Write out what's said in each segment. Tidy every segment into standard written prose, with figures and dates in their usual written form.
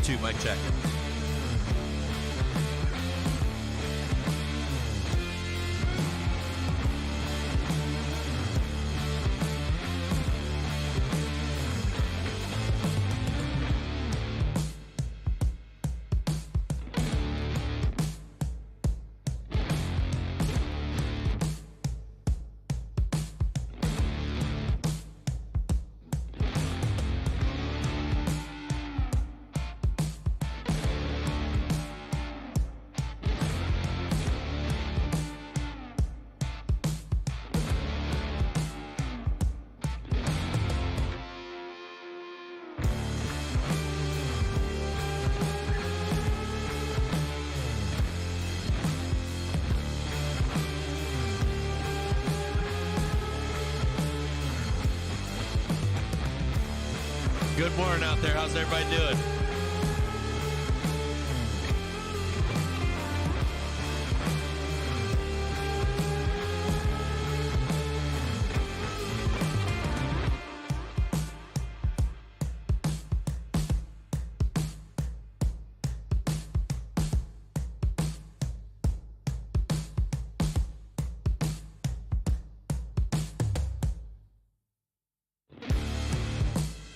2, mic check. Good morning out there. How's everybody doing?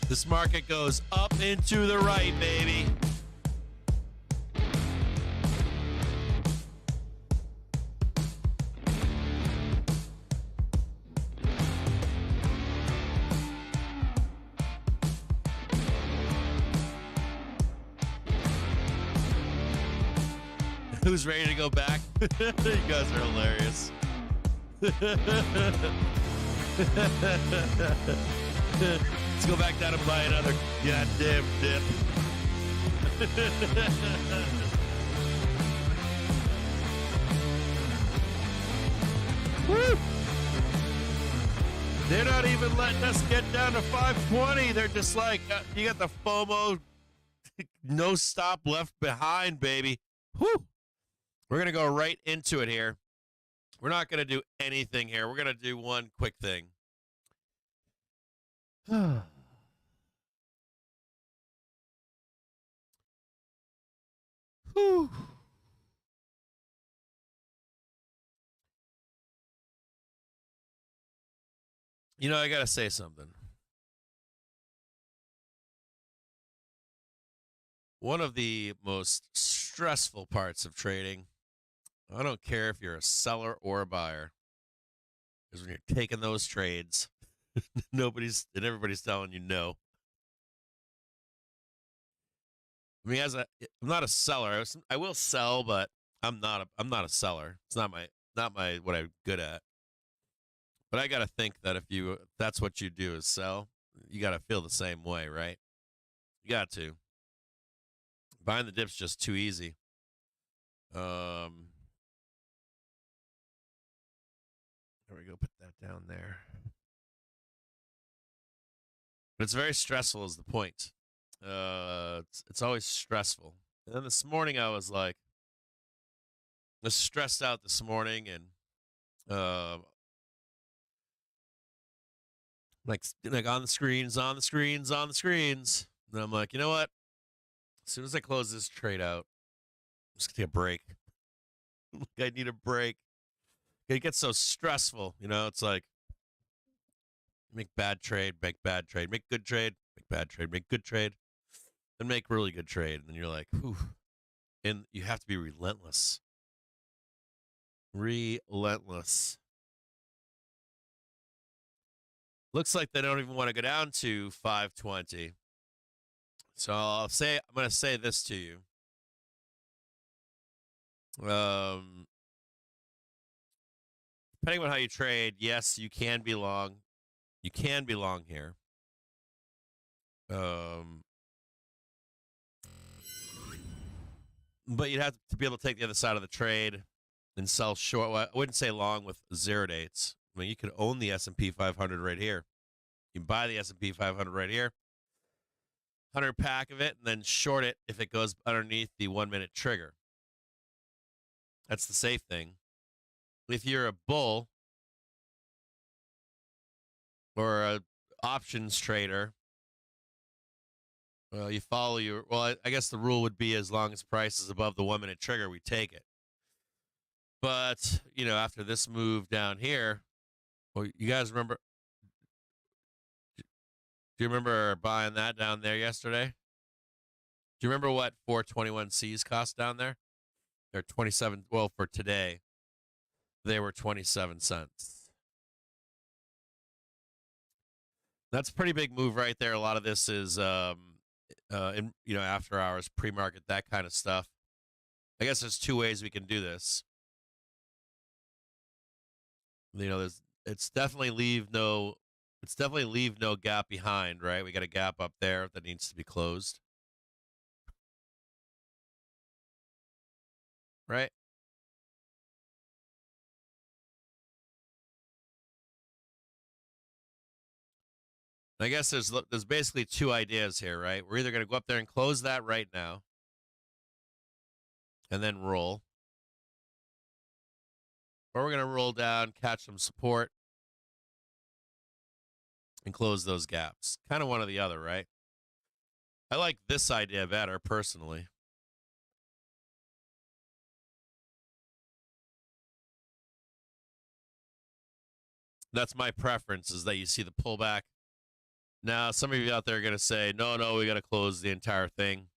This market goes up and to the right, baby. Who's ready to go back? You guys are hilarious. Let's go back down and buy another goddamn dip. Woo! They're not even letting us get down to 520. They're just like, you got the FOMO, no stop left behind, baby. Woo! We're going to go right into it here. We're not going to do anything here. We're going to do one quick thing. Whew. You know, I got to say something. One of the most stressful parts of trading, I don't care if you're a seller or a buyer, is when you're taking those trades. Everybody's telling you no. I mean, I'm not a seller. I will sell, but I'm not a seller. It's not my what I'm good at. But I got to think that if that's what you do is sell, you got to feel the same way, right? You got to. Buying the dip's just too easy. There we go. Put that down there. But it's very stressful is the point. It's always stressful. And then this morning I was stressed out this morning and like on the screens. And I'm like, you know what? As soon as I close this trade out, I'm just gonna take a break. I need a break. It gets so stressful, you know. It's like make bad trade, make bad trade, make good trade, make bad trade, make good trade, then make really good trade. And then you're like, whew. And you have to be relentless. Relentless. Looks like they don't even want to go down to 520. So I'm going to say this to you. Depending on how you trade, yes, you can be long. You can be long here. But you'd have to be able to take the other side of the trade and sell short. Well, I wouldn't say long with 0 dates. I mean, you could own the S&P 500 right here. You can buy the S&P 500 right here, 100 pack of it, and then short it if it goes underneath the 1-minute trigger. That's the safe thing. If you're a bull or a options trader, Well, you follow your. Well, I guess the rule would be as long as price is above the 1 minute trigger, we take it. But after this move down here, well, you guys remember? Do you remember buying that down there yesterday? Do you remember what 421Cs cost down there? They're 27. Well, for today, they were 27 cents. That's a pretty big move right there. A lot of this is in after hours, pre-market, that kind of stuff. I guess there's two ways we can do this. It's definitely leave no gap behind, right? We got a gap up there that needs to be closed. Right? I guess there's basically two ideas here, right? We're either going to go up there and close that right now and then roll, or we're going to roll down, catch some support, and close those gaps. Kind of one or the other, right? I like this idea better, personally. That's my preference, is that you see the pullback. Now, some of you out there are going to say, no, we got to close the entire thing.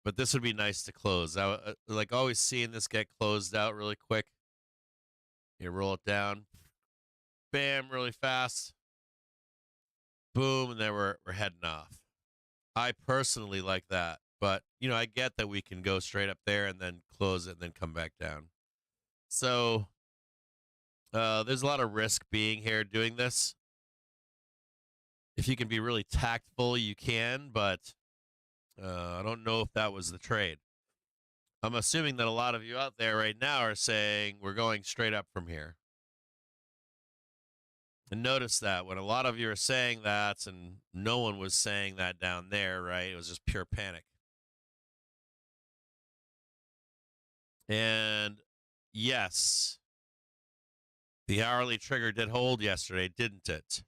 But this would be nice to close. I like always seeing this get closed out really quick. You roll it down, bam, really fast, boom, and then we're heading off. I personally like that, but I get that we can go straight up there and then close it and then come back down. So there's a lot of risk being here doing this. If you can be really tactful, you can, but I don't know if that was the trade. I'm assuming that a lot of you out there right now are saying we're going straight up from here. And notice that when a lot of you are saying that, and no one was saying that down there, right? It was just pure panic. And yes, the hourly trigger did hold yesterday, didn't it?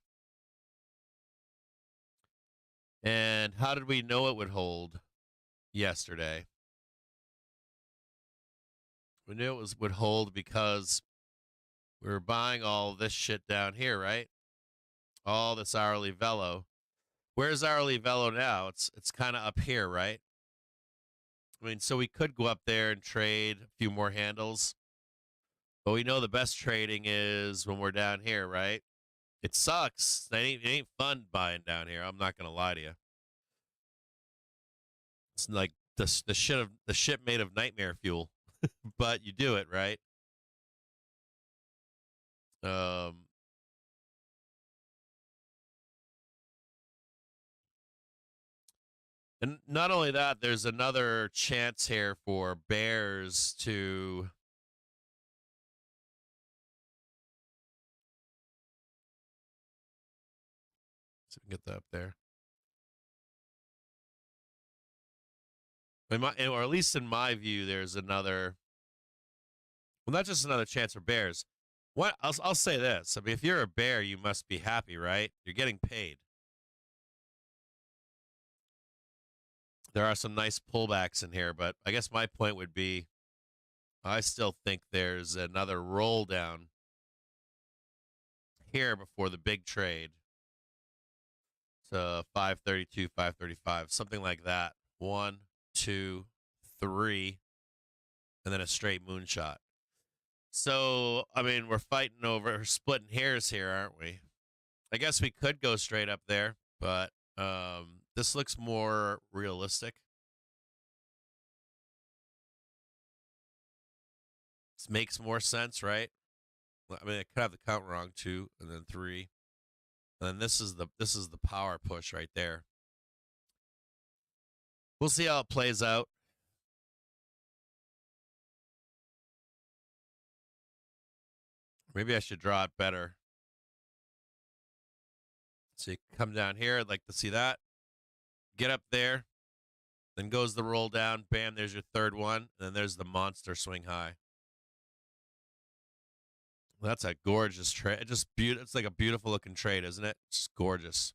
And how did we know it would hold yesterday? We knew it would hold because we were buying all this shit down here, right? All this hourly velo. Where's hourly velo now? It's kind of up here, right? I mean, so we could go up there and trade a few more handles, but we know the best trading is when we're down here, right? It sucks. It ain't fun buying down here. I'm not gonna lie to you. It's like the ship made of nightmare fuel, but you do it, right? And not only that, there's another chance here for bears to so we can get that up there. Or at least in my view, there's another. Well, not just another chance for bears. What I'll say this. I mean, if you're a bear, you must be happy, right? You're getting paid. There are some nice pullbacks in here, but I guess my point would be I still think there's another roll down here before the big trade to 532, 535, something like that. 1, 2, 3, and then a straight moonshot. So, I mean, we're splitting hairs here, aren't we? I guess we could go straight up there, but this looks more realistic. This makes more sense, right? I mean, I could have the count wrong, 2 and then 3. And then this is the power push right there. We'll see how it plays out. Maybe I should draw it better. So you come down here. I'd like to see that. Get up there. Then goes the roll down. Bam, there's your third one. And then there's the monster swing high. That's a gorgeous trade. It's like a beautiful looking trade, isn't it? It's gorgeous.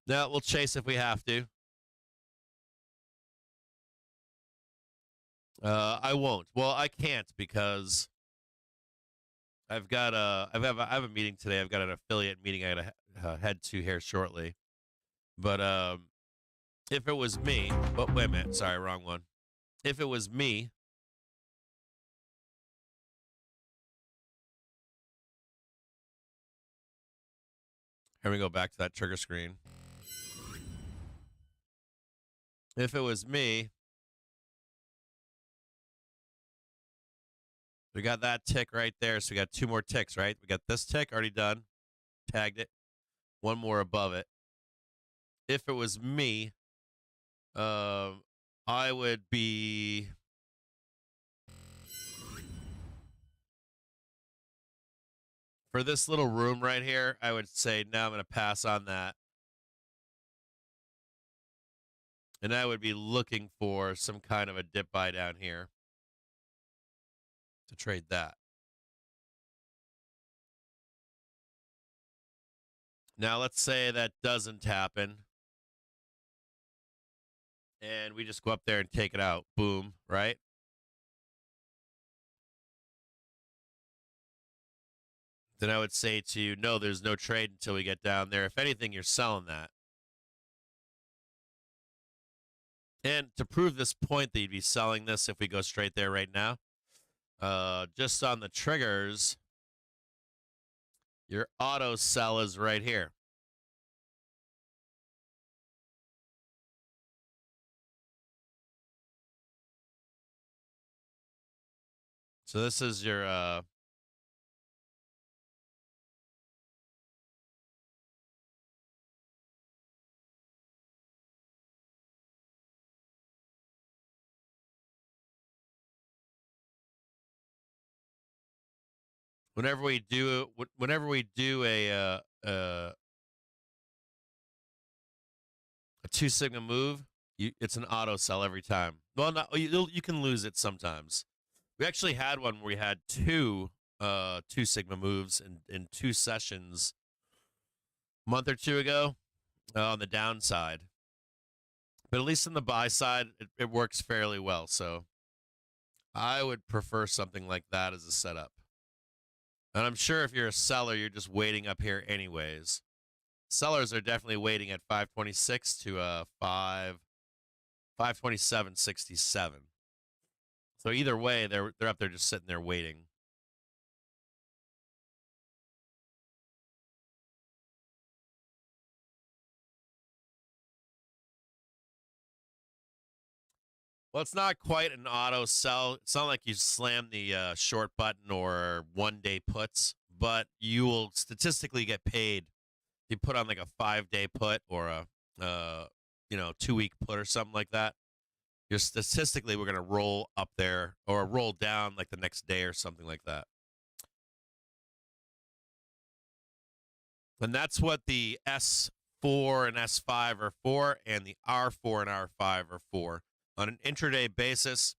Now we'll chase if we have to. I won't. Well, I can't because I have a meeting today. I've got an affiliate meeting I gotta head to here shortly. But if it was me, but wait a minute, sorry, wrong one. If it was me, here we go back to that trigger screen. If it was me, we got that tick right there. So we got 2 more ticks, right? We got this tick already done, tagged it, 1 more above it. If it was me, I would be for this little room right here. I would say no, I'm going to pass on that. And I would be looking for some kind of a dip buy down here to trade that. Now, let's say that doesn't happen. And we just go up there and take it out. Boom, right? Then I would say to you, no, there's no trade until we get down there. If anything, you're selling that. And to prove this point that you'd be selling this if we go straight there right now, just on the triggers, your auto sell is right here. So this is your whenever we do a 2 sigma move, it's an auto sell every time. Well, not you can lose it sometimes. We actually had one where we had 2 sigma moves in 2 sessions a month or 2 ago on the downside. But at least on the buy side, it works fairly well. So I would prefer something like that as a setup. And I'm sure if you're a seller, you're just waiting up here anyways. Sellers are definitely waiting at 526 to 527.67. So either way, they're up there just sitting there waiting. Well, it's not quite an auto sell. It's not like you slam the short button or 1-day puts, but you will statistically get paid. If you put on like a 5-day put or a 2-week put or something like that, you're statistically we're going to roll up there or roll down like the next day or something like that. And that's what the S4 and S5 are for, and the R4 and R5 are for. On an intraday basis,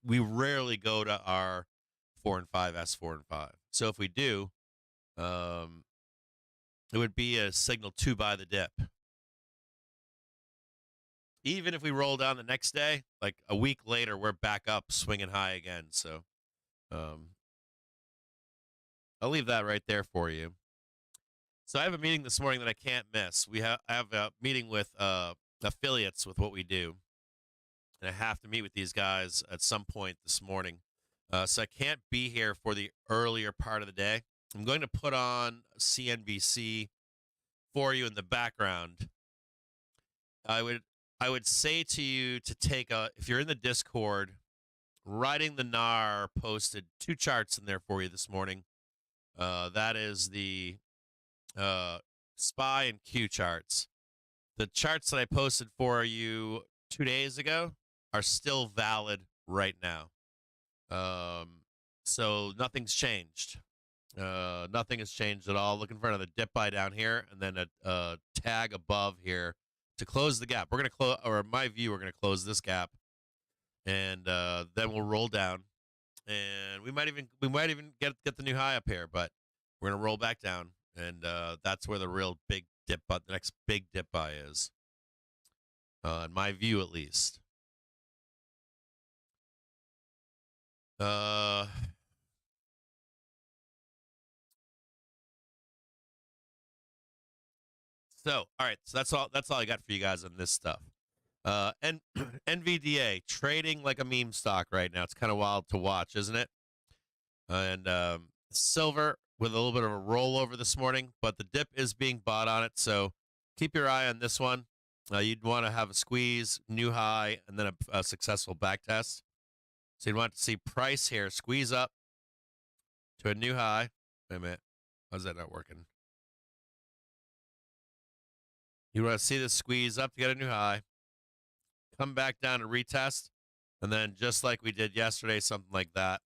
we rarely go to R4 and 5, S4 and 5. So if we do, it would be a signal to buy the dip. Even if we roll down the next day, like a week later, we're back up swinging high again. So I'll leave that right there for you. So I have a meeting this morning that I can't miss. I have a meeting with affiliates with what we do. And I have to meet with these guys at some point this morning. So I can't be here for the earlier part of the day. I'm going to put on CNBC for you in the background. I would say to you to take if you're in the Discord, Riding the NAR posted 2 charts in there for you this morning. That is the SPY and Q charts. The charts that I posted for you 2 days ago are still valid right now. So nothing's changed. Nothing has changed at all. Looking for another dip buy down here and then a tag above here to close the gap. We're going to close, or in my view, we're going to close this gap, and then we'll roll down. and we might even get the new high up here, but we're gonna roll back down, and that's where the real big dip, but the next big dip buy is, in my view at least. So, all right, so that's all I got for you guys on this stuff. And NVDA trading like a meme stock right now. It's kind of wild to watch, isn't it? And silver with a little bit of a rollover this morning, but the dip is being bought on it. So keep your eye on this one. You'd want to have a squeeze, new high, and then a successful back test. So you'd want to see price here squeeze up to a new high. Wait a minute. How's that not working? You want to see this squeeze up to get a new high, come back down and retest, and then just like we did yesterday, something like that.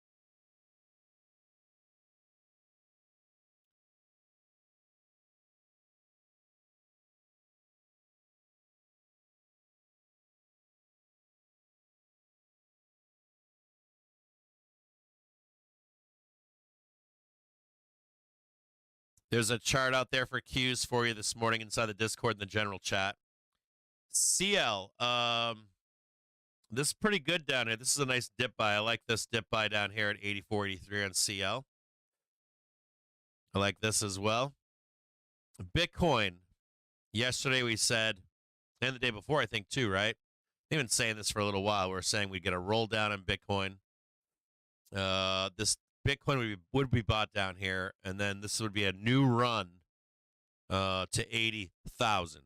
There's a chart out there for Qs for you this morning inside the Discord and the general chat. CL, this is pretty good down here. This is a nice dip buy. I like this dip buy down here at 84.83 on CL. I like this as well. Bitcoin. Yesterday we said, and the day before I think too, right? I've been saying this for a little while. We are saying we'd get a roll down on Bitcoin. This Bitcoin would be bought down here, and then this would be a new run to 80,000.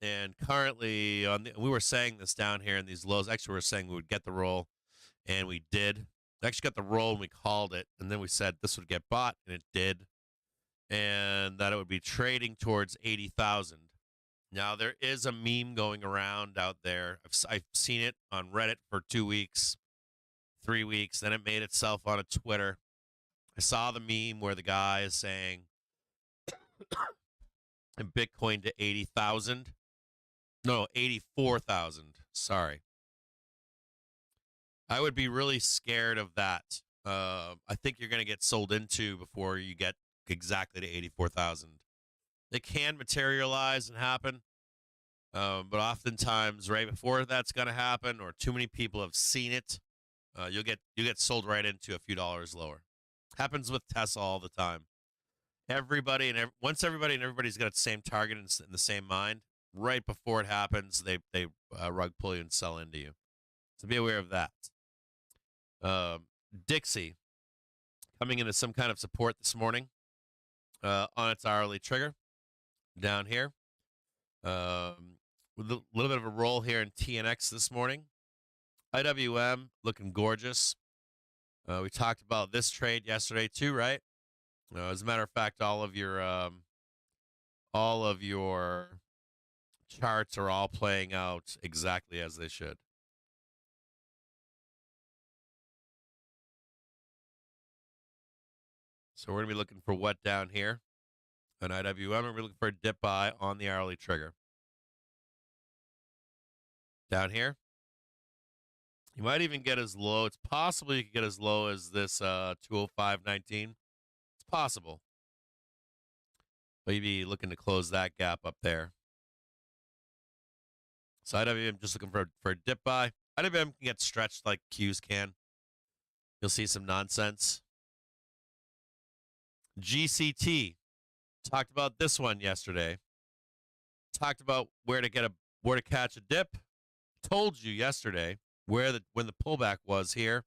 And currently, we were saying this down here in these lows. Actually, we were saying we would get the roll, and we did. We actually got the roll, and we called it. And then we said this would get bought, and it did. And that it would be trading towards 80,000. Now, there is a meme going around out there. I've seen it on Reddit for 2 weeks, 3 weeks. Then it made itself on a Twitter. I saw the meme where the guy is saying Bitcoin to 80,000. No, 84,000. Sorry. I would be really scared of that. I think you're going to get sold into before you get exactly to 84,000. They can materialize and happen, but oftentimes right before that's going to happen, or too many people have seen it, you'll get sold right into a few dollars lower. Happens with Tesla all the time. Once everybody's got the same target and in the same mind, right before it happens, they rug pull you and sell into you. So be aware of that. Dixie coming into some kind of support this morning on its hourly trigger down here. With a little bit of a roll here in TNX this morning. IWM looking gorgeous. We talked about this trade yesterday too, right? As a matter of fact, all of your charts are all playing out exactly as they should. So we're going to be looking for what down here on IWM, and we're looking for a dip buy on the hourly trigger. Down here, you might even get as low. It's possible you could get as low as this 205.19. It's possible. But you'd be looking to close that gap up there. So IWM just looking for a dip buy. IWM can get stretched like Qs can. You'll see some nonsense. GCT. Talked about this one yesterday. Talked about where to catch a dip. Told you yesterday when the pullback was here.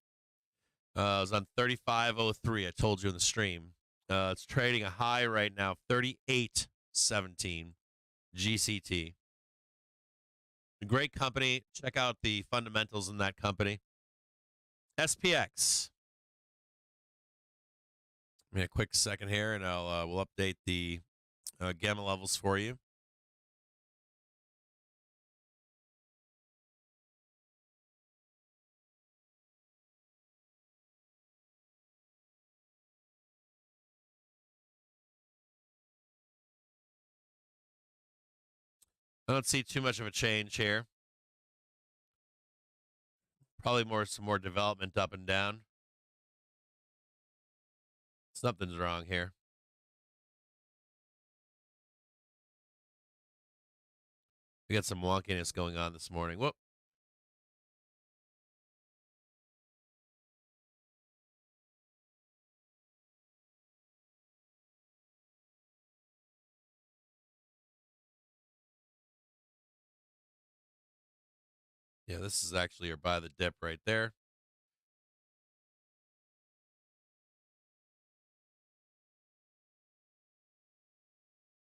It was on 35.03. I told you in the stream. It's trading a high right now, 38.17. GCT. A great company. Check out the fundamentals in that company. SPX. Give me a quick second here, and we'll update the gamma levels for you. I don't see too much of a change here. Probably some more development up and down. Something's wrong here. We got some wonkiness going on this morning. Whoop. Yeah, this is actually your buy the dip right there.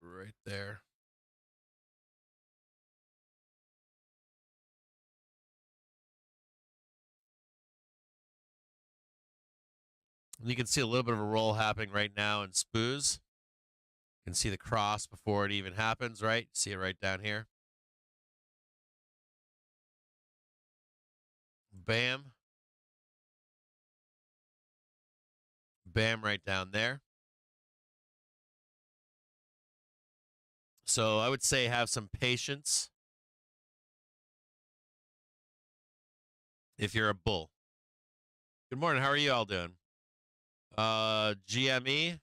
Right there. And you can see a little bit of a roll happening right now in SPOOs. You can see the cross before it even happens, right? See it right down here. Bam. Bam right down there. So I would say have some patience if you're a bull. Good morning. How are you all doing? GME.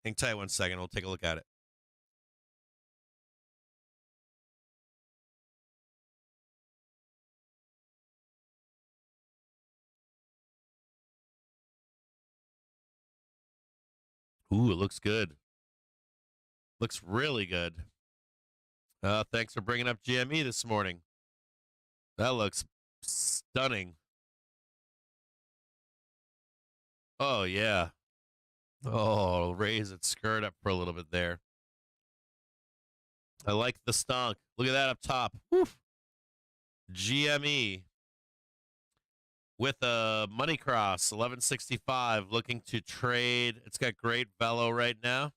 Hang tight 1 second. We'll take a look at it. Ooh, it looks good. Looks really good. Thanks for bringing up GME this morning. That looks stunning. Oh, yeah. Oh, raise its skirt up for a little bit there. I like the stonk. Look at that up top. Woof. GME with a money cross, 1165, looking to trade. It's got great velo right now.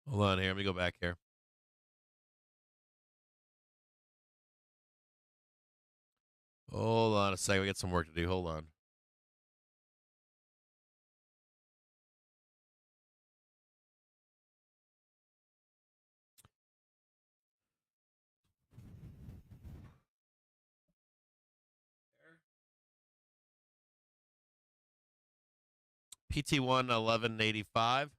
Hold on here. Let me go back here. Hold on a second. We got some work to do. Hold on. PT1 1185.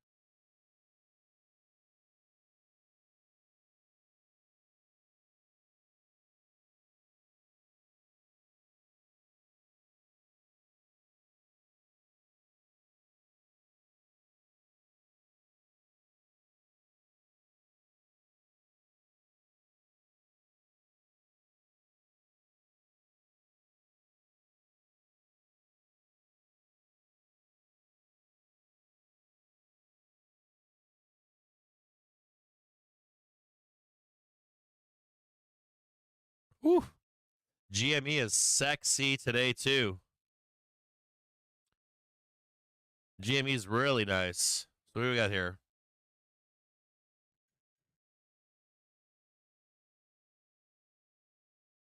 Whew. GME is sexy today, too. GME is really nice. So what do we got here?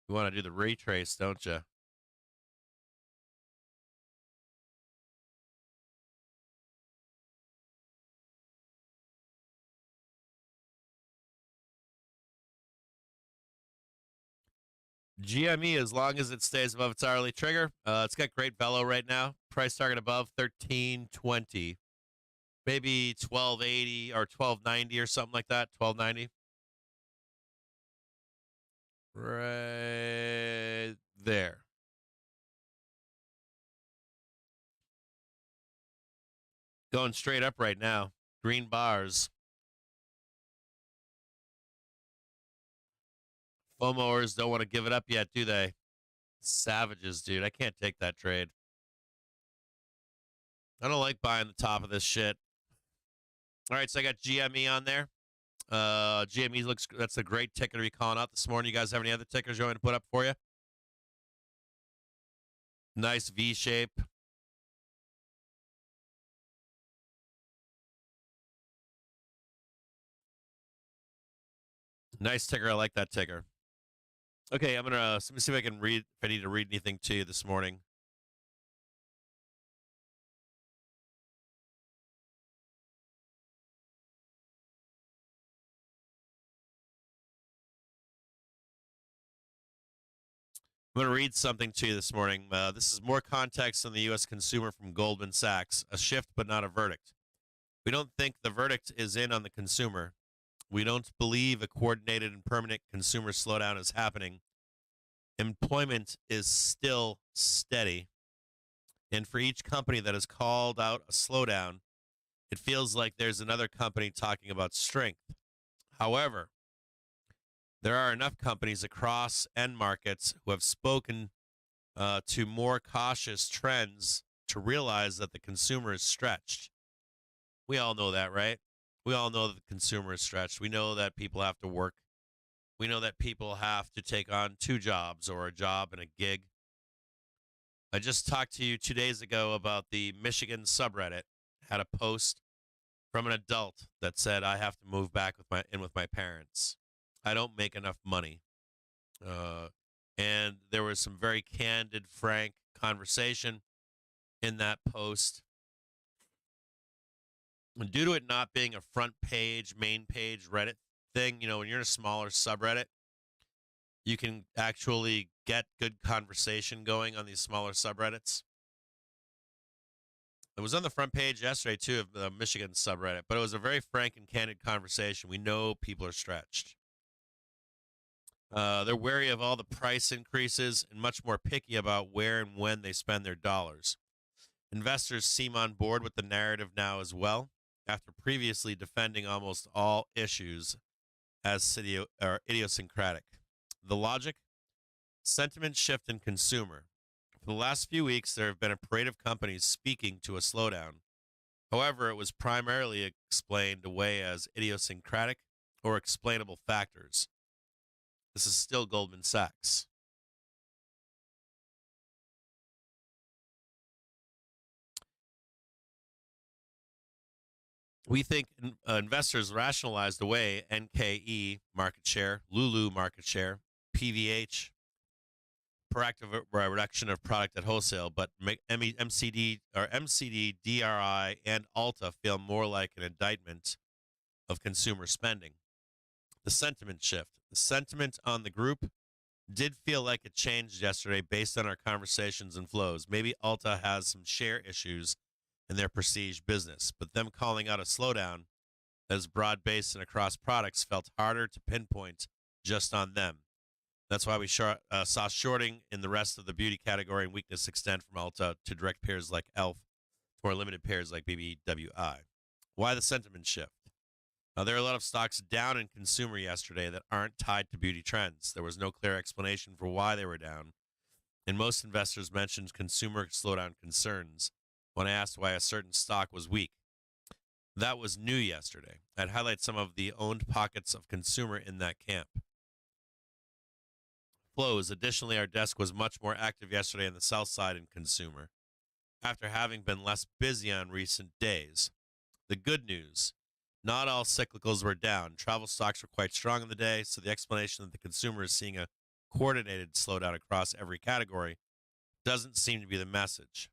You want to do the retrace, don't you? GME, as long as it stays above its hourly trigger, it's got great velo right now. Price target above 1320, maybe 1280 or 1290 or something like that. 1290. Right there. Going straight up right now. Green bars. FOMOers don't want to give it up yet, do they? Savages, dude. I can't take that trade. I don't like buying the top of this shit. All right, so I got GME on there. GME looks, that's a great ticker to be calling out this morning. You guys have any other tickers you want me to put up for you? Nice V shape. Nice ticker. I like that ticker. Okay, I'm gonna let me see if I can read. If I need to read anything to you this morning. I'm going to read something to you this morning. This is more context on the U.S. consumer from Goldman Sachs. A shift, but not a verdict. We don't think the verdict is in on the consumer. We don't believe a coordinated and permanent consumer slowdown is happening. Employment is still steady. And for each company that has called out a slowdown, it feels like there's another company talking about strength. However, there are enough companies across end markets who have spoken to more cautious trends to realize that the consumer is stretched. We all know that, right? We all know that the consumer is stretched. We know that people have to work. We know that people have to take on 2 jobs or a job and a gig. I just talked to you 2 days ago about the Michigan subreddit. Had a post from an adult that said, I have to move back with my parents. I don't make enough money. And there was some very candid, frank conversation in that post. And due to it not being a front page, main page Reddit thing, when you're in a smaller subreddit, you can actually get good conversation going on these smaller subreddits. It was on the front page yesterday, too, of the Michigan subreddit, but it was a very frank and candid conversation. We know people are stretched. They're wary of all the price increases and much more picky about where and when they spend their dollars. Investors seem on board with the narrative now as well, after previously defending almost all issues as idiosyncratic. The logic? Sentiment shift in consumer. For the last few weeks, there have been a parade of companies speaking to a slowdown. However, it was primarily explained away as idiosyncratic or explainable factors. This is still Goldman Sachs. We think investors rationalized away NKE market share, Lulu market share, PVH, proactive reduction of product at wholesale, but MCD, DRI, and Alta feel more like an indictment of consumer spending. The sentiment shift. The sentiment on the group did feel like it changed yesterday based on our conversations and flows. Maybe Alta has some share issues in their prestige business, but them calling out a slowdown that is broad-based and across products felt harder to pinpoint just on them. That's why we saw shorting in the rest of the beauty category and weakness extend from Ulta to direct peers like e.l.f. or limited pairs like BBWI. Why the sentiment shift? There are a lot of stocks down in consumer yesterday that aren't tied to beauty trends. There was no clear explanation for why they were down, and most investors mentioned consumer slowdown concerns when I asked why a certain stock was weak. That was new yesterday. I'd highlight some of the owned pockets of consumer in that camp. Flows. Additionally, our desk was much more active yesterday on the south side in consumer, after having been less busy on recent days. The good news, not all cyclicals were down. Travel stocks were quite strong in the day, so the explanation that the consumer is seeing a coordinated slowdown across every category doesn't seem to be the message.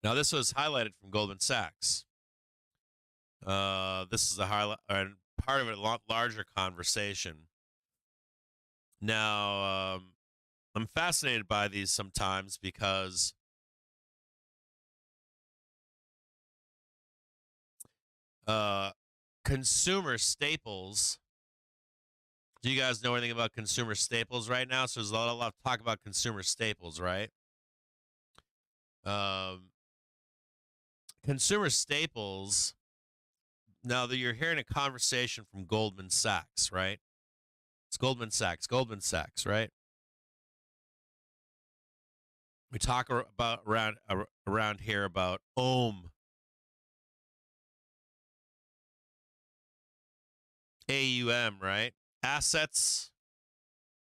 Now, this was highlighted from Goldman Sachs. This is a highlight, part of a lot larger conversation. Now, I'm fascinated by these sometimes because consumer staples. Do you guys know anything about consumer staples right now? So there's a lot of talk about consumer staples, right? Consumer staples. Now that you're hearing a conversation from Goldman Sachs, right? It's Goldman Sachs, right? We talk about around here about AUM, right? Assets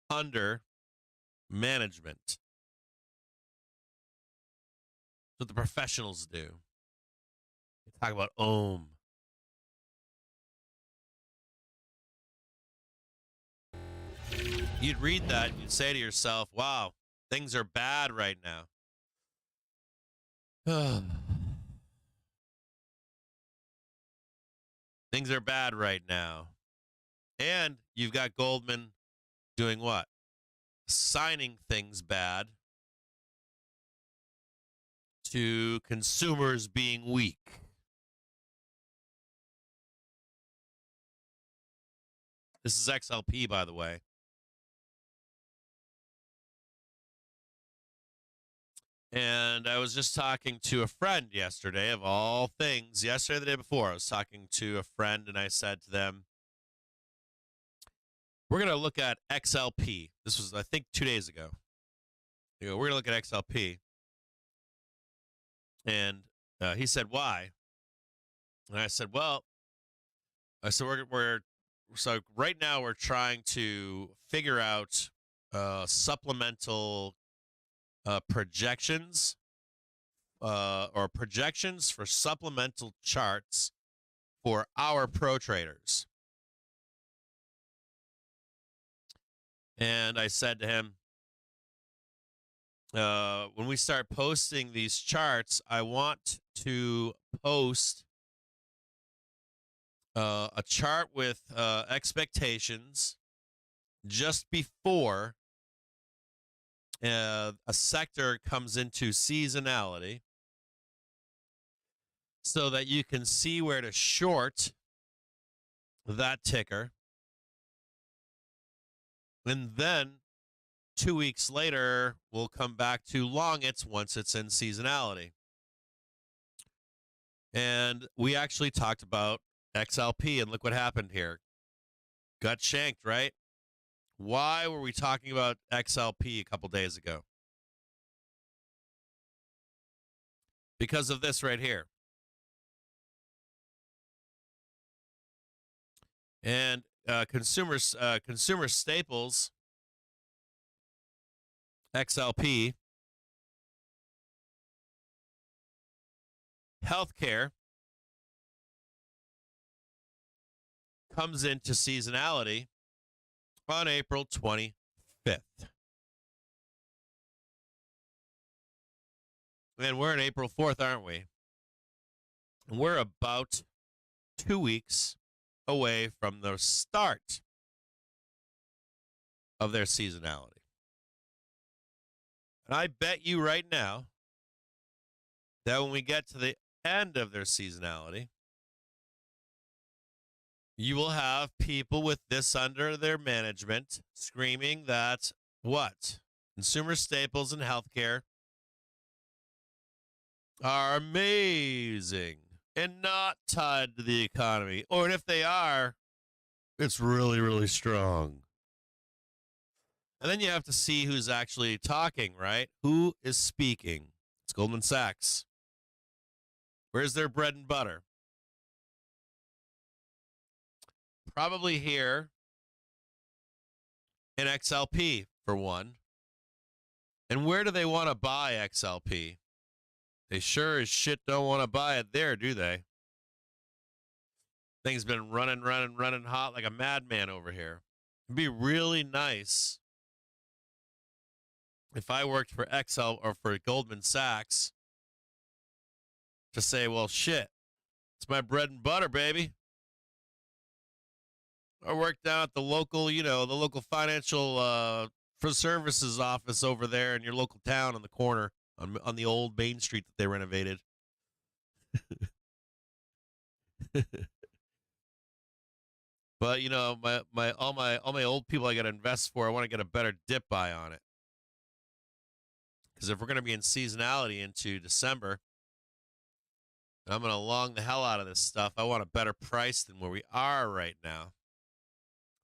under management. That's what the professionals do. They talk about AUM. You'd read that and you'd say to yourself, wow, things are bad right now. Things are bad right now. And you've got Goldman doing what? assigning things bad to consumers being weak. This is XLP, by the way. And I was just talking to a friend yesterday, of all things. Yesterday, the day before, I was talking to a friend, and I said to them, we're going to look at XLP. This was, I think, 2 days ago. We're going to look at XLP. And he said, why? And I said, well, so right now we're trying to figure out supplemental projections or projections for supplemental charts for our pro traders. And I said to him, when we start posting these charts, I want to post a chart with expectations just before a sector comes into seasonality, so that you can see where to short that ticker. And then 2 weeks later, we'll come back to long it once it's in seasonality. And we actually talked about XLP, and look what happened here. Got shanked, right? Why were we talking about XLP a couple days ago? Because of this right here. And consumer staples, XLP, healthcare comes into seasonality on April 25th. And we're on April 4th, aren't we? And we're about 2 weeks away from the start of their seasonality. And I bet you right now that when we get to the end of their seasonality, you will have people with this under their management screaming that what? Consumer staples and healthcare are amazing and not tied to the economy. Or if they are, it's really, really strong. And then you have to see who's actually talking, right? Who is speaking? It's Goldman Sachs. Where's their bread and butter? Probably here in XLP, for one. And where do they want to buy XLP? They sure as shit don't want to buy it there, do they? Thing's been running hot like a madman over here. It'd be really nice if I worked for XL or for Goldman Sachs to say, well, shit, it's my bread and butter, baby. I work down at the local, the local financial for services office over there in your local town on the corner on the old Main Street that they renovated. But all my old people I got to invest for, I want to get a better dip buy on it. Because if we're going to be in seasonality into December, and I'm going to long the hell out of this stuff, I want a better price than where we are right now.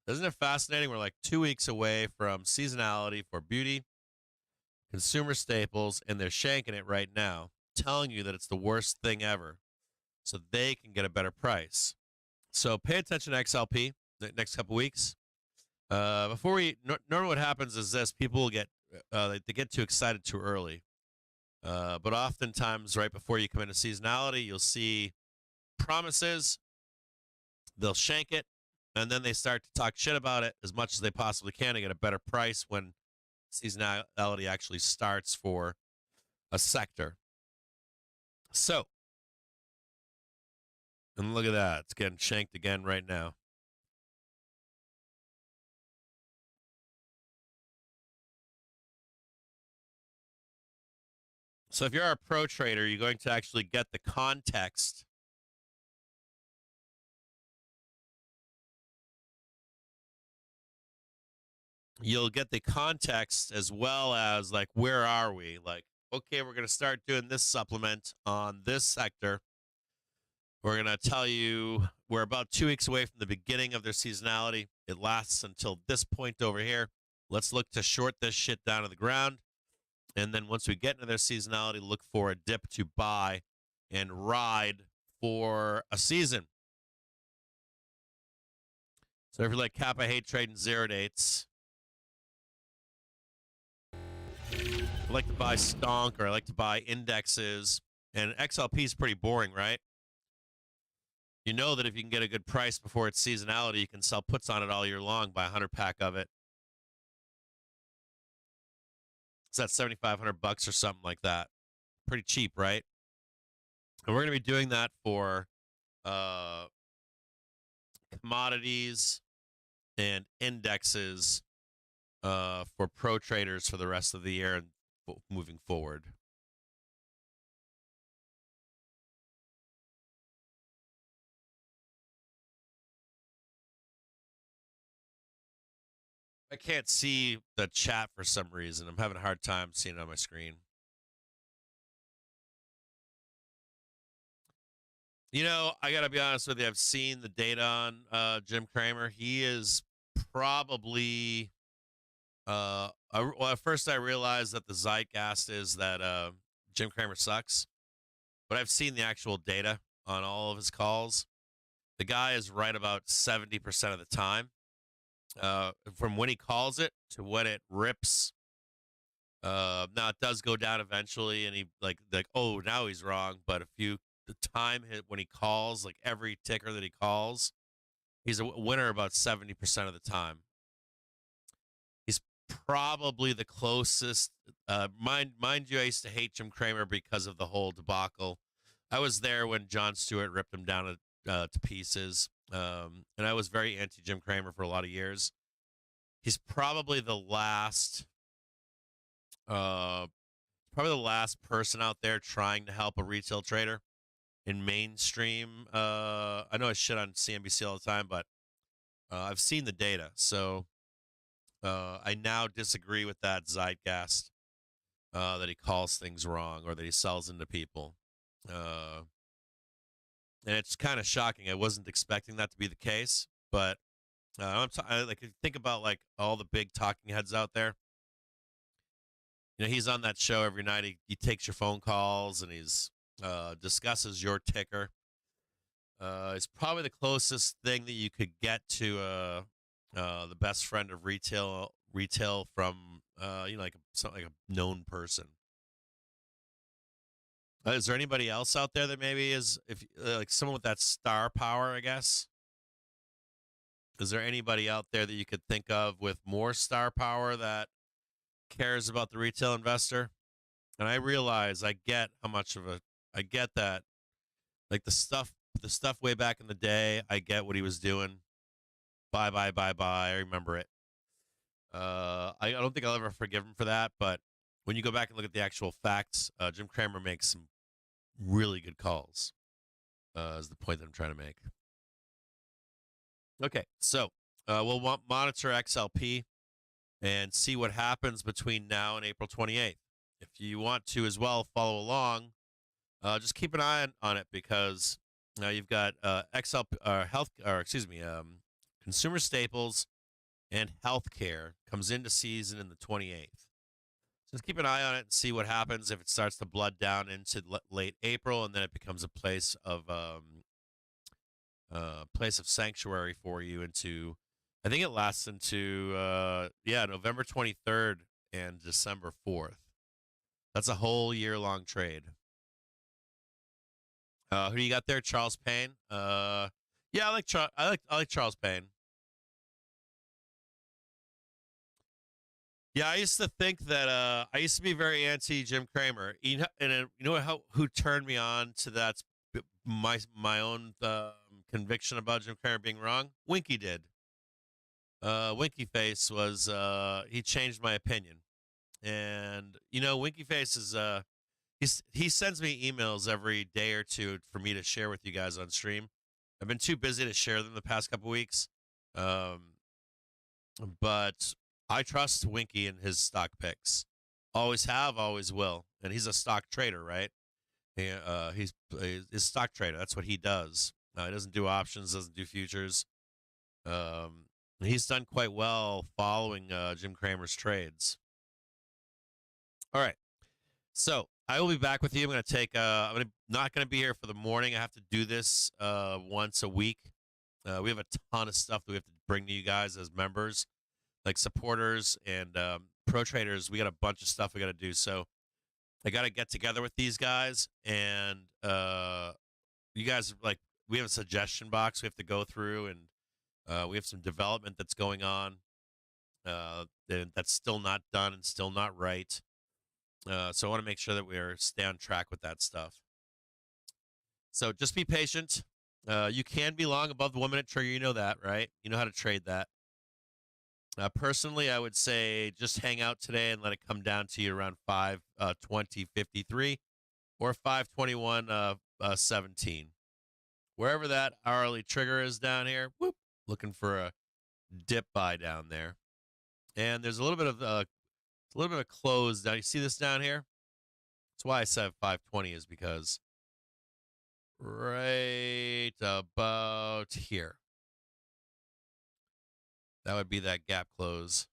Isn't it fascinating? We're like 2 weeks away from seasonality for beauty, consumer staples, and they're shanking it right now, telling you that it's the worst thing ever so they can get a better price. So pay attention to XLP the next couple weeks. Normally what happens is this: people will get they get too excited too early. But oftentimes, right before you come into seasonality, you'll see promises. They'll shank it, and then they start to talk shit about it as much as they possibly can to get a better price when seasonality actually starts for a sector. So, and look at that. It's getting shanked again right now. So if you're a pro trader, you're going to actually get the context. You'll get the context as well as like, where are we? Like, okay, we're going to start doing this supplement on this sector. We're going to tell you we're about 2 weeks away from the beginning of their seasonality. It lasts until this point over here. Let's look to short this shit down to the ground. And then once we get into their seasonality, look for a dip to buy and ride for a season. So if you're like, Cap, I hate trading zero dates. I like to buy stonk, or I like to buy indexes. And XLP is pretty boring, right? You know that if you can get a good price before its seasonality, you can sell puts on it all year long, buy a 100-pack of it. So that's $7,500 or something like that. Pretty cheap, right? And we're going to be doing that for commodities and indexes for pro traders for the rest of the year and moving forward. I can't see the chat for some reason. I'm having a hard time seeing it on my screen. You know, I got to be honest with you. I've seen the data on Jim Cramer. He is probably well, at first I realized that the zeitgeist is that Jim Cramer sucks, but I've seen the actual data on all of his calls. The guy is right about 70% of the time. From when he calls it to when it rips. Now it does go down eventually, and he like oh, now he's wrong. But the time when he calls, like every ticker that he calls, he's a winner about 70% of the time. He's probably the closest. Mind you, I used to hate Jim Cramer because of the whole debacle. I was there when Jon Stewart ripped him down to pieces, and I was very anti Jim Cramer for a lot of years. He's probably the last person out there trying to help a retail trader in mainstream. I know I shit on CNBC all the time, but I've seen the data. So I now disagree with that zeitgeist that he calls things wrong or that he sells into people. And it's kind of shocking. I wasn't expecting that to be the case, but like, if you think about like all the big talking heads out there, you know, he's on that show every night. He takes your phone calls and he's discusses your ticker. It's probably the closest thing that you could get to the best friend of retail from you know, like something like a known person. Is there anybody else out there that maybe is like someone with that star power, I guess? Is there anybody out there that you could think of with more star power that cares about the retail investor? And I realize I get that, like the stuff way back in the day. I get what he was doing. Bye. I remember it. I don't think I'll ever forgive him for that. But when you go back and look at the actual facts, Jim Cramer makes some really good calls. Is the point that I'm trying to make. Okay, so we'll monitor XLP and see what happens between now and April 28th. If you want to as well follow along, just keep an eye on it, because now you've got consumer staples and healthcare comes into season in the 28th. Just keep an eye on it and see what happens if it starts to blood down into late April, and then it becomes a place of sanctuary for you into, I think it lasts into November 23rd and December 4th. That's a whole year-long trade. Who do you got there? Charles Payne. I like Charles Payne. Yeah, I used to think that I used to be very anti Jim Cramer. You know who turned me on to that? My own conviction about Jim Cramer being wrong. Winky did. Winky Face was he changed my opinion, and you know, Winky Face is He sends me emails every day or two for me to share with you guys on stream. I've been too busy to share them the past couple weeks, um, but I trust Winky and his stock picks. Always have, always will, and he's a stock trader, right? He's a stock trader. That's what he does. He doesn't do options, doesn't do futures. He's done quite well following Jim Cramer's trades. All right. So I will be back with you. I'm going to take. Not going to be here for the morning. I have to do this once a week. We have a ton of stuff that we have to bring to you guys as members, like supporters and pro traders. We got a bunch of stuff we got to do. So I got to get together with these guys, and you guys like we have a suggestion box we have to go through, and we have some development that's going on that's still not done and still not right. So I want to make sure that we stay on track with that stuff. So just be patient. You can be long above the 1 minute trigger. You know that, right? You know how to trade that. Personally, I would say just hang out today and let it come down to you around 5:20.53 or 5:21.17. Wherever that hourly trigger is down here, whoop, looking for a dip buy down there. And there's a little bit of close down. You see this down here? That's why I said 520 is because right about here. That would be that gap close.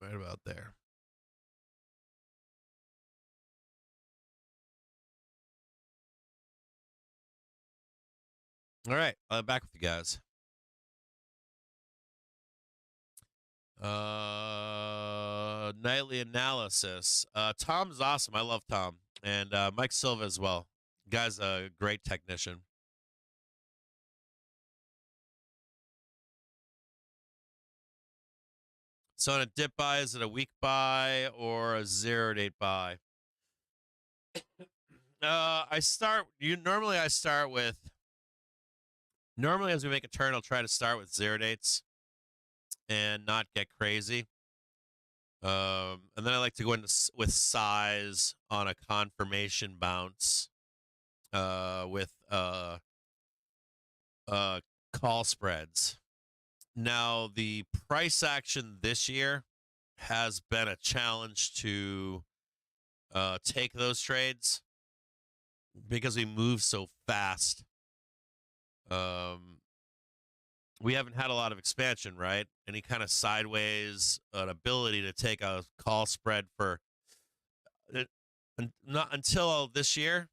Right about there. All right, I'm back with you guys. Nightly analysis. Tom's awesome. I love Tom. And Mike Silva as well. Guy's a great technician. So on a dip buy, is it a week buy or a 0-date buy? Normally as we make a turn, I'll try to start with 0-dates and not get crazy. And then I like to go into with size on a confirmation bounce with call spreads. Now, the price action this year has been a challenge to take those trades because we move so fast. We haven't had a lot of expansion, right? Any kind of sideways, an ability to take a call spread for not until this year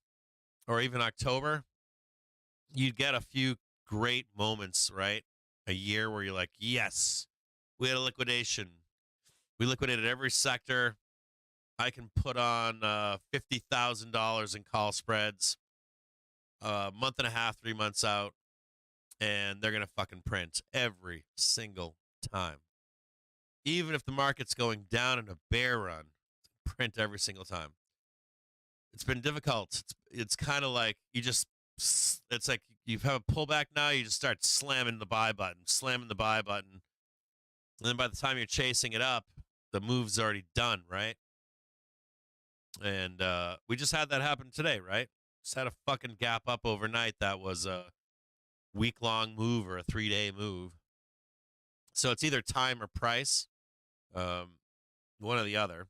or even October. You'd get a few great moments, right? A year where you're like, yes, we had a liquidation. We liquidated every sector. I can put on $50,000 in call spreads a month and a half, 3 months out, and they're going to fucking print every single time. Even if the market's going down in a bear run, print every single time. It's been difficult. It's kind of like it's like you have a pullback now, you just start slamming the buy button. And then by the time you're chasing it up, the move's already done, right? And we just had that happen today, right? Just had a fucking gap up overnight that was a week-long move or a 3-day move. So it's either time or price, one or the other.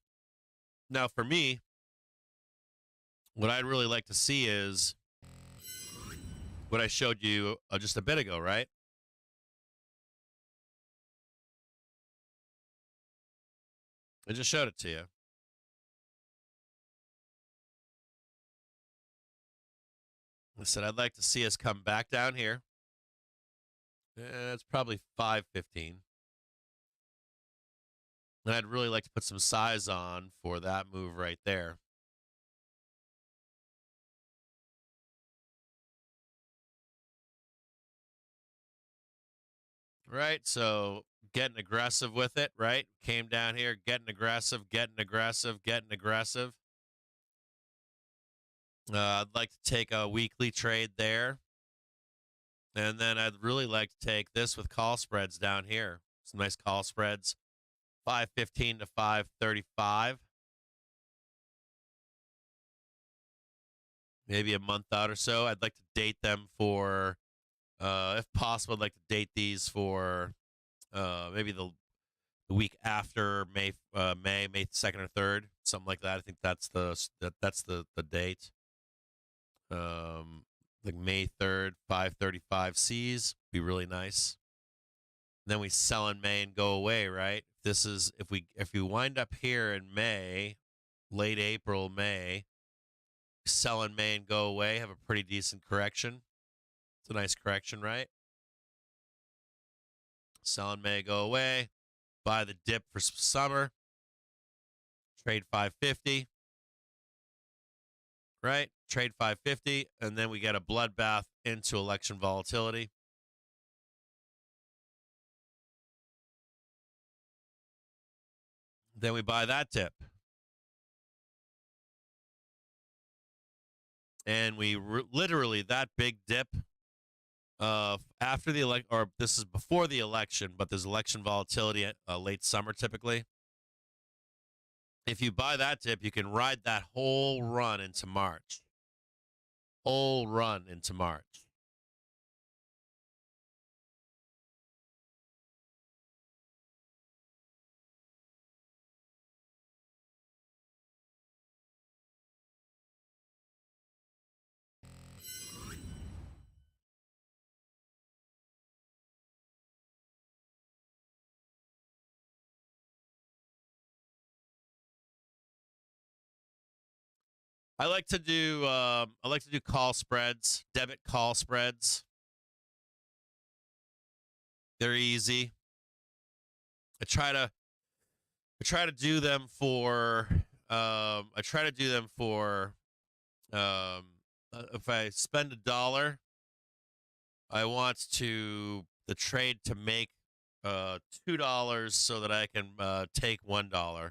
Now, for me, what I'd really like to see is what I showed you just a bit ago, right? I just showed it to you. I said I'd like to see us come back down here. It's probably 5:15. And I'd really like to put some size on for that move right there. Right, so getting aggressive with it, right? Came down here, getting aggressive. I'd like to take a weekly trade there. And then I'd really like to take this with call spreads down here. Some nice call spreads, 515 to 535. Maybe a month out or so. I'd like to date them for, if possible, I'd like to date these for maybe the week after May 2nd or 3rd, something like that. I think that's the date. Like May 3rd, 535 C's be really nice. And then we sell in May and go away, right? This is if we wind up here in May, late April, May, sell in May and go away, have a pretty decent correction. It's a nice correction, right? Sell in May, go away, buy the dip for summer, trade 550, right? Trade 550, and then we get a bloodbath into election volatility. Then we buy that dip. And we literally, that big dip after the election, or this is before the election, but there's election volatility at late summer typically. If you buy that dip, you can ride that whole run into March. Whole run into March. I like to do call spreads, debit call spreads. They're easy. I try to do them for if I spend $1, I want the trade to make $2 so that I can take $1.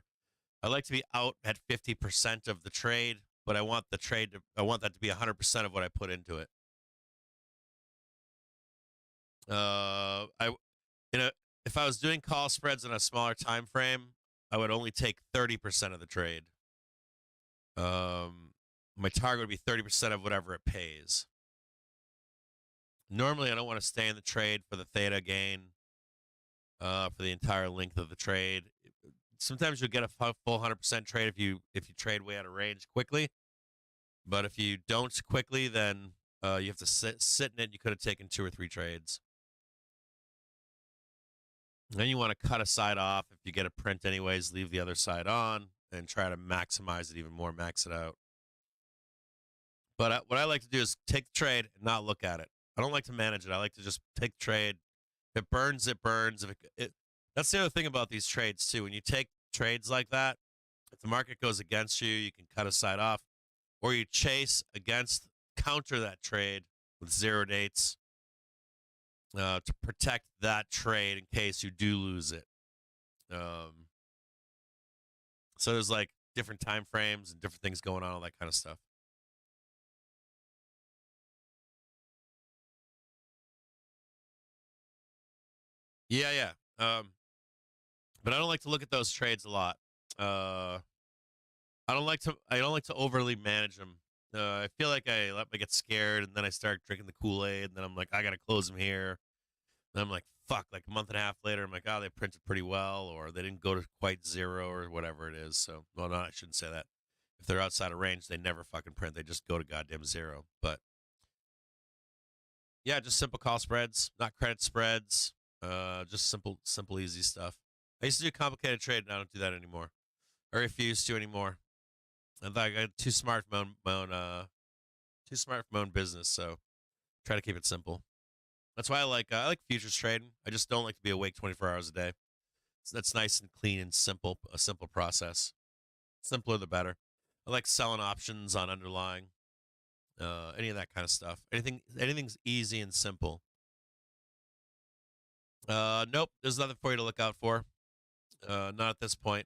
I like to be out at 50% of the trade, but I want that to be 100% of what I put into it. If I was doing call spreads in a smaller time frame, I would only take 30% of the trade. My target would be 30% of whatever it pays. Normally, I don't want to stay in the trade for the theta gain for the entire length of the trade. Sometimes you'll get a full 100% trade if you trade way out of range quickly. But if you don't quickly, then you have to sit in it. You could have taken 2 or 3 trades. Then you want to cut a side off. If you get a print anyways, leave the other side on and try to maximize it even more, max it out. But what I like to do is take the trade and not look at it. I don't like to manage it. I like to just take the trade. If it burns, it burns. That's the other thing about these trades too. When you take trades like that, if the market goes against you, you can cut a side off, or you counter that trade with 0 dates to protect that trade in case you do lose it. So there's like different time frames and different things going on, all that kind of stuff. Yeah. But I don't like to look at those trades a lot. I don't like to overly manage them. I feel like I let me get scared, and then I start drinking the Kool-Aid, and then I'm like, I gotta close them here. And I'm like, fuck. Like a month and a half later, I'm like, oh, they printed pretty well, or they didn't go to quite 0, or whatever it is. So, well, no, I shouldn't say that. If they're outside of range, they never fucking print. They just go to goddamn 0. But yeah, just simple call spreads, not credit spreads. Just simple, easy stuff. I used to do complicated trade, and I don't do that anymore. I refuse to anymore. I thought I got too smart for my own business, so try to keep it simple. That's why I like futures trading. I just don't like to be awake 24 hours a day. So that's nice and clean and simple, a simple process. Simpler the better. I like selling options on underlying, any of that kind of stuff. Anything's easy and simple. Nope, there's nothing for you to look out for. Not at this point.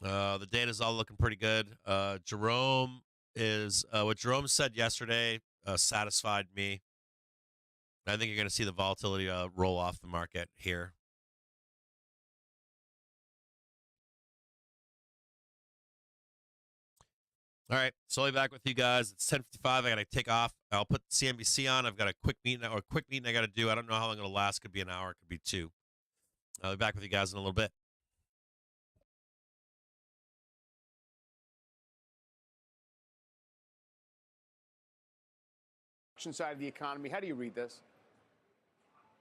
The data's all looking pretty good. Jerome is what Jerome said yesterday satisfied me. I think you're going to see the volatility roll off the market here. All right, so I'll be back with you guys. It's 10:55. I got to take off. I'll put CNBC on. I've got a quick meeting I got to do. I don't know how long it'll last. Could be an hour. Could be two. I'll be back with you guys in a little bit. Side of the economy. How do you read this?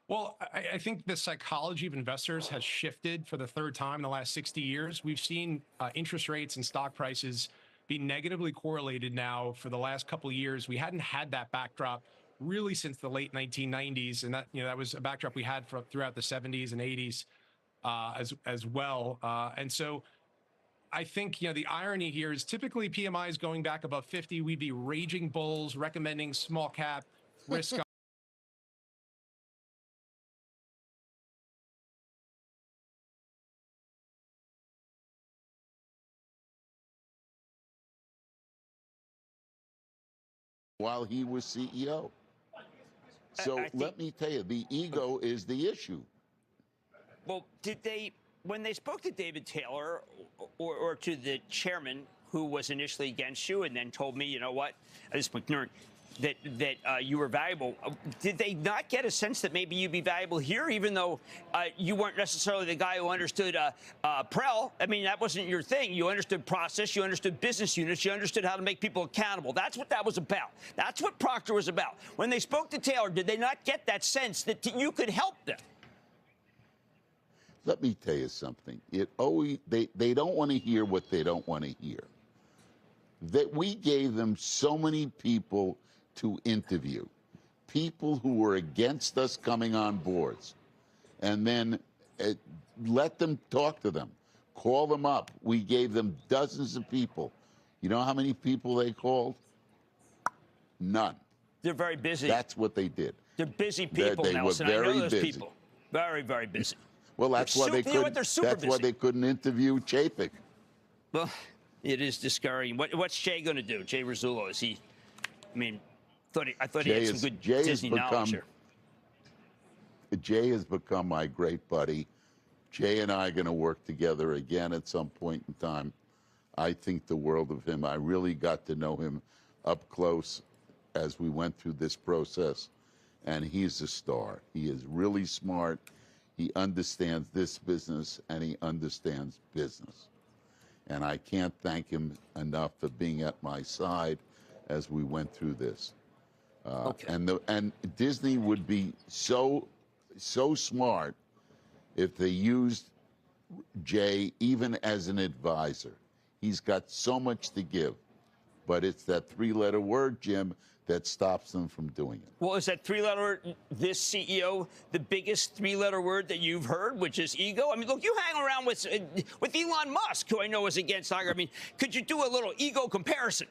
Well, I think the psychology of investors has shifted for the third time in the last 60 years. We've seen interest rates and stock prices be negatively correlated now for the last couple of years. We hadn't had that backdrop really since the late 1990s, and that was a backdrop we had throughout the 70s and 80s as well. And so I think, the irony here is typically PMIs going back above 50, we'd be raging bulls, recommending small cap risk. While he was CEO. So let me tell you, the ego is the issue. Well, when they spoke to David Taylor or to the chairman who was initially against you and then told me, you know what, this McNern, that you were valuable, did they not get a sense that maybe you'd be valuable here, even though you weren't necessarily the guy who understood Prel? I mean, that wasn't your thing. You understood process, you understood business units, you understood how to make people accountable. That's what that was about. That's what Procter was about. When they spoke to Taylor, did they not get that sense that you could help them? Let me tell you something. They don't want to hear what they don't want to hear. That we gave them so many people to interview, people who were against us coming on boards, and then let them talk to them, call them up. We gave them dozens of people. You know how many people they called? None. They're very busy. That's what they did. They're busy people, Nelson. Were very I know those busy. People. Very, very busy. Well, that's why they couldn't. That's why they couldn't interview Chapek. Well, it is discouraging. What's Jay going to do? Jay Rizzullo, is he? I mean, I thought he had some good Disney knowledge here. Jay has become my great buddy. Jay and I are going to work together again at some point in time. I think the world of him. I really got to know him up close as we went through this process, and he's a star. He is really smart. He understands this business, and he understands business. And I can't thank him enough for being at my side as we went through this. Okay. And Disney would be so smart if they used Jay even as an advisor. He's got so much to give, but it's that three-letter word, Jim, that stops them from doing it. Well, is that three-letter, this CEO, the biggest three-letter word that you've heard, which is ego? I mean, look, you hang around with Elon Musk, who I know is against Tiger. I mean, could you do a little ego comparison?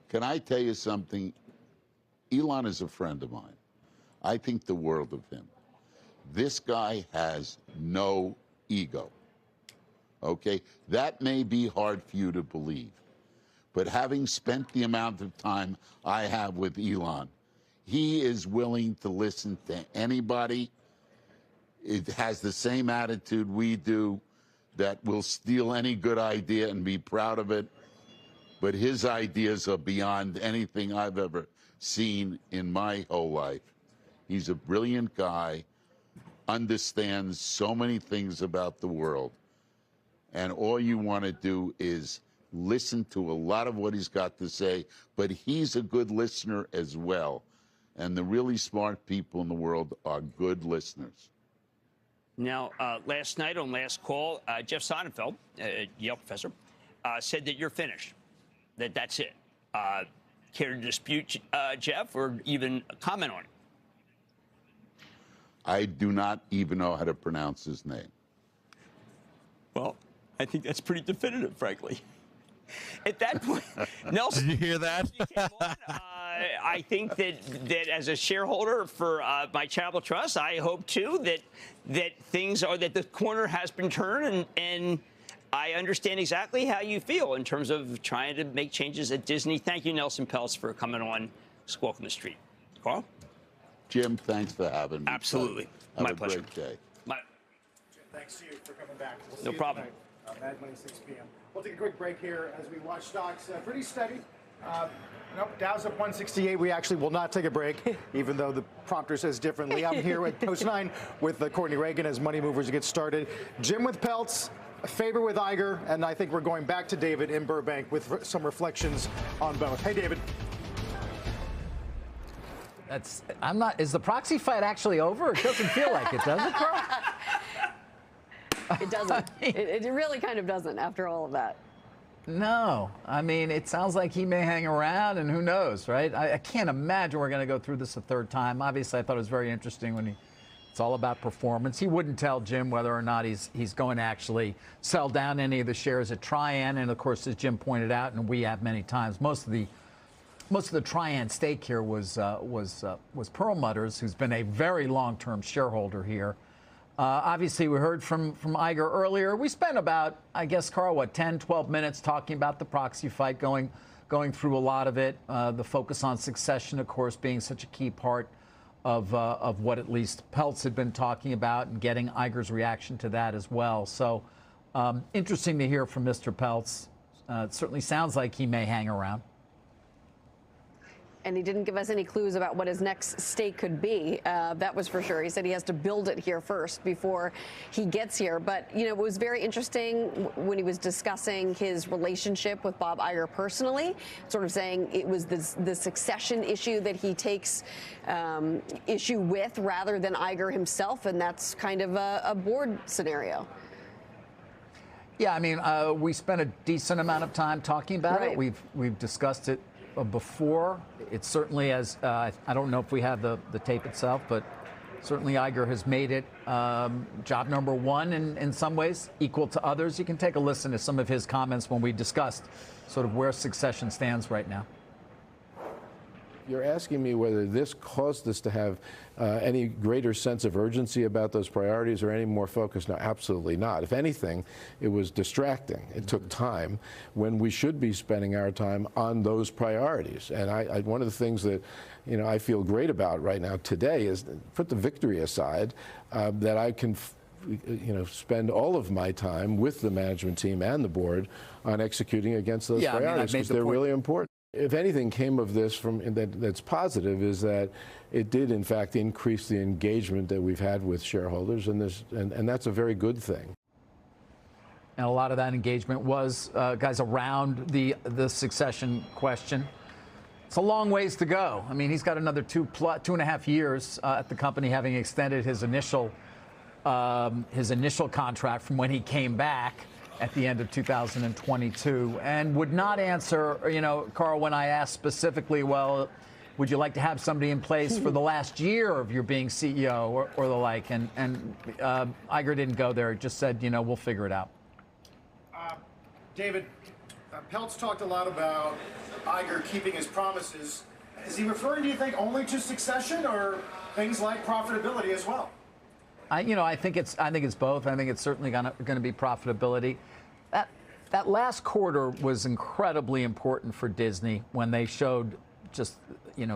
Can I tell you something? Elon is a friend of mine. I think the world of him. This guy has no ego. Okay? That may be hard for you to believe. But having spent the amount of time I have with Elon, he is willing to listen to anybody. It has the same attitude we do, that will steal any good idea and be proud of it. But his ideas are beyond anything I've ever seen in my whole life. He's a brilliant guy, understands so many things about the world. And all you want to do is listen to a lot of what he's got to say, but he's a good listener as well. And the really smart people in the world are good listeners. Now, last night on Last Call, Jeff Sonnenfeld, a Yale professor, said that you're finished, that's it. Care to dispute, Jeff, or even comment on it? I do not even know how to pronounce his name. Well, I think that's pretty definitive, frankly. At that point, Nelson, did you hear that? I think that as a shareholder for my charitable trust, I hope too that the corner has been turned, and I understand exactly how you feel in terms of trying to make changes at Disney. Thank you, Nelson Peltz, for coming on Squawk on the Street. Carl? Jim, thanks for having me. Absolutely. Have My a pleasure. great day. Thanks to you for coming back. We'll see No you problem. tonight, Mad Money, 6 p.m. We'll take a quick break here as we watch stocks pretty steady. Nope, Dow's up 168. We actually will not take a break, even though the prompter says differently. I'm here at Post 9 with Courtney Reagan as Money Movers get started. Jim with Peltz, Faber with Iger, and I think we're going back to David in Burbank with some reflections on both. Hey, David. Is the proxy fight actually over? It doesn't feel like it, does it, Carl? It doesn't. It really kind of doesn't after all of that. No. I mean, it sounds like he may hang around, and who knows, right? I can't imagine we're going to go through this a third time. Obviously, I thought it was very interesting when it's all about performance. He wouldn't tell Jim whether or not he's going to actually sell down any of the shares at Trian. And, of course, as Jim pointed out, and we have many times, most of the Trian stake here was Perlmutter's, who's been a very long-term shareholder here. Obviously, we heard from Iger earlier. We spent about, I guess, Carl, 10, 12 minutes talking about the proxy fight, going through a lot of it. The focus on succession, of course, being such a key part of what at least Peltz had been talking about, and getting Iger's reaction to that as well. So interesting to hear from Mr. Peltz. It certainly sounds like he may hang around. And he didn't give us any clues about what his next stake could be. That was for sure. He said he has to build it here first before he gets here. But, you know, it was very interesting when he was discussing his relationship with Bob Iger personally, sort of saying it was the succession issue that he takes issue with rather than Iger himself. And that's kind of a board scenario. Yeah, I mean, we spent a decent amount of time talking about Right. it. We've discussed it before. It certainly has, I don't know if we have the tape itself, but certainly Iger has made it job number one in some ways, equal to others. You can take a listen to some of his comments when we discussed sort of where succession stands right now. You're asking me whether this caused us to have any greater sense of urgency about those priorities or any more focus? No, absolutely not. If anything, it was distracting. It took time when we should be spending our time on those priorities. And one of the things that I feel great about right now today is, put the victory aside, that I can spend all of my time with the management team and the board on executing against those priorities, because they're really important. If anything came of this that's positive, is that it did in fact increase the engagement that we've had with shareholders, and that's a very good thing. And a lot of that engagement was, guys, around the succession question. It's a long ways to go. I mean, he's got another 2.5 years at the company, having extended his initial contract from when he came back at the end of 2022, and would not answer, Carl, when I asked specifically, well, would you like to have somebody in place for the last year of your being CEO or the like? And Iger didn't go there. Just said, we'll figure it out. David, Peltz talked a lot about Iger keeping his promises. Is he referring, do you think, only to succession or things like profitability as well? I think it's both. I think it's certainly going to be profitability. That last quarter was incredibly important for Disney when they showed just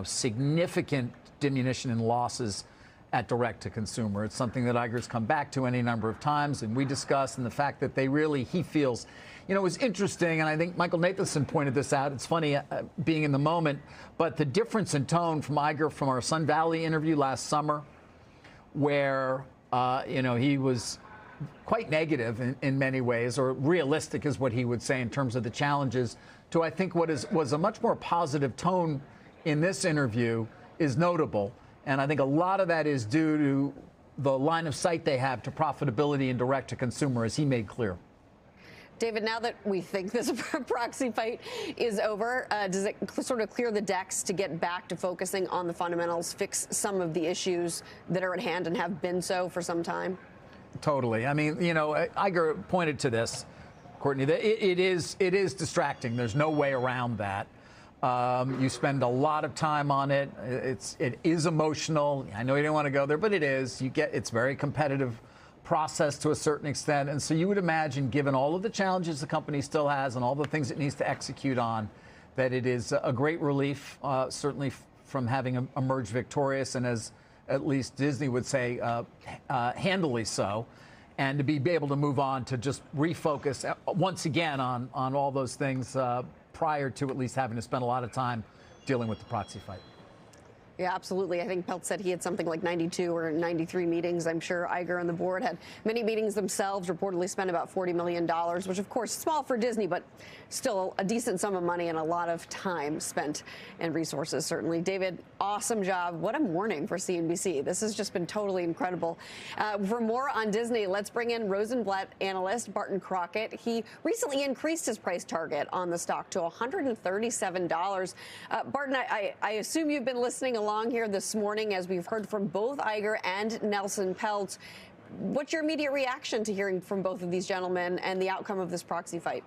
significant diminution in losses at direct to consumer. It's something that Iger's come back to any number of times, and we discussed, and the fact that he feels, it was interesting, and I think Michael Nathanson pointed this out. It's funny being in the moment, but the difference in tone from Iger from our Sun Valley interview last summer, where he was quite negative in many ways, or realistic is what he would say in terms of the challenges, to I think what was a much more positive tone in this interview is notable. And I think a lot of that is due to the line of sight they have to profitability and direct to consumer, as he made clear. David, now that we think this proxy fight is over, does it sort of clear the decks to get back to focusing on the fundamentals, fix some of the issues that are at hand and have been so for some time? Totally. I mean, Iger pointed to this, Courtney, that it is distracting. There's no way around that. You spend a lot of time on it. It is emotional. I know you didn't want to go there, but it is. It's very competitive process to a certain extent. And so you would imagine, given all of the challenges the company still has and all the things it needs to execute on, that it is a great relief, certainly from having emerged victorious. And as at least Disney would say, handily so, and to be able to move on to just refocus once again on all those things prior to at least having to spend a lot of time dealing with the proxy fight. Yeah, absolutely. I think Pelt said he had something like 92 or 93 meetings. I'm sure Iger and the board had many meetings themselves, reportedly spent about $40 million, which, of course, small for Disney, but still a decent sum of money and a lot of time spent and resources, certainly. David, awesome job. What a morning for CNBC. This has just been totally incredible. For more on Disney, let's bring in Rosenblatt analyst Barton Crockett. He recently increased his price target on the stock to $137. Barton, I assume you've been listening along here this morning as we've heard from both Iger and Nelson Peltz. What's your immediate reaction to hearing from both of these gentlemen and the outcome of this proxy fight?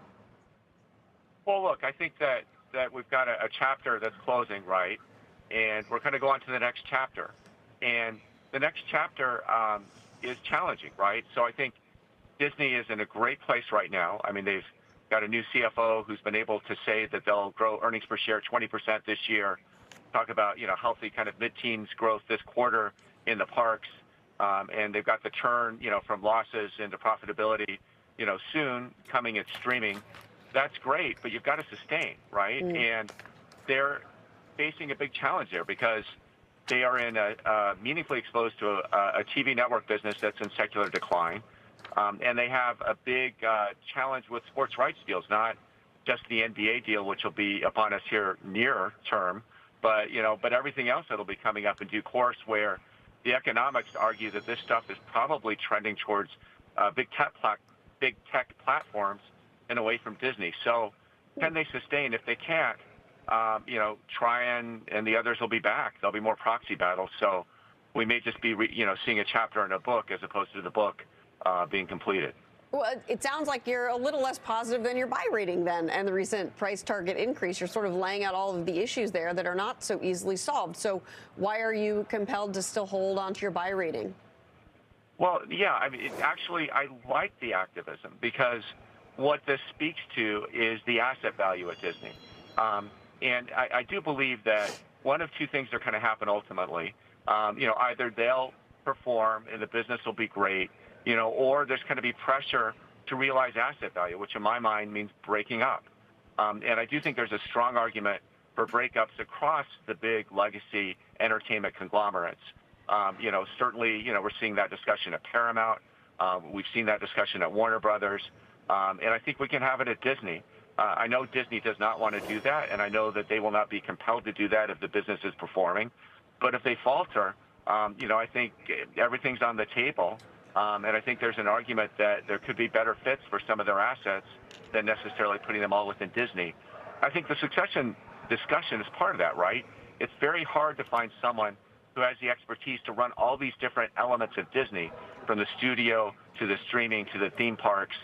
Well, look, I think that we've got a chapter that's closing, right? And we're going to go on to the next chapter. And the next chapter is challenging, right? So I think Disney is in a great place right now. I mean, they've got a new CFO who's been able to say that they'll grow earnings per share 20% this year. Talk about, healthy kind of mid-teens growth this quarter in the parks. And they've got the turn, from losses into profitability, soon coming at streaming. That's great, but you've got to sustain, right? And they're facing a big challenge there because they are in meaningfully exposed to a TV network business that's in secular decline. And they have a big challenge with sports rights deals, not just the NBA deal, which will be upon us here near term, but everything else that'll be coming up in due course, where the economics argue that this stuff is probably trending towards big tech platforms and away from Disney. So can they sustain? If they can't, try and the others will be back. There'll be more proxy battles. So we may just be, seeing a chapter in a book as opposed to the book being completed. Well, it sounds like you're a little less positive than your buy rating then, and the recent price target increase. You're sort of laying out all of the issues there that are not so easily solved. So why are you compelled to still hold on to your buy rating? Well, yeah, I mean, I like the activism because what this speaks to is the asset value at Disney. And I do believe that one of two things are going to happen ultimately. Either they'll perform and the business will be great, or there's going to be pressure to realize asset value, which in my mind means breaking up. And I do think there's a strong argument for breakups across the big legacy entertainment conglomerates. Certainly, we're seeing that discussion at Paramount. We've seen that discussion at Warner Brothers. And I think we can have it at Disney. I know Disney does not want to do that, and I know that they will not be compelled to do that if the business is performing. But if they falter, I think everything's on the table. And I think there's an argument that there could be better fits for some of their assets than necessarily putting them all within Disney. I think the succession discussion is part of that, right? It's very hard to find someone who has the expertise to run all these different elements of Disney, from the studio to the streaming to the theme parks.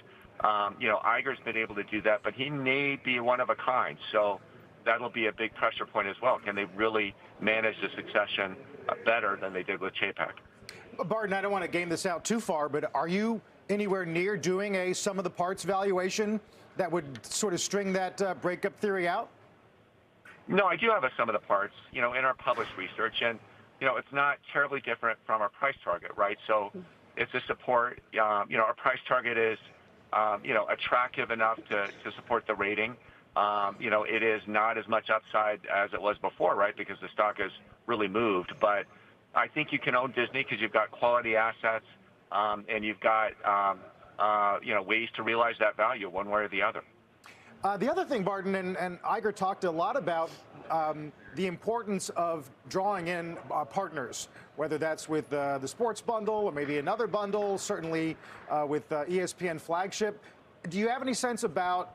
Iger's been able to do that, but he may be one of a kind. So that'll be a big pressure point as well. Can they really manage the succession better than they did with Chapek? Barton, I don't want to game this out too far, but are you anywhere near doing a sum of the parts valuation that would sort of string that breakup theory out? No, I do have a sum of the parts, in our published research. And, it's not terribly different from our price target, right? So it's a support. Our price target is, attractive enough to support the rating. It is not as much upside as it was before, right? Because the stock has really moved. But I think you can own Disney because you've got quality assets and you've got, ways to realize that value one way or the other. The other thing, Barton, and Iger talked a lot about the importance of drawing in partners, whether that's with the sports bundle or maybe another bundle, certainly with ESPN flagship. Do you have any sense about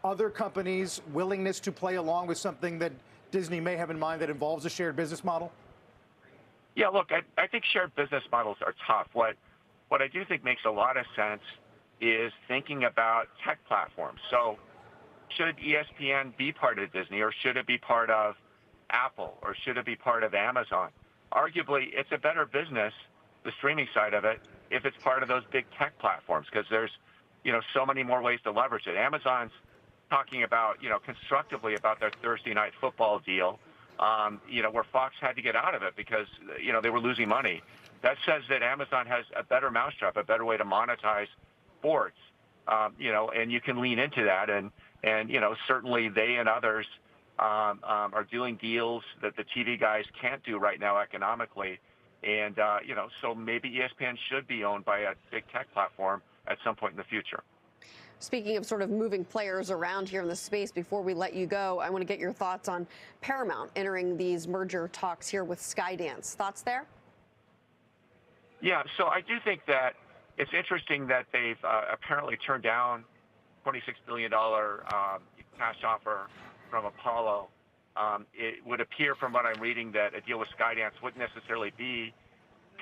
other companies' willingness to play along with something that Disney may have in mind that involves a shared business model? Yeah, look, I think shared business models are tough. What I do think makes a lot of sense is thinking about tech platforms. So should ESPN be part of Disney, or should it be part of Apple, or should it be part of Amazon? Arguably, it's a better business, the streaming side of it, if it's part of those big tech platforms, because there's, so many more ways to leverage it. Amazon's talking about, constructively about their Thursday night football deal. where Fox had to get out of it because, they were losing money. That says that Amazon has a better mousetrap, a better way to monetize sports, and you can lean into that. And certainly they and others are doing deals that the TV guys can't do right now economically. And, so maybe ESPN should be owned by a big tech platform at some point in the future. Speaking of sort of moving players around here in the space, before we let you go, I want to get your thoughts on Paramount entering these merger talks here with Skydance. Thoughts there? Yeah, so I do think that it's interesting that they've apparently turned down $26 billion cash offer from Apollo. It would appear from what I'm reading that a deal with Skydance wouldn't necessarily be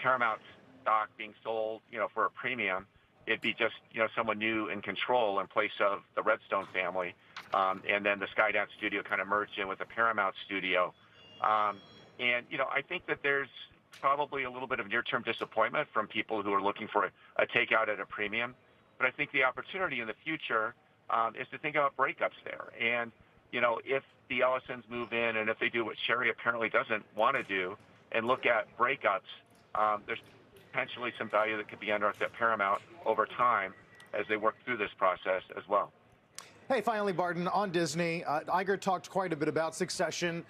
Paramount stock being sold, for a premium. It'd be just, someone new in control in place of the Redstone family. And then the Skydance studio kind of merged in with the Paramount studio. And, I think that there's probably a little bit of near-term disappointment from people who are looking for a takeout at a premium. But I think the opportunity in the future is to think about breakups there. And, if the Ellisons move in and if they do what Sherry apparently doesn't want to do and look at breakups, there's potentially some value that could be unearthed at Paramount over time as they work through this process as well. Hey, finally, Barton, on Disney, Iger talked quite a bit about Succession,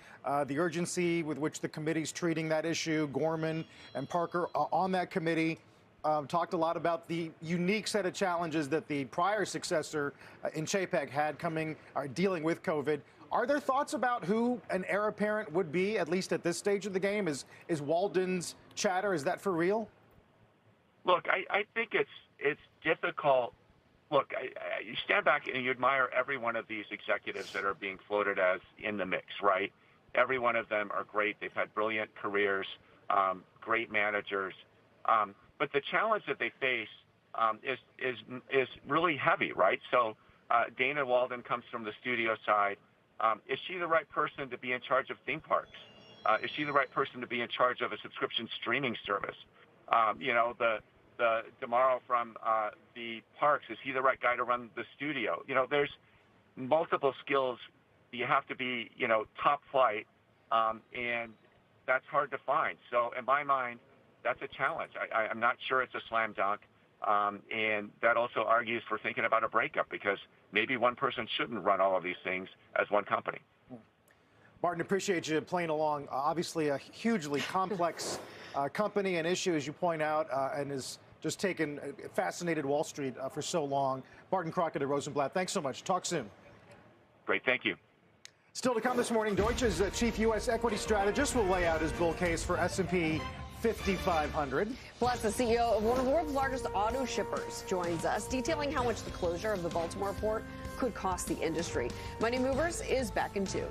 the urgency with which the committee's treating that issue. Gorman and Parker on that committee talked a lot about the unique set of challenges that the prior successor in Chapek had dealing with COVID. Are there thoughts about who an heir apparent would be, at least at this stage of the game? Is Walden's chatter, is that for real? Look, I think it's difficult. Look, you stand back and you admire every one of these executives that are being floated as in the mix, right? Every one of them are great. They've had brilliant careers, great managers. But the challenge that they face is really heavy, right? So Dana Walden comes from the studio side. Is she the right person to be in charge of theme parks? Is she the right person to be in charge of a subscription streaming service? The DeMauro from the parks, is he the right guy to run the studio? There's multiple skills. You have to be, top flight, and that's hard to find. So in my mind, that's a challenge. I'm not sure it's a slam dunk, and that also argues for thinking about a breakup because maybe one person shouldn't run all of these things as one company. Martin, appreciate you playing along. Obviously, a hugely complex company and issue, as you point out, and has just taken fascinated Wall Street for so long. Barton Crockett at Rosenblatt, thanks so much. Talk soon. Great, thank you. Still to come this morning, Deutsche's chief U.S. equity strategist will lay out his bull case for S&P 5,500. Plus, the CEO of one of the world's largest auto shippers joins us, detailing how much the closure of the Baltimore port could cost the industry. Money Movers is back in 2.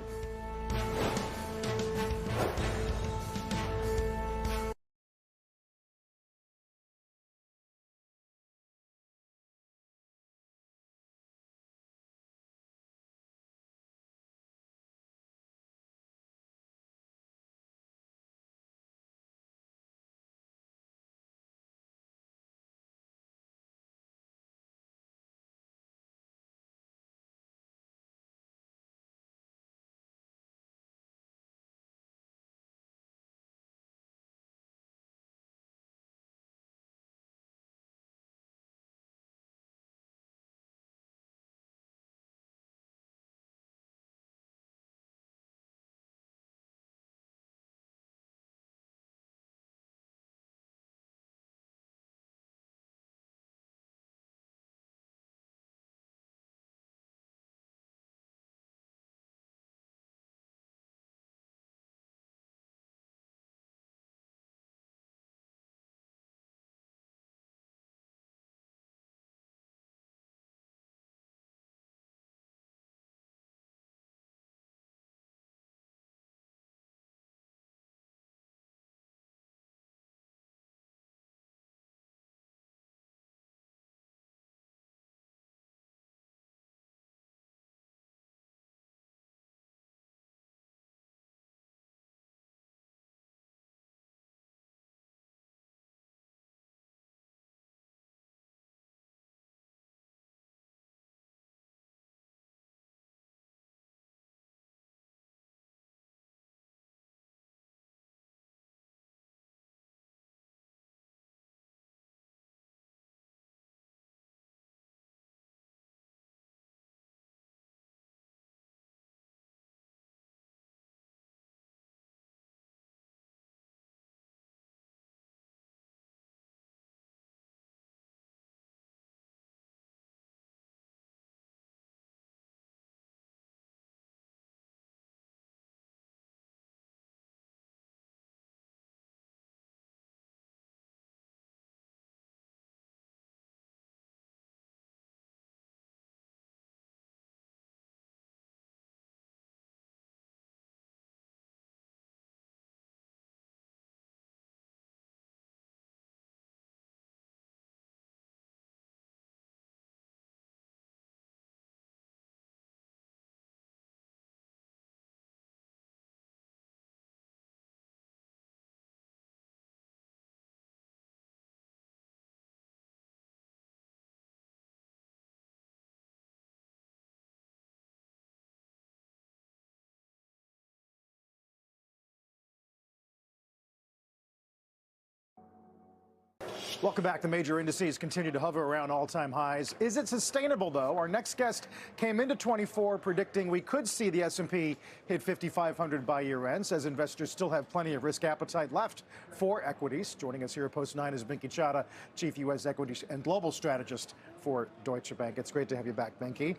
Welcome back. The major indices continue to hover around all-time highs. Is it sustainable, though? Our next guest came into 24 predicting we could see the S&P hit 5,500 by year-end, says investors still have plenty of risk appetite left for equities. Joining us here at Post 9 is Binky Chadha, Chief U.S. Equities and Global Strategist for Deutsche Bank. It's great to have you back, Binky.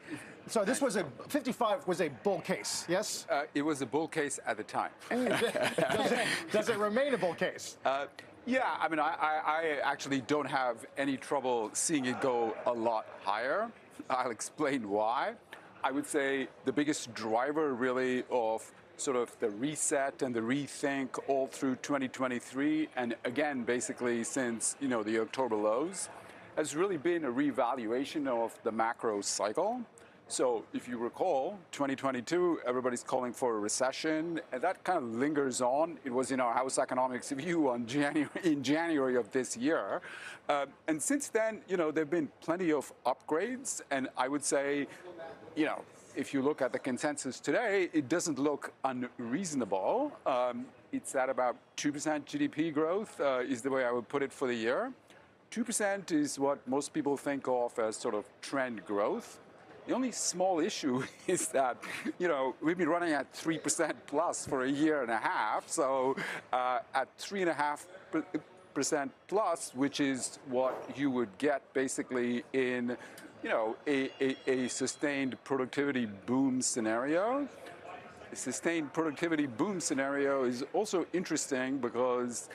So this was 55 was a bull case, yes? It was a bull case at the time. Does it remain a bull case? Yeah, I mean, I actually don't have any trouble seeing it go a lot higher. I'll explain why. I would say the biggest driver really of sort of the reset and the rethink all through 2023, and again, basically since, the October lows, has really been a revaluation of the macro cycle. So if you recall, 2022, everybody's calling for a recession, and that kind of lingers on. It was in our house economics view in January of this year. And since then, there have been plenty of upgrades. And I would say, if you look at the consensus today, it doesn't look unreasonable. It's at about 2% GDP growth is the way I would put it for the year. 2% is what most people think of as sort of trend growth. The only small issue is that, we've been running at 3% plus for a year and a half. So at 3.5% plus, which is what you would get basically in, a sustained productivity boom scenario. A sustained productivity boom scenario is also interesting because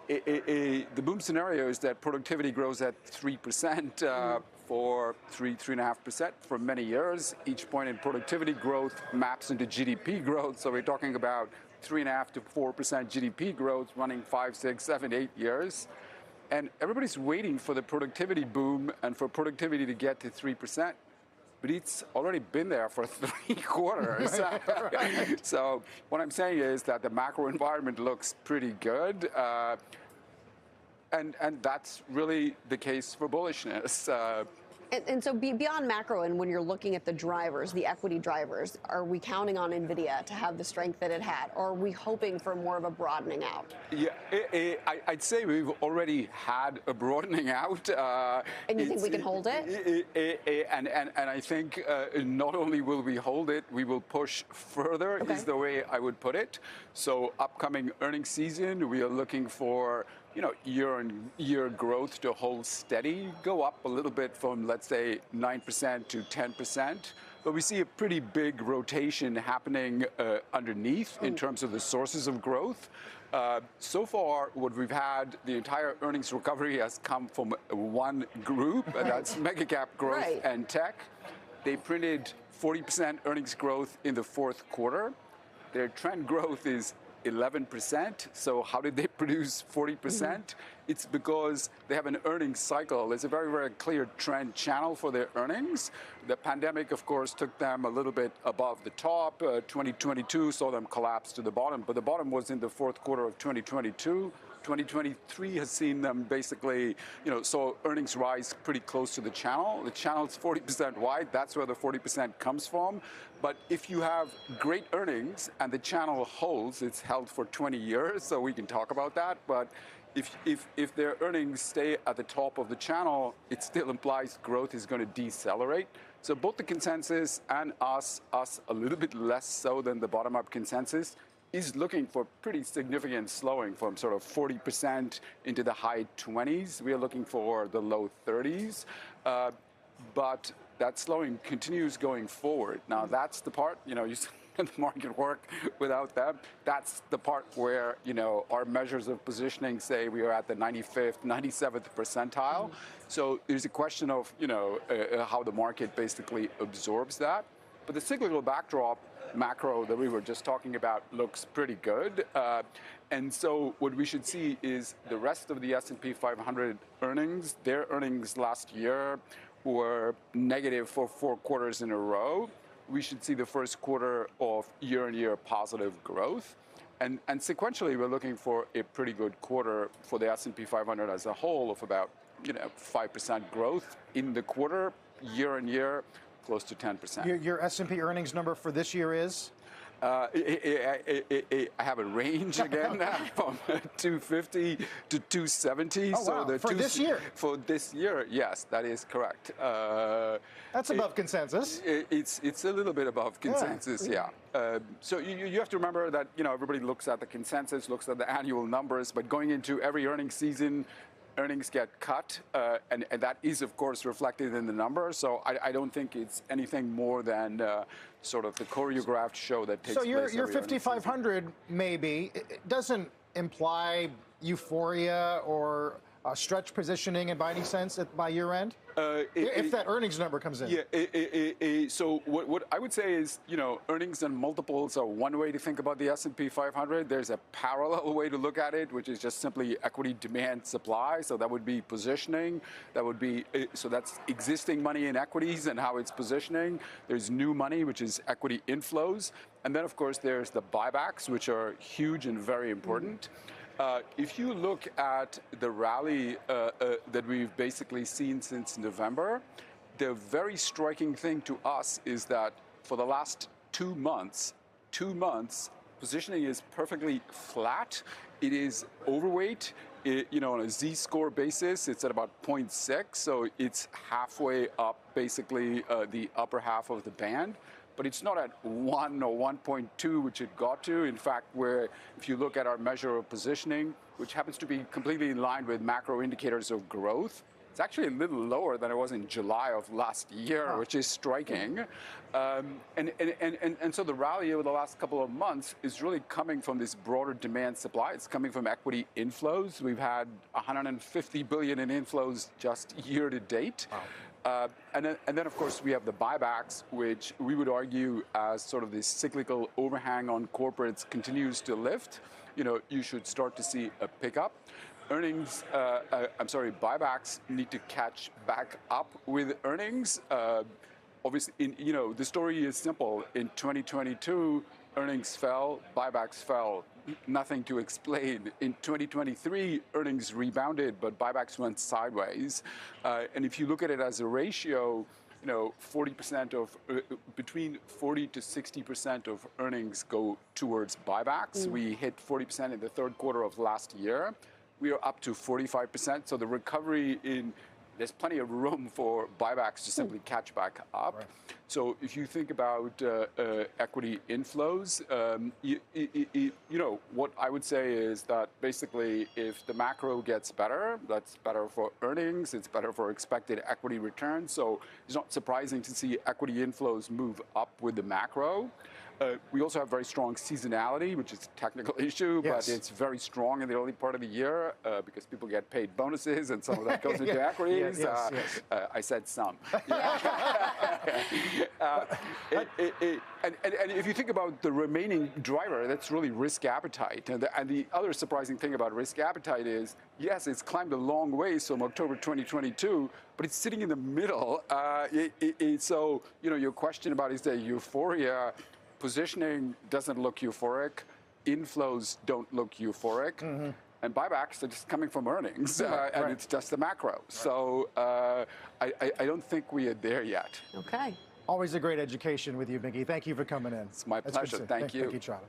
the boom scenario is that productivity grows at 3%. For 3.5% for many years. Each point in productivity growth maps into GDP growth. So we're talking about 3.5 to 4% GDP growth running 5, 6, 7, 8 years. And everybody's waiting for the productivity boom and for productivity to get to 3%. But it's already been there for 3 quarters. Right. So what I'm saying is that the macro environment looks pretty good. And that's really the case for bullishness. And so beyond macro, and when you're looking at the drivers, the equity drivers, are we counting on NVIDIA to have the strength that it had? Or are we hoping for more of a broadening out? Yeah, I'd say we've already had a broadening out. And you think we can hold it? And I think not only will we hold it, we will push further, is the way I would put it. So upcoming earnings season, we are looking for year-on-year growth to hold steady, go up a little bit from, let's say, 9% to 10%. But we see a pretty big rotation happening underneath in terms of the sources of growth. So far, what we've had, the entire earnings recovery has come from one group, and that's mega cap growth and tech. They printed 40% earnings growth in the fourth quarter. Their trend growth is 11%. So how did they produce 40%? It's because they have an earnings cycle. There's a very, very clear trend channel for their earnings. The pandemic, of course, took them a little bit above the top. 2022 saw them collapse to the bottom, but the bottom was in the fourth quarter of 2022. 2023 has seen them basically, saw earnings rise pretty close to the channel. The channel's 40% wide. That's where the 40% comes from. But if you have great earnings and the channel holds, it's held for 20 years, so we can talk about that. But if their earnings stay at the top of the channel, it still implies growth is going to decelerate. So both the consensus and us a little bit less so than the bottom-up consensus, is looking for pretty significant slowing from sort of 40% into the high 20s. We are looking for the low 30s. But that slowing continues going forward. Now, that's the part, you the market work without them. That's the part where, our measures of positioning say we are at the 95th, 97th percentile. So there's a question of, how the market basically absorbs that. But the cyclical backdrop, macro that we were just talking about, looks pretty good. And so what we should see is the rest of the S&P 500 earnings, their earnings last year were negative for 4 quarters in a row. We should see the first quarter of year-on-year positive growth. And sequentially, we're looking for a pretty good quarter for the S&P 500 as a whole of about 5% growth in the quarter, year-on-year, close to 10%. Your S&P earnings number for this year is? I have a range again from 250 to 270. Oh, wow. For this year? For this year, yes, that is correct. That's above consensus. It's a little bit above consensus, yeah. So you have to remember that everybody looks at the consensus, looks at the annual numbers, but going into every earnings season, earnings get cut, and that is, of course, reflected in the numbers. So I don't think it's anything more than sort of the choreographed show that takes place. So your 5,500 maybe it doesn't imply euphoria or stretch positioning and by any sense by year end? If that earnings number comes in. Yeah. So what I would say is, earnings and multiples are one way to think about the S&P 500. There's a parallel way to look at it, which is just simply equity demand supply. So that would be positioning. That would be so that's existing money in equities and how it's positioning. There's new money, which is equity inflows, and then of course there's the buybacks, which are huge and very important. If you look at the rally that we've basically seen since November, the very striking thing to us is that for the last 2 months, positioning is perfectly flat. It is overweight. On a Z-score basis, it's at about 0.6, so it's halfway up, basically the upper half of the band. But it's not at 1 or 1.2, which it got to. In fact, where if you look at our measure of positioning, which happens to be completely in line with macro indicators of growth, it's actually a little lower than it was in July of last year, which is striking. And so the rally over the last couple of months is really coming from this broader demand supply. It's coming from equity inflows. We've had 150 billion in inflows just year to date. Wow. And then, of course, we have the buybacks, which we would argue as sort of this cyclical overhang on corporates continues to lift. You should start to see a pickup. Buybacks need to catch back up with earnings. Obviously, the story is simple. In 2022, earnings fell, buybacks fell. Nothing to explain. In 2023, earnings rebounded, but buybacks went sideways. And if you look at it as a ratio, 40% of between 40 to 60% of earnings go towards buybacks. We hit 40% in the third quarter of last year. We are up to 45%. So the recovery there's plenty of room for buybacks to simply catch back up. Right. So if you think about equity inflows, what I would say is that basically if the macro gets better, that's better for earnings, it's better for expected equity returns. So it's not surprising to see equity inflows move up with the macro. We also have very strong seasonality, which is a technical issue, but it's very strong in the early part of the year because people get paid bonuses and some of that goes into equities. Yes. I said some. And if you think about the remaining driver, that's really risk appetite. And the other surprising thing about risk appetite is, yes, it's climbed a long way from October 2022, but it's sitting in the middle. So, your question about is there euphoria? Positioning doesn't look euphoric. Inflows don't look euphoric. Mm-hmm. And buybacks are just coming from earnings, and it's just the macro. Right. So I don't think we are there yet. Okay. Always a great education with you, Mickey. Thank you for coming in. It's my pleasure. Thank you. Thank you, Chana.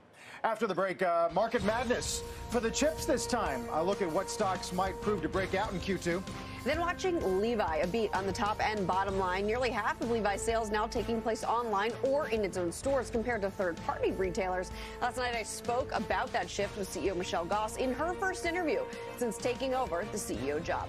After the break, market madness for the chips this time. A look at what stocks might prove to break out in Q2. Then watching Levi, a beat on the top and bottom line. Nearly half of Levi's sales now taking place online or in its own stores compared to third-party retailers. Last night I spoke about that shift with CEO Michelle Goss in her first interview since taking over the CEO job.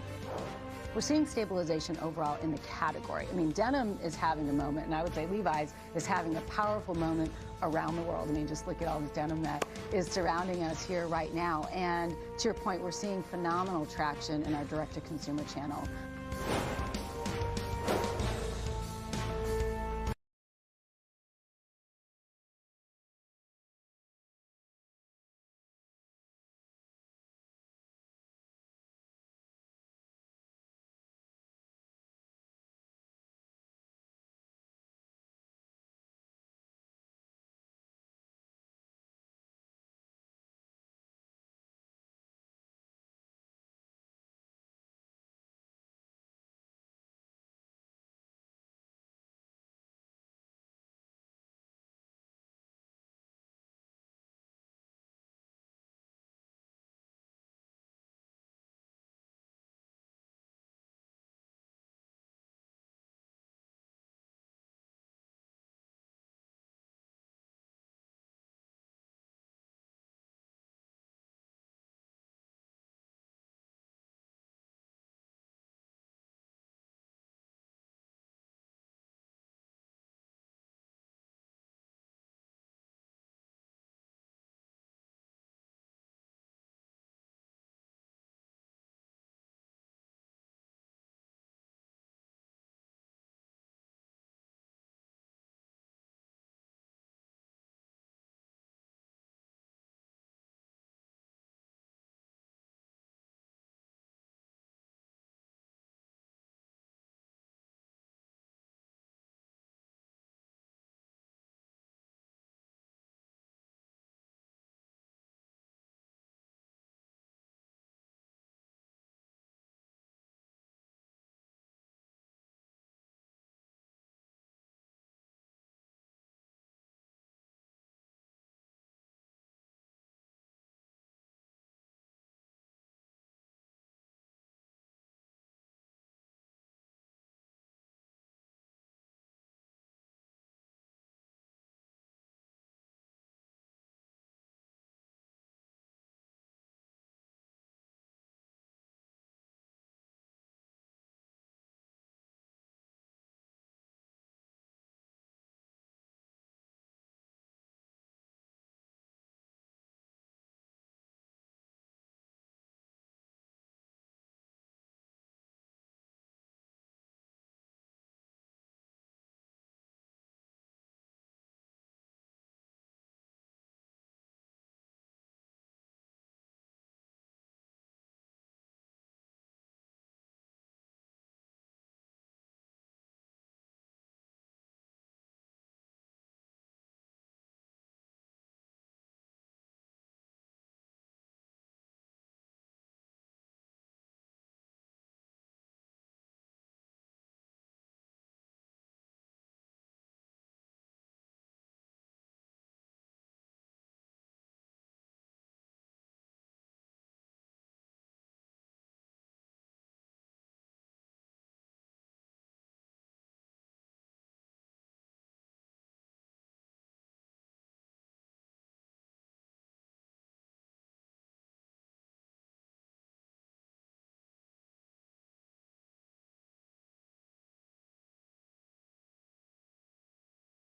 We're seeing stabilization overall in the category. I mean, denim is having a moment, and I would say Levi's is having a powerful moment around the world. I mean, just look at all the denim that is surrounding us here right now. And to your point, we're seeing phenomenal traction in our direct-to-consumer channel.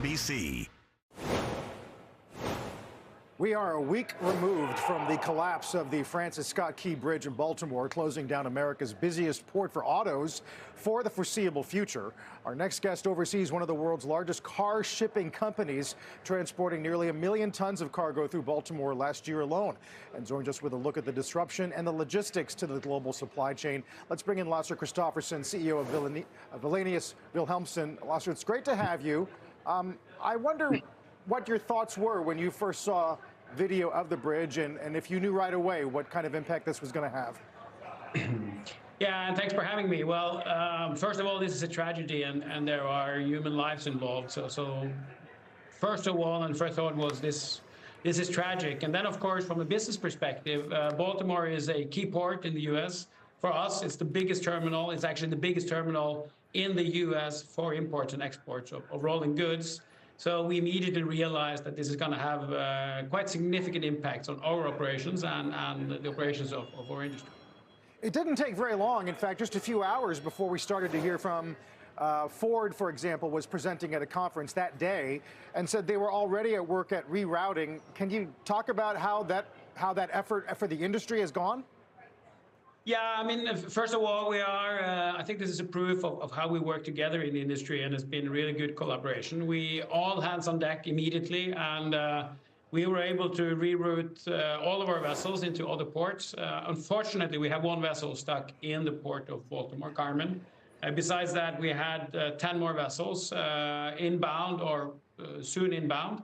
BC. We are a week removed from the collapse of the Francis Scott Key Bridge in Baltimore, closing down America's busiest port for autos for the foreseeable future. Our next guest oversees one of the world's largest car shipping companies, transporting nearly 1 million tons of cargo through Baltimore last year alone, and joins us with a look at the disruption and the logistics to the global supply chain. Let's bring in Lasse Christoffersen, CEO of Wallenius Wilhelmsen. Lasse, it's great to have you. I wonder what your thoughts were when you first saw video of the bridge, and if you knew right away what kind of impact this was going to have. Yeah, and thanks for having me. Well, first of all, this is a tragedy, and there are human lives involved. So first of all, and first thought was this is tragic. And then, of course, from a business perspective, Baltimore is a key port in the U.S. For us, it's the biggest terminal. It's actually the biggest terminal in the U.S. for imports and exports of rolling goods. So we immediately realized that this is going to have quite significant impacts on our operations and the operations of our industry. It didn't take very long. In fact, just a few hours before we started to hear from Ford, for example, was presenting at a conference that day and said they were already at work at rerouting. Can you talk about how that effort for the industry has gone? Yeah, I mean, first of all, I think this is a proof of how we work together in the industry, and it's been really good collaboration. We all hands on deck immediately, and we were able to reroute all of our vessels into other ports. Unfortunately, we have one vessel stuck in the port of Baltimore, Carmen. Besides that, we had 10 more vessels inbound or soon inbound.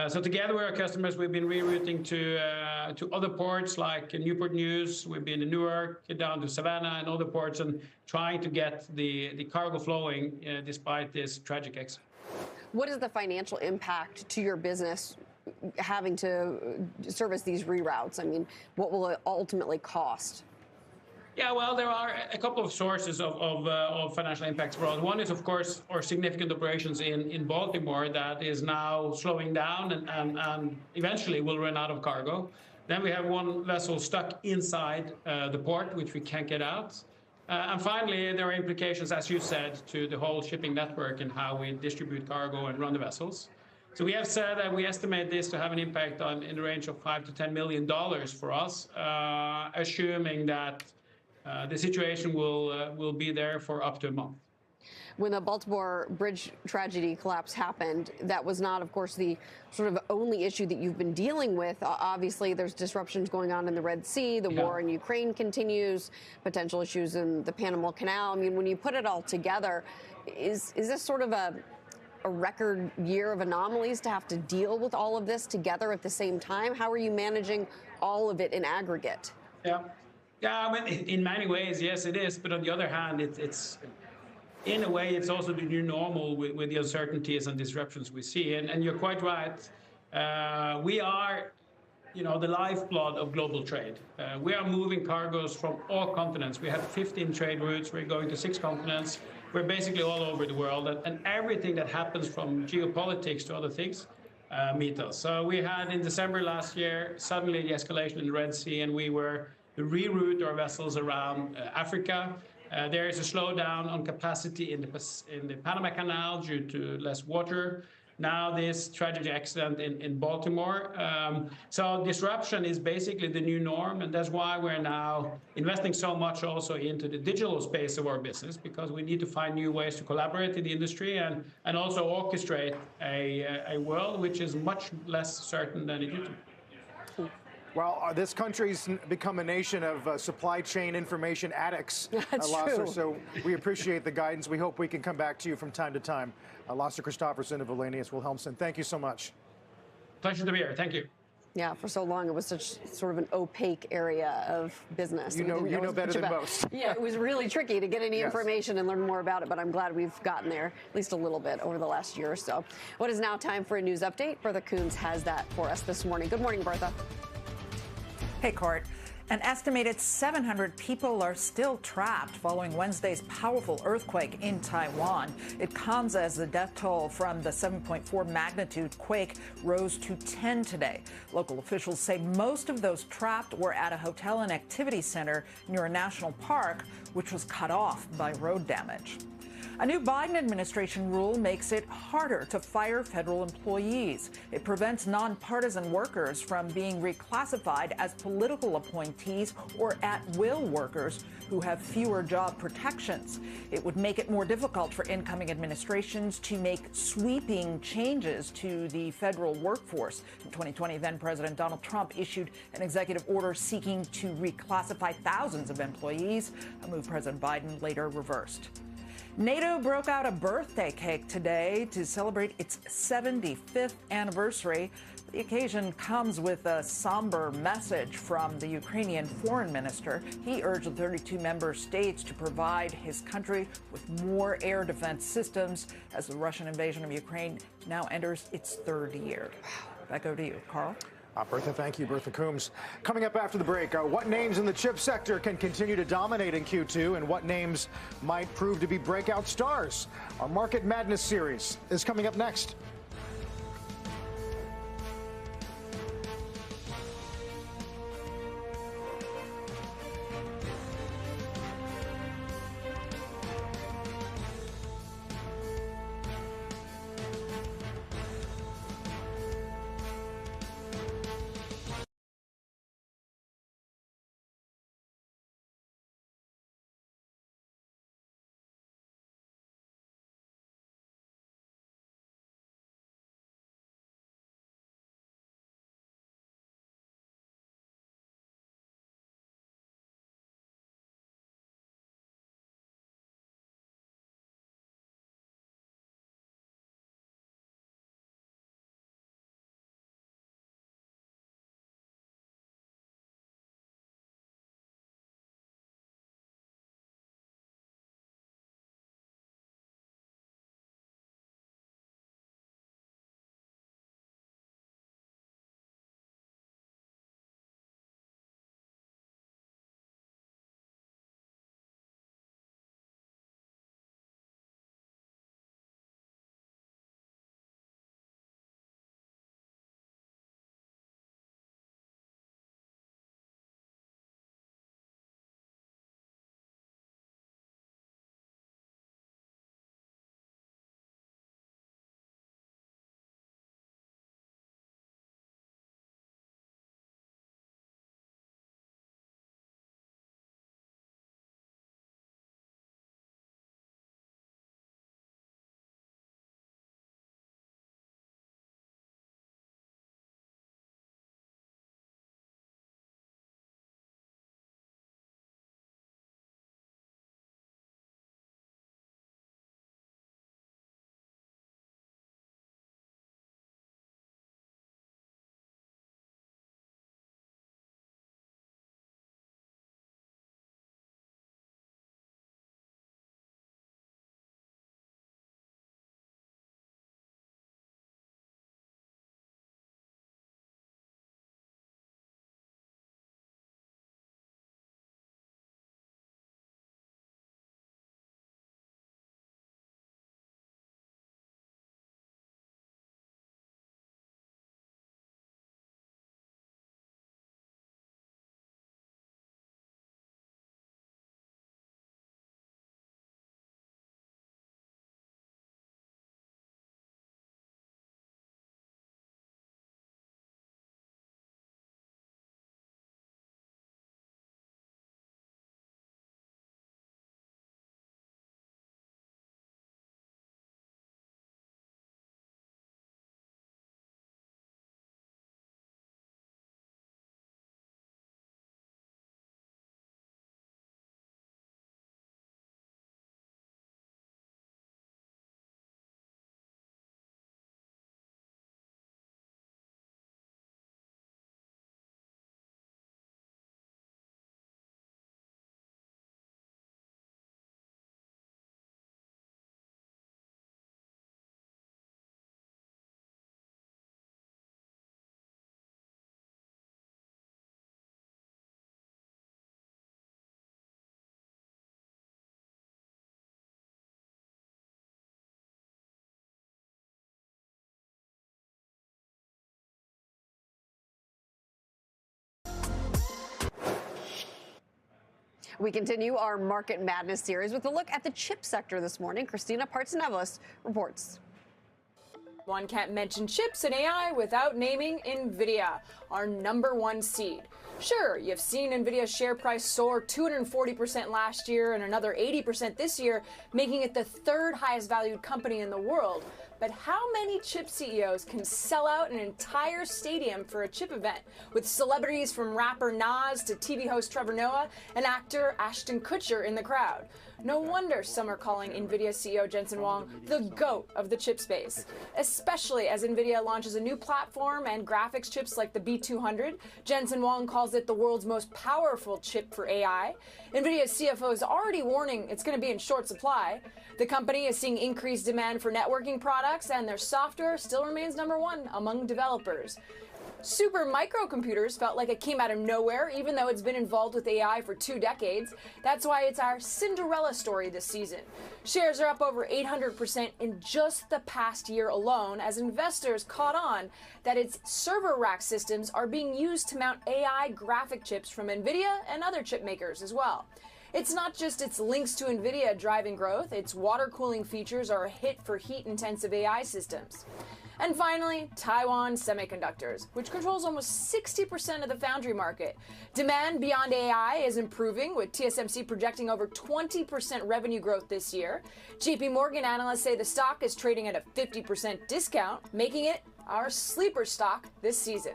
So together with our customers, we've been rerouting to other ports like Newport News. We've been in Newark, down to Savannah and other ports, and trying to get the cargo flowing despite this tragic accident. What is the financial impact to your business having to service these reroutes? I mean, what will it ultimately cost? Yeah, well, there are a couple of sources of financial impacts for us. One is, of course, our significant operations in Baltimore that is now slowing down and eventually will run out of cargo. Then we have one vessel stuck inside the port, which we can't get out. And finally, there are implications, as you said, to the whole shipping network and how we distribute cargo and run the vessels. So we have said that we estimate this to have an impact in the range of $5 to $10 million for us, assuming that the situation will be there for up to a month. When the Baltimore Bridge tragedy collapse happened, that was not, of course, the sort of only issue that you've been dealing with. Obviously, there's disruptions going on in the Red Sea. The war in Ukraine continues, potential issues in the Panama Canal. I mean, when you put it all together, is this sort of a record year of anomalies to have to deal with all of this together at the same time? How are you managing all of it in aggregate? Yeah, I mean, in many ways, yes, it is. But on the other hand, it's in a way, it's also the new normal with the uncertainties and disruptions we see. And you're quite right. We are, the lifeblood of global trade. We are moving cargoes from all continents. We have 15 trade routes. We're going to 6 continents. We're basically all over the world. And everything that happens from geopolitics to other things meet us. So we had in December last year, suddenly the escalation in the Red Sea, and we were to reroute our vessels around Africa. There is a slowdown on capacity in the Panama Canal due to less water. Now this tragic accident in Baltimore. So disruption is basically the new norm, and that's why we're now investing so much also into the digital space of our business, because we need to find new ways to collaborate in the industry and also orchestrate a world which is much less certain than it used to be. Well, this country's become a nation of supply chain information addicts, That's Lasse, true. so we appreciate the guidance. We hope we can come back to you from time to time. Lasse Christoffersen of Wallenius Wilhelmsen, thank you so much. Pleasure to be here. Thank you. Yeah, for so long it was such sort of an opaque area of business. You know better than most. Yeah, it was really tricky to get any information and learn more about it, but I'm glad we've gotten there at least a little bit over the last year or so. What is now time for a news update? Bertha Coons has that for us this morning. Good morning, Bertha. Hey, Court. An estimated 700 people are still trapped following Wednesday's powerful earthquake in Taiwan. It comes as the death toll from the 7.4 magnitude quake rose to 10 today. Local officials say most of those trapped were at a hotel and activity center near a national park, which was cut off by road damage. A new Biden administration rule makes it harder to fire federal employees. It prevents nonpartisan workers from being reclassified as political appointees or at-will workers who have fewer job protections. It would make it more difficult for incoming administrations to make sweeping changes to the federal workforce. In 2020, then-President Donald Trump issued an executive order seeking to reclassify thousands of employees, a move President Biden later reversed. NATO broke out a birthday cake today to celebrate its 75th anniversary. The occasion comes with a somber message from the Ukrainian foreign minister. He urged the 32 member states to provide his country with more air defense systems as the Russian invasion of Ukraine now enters its third year. Back over to you, Carl. Bertha, thank you. Bertha Coombs. Coming up after the break, what names in the chip sector can continue to dominate in Q2 and what names might prove to be breakout stars? Our Market Madness series is coming up next. We continue our Market Madness series with a look at the chip sector this morning. Christina Partsinevelos reports. One can't mention chips and AI without naming NVIDIA, our #1 seed. Sure, you've seen NVIDIA's share price soar 240% last year and another 80% this year, making it the third highest valued company in the world. But how many chip CEOs can sell out an entire stadium for a chip event, with celebrities from rapper Nas to TV host Trevor Noah and actor Ashton Kutcher in the crowd? No wonder some are calling NVIDIA CEO Jensen Huang the GOAT of the chip space, especially as NVIDIA launches a new platform and graphics chips like the B200. Jensen Huang calls it the world's most powerful chip for AI. NVIDIA's CFO is already warning it's going to be in short supply. The company is seeing increased demand for networking products, and their software still remains #1 among developers. Super microcomputers felt like it came out of nowhere, even though it's been involved with AI for 2 decades. That's why it's our Cinderella story this season. Shares are up over 800% in just the past year alone, as investors caught on that its server rack systems are being used to mount AI graphic chips from NVIDIA and other chip makers as well. It's not just its links to NVIDIA driving growth, its water cooling features are a hit for heat-intensive AI systems. And finally, Taiwan Semiconductors, which controls almost 60% of the foundry market. Demand beyond AI is improving, with TSMC projecting over 20% revenue growth this year. JP Morgan analysts say the stock is trading at a 50% discount, making it our sleeper stock this season.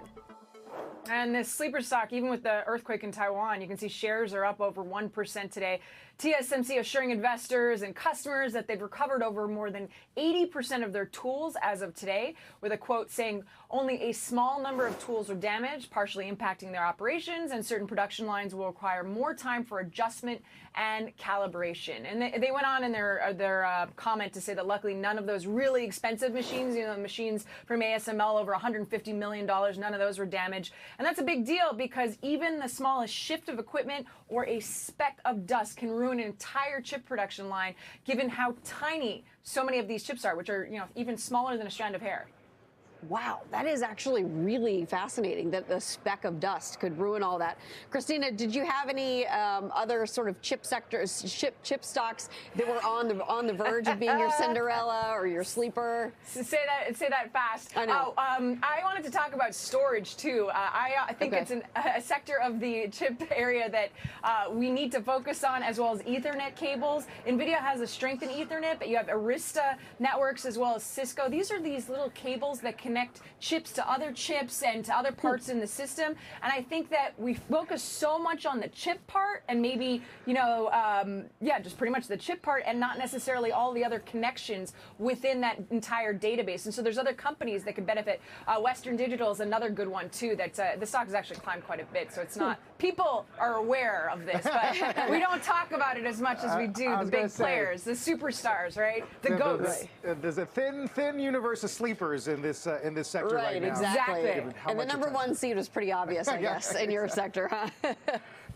And this sleeper stock, even with the earthquake in Taiwan, you can see shares are up over 1% today. TSMC assuring investors and customers that they've recovered over more than 80% of their tools as of today, with a quote saying only a small number of tools are damaged, partially impacting their operations, and certain production lines will require more time for adjustment and calibration. And they went on in their comment to say that luckily none of those really expensive machines, machines from ASML over $150 million, none of those were damaged. And that's a big deal because even the smallest shift of equipment or a speck of dust can ruin an entire chip production line, given how tiny so many of these chips are, which are even smaller than a strand of hair. Wow, that is actually really fascinating that the speck of dust could ruin all that. Christina, did you have any other sort of chip sectors, chip stocks that were on the verge of being your Cinderella or your sleeper? Say that fast. I know. I wanted to talk about storage too. I think it's a sector of the chip area that we need to focus on, as well as Ethernet cables. NVIDIA has a strength in Ethernet, but you have Arista Networks as well as Cisco. These are these little cables that connect chips to other chips and to other parts in the system. And I think that we focus so much on the chip part and maybe, just pretty much the chip part and not necessarily all the other connections within that entire database. And so there's other companies that could benefit. Western Digital is another good one too, that the stock has actually climbed quite a bit. So it's not, people are aware of this, but we don't talk about it as much as we do the big players, the superstars, right? The GOATs. There's a thin universe of sleepers in this sector right now. Exactly. And the #1 seed was pretty obvious, I guess, in your sector, huh?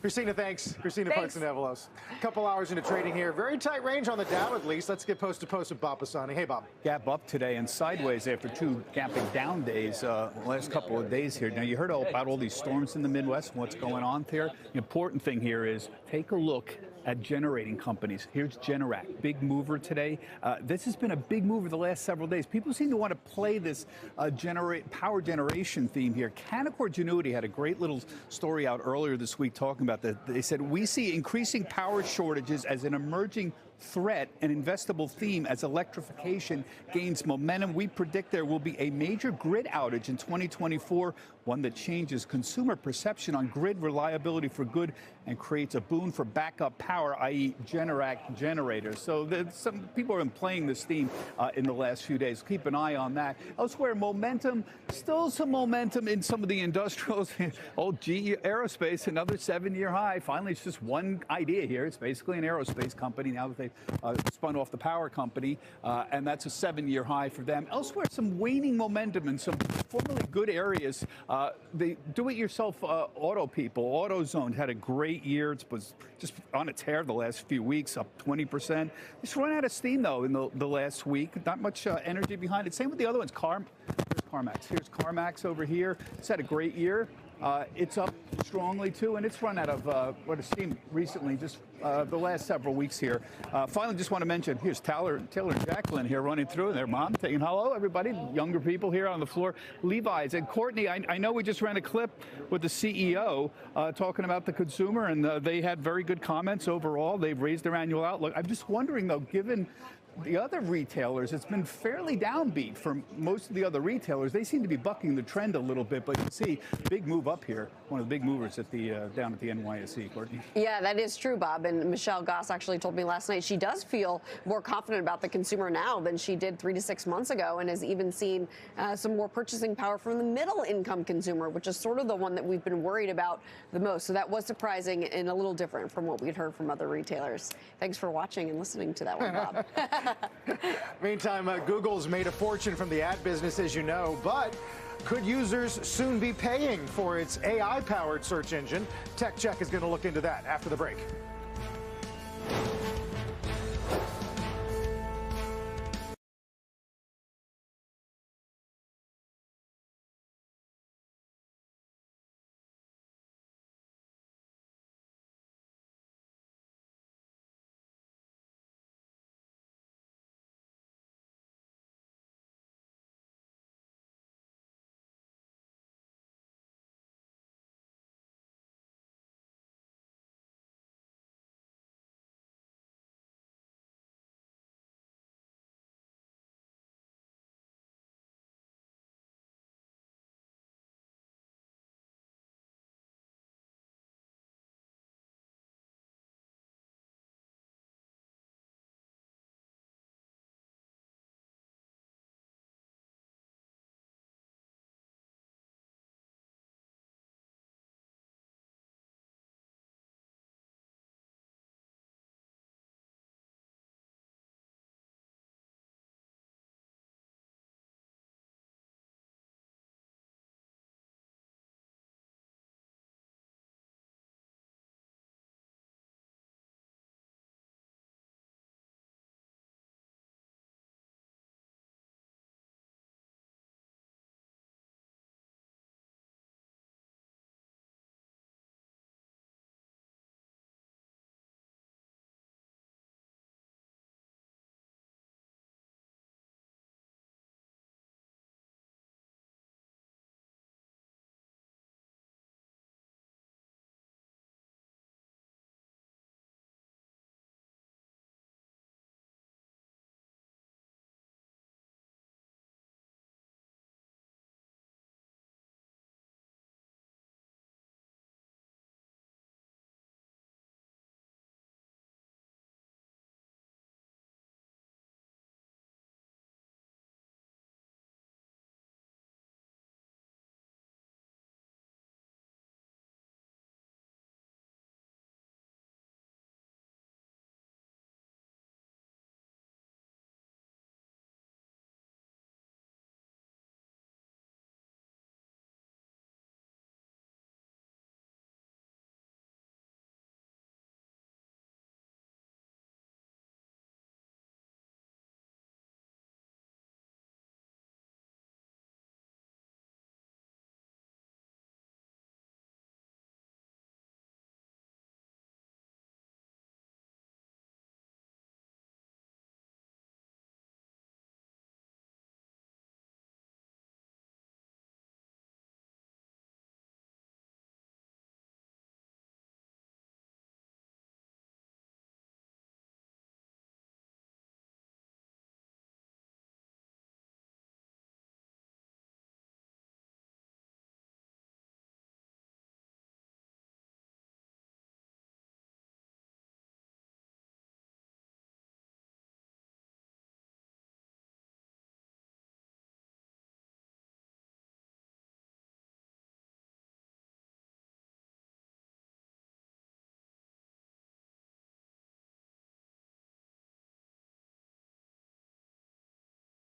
Christina, thanks. Christina Partsinevelos. A couple hours into trading here. Very tight range on the Dow, at least. Let's get post to post with Bob Pisani. Hey, Bob. Gap up today and sideways after 2 gapping down days last couple of days here. Now, you heard about all these storms in the Midwest and what's going on there. The important thing here is take a look at generating companies. Here's Generac, big mover today. This has been a big mover the last several days. People seem to want to play this power generation theme here. Canaccord Genuity had a great little story out earlier this week talking about that. They said, we see increasing power shortages as an emerging threat, an investable theme as electrification gains momentum. We predict there will be a major grid outage in 2024, one that changes consumer perception on grid reliability for good and creates a boon for backup power, i.e. Generac generators. So some people have been playing this theme in the last few days. Keep an eye on that. Elsewhere, momentum, still some momentum in some of the industrials. Old GE Aerospace, another 7-year high. Finally, it's just one idea here. It's basically an aerospace company now that they spun off the power company, and that's a 7-year high for them. Elsewhere, some waning momentum in some formerly good areas. The do-it-yourself auto people, AutoZone had a great year. It was just on a tear the last few weeks, up 20%. It's run out of steam, though, in the last week. Not much energy behind it. Same with the other ones. CarMax. Here's CarMax over here. It's had a great year. It's up strongly too, and it's run out of what it seemed recently, just the last several weeks here. Finally, just want to mention, here's Taylor and Jacqueline here running through, and their mom saying hello, everybody, younger people here on the floor. Levi's and Courtney, I know we just ran a clip with the CEO talking about the consumer, and they had very good comments overall. They've raised their annual outlook. I'm just wondering, though, given the other retailers, it's been fairly downbeat for most of the other retailers. They seem to be bucking the trend a little bit, but you can see big move up here. One of the big movers at the down at the NYSE, Courtney. Yeah, that is true, Bob. And Michelle Goss actually told me last night she does feel more confident about the consumer now than she did 3 to 6 months ago, and has even seen some more purchasing power from the middle income consumer, which is sort of the one that we've been worried about the most. So that was surprising and a little different from what we'd heard from other retailers. Thanks for watching and listening to that one, Bob. Meantime, Google's made a fortune from the ad business, as you know, but could users soon be paying for its AI-powered search engine? Tech Check is going to look into that after the break.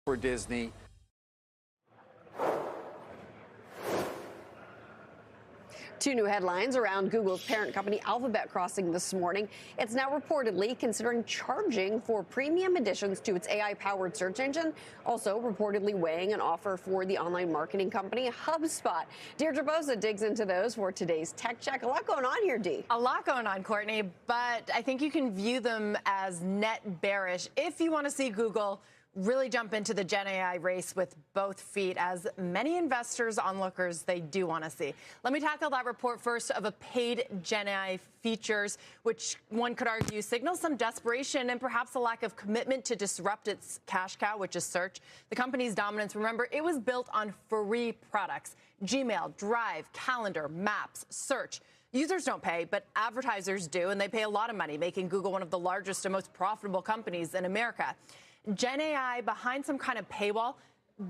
For Disney. Two new headlines around Google's parent company Alphabet crossing this morning. It's now reportedly considering charging for premium additions to its AI-powered search engine, also reportedly weighing an offer for the online marketing company HubSpot. Deirdre Bosa digs into those for today's Tech Check. A lot going on here, Dee. A lot going on, Courtney, but I think you can view them as net bearish if you want to see Google really jump into the Gen AI race with both feet, as many investors, onlookers, they do want to see. Let me tackle that report first of a paid Gen AI features, which one could argue signals some desperation and perhaps a lack of commitment to disrupt its cash cow, which is search. The company's dominance, remember, it was built on free products: Gmail, Drive, Calendar, Maps, Search. Users don't pay, but advertisers do, and they pay a lot of money, making Google one of the largest and most profitable companies in America. Gen AI behind some kind of paywall,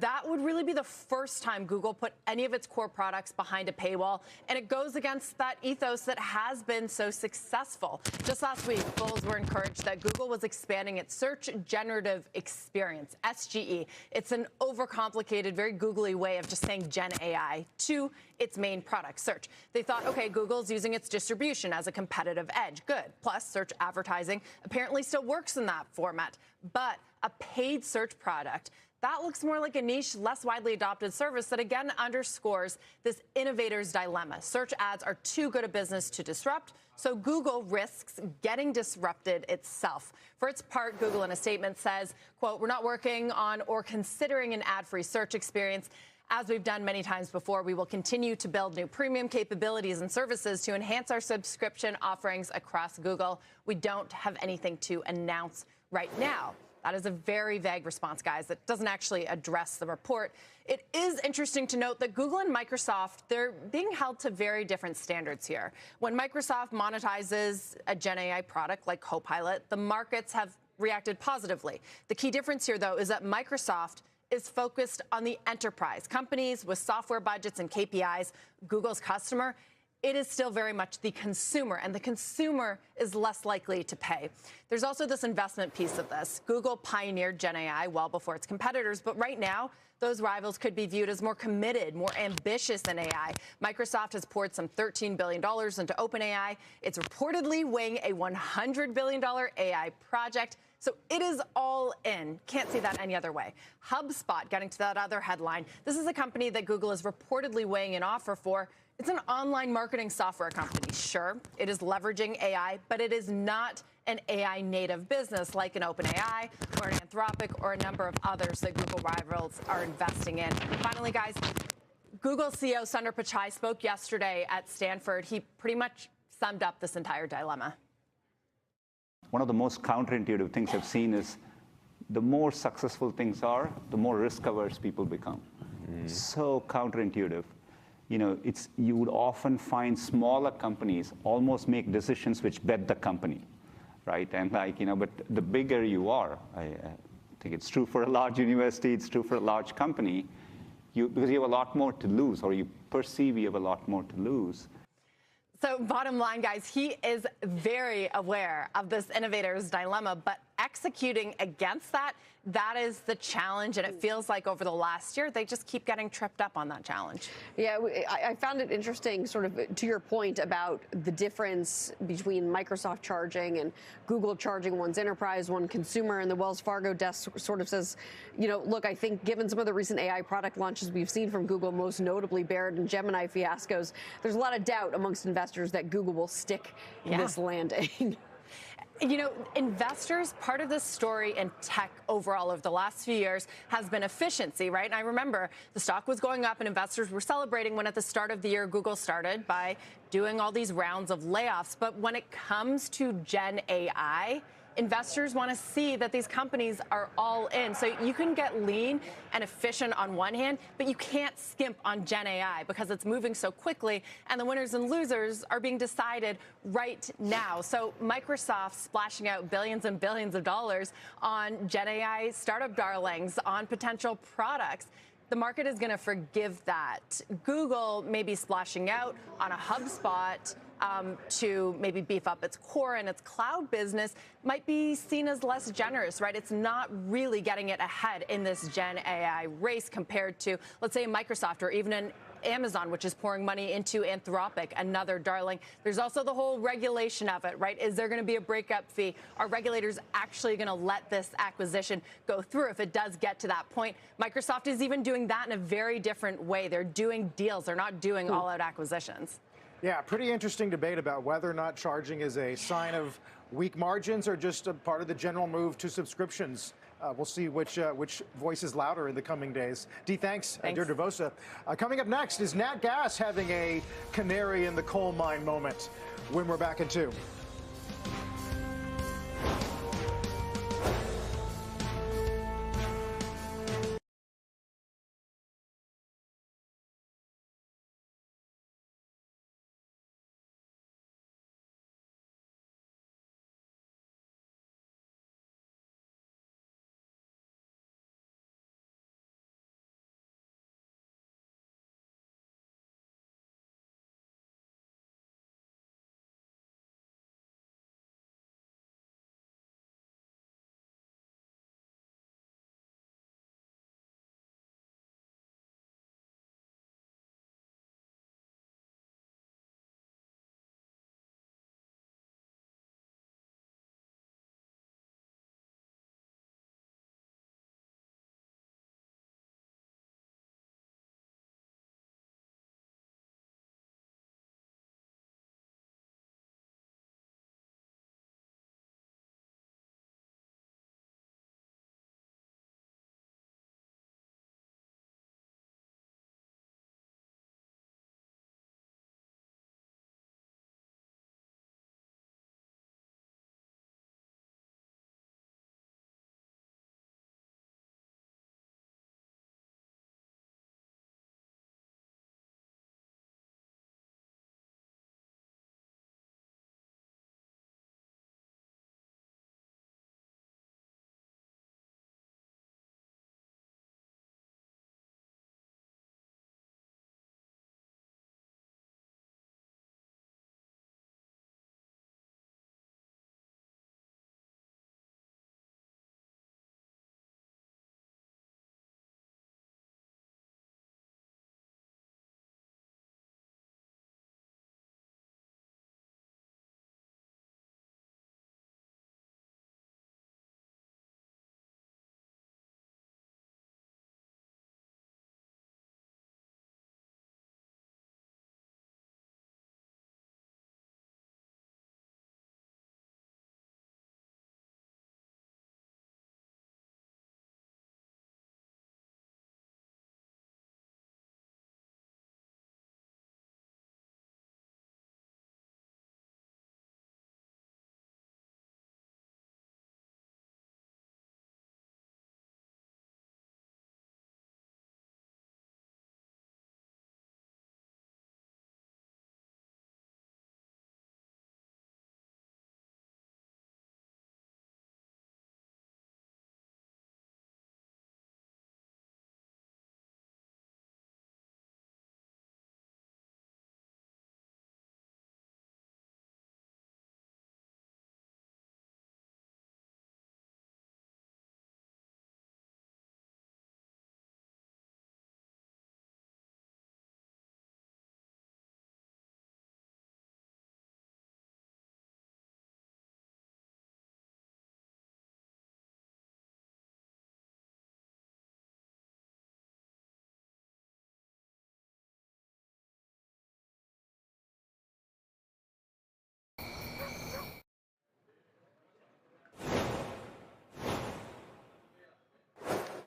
that would really be the first time Google put any of its core products behind a paywall, and it goes against that ethos that has been so successful. Just last week, bulls were encouraged that Google was expanding its search generative experience, SGE. It's an overcomplicated, very googly way of just saying Gen AI to its main product, search. They thought, okay, Google's using its distribution as a competitive edge. Good. Plus, search advertising apparently still works in that format. But a paid search product, that looks more like a niche, less widely adopted service that again underscores this innovator's dilemma. Search ads are too good a business to disrupt, so Google risks getting disrupted itself. For its part, Google in a statement says, quote, "We're not working on or considering an ad-free search experience. As we've done many times before, we will continue to build new premium capabilities and services to enhance our subscription offerings across Google. We don't have anything to announce right now." That is a very vague response, guys, that doesn't actually address the report. It is interesting to note that Google and Microsoft, they're being held to very different standards here. When Microsoft monetizes a Gen AI product like Copilot, the markets have reacted positively. The key difference here, though, is that Microsoft is focused on the enterprise. Companies with software budgets and KPIs, Google's customer, it is still very much the consumer, and the consumer is less likely to pay. There's also this investment piece of this. Google pioneered Gen AI well before its competitors, but right now, those rivals could be viewed as more committed, more ambitious than AI. Microsoft has poured some $13 billion into OpenAI. It's reportedly weighing a $100 billion AI project. So it is all in. Can't see that any other way. HubSpot, getting to that other headline. This is a company that Google is reportedly weighing an offer for. It's an online marketing software company. Sure, it is leveraging AI, but it is not an AI native business like an OpenAI or an Anthropic or a number of others that Google rivals are investing in. Finally, guys, Google CEO Sundar Pichai spoke yesterday at Stanford. He pretty much summed up this entire dilemma. One of the most counterintuitive things I've seen is the more successful things are, the more risk-averse people become. So counterintuitive. You know, you would often find smaller companies almost make decisions which bet the company, right? And but the bigger you are, I think it's true for a large university, it's true for a large company, because you have a lot more to lose, or you perceive you have a lot more to lose. So bottom line, guys, he is very aware of this innovator's dilemma, but executing against that, that is the challenge. And it feels like over the last year, they just keep getting tripped up on that challenge. Yeah, I found it interesting, sort of to your point about the difference between Microsoft charging and Google charging. One's enterprise, one consumer, and the Wells Fargo desk sort of says, you know, look, I think given some of the recent AI product launches we've seen from Google, most notably Barrett and Gemini fiascos, there's a lot of doubt amongst investors that Google will stick this landing. You know, investors, part of this story in tech overall over the last few years has been efficiency, right? And I remember the stock was going up and investors were celebrating when at the start of the year, Google started by doing all these rounds of layoffs. But when it comes to Gen AI, investors want to see that these companies are all in. So you can get lean and efficient on one hand, but you can't skimp on Gen AI because it's moving so quickly, and the winners and losers are being decided right now. So Microsoft splashing out billions and billions of dollars on Gen AI startup darlings, on potential products. The market is going to forgive that. Google may be splashing out on a HubSpot to maybe beef up its core and its cloud business might be seen as less generous, right? It's not really getting it ahead in this Gen AI race compared to, let's say, Microsoft or even an Amazon, which is pouring money into Anthropic, another darling. There's also the whole regulation of it, right? Is there going to be a breakup fee? Are regulators actually going to let this acquisition go through if it does get to that point? Microsoft is even doing that in a very different way. They're doing deals. They're not doing all-out acquisitions. Yeah, pretty interesting debate about whether or not charging is a sign of weak margins or just a part of the general move to subscriptions. We'll see which voice is louder in the coming days. Dee, thanks. Deirdre Vosa. Coming up next, is Nat Gas having a canary in the coal mine moment? When we're back in 2.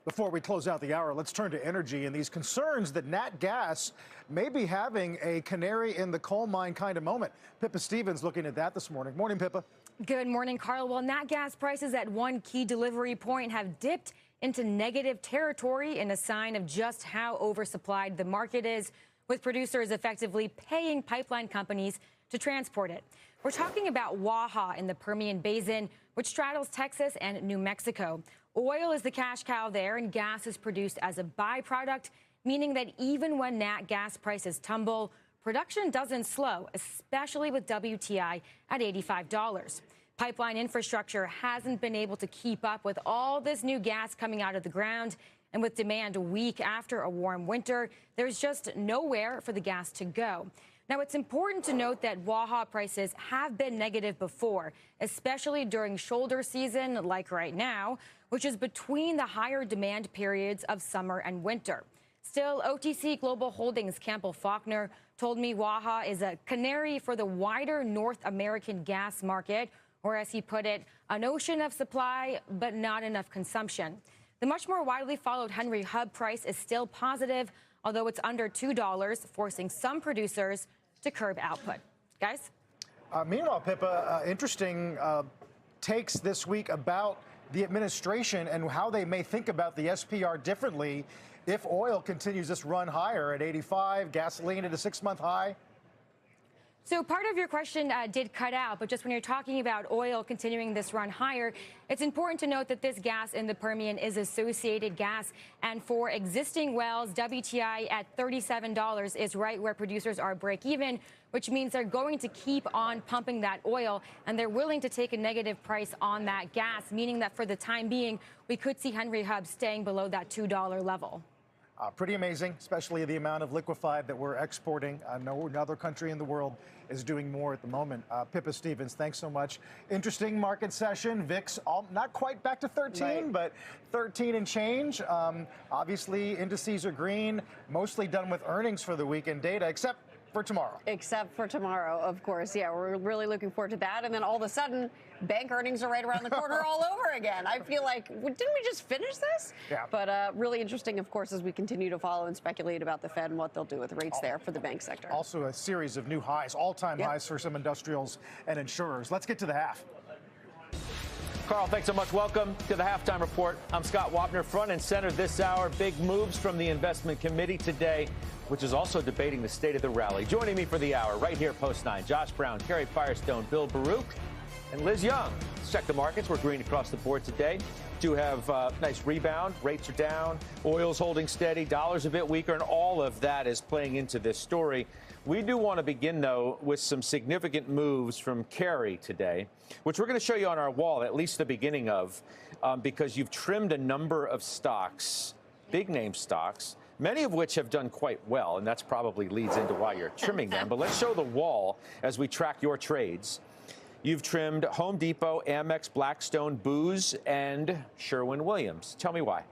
Before we close out the hour, let's turn to energy and these concerns that Nat Gas may be having a canary in the coal mine kind of moment. Pippa Stevens looking at that this morning. Morning, Pippa. Good morning, Carl. Well, Nat Gas prices at one key delivery point have dipped into negative territory in a sign of just how oversupplied the market is, with producers effectively paying pipeline companies to transport it. We're talking about Waha in the Permian Basin, which straddles Texas and New Mexico. Oil is the cash cow there, and gas is produced as a byproduct, meaning that even when Nat Gas prices tumble, production doesn't slow, especially with WTI at $85. Pipeline infrastructure hasn't been able to keep up with all this new gas coming out of the ground, And with demand weak after a warm winter, there's just nowhere for the gas to go. Now, it's important to note that Waha prices have been negative before, especially during shoulder season like right now, which is between the higher demand periods of summer and winter. Still, OTC Global Holdings Campbell Faulkner told me Waha is a canary for the wider North American gas market, or as he put it, an ocean of supply, but not enough consumption. The much more widely followed Henry Hub price is still positive, although it's under $2, forcing some producers to curb output. Guys? Meanwhile, Pippa, interesting takes this week about the administration and how they may think about the SPR differently if oil continues this run higher at 85, gasoline at a 6-month high. So part of your question did cut out, but just when you're talking about oil continuing this run higher, it's important to note that this gas in the Permian is associated gas. And for existing wells, WTI at $37 is right where producers are break even, which means they're going to keep on pumping that oil, and they're willing to take a negative price on that gas, meaning that for the time being, we could see Henry Hub staying below that $2 level. Pretty amazing, especially the amount of liquefied that we're exporting. No other country in the world is doing more at the moment. Pippa Stevens, thanks so much. Interesting market session. VIX not quite back to 13, right, but 13 and change. Obviously, indices are green, mostly done with earnings for the weekend data, except for tomorrow. Except for tomorrow, of course. Yeah, we're really looking forward to that. And then all of a sudden, bank earnings are right around the corner all over again. I feel like, didn't we just finish this? Yeah. But really interesting, of course, as we continue to follow and speculate about the Fed and what they'll do with rates there for the bank sector. Also a series of new highs, all-time highs for some industrials and insurers. Let's get to the half. Carl, thanks so much. Welcome to the Halftime Report. I'm Scott Wapner. Front and center this hour, big moves from the investment committee today, which is also debating the state of the rally. Joining me for the hour right here, Post 9, Josh Brown, Carrie Firestone, Bill Baruch, and Liz Young. Let's check the markets. We're green across the board today. Do have a nice rebound. Rates are down. Oil's holding steady. Dollar's a bit weaker, and all of that is playing into this story. We do want to begin, though, with some significant moves from Carrie today, which we're going to show you on our wall, at least the beginning of, because you've trimmed a number of stocks, big name stocks, many of which have done quite well, and that's probably leads into why you're trimming them. But let's show the wall as we track your trades. You've trimmed Home Depot, Amex, Blackstone, Booz, and Sherwin-Williams. Tell me why.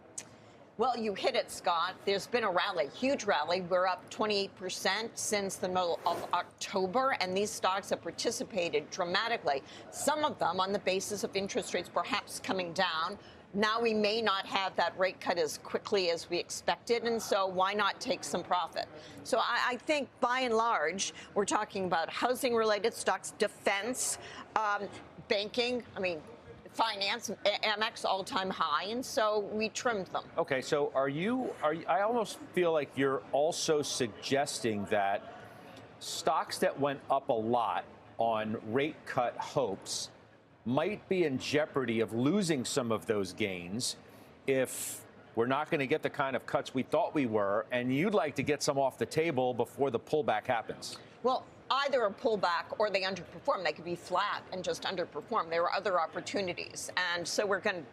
Well, you hit it, Scott. There's been a rally, huge rally. We're up 28% since the middle of October, and these stocks have participated dramatically. Some of them on the basis of interest rates perhaps coming down. Now we may not have that rate cut as quickly as we expected, and so why not take some profit? So I think by and large, we're talking about housing-related stocks, defense, banking, finance, Amex all-time high, and so we trimmed them. Okay, so are you, I almost feel like you're also suggesting that stocks that went up a lot on rate cut hopes might be in jeopardy of losing some of those gains if we're not going to get the kind of cuts we thought we were, and you'd like to get some off the table before the pullback happens. Well, either a pullback or they underperform. They could be flat and just underperform. There are other opportunities. And so we're going to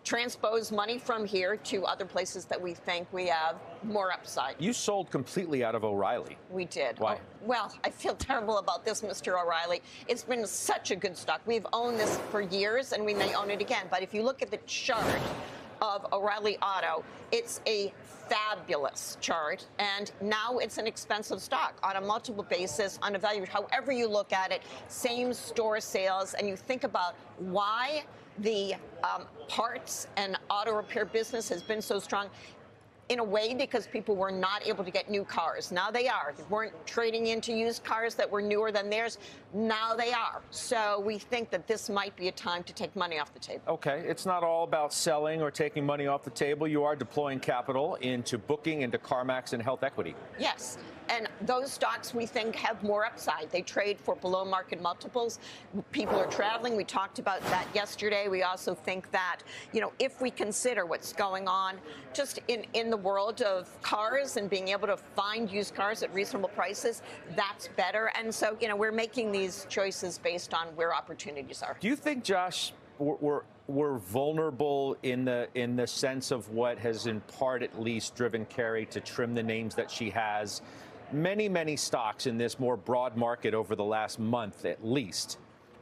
transpose money from here to other places that we think we have more upside. You sold completely out of O'Reilly. We did. Why? Well, I feel terrible about this, Mr. O'Reilly. It's been such a good stock. We've owned this for years, and we may own it again. But if you look at the chart of O'Reilly Auto, it's a fabulous chart, and now it's an expensive stock on a multiple basis, on a value, however you look at it, same store sales, and you think about why the parts and auto repair business has been so strong. In a way, because people were not able to get new cars. Now they are. They weren't trading into used cars that were newer than theirs. Now they are. So we think that this might be a time to take money off the table. Okay. It's not all about selling or taking money off the table. You are deploying capital into Booking, into CarMax, and Health Equity. Yes. And those stocks, we think, have more upside. They trade for below market multiples. People are traveling. We talked about that yesterday. We also think that, if we consider what's going on just in the world of cars and being able to find used cars at reasonable prices, that's better. And so, we're making these choices based on where opportunities are. Do you think, Josh, we're vulnerable in the sense of what has in part at least driven Carrie to trim the names that she has. Many stocks in this more broad market over the last month at least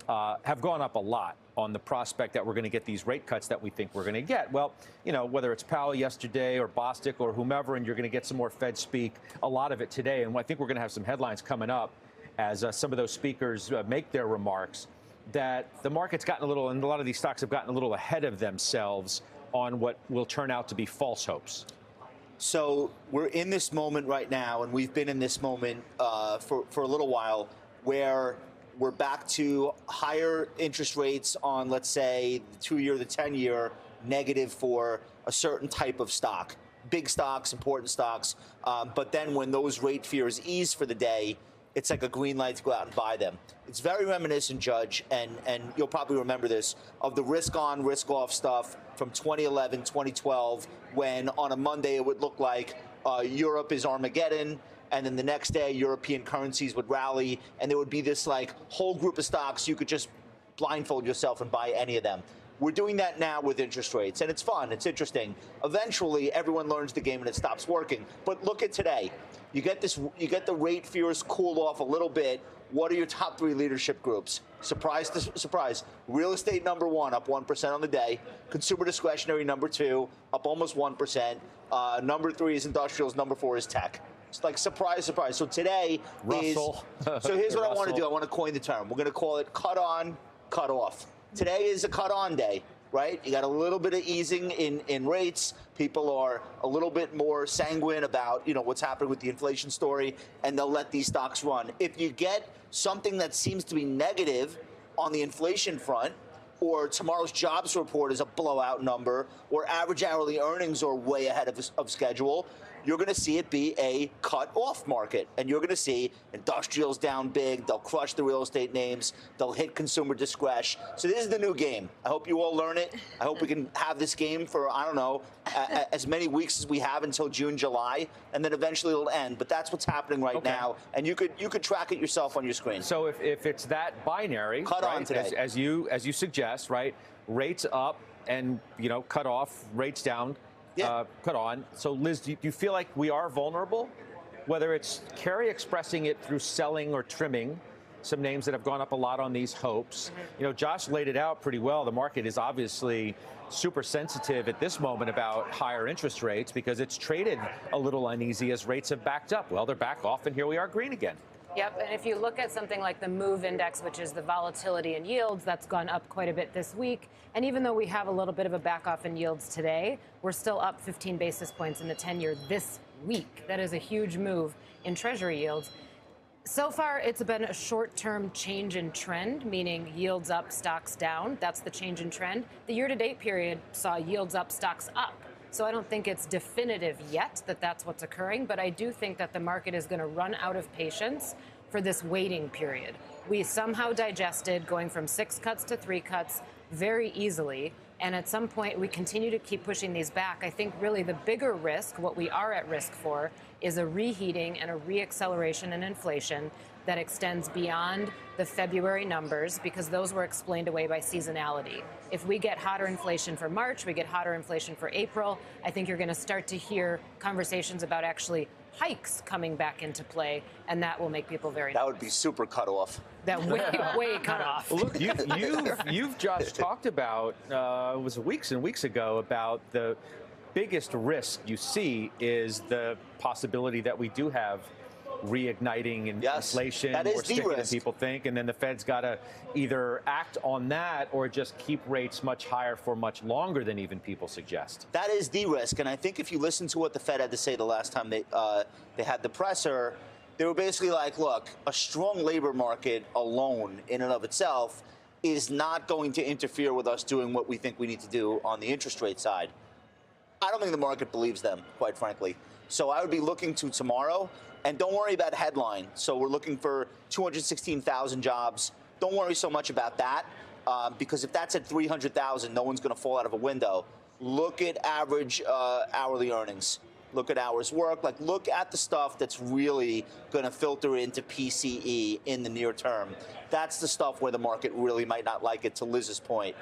have gone up a lot on the prospect that we're going to get these rate cuts that we think we're going to get. Well, you know, whether it's Powell yesterday or Bostic or whomever, and you're going to get some more Fed speak, a lot of it today. And I think we're going to have some headlines coming up as some of those speakers make their remarks, that the market's gotten a little, and a lot of these stocks have gotten a little ahead of themselves on what will turn out to be false hopes. So we're in this moment right now, and we've been in this moment for a little while, where we're back to higher interest rates on, let's say, the 2-year, the 10-year, negative for a certain type of stock. Big stocks, important stocks. But then when those rate fears ease for the day, it's like a green light to go out and buy them. It's very reminiscent, Judge, and you'll probably remember this, of the risk-on, risk-off stuff from 2011, 2012, when on a Monday it would look like Europe is Armageddon, and then the next day European currencies would rally, and there would be this like whole group of stocks you could just blindfold yourself and buy any of them. We're doing that now with interest rates, and it's fun, it's interesting. Eventually, everyone learns the game and it stops working. But look at today. You get the rate fears cool off a little bit. What are your top 3 leadership groups? Surprise to surprise. Real estate number 1, up 1% on the day. Consumer discretionary number 2, up almost 1%. Number 3 is industrials. Number 4 is tech. It's like surprise, surprise. So today Russell. So here's what I want to do. I want to coin the term. We're going to call it cut on, cut off. Today is a cut on day, right? You got a little bit of easing in rates. People are a little bit more sanguine about, you know, what's happening with the inflation story, and they'll let these stocks run. If you get something that seems to be negative on the inflation front, or tomorrow's jobs report is a blowout number, or average hourly earnings are way ahead of schedule, you're going to see it be a cut-off market. And you're going to see industrials down big. They'll crush the real estate names. They'll hit consumer discretion. So this is the new game. I hope you all learn it. I hope we can have this game for, I don't know, as many weeks as we have until June, July, and then eventually it'll end. But that's what's happening right now. And you could track it yourself on your screen. So if it's that binary, cut on today, as you suggest, right? Rates up and, you know, cut off, rates down. Cut on. So, Liz, do you feel like we are vulnerable? Whether it's Carrie expressing it through selling or trimming some names that have gone up a lot on these hopes. You know, Josh laid it out pretty well. The market is obviously super sensitive at this moment about higher interest rates because it's traded a little uneasy as rates have backed up. Well, they're back off, and here we are green again. Yep, and if you look at something like the MOVE index, which is the volatility in yields, that's gone up quite a bit this week. And even though we have a little bit of a back off in yields today, we're still up 15 basis points in the 10-year this week. That is a huge move in Treasury yields. So far, it's been a short-term change in trend, meaning yields up, stocks down. That's the change in trend. The year-to-date period saw yields up, stocks up. So I don't think it's definitive yet that that's what's occurring, but I do think that the market is going to run out of patience for this waiting period. We somehow digested going from 6 cuts to 3 cuts very easily, and at some point we continue to keep pushing these back. I think really the bigger risk, what we are at risk for, is a reheating and a reacceleration in inflation that extends beyond the February numbers because those were explained away by seasonality. If we get hotter inflation for March, we get hotter inflation for April, I think you're going to start to hear conversations about actually hikes coming back into play, and that will make people very nervous. That would be super cut off. That way cut off. Look, you've just talked about, it was weeks and weeks ago, about the biggest risk you see is the possibility that we do have reigniting inflation more sticky than people think, and then the Fed's got to either act on that or just keep rates much higher for much longer than even people suggest. That is the risk, and I think if you listen to what the Fed had to say the last time they had the presser, they were basically like, look, a strong labor market alone in and of itself is not going to interfere with us doing what we think we need to do on the interest rate side. I don't think the market believes them, quite frankly. So I would be looking to tomorrow. And don't worry about headline. So we're looking for 216,000 jobs. Don't worry so much about that because if that's at 300,000, no one's going to fall out of a window. Look at average hourly earnings. look at hours work, like look at the stuff that's really going to filter into PCE in the near term. That's the stuff where the market really might not like it, to Liz's point.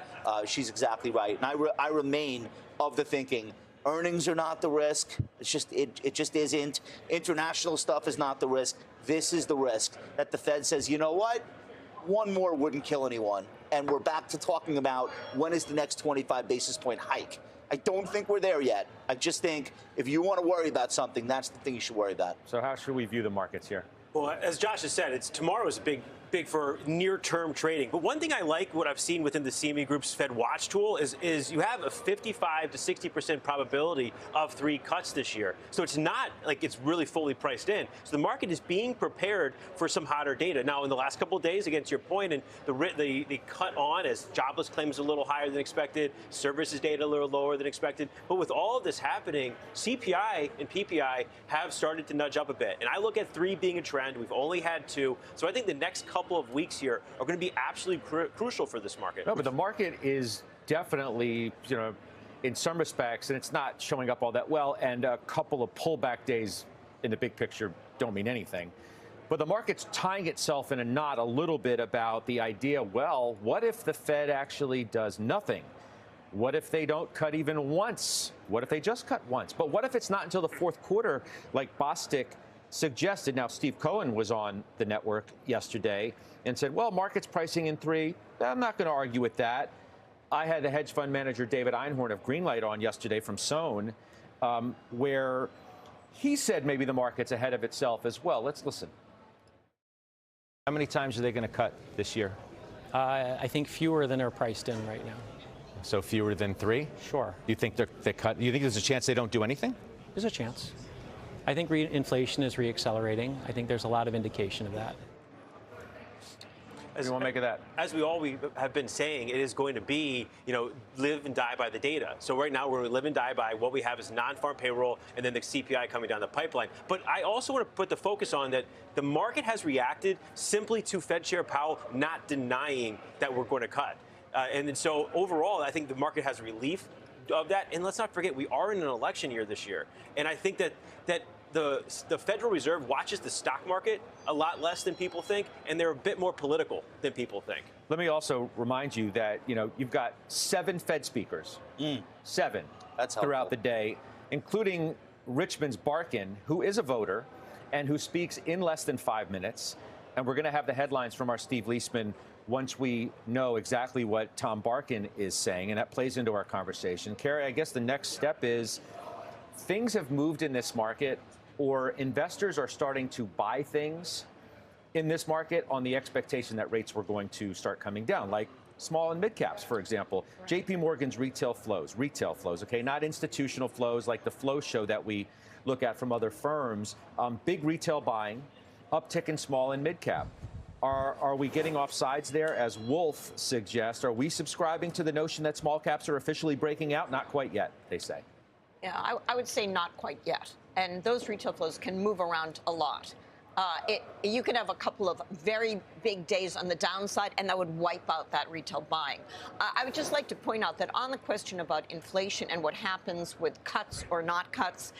She's exactly right. And I remain of the thinking, earnings are not the risk. It's just, it just isn't. International stuff is not the risk. This is the risk that the Fed says, you know what? One more wouldn't kill anyone. And we're back to talking about when is the next 25 basis point hike. I don't think we're there yet. I just think if you want to worry about something, that's the thing you should worry about. So how should we view the markets here? Well, as Josh has said, tomorrow is big for near-term trading. But one thing I like, what I've seen within the CME Group's Fed Watch tool, is you have a 55 to 60% probability of 3 cuts this year. So it's not like it's really fully priced in. So the market is being prepared for some hotter data. Now, in the last couple of days, against your point, and the cut on as jobless claims a little higher than expected, services data a little lower than expected. But with all of this happening, CPI and PPI have started to nudge up a bit. And I look at 3 being a trend. We've only had 2. So I think the next couple of weeks here are going to be absolutely crucial for this market. No, but the market is definitely, in some respects, and it's not showing up all that well, and a couple of pullback days in the big picture don't mean anything. But the market's tying itself in a knot a little bit about the idea, well, what if the Fed actually does nothing? What if they don't cut even once? What if they just cut once? But what if it's not until the fourth quarter, like Bostic suggested? Now, Steve Cohen was on the network yesterday and said, well, market's pricing in 3. I'm not going to argue with that. I had the hedge fund manager David Einhorn of Greenlight on yesterday from Sohn, where he said maybe the market's ahead of itself as well. Let's listen. How many times are they going to cut this year? I think fewer than are priced in right now. So fewer than 3? Sure. Do you think they cut? Do you think there's a chance they don't do anything? There's a chance. I think inflation is reaccelerating. I think there's a lot of indication of that. What do you want to make of that? As we have been saying, it is going to be, live and die by the data. So right now we're live and die by what we have is non-farm payroll and then the CPI coming down the pipeline. But I also want to put the focus on that the market has reacted simply to Fed Chair Powell not denying that we're going to cut. And so overall, I think the market has relief of that. And let's not forget, we are in an election year this year. And I think that the Federal Reserve watches the stock market a lot less than people think, and they're a bit more political than people think. Let me also remind you that, you've got 7 Fed speakers, 7 throughout the day, including Richmond's Barkin, who is a voter and who speaks in less than 5 minutes. And we're going to have the headlines from our Steve Leisman once we know exactly what Tom Barkin is saying, and that plays into our conversation. Carrie, I guess the next step is things have moved in this market, or investors are starting to buy things in this market on the expectation that rates were going to start coming down, like small and mid caps, for example. JP Morgan's retail flows, okay, not institutional flows like the flow show that we look at from other firms. Big retail buying, uptick in small and mid cap. Are we getting off sides there, as Wolf suggests? Are we subscribing to the notion that small caps are officially breaking out? Not quite yet, they say. Yeah, I would say not quite yet. And those retail flows can move around a lot. You can have a couple of very big days on the downside, and that would wipe out that retail buying. I would just like to point out that on the question about inflation and what happens with cuts or not cuts,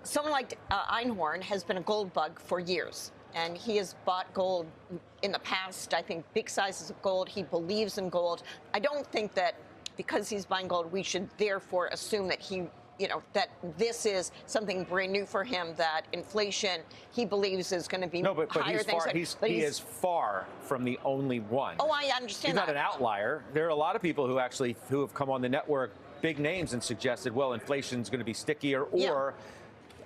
someone like Einhorn has been a gold bug for years. And he has bought gold in the past, I think big sizes of gold. He believes in gold. I don't think that because he's buying gold, we should therefore assume that that this is something brand new for him, that inflation he believes is going to be higher than he is far from the only one. Oh, I understand that. He's not an outlier. There are a lot of people who have come on the network, big names, and suggested, well, inflation's going to be stickier, or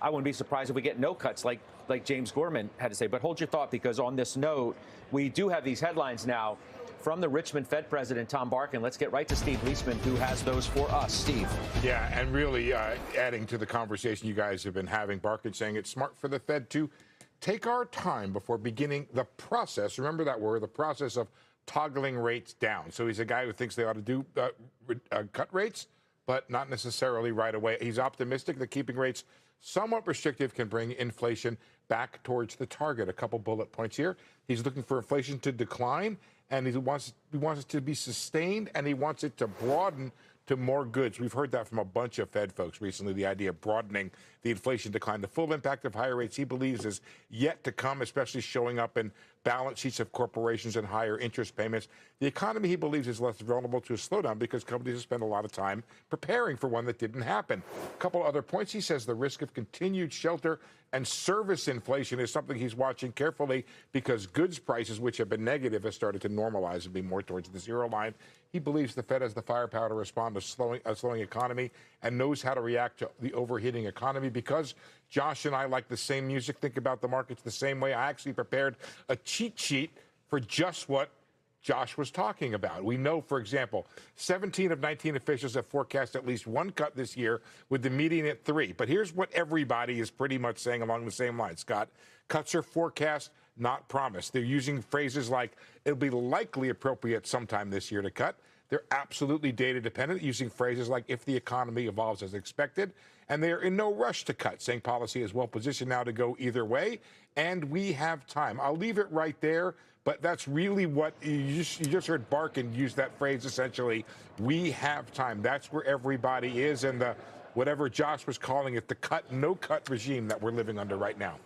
I wouldn't be surprised if we get no cuts like James Gorman had to say. But hold your thought, because on this note, we do have these headlines now from the Richmond Fed President, Tom Barkin. Let's get right to Steve Leisman, who has those for us. Steve. Yeah, and really adding to the conversation you guys have been having, Barkin saying it's smart for the Fed to take our time before beginning the process. Remember that word, the process of toggling rates down. So he's a guy who thinks they ought to do cut rates, but not necessarily right away. He's optimistic that keeping rates somewhat restrictive can bring inflation back towards the target. A couple bullet points here. He's looking for inflation to decline, and he wants it to be sustained, and he wants it to broaden to more goods. We've heard that from a bunch of Fed folks recently, the idea of broadening the inflation decline. The full impact of higher rates, he believes, is yet to come, especially showing up in balance sheets of corporations and higher interest payments. The economy, he believes, is less vulnerable to a slowdown because companies have spent a lot of time preparing for one that didn't happen. A couple other points. He says the risk of continued shelter and service inflation is something he's watching carefully because goods prices, which have been negative, have started to normalize and be more towards the zero line. He believes the Fed has the firepower to respond to a slowing economy and knows how to react to the overheating economy. Because Josh and I like the same music, think about the markets the same way, I actually prepared a cheat sheet for just what Josh was talking about. We know, for example, 17 of 19 officials have forecast at least one cut this year, with the median at 3. But here's what everybody is pretty much saying along the same lines, Scott. Cuts are forecast, not promised. They're using phrases like, it'll be likely appropriate sometime this year to cut. They're absolutely data dependent, using phrases like, if the economy evolves as expected. And they are in no rush to cut, saying policy is well positioned now to go either way, and we have time. I'll leave it right there, but that's really what you just heard Barkin use that phrase, essentially. We have time. That's where everybody is, and the whatever Josh was calling it, the no cut regime that we're living under right now.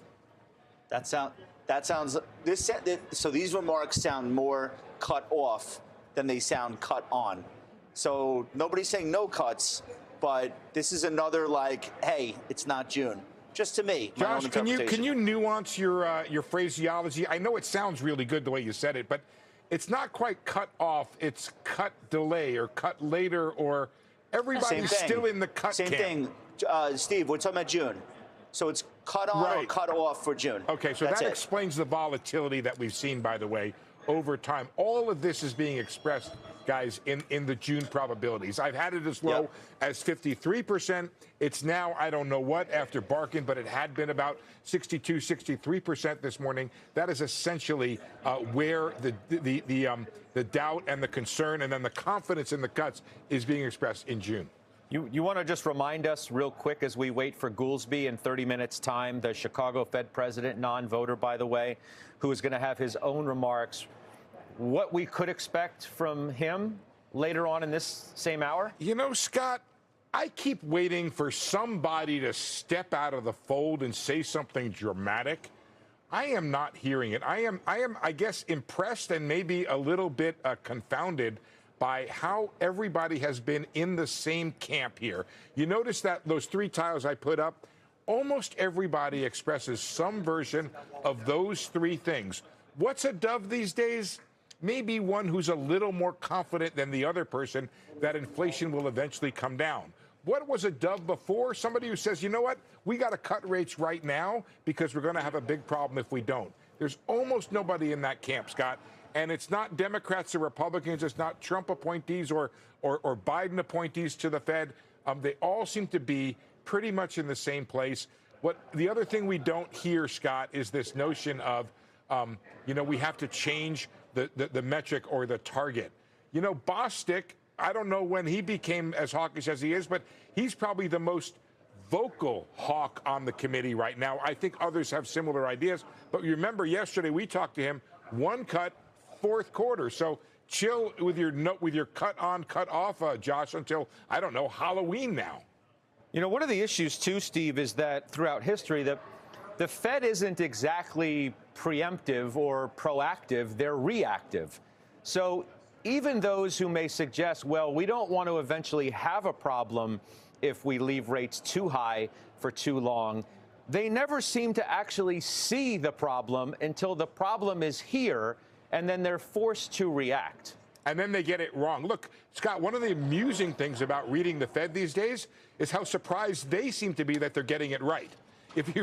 So these remarks sound more cut off than they sound cut on. So nobody's saying no cuts, but this is another like, hey, it's not June. Just to me, Josh, can you nuance your phraseology? I know it sounds really good the way you said it, but it's not quite cut off. It's cut delay or cut later, or everybody's still in the cut camp. Same thing, Steve. We're talking about June, so it's cut on or cut off for June. Okay, so that explains the volatility that we've seen, by the way, over time. All of this is being expressed, guys, in the June probabilities. I've had it as low as 53%. It's now, I don't know what, after Barkin, but it had been about 62, 63% this morning. That is essentially where the doubt and the concern and then the confidence in the cuts is being expressed in June. You want to just remind us real quick as we wait for Goolsbee in 30 minutes' time, the Chicago Fed president, non-voter, by the way, who is going to have his own remarks, what we could expect from him later on in this same hour? You know, Scott, I keep waiting for somebody to step out of the fold and say something dramatic. I am not hearing it. I am, I guess, impressed and maybe a little bit confounded by how everybody has been in the same camp here. You notice that those 3 tiles I put up, almost everybody expresses some version of those 3 things. What's a dove these days? Maybe one who's a little more confident than the other person that inflation will eventually come down. What was a dove before? Somebody who says, you know what, we got to cut rates right now because we're going to have a big problem if we don't. There's almost nobody in that camp, Scott. And it's not Democrats or Republicans. It's not Trump appointees or Biden appointees to the Fed. They all seem to be pretty much in the same place. The other thing we don't hear, Scott, is this notion of, we have to change the metric or the target. You know, Bostic, I don't know when he became as hawkish as he is, but he's probably the most vocal hawk on the committee right now. I think others have similar ideas. But you remember yesterday we talked to him, 1 cut, 4th quarter. So chill with your cut on, cut off, Josh, until, I don't know, Halloween now. You know, one of the issues, too, Steve, is that throughout history, the Fed isn't exactly preemptive or proactive. They're reactive. So even those who may suggest, well, we don't want to eventually have a problem if we leave rates too high for too long, they never seem to actually see the problem until the problem is here, and then they're forced to react. And then they get it wrong. Look, Scott, one of the amusing things about reading the Fed these days is how surprised they seem to be that they're getting it right. If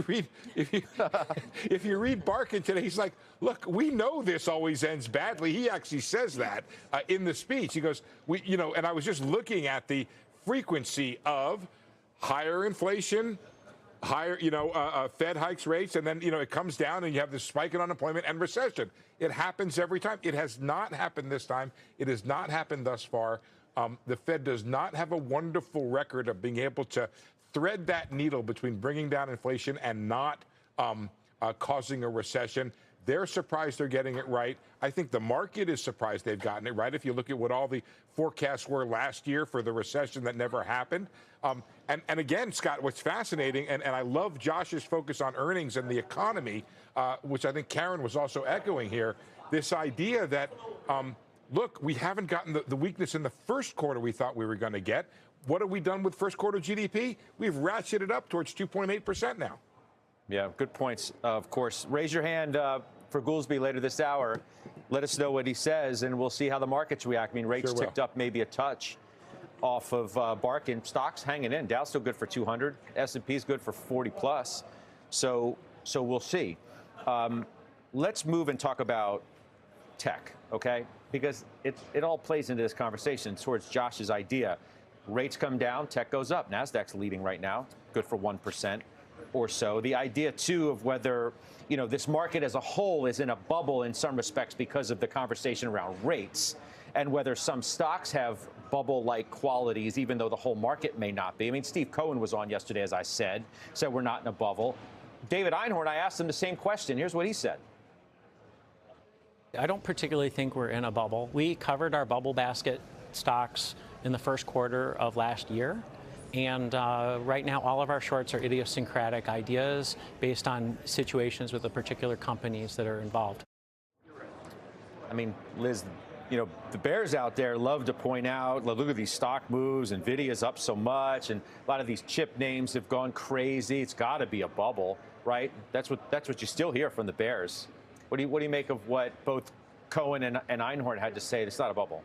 you read Barkin today, he's like, look, we know this always ends badly. He actually says that in the speech. He goes, and I was just looking at the frequency of higher inflation, higher, Fed hikes rates, and then, it comes down and you have this spike in unemployment and recession. It happens every time. It has not happened this time. It has not happened thus far. The Fed does not have a wonderful record of being able to thread that needle between bringing down inflation and not causing a recession. They're surprised they're getting it right. I think the market is surprised they've gotten it right. If you look at what all the forecasts were last year for the recession that never happened. And again, Scott, what's fascinating, and I love Josh's focus on earnings and the economy, which I think Karen was also echoing here, this idea that, look, we haven't gotten the weakness in the first quarter we thought we were going to get. What have we done with first quarter GDP? We've ratcheted up towards 2.8% now. Yeah, good points, of course. Raise your hand for Goolsbee later this hour. Let us know what he says, and we'll see how the markets react. I mean, rates ticked up maybe a touch off of Barkin. Stocks hanging in. Dow's still good for 200. S&P's good for 40 plus. So we'll see. Let's move and talk about tech, okay? Because it all plays into this conversation towards Josh's idea. Rates come down, tech goes up. NASDAQ's leading right now, good for 1% or so. The idea, too, of whether, you know, this market as a whole is in a bubble in some respects because of the conversation around rates, and whether some stocks have bubble-like qualities, even though the whole market may not be. I mean, Steve Cohen was on yesterday, as I said we're not in a bubble. David Einhorn, I asked him the same question. Here's what he said. I don't particularly think we're in a bubble. We covered our bubble basket stocks in the first quarter of last year. And right now, all of our shorts are idiosyncratic ideas based on situations with the particular companies that are involved. I mean, Liz, you know, the bears out there love to point out, look at these stock moves, NVIDIA's up so much, and a lot of these chip names have gone crazy. It's got to be a bubble, right? That's what you still hear from the bears. What do you make of what both Cohen and Einhorn had to say? It's not a bubble.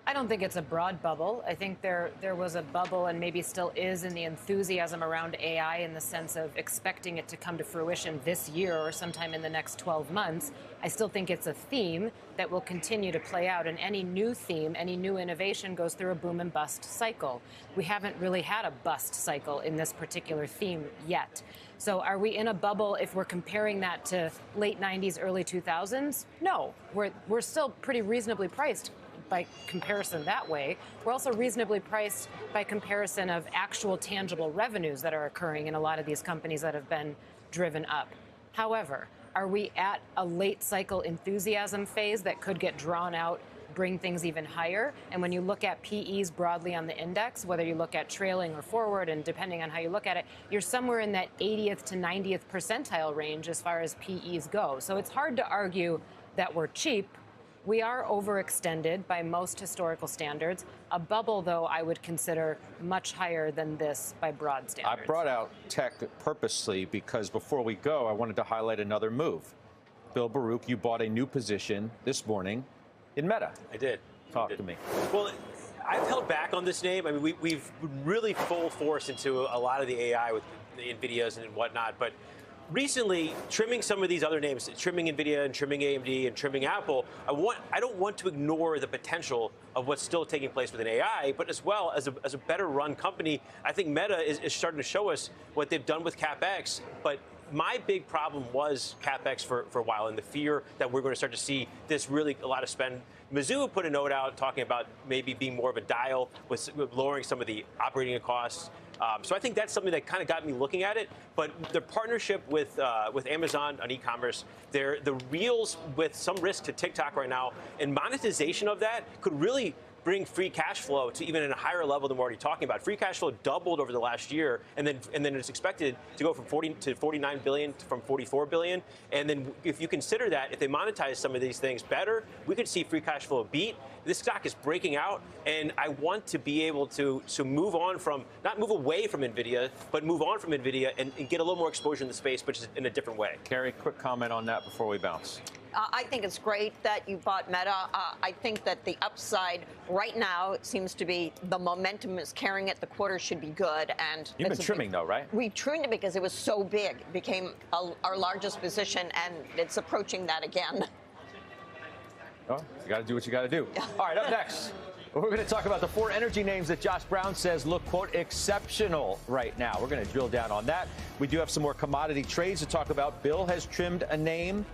I don't think it's a broad bubble. I think there was a bubble, and maybe still is, in the enthusiasm around AI, in the sense of expecting it to come to fruition this year or sometime in the next 12 months. I still think it's a theme that will continue to play out, and any new theme, any new innovation goes through a boom and bust cycle. We haven't really had a bust cycle in this particular theme yet. So are we in a bubble if we're comparing that to late 90s, early 2000s? No, we're still pretty reasonably priced by comparison that way. We're also reasonably priced by comparison of actual tangible revenues that are occurring in a lot of these companies that have been driven up. However, are we at a late cycle enthusiasm phase that could get drawn out, bring things even higher? And when you look at PEs broadly on the index, whether you look at trailing or forward, and depending on how you look at it, you're somewhere in that 80th to 90th percentile range as far as PEs go. So it's hard to argue that we're cheap. We are overextended by most historical standards. A bubble, though, I would consider much higher than this by broad standards. I brought out tech purposely because before we go, I wanted to highlight another move. Bill Baruch, you bought a new position this morning in Meta. I did. Talk to me. Well, I've held back on this name. I mean, we've really full force into a lot of the AI with the NVIDIAs and whatnot, but recently, trimming some of these other names, trimming NVIDIA and trimming AMD and trimming Apple, I don't want to ignore the potential of what's still taking place within AI, but as well as a better run company. I think Meta is starting to show us what they've done with CapEx, but my big problem was CapEx for a while, and the fear that we're going to start to see this really a lot of spend. Mizzou put a note out talking about maybe being more of a dial with lowering some of the operating costs. So I think that's something that kind of got me looking at it. But the partnership with Amazon on e-commerce, the Reels with some risk to TikTok right now, and monetization of that could really bring free cash flow to even a higher level than we're already talking about. Free cash flow doubled over the last year, and then it's expected to go from 40 to 49 billion from 44 billion. And then if you consider that, if they monetize some of these things better, we could see free cash flow beat. This stock is breaking out, and I want to be able to move on from, not move away from NVIDIA, but move on from NVIDIA and get a little more exposure in the space, but just in a different way. Carrie, quick comment on that before we bounce. I think it's great that you bought Meta. I think that the upside right now, it seems to be the momentum is carrying it. The quarter should be good. And you've been trimming, though, right? We trimmed it because it was so big. It became our largest position, and it's approaching that again. Oh, you got to do what you got to do. All right, up next, we're going to talk about the 4 energy names that Josh Brown says look, quote, exceptional right now. We're going to drill down on that. We do have some more commodity trades to talk about. Bill has trimmed a name.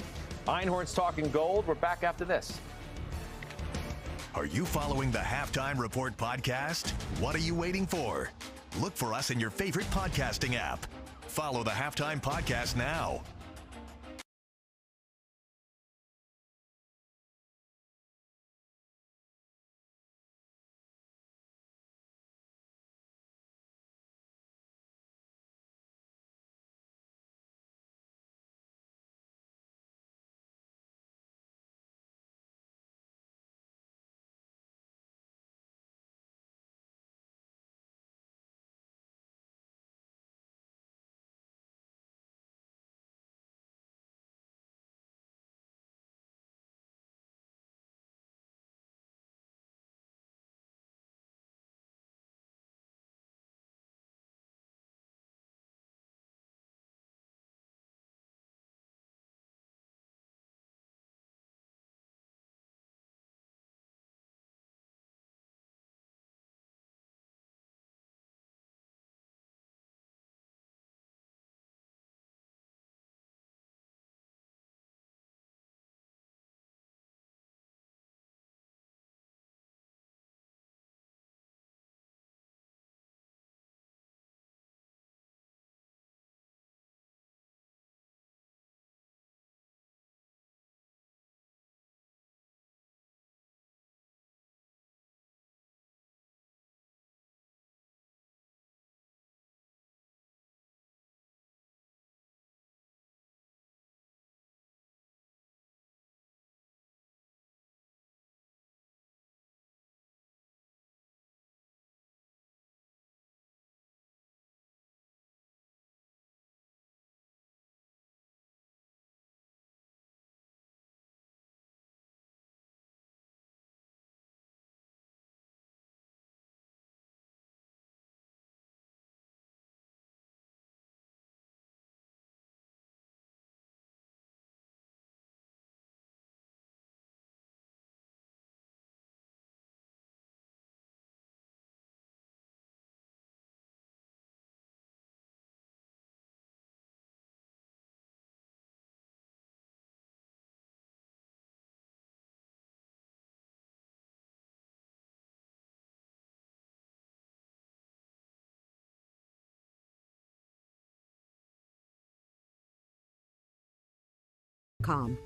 Einhorn's talking gold. We're back after this. Are you following the Halftime Report podcast? What are you waiting for? Look for us in your favorite podcasting app. Follow the Halftime Podcast now. Com.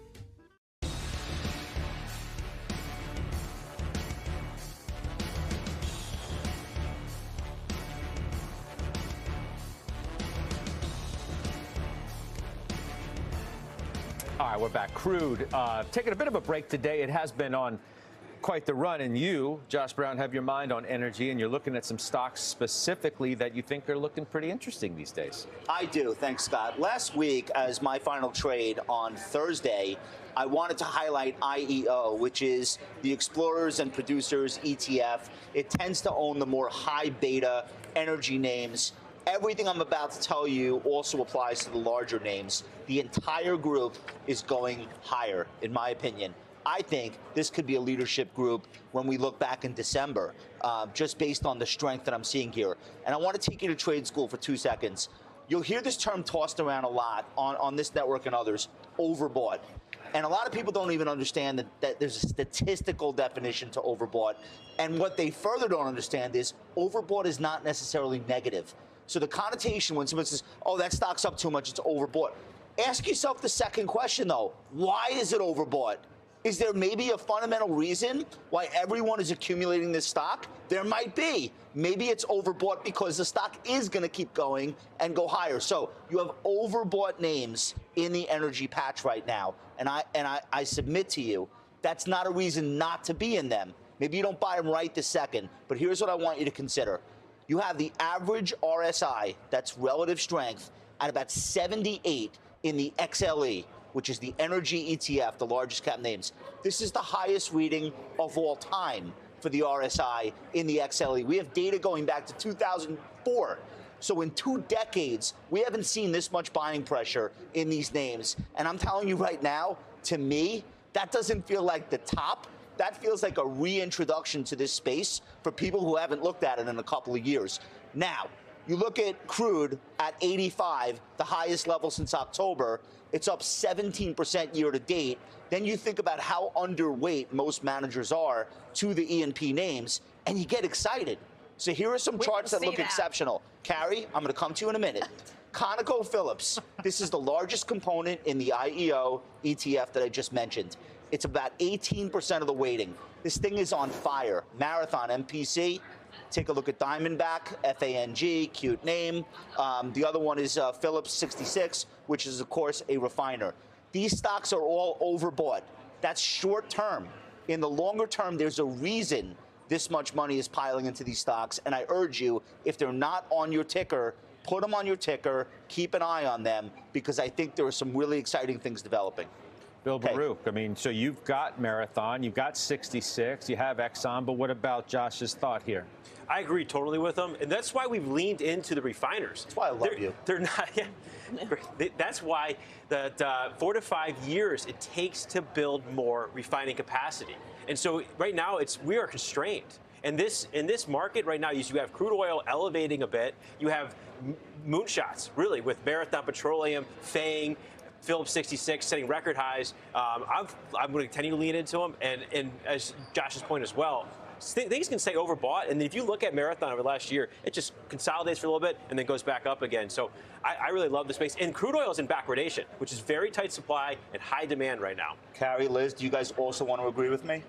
All right, we're back. Crude, taking a bit of a break today. It has been on quite the run. And you, Josh Brown, have your mind on energy, and you're looking at some stocks specifically that you think are looking pretty interesting these days. I do. Thanks, Scott. Last week, as my final trade on Thursday, I wanted to highlight IEO, which is the Explorers and Producers ETF. It tends to own the more high beta energy names. Everything I'm about to tell you also applies to the larger names. The entire group is going higher, in my opinion. I think this could be a leadership group when we look back in December, just based on the strength that I'm seeing here. And I want to take you to trade school for 2 seconds. You'll hear this term tossed around a lot on this network and others, overbought. And a lot of people don't even understand that there's a statistical definition to overbought. And what they further don't understand is overbought is not necessarily negative. So the connotation when someone says, oh, that stock's up too much, it's overbought. Ask yourself the second question, though. Why is it overbought? Is there maybe a fundamental reason why everyone is accumulating this stock? There might be. Maybe it's overbought because the stock is going to keep going and go higher. So you have overbought names in the energy patch right now. And I submit to you, that's not a reason not to be in them. Maybe you don't buy them right this second. But here's what I want you to consider. You have the average RSI, that's relative strength, at about 78 in the XLE, which is the energy ETF, the largest cap names. This is the highest reading of all time for the RSI in the XLE. We have data going back to 2004. So in 2 decades, we haven't seen this much buying pressure in these names. And I'm telling you right now, to me, that doesn't feel like the top. That feels like a reintroduction to this space for people who haven't looked at it in a couple of years. Now, you look at crude at 85, the highest level since October. It's up 17% year to date. Then you think about how underweight most managers are to the E&P names, and you get excited. So here are some charts that look exceptional. Carrie, I'm going to come to you in a minute. ConocoPhillips, this is the largest component in the IEO ETF that I just mentioned. It's about 18% of the weighting. This thing is on fire. Marathon, MPC. Take a look at Diamondback, FANG, cute name. The other one is Phillips 66, which is, of course, a refiner. These stocks are all overbought. That's short term. In the longer term, there's a reason this much money is piling into these stocks. And I urge you, if they're not on your ticker, put them on your ticker, keep an eye on them, because I think there are some really exciting things developing. Bill Baruch, I mean, so you've got Marathon, you've got 66, you have Exxon, but what about Josh's thought here? I agree totally with them, and that's why we've leaned into the refiners. That's why I love you. They're not. Yeah, that's why that 4 to 5 years it takes to build more refining capacity. And so right now we are constrained. And in this market right now, you have crude oil elevating a bit. You have moonshots, really, with Marathon Petroleum, FANG, Phillips 66 setting record highs. I'm going to continue to lean into them. And as Josh's point as well, things can stay overbought. And if you look at Marathon over the last year, it just consolidates for a little bit and then goes back up again. So I really love the space. And crude oil is in backwardation, which is very tight supply and high demand right now. Carrie, Liz, do you guys also want to agree with me?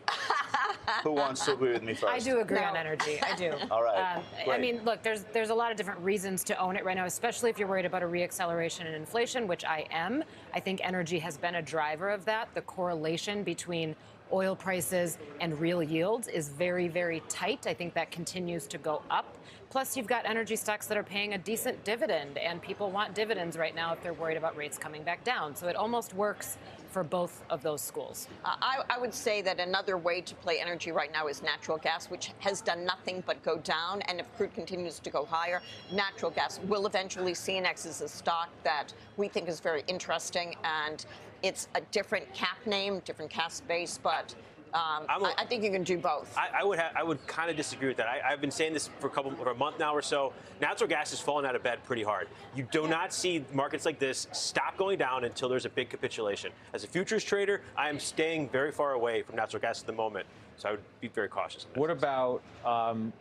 Who wants to agree with me first? I do agree on energy. I do. All right. I mean, look, there's a lot of different reasons to own it right now, especially if you're worried about a reacceleration in inflation, which I am. I think energy has been a driver of that. The correlation between oil prices and real yields is very, very tight. I think that continues to go up. Plus, you've got energy stocks that are paying a decent dividend, and people want dividends right now if they're worried about rates coming back down. So it almost works for both of those schools. I would say that another way to play energy right now is natural gas, which has done nothing but go down. And if crude continues to go higher, natural gas will eventually. CNX is a stock that we think is very interesting, and it's a different cap name, different cast base, but I think you can do both. I would kind of disagree with that. I've been saying this for a month now or so. Natural gas is falling out of bed pretty hard. You do not see markets like this stop going down until there's a big capitulation. As a futures trader, I am staying very far away from natural gas at the moment. So I would be very cautious. What about,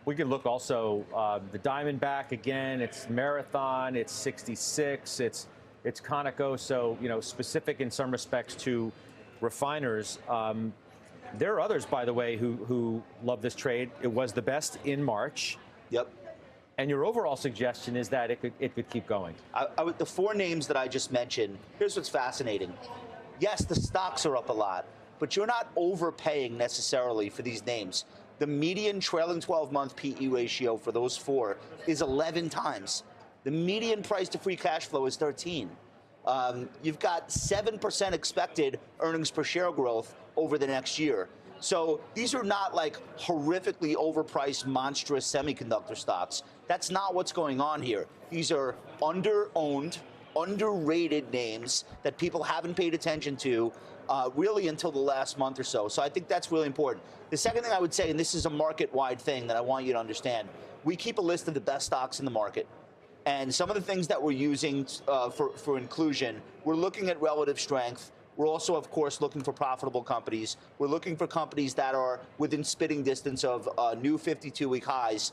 we can look also, the Diamondback again, it's Marathon, it's 66, it's It's Conoco, so specific in some respects to refiners. There are others, by the way, who love this trade. It was the best in March. Yep. And your overall suggestion is that it could keep going. The four names that I just mentioned, here's what's fascinating. Yes, the stocks are up a lot, but you're not overpaying necessarily for these names. The median trailing 12-month PE ratio for those four is 11 times. The median price to free cash flow is 13. You've got 7% expected earnings per share growth over the next year. So these are not like horrifically overpriced, monstrous semiconductor stocks. That's not what's going on here. These are under-owned, underrated names that people haven't paid attention to really until the last month or so. So I think that's really important. The second thing I would say, and this is a market-wide thing that I want you to understand, we keep a list of the best stocks in the market. And some of the things that we're using for inclusion, we're looking at relative strength. We're also, of course, looking for profitable companies. We're looking for companies that are within spitting distance of new 52-week highs.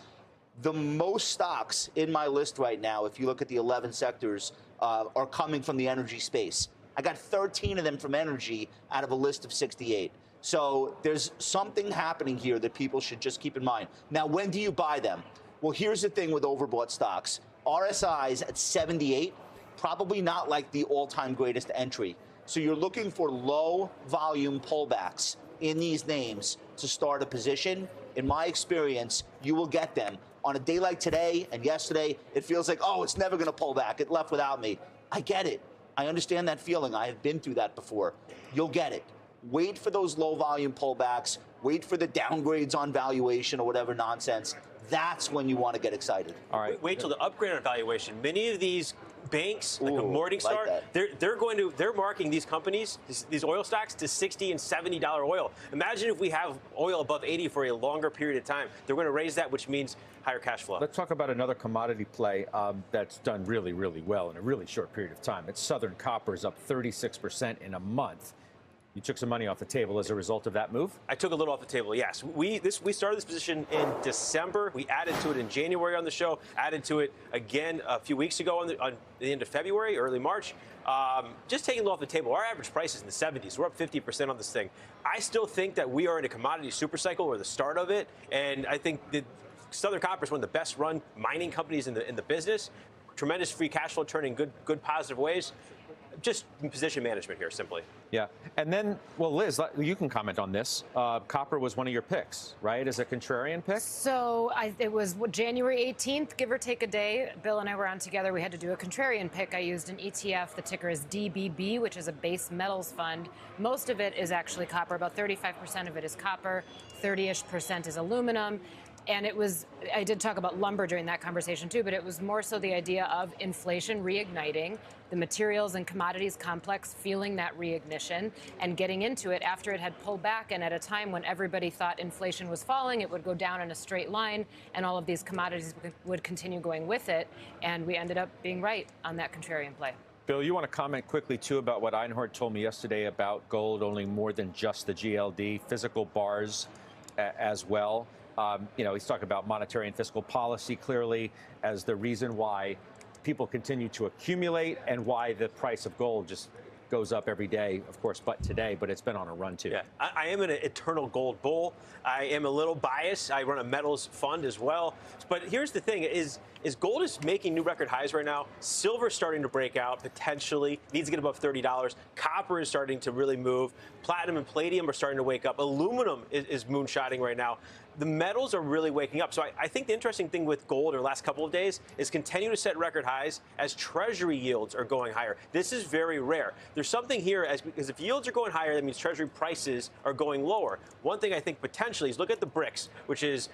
The most stocks in my list right now, if you look at the 11 sectors, are coming from the energy space. I got 13 of them from energy out of a list of 68. So there's something happening here that people should just keep in mind. Now, when do you buy them? Well, here's the thing with overbought stocks. RSI's at 78, probably not like the all-time greatest entry. So you're looking for low volume pullbacks in these names to start a position. In my experience, you will get them. On a day like today and yesterday, it feels like, oh, it's never going to pull back. It left without me. I get it. I understand that feeling. I have been through that before. You'll get it. Wait for those low volume pullbacks. Wait for the downgrades on valuation or whatever nonsense. That's when you want to get excited. All right. Wait till the upgrade on valuation. Many of these banks, like a Morningstar, they're marking these companies, these oil stocks, to $60 and $70 oil. Imagine if we have oil above 80 for a longer period of time. They're going to raise that, which means higher cash flow. Let's talk about another commodity play that's done really, really well in a really short period of time. It's Southern Copper is up 36% in a month. You took some money off the table as a result of that move? I took a little off the table, yes. We started this position in December. We added to it in January on the show, added to it again a few weeks ago on the end of February, early March. Just taking a little off the table. Our average price is in the 70s. We're up 50% on this thing. I still think that we are in a commodity supercycle, or the start of it, and I think that Southern Copper is one of the best run mining companies in the business. Tremendous free cash flow, turning good positive ways. Just position management here, simply. Yeah. And then, well, Liz, you can comment on this. Copper was one of your picks, right, as a contrarian pick? So it was January 18th, give or take a day. Bill and I were on together. We had to do a contrarian pick. I used an ETF. The ticker is DBB, which is a base metals fund. Most of it is actually copper. About 35% of it is copper. 30-ish% is aluminum. And I did talk about lumber during that conversation too, but it was more so the idea of inflation reigniting, the materials and commodities complex feeling that reignition and getting into it after it had pulled back, and at a time when everybody thought inflation was falling, it would go down in a straight line and all of these commodities would continue going with it. And we ended up being right on that contrarian play. Bill, you want to comment quickly, too, about what Einhard told me yesterday about gold owning more than just the GLD, physical bars as well. He's talking about monetary and fiscal policy clearly as the reason why people continue to accumulate and why the price of gold just goes up every day, of course, but today, but it's been on a run too. Yeah, I am an eternal gold bull. I am a little biased. I run a metals fund as well. But here's the thing, is gold is making new record highs right now. Silver's starting to break out, potentially. Needs to get above $30. Copper is starting to really move. Platinum and palladium are starting to wake up. Aluminum is moonshotting right now. The metals are really waking up. So I think the interesting thing with gold over the last couple of days is continue to set record highs as Treasury yields are going higher. This is very rare. There's something here, because if yields are going higher, that means Treasury prices are going lower. One thing I think potentially is look at the BRICS, which is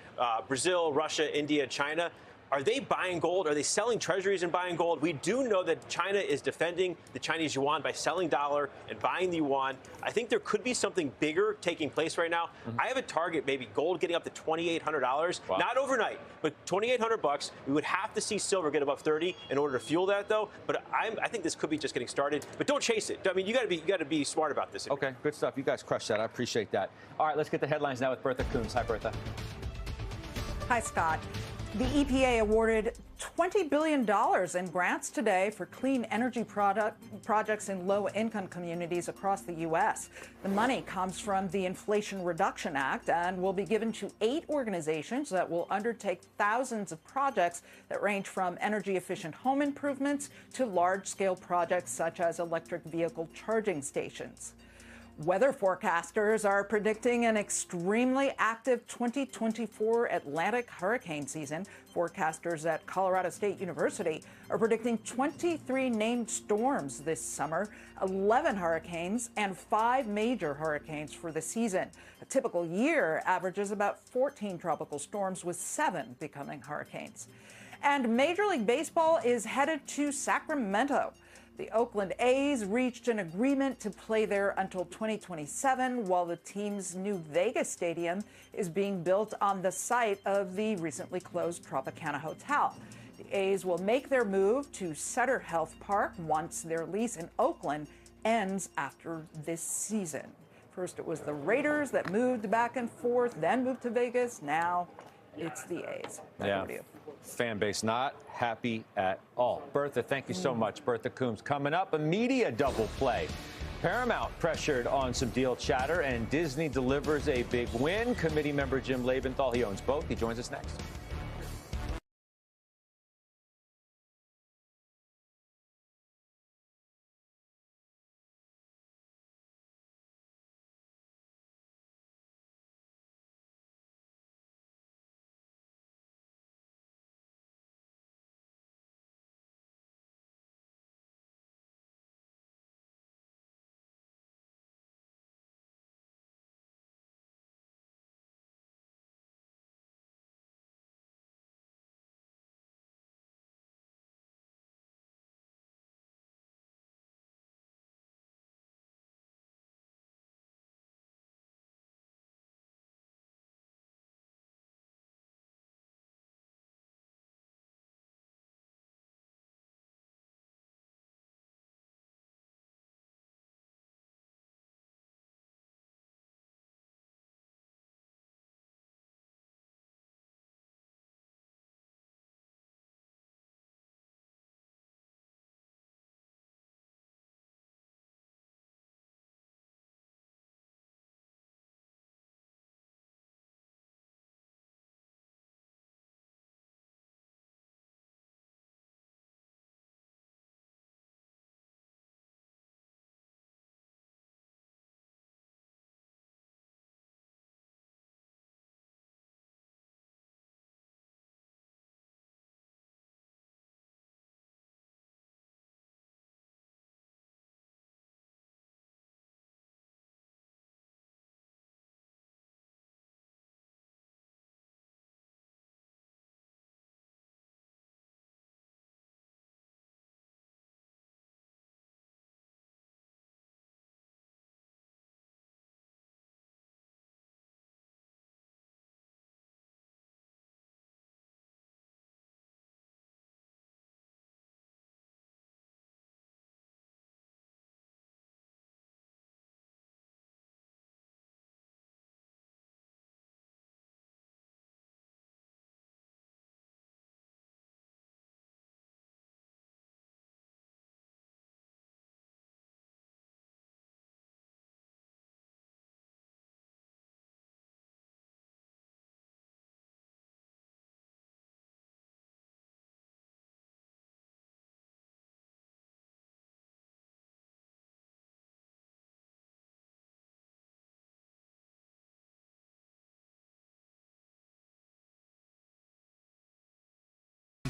Brazil, Russia, India, China. Are they buying gold? Are they selling treasuries and buying gold? We do know that China is defending the Chinese yuan by selling dollar and buying the yuan. I think there could be something bigger taking place right now. I have a target, maybe gold getting up to $2,800. Wow. Not overnight, but $2,800. We would have to see silver get above 30 in order to fuel that, though. But I think this could be just getting started. But don't chase it. I mean, you got to be smart about this. Okay, good stuff. You guys crushed that. I appreciate that. All right, let's get the headlines now with Bertha Coombs. Hi, Bertha. Hi, Scott. The EPA awarded $20 billion in grants today for clean energy projects in low-income communities across the U.S. The money comes from the Inflation Reduction Act and will be given to 8 organizations that will undertake thousands of projects that range from energy-efficient home improvements to large-scale projects such as electric vehicle charging stations. Weather forecasters are predicting an extremely active 2024 Atlantic hurricane season. Forecasters at Colorado State University are predicting 23 named storms this summer, 11 hurricanes, and 5 major hurricanes for the season. A typical year averages about 14 tropical storms, with 7 becoming hurricanes. And Major League Baseball is headed to Sacramento. The Oakland A's reached an agreement to play there until 2027, while the team's new Vegas stadium is being built on the site of the recently closed Tropicana Hotel. The A's will make their move to Sutter Health Park once their lease in Oakland ends after this season. First, it was the Raiders that moved back and forth, then moved to Vegas. Now it's the A's. Yeah. Fan base not happy at all. Bertha, thank you so much. Bertha Coombs. Coming up, a media double play. Paramount pressured on some deal chatter, and Disney delivers a big win. Committee member Jim Lebenthal, he owns both. He joins us next.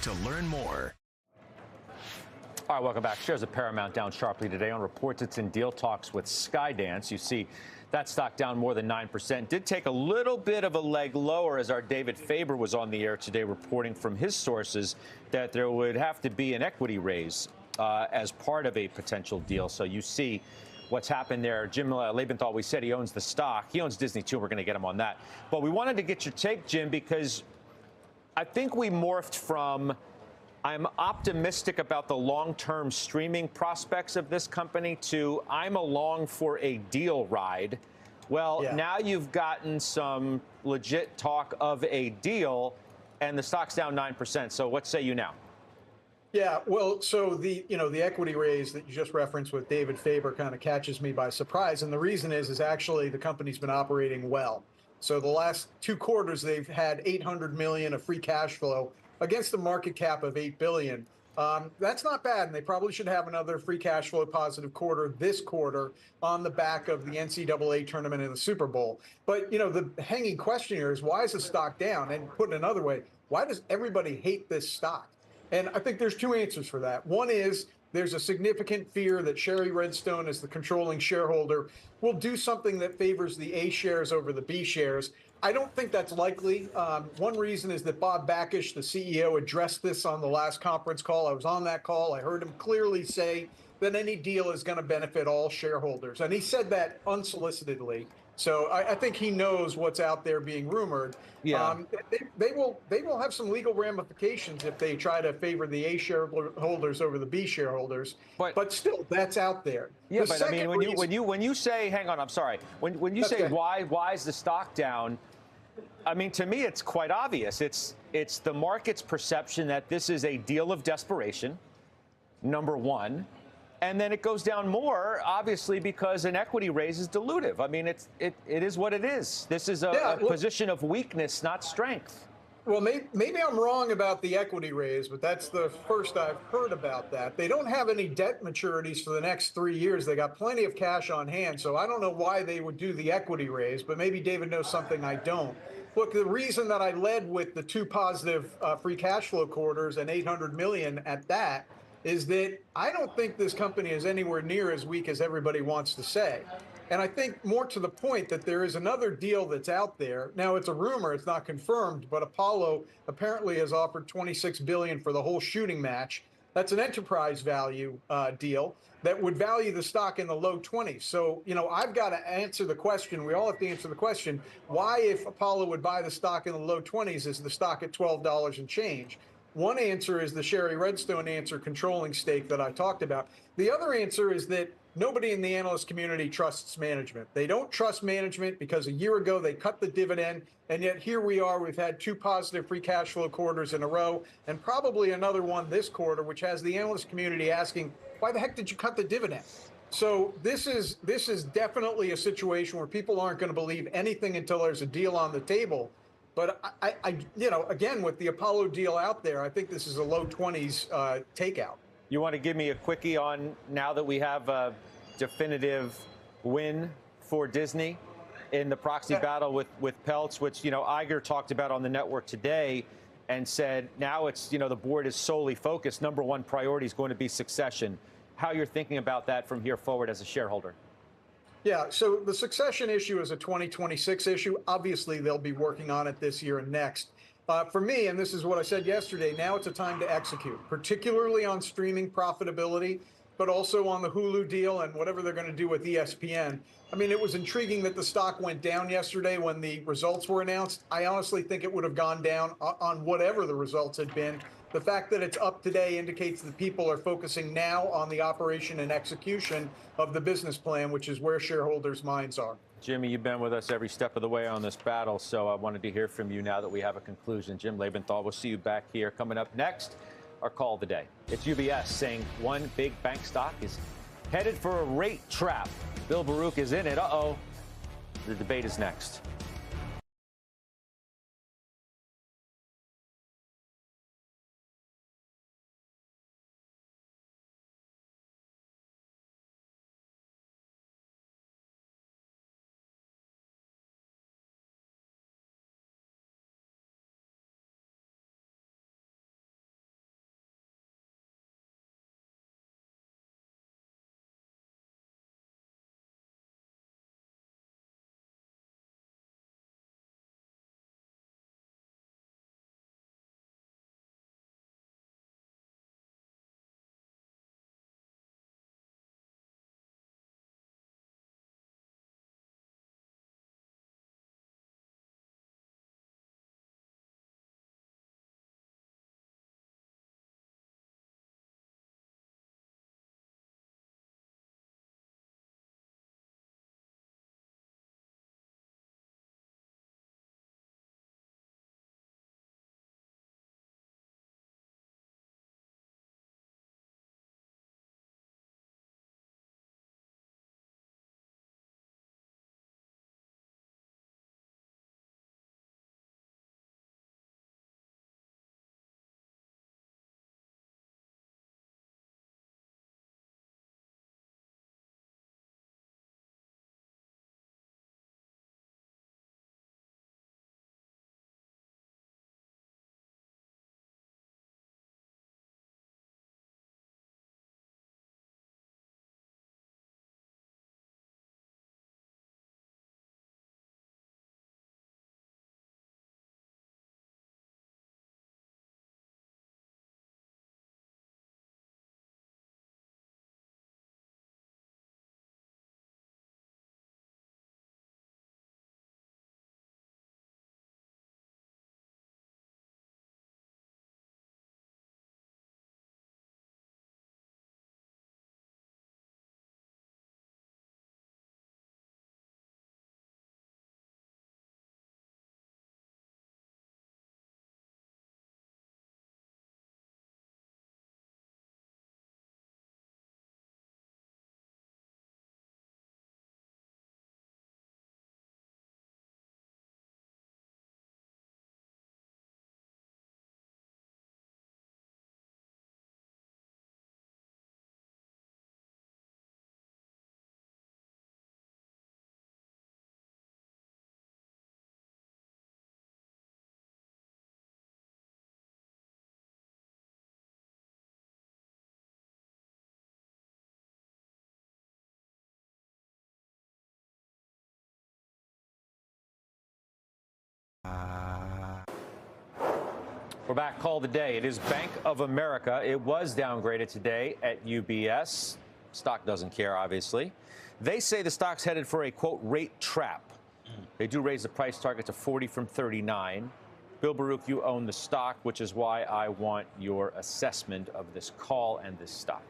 To learn more. All right, welcome back. Shares of Paramount down sharply today on reports it's in deal talks with Skydance. You see that stock down more than 9%. Did take a little bit of a leg lower as our David Faber was on the air today reporting from his sources that there would have to be an equity raise as part of a potential deal. So you see what's happened there. Jim Lebenthal, we said he owns the stock. He owns Disney, too. We're going to get him on that. But we wanted to get your take, Jim, because I think we morphed from I'm optimistic about the long-term streaming prospects of this company to I'm along for a deal ride. Well, now you've gotten some legit talk of a deal. and the stock's down 9%. So what say you now? Yeah, well, so the equity raise that you just referenced with David Faber kind of catches me by surprise, and the reason is actually the company's been operating well. So the last 2 quarters they've had $800 million of free cash flow against a market cap of $8 billion. That's not bad, and they probably should have another free cash flow positive quarter this quarter on the back of the NCAA tournament and the Super Bowl. But the hanging question here is, why is the stock down? And put it another way, why does everybody hate this stock? And I think there's 2 answers for that. One is there's a significant fear that Sherry Redstone, as the controlling shareholder, will do something that favors the A shares over the B shares. I don't think that's likely. One reason is that Bob Bakish, the CEO, addressed this on the last conference call. I was on that call. I heard him clearly say that any deal is going to benefit all shareholders. And he said that unsolicitedly. So I think he knows what's out there being rumored. Yeah. They will have some legal ramifications if they try to favor the A shareholders over the B shareholders. But still, that's out there. Yeah, but I mean, when you say, hang on, I'm sorry. When you say why is the stock down? I mean, to me, it's quite obvious. It's the market's perception that this is a deal of desperation, number one. And then it goes down more, obviously, because an equity raise is dilutive. I mean, it is what it is. This is a position of weakness, not strength. Well, maybe I'm wrong about the equity raise, but that's the first I've heard about that. They don't have any debt maturities for the next 3 years. They got plenty of cash on hand, so I don't know why they would do the equity raise, but maybe David knows something I don't. Look, the reason that I led with the 2 positive free cash flow quarters and $800 million at that is that I don't think this company is anywhere near as weak as everybody wants to say. And I think more to the point that there is another deal that's out there. Now, it's a rumor, it's not confirmed, but Apollo apparently has offered $26 billion for the whole shooting match. That's an enterprise value deal that would value the stock in the low 20s. So, I've got to answer the question. We all have to answer the question, why, if Apollo would buy the stock in the low 20s, is the stock at $12 and change? One answer is the Sherry Redstone answer, controlling stake that I talked about. The other answer is that nobody in the analyst community trusts management. They don't trust management because a year ago they cut the dividend, and yet here we are. We've had 2 positive free cash flow quarters in a row, and probably another one this quarter, which has the analyst community asking, why the heck did you cut the dividend? So this is definitely a situation where people aren't going to believe anything until there's a deal on the table. But I again, with the Apollo deal out there, I think this is a low 20s takeout. You want to give me a quickie on, now that we have a definitive win for Disney in the proxy battle with Peltz, which, Iger talked about on the network today and said now it's, the board is solely focused. Number 1 priority is going to be succession. How you're thinking about that from here forward as a shareholder? Yeah, so the succession issue is a 2026 issue. Obviously, they'll be working on it this year and next. For me, and this is what I said yesterday, now it's a time to execute, particularly on streaming profitability, but also on the Hulu deal and whatever they're going to do with ESPN. I mean, it was intriguing that the stock went down yesterday when the results were announced. I honestly think it would have gone down on whatever the results had been. The fact that it's up today indicates that people are focusing now on the operation and execution of the business plan, which is where shareholders' minds are. Jimmy, you've been with us every step of the way on this battle, so I wanted to hear from you now that we have a conclusion. Jim Lebenthal, we'll see you back here. Coming up next, our call of the day. It's UBS saying one big bank stock is headed for a rate trap. Bill Baruch is in it. Uh-oh. The debate is next. We're back. Call the day. It is Bank of America. It was downgraded today at UBS. Stock doesn't care, obviously. They say the stock's headed for a, quote, rate trap. They do raise the price target to 40 from 39. Bill Baruch, you own the stock, which is why I want your assessment of this call and this stock.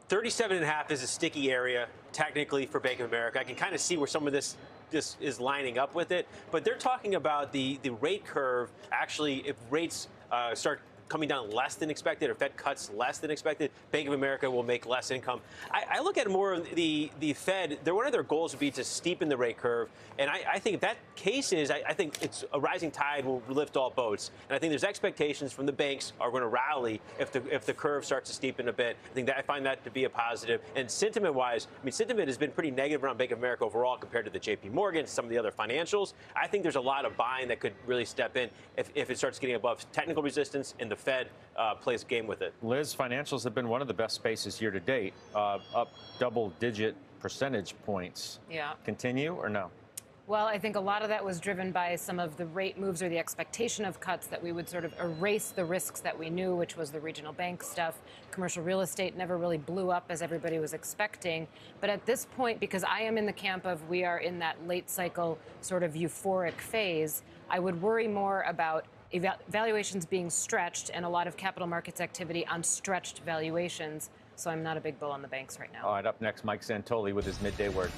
37.5 is a sticky area, technically, for Bank of America. I can kind of see where some of this is lining up with it, but they're talking about the rate curve. Actually, if rates start coming down less than expected, or Fed cuts less than expected, Bank of America will make less income. I look at more of the Fed. One of their goals would be to steepen the rate curve, and I think if that case is, I think it's a rising tide will lift all boats. And I think there's expectations from the banks are going to rally if the curve starts to steepen a bit. I find that to be a positive. And sentiment-wise, sentiment has been pretty negative around Bank of America overall compared to the J.P. Morgan, some of the other financials. I think there's a lot of buying that could really step in if it starts getting above technical resistance and the Fed plays a game with it. Liz, financials have been one of the best spaces year to date, up double-digit percentage points. Yeah. Continue or no? Well, I think a lot of that was driven by some of the rate moves or the expectation of cuts that we would sort of erase the risks that we knew, which was the regional bank stuff. Commercial real estate never really blew up as everybody was expecting. But at this point, because I am in the camp of we are in that late cycle sort of euphoric phase, I would worry more about valuations being stretched and a lot of capital markets activity on stretched valuations. So I'm not a big bull on the banks right now. All right, up next, Mike Santoli with his midday word.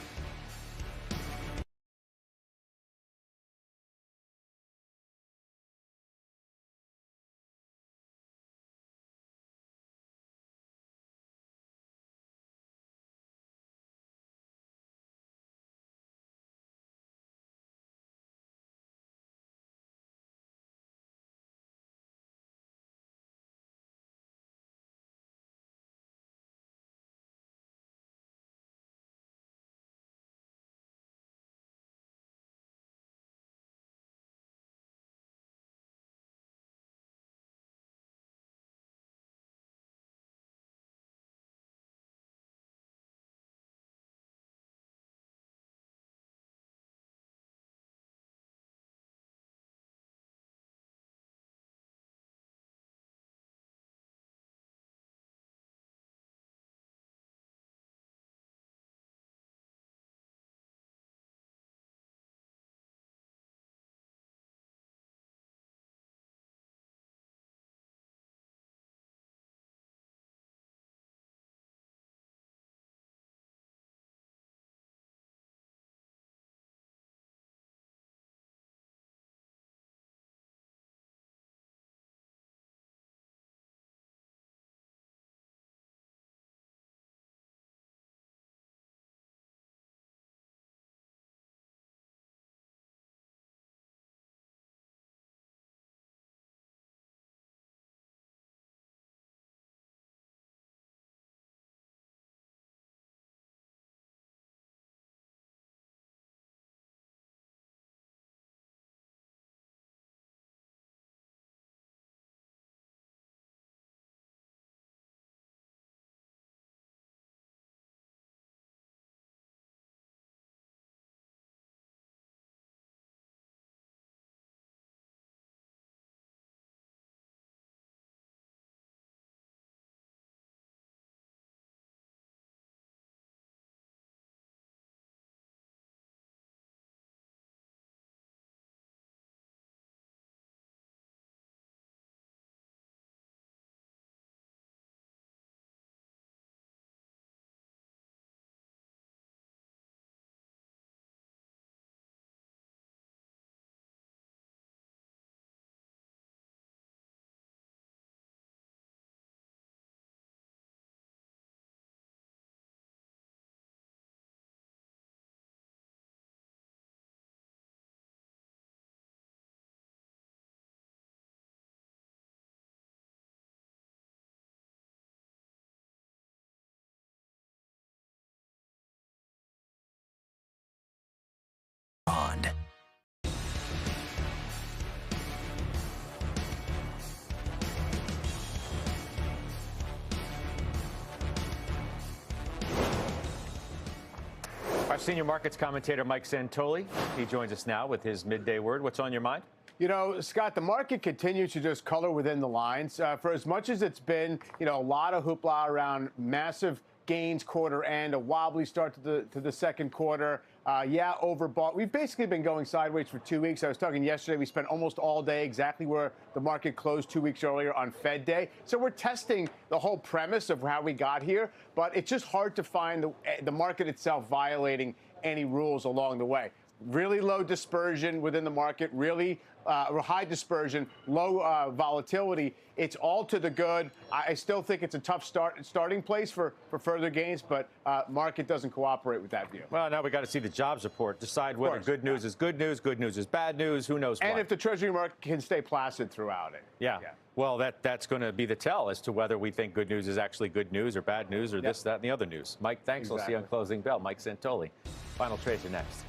Our senior markets commentator, Mike Santoli. He joins us now with his midday word. What's on your mind? You know, Scott, the market continues to just color within the lines. For as much as it's been, a lot of hoopla around massive gains quarter end, a wobbly start to the second quarter. Overbought. We've basically been going sideways for 2 weeks. I was talking yesterday, we spent almost all day exactly where the market closed 2 weeks earlier on Fed Day. So we're testing the whole premise of how we got here, but it's just hard to find the market itself violating any rules along the way. Really low dispersion within the market, really high dispersion, low volatility. It's all to the good. I still think it's a tough starting place for further gains, but market doesn't cooperate with that view. Well, now we got to see the jobs report, decide whether good news is good news is bad news, who knows what. And if the Treasury market can stay placid throughout it. Yeah. Well, that's going to be the tell as to whether we think good news is actually good news or bad news or this, that, and the other news. Mike, thanks. We'll see you on Closing Bell. Mike Santoli. Final trades are next.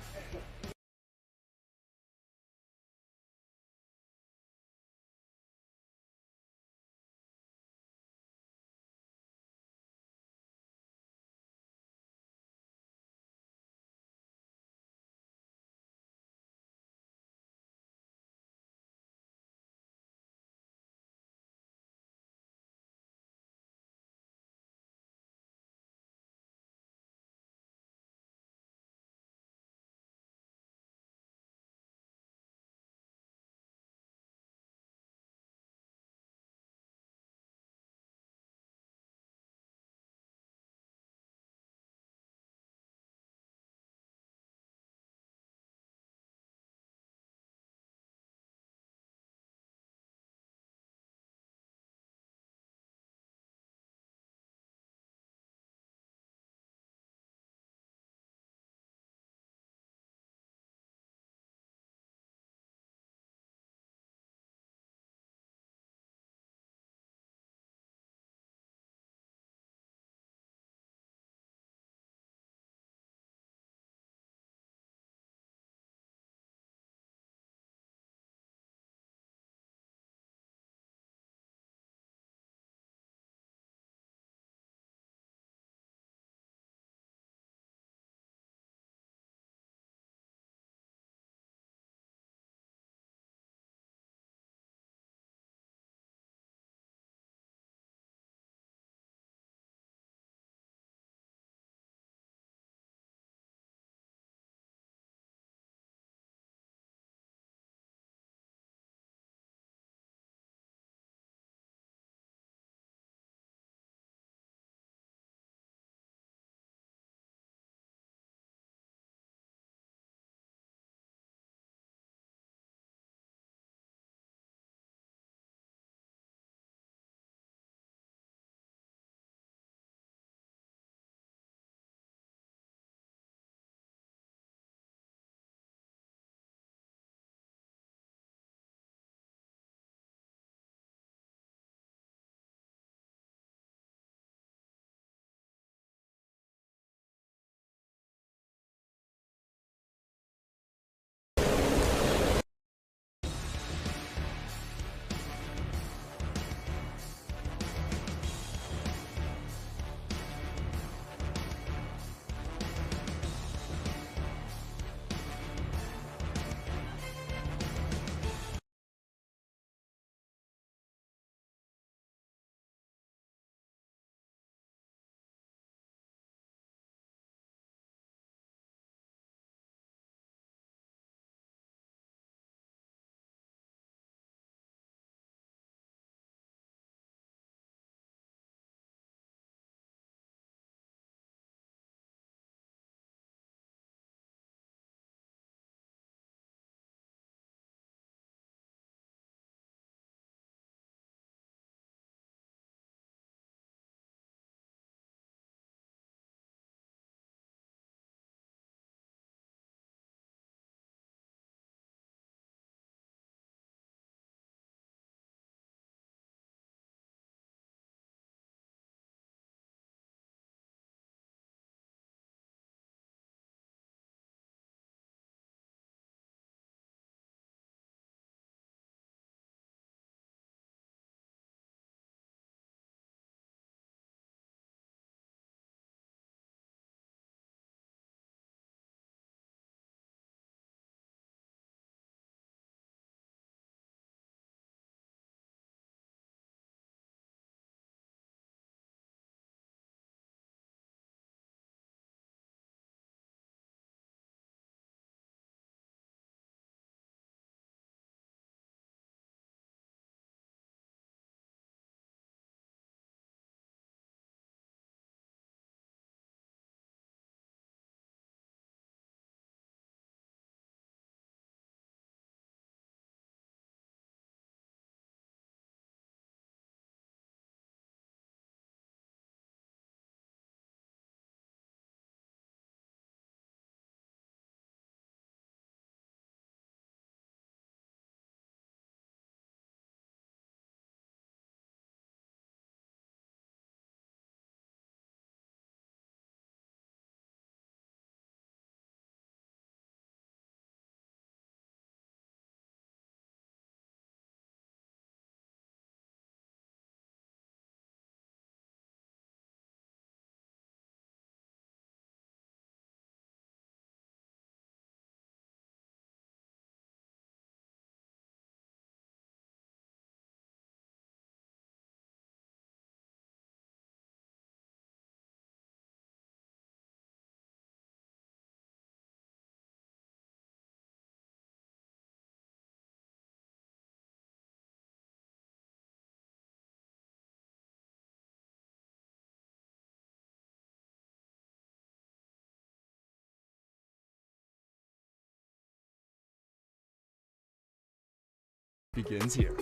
begins here.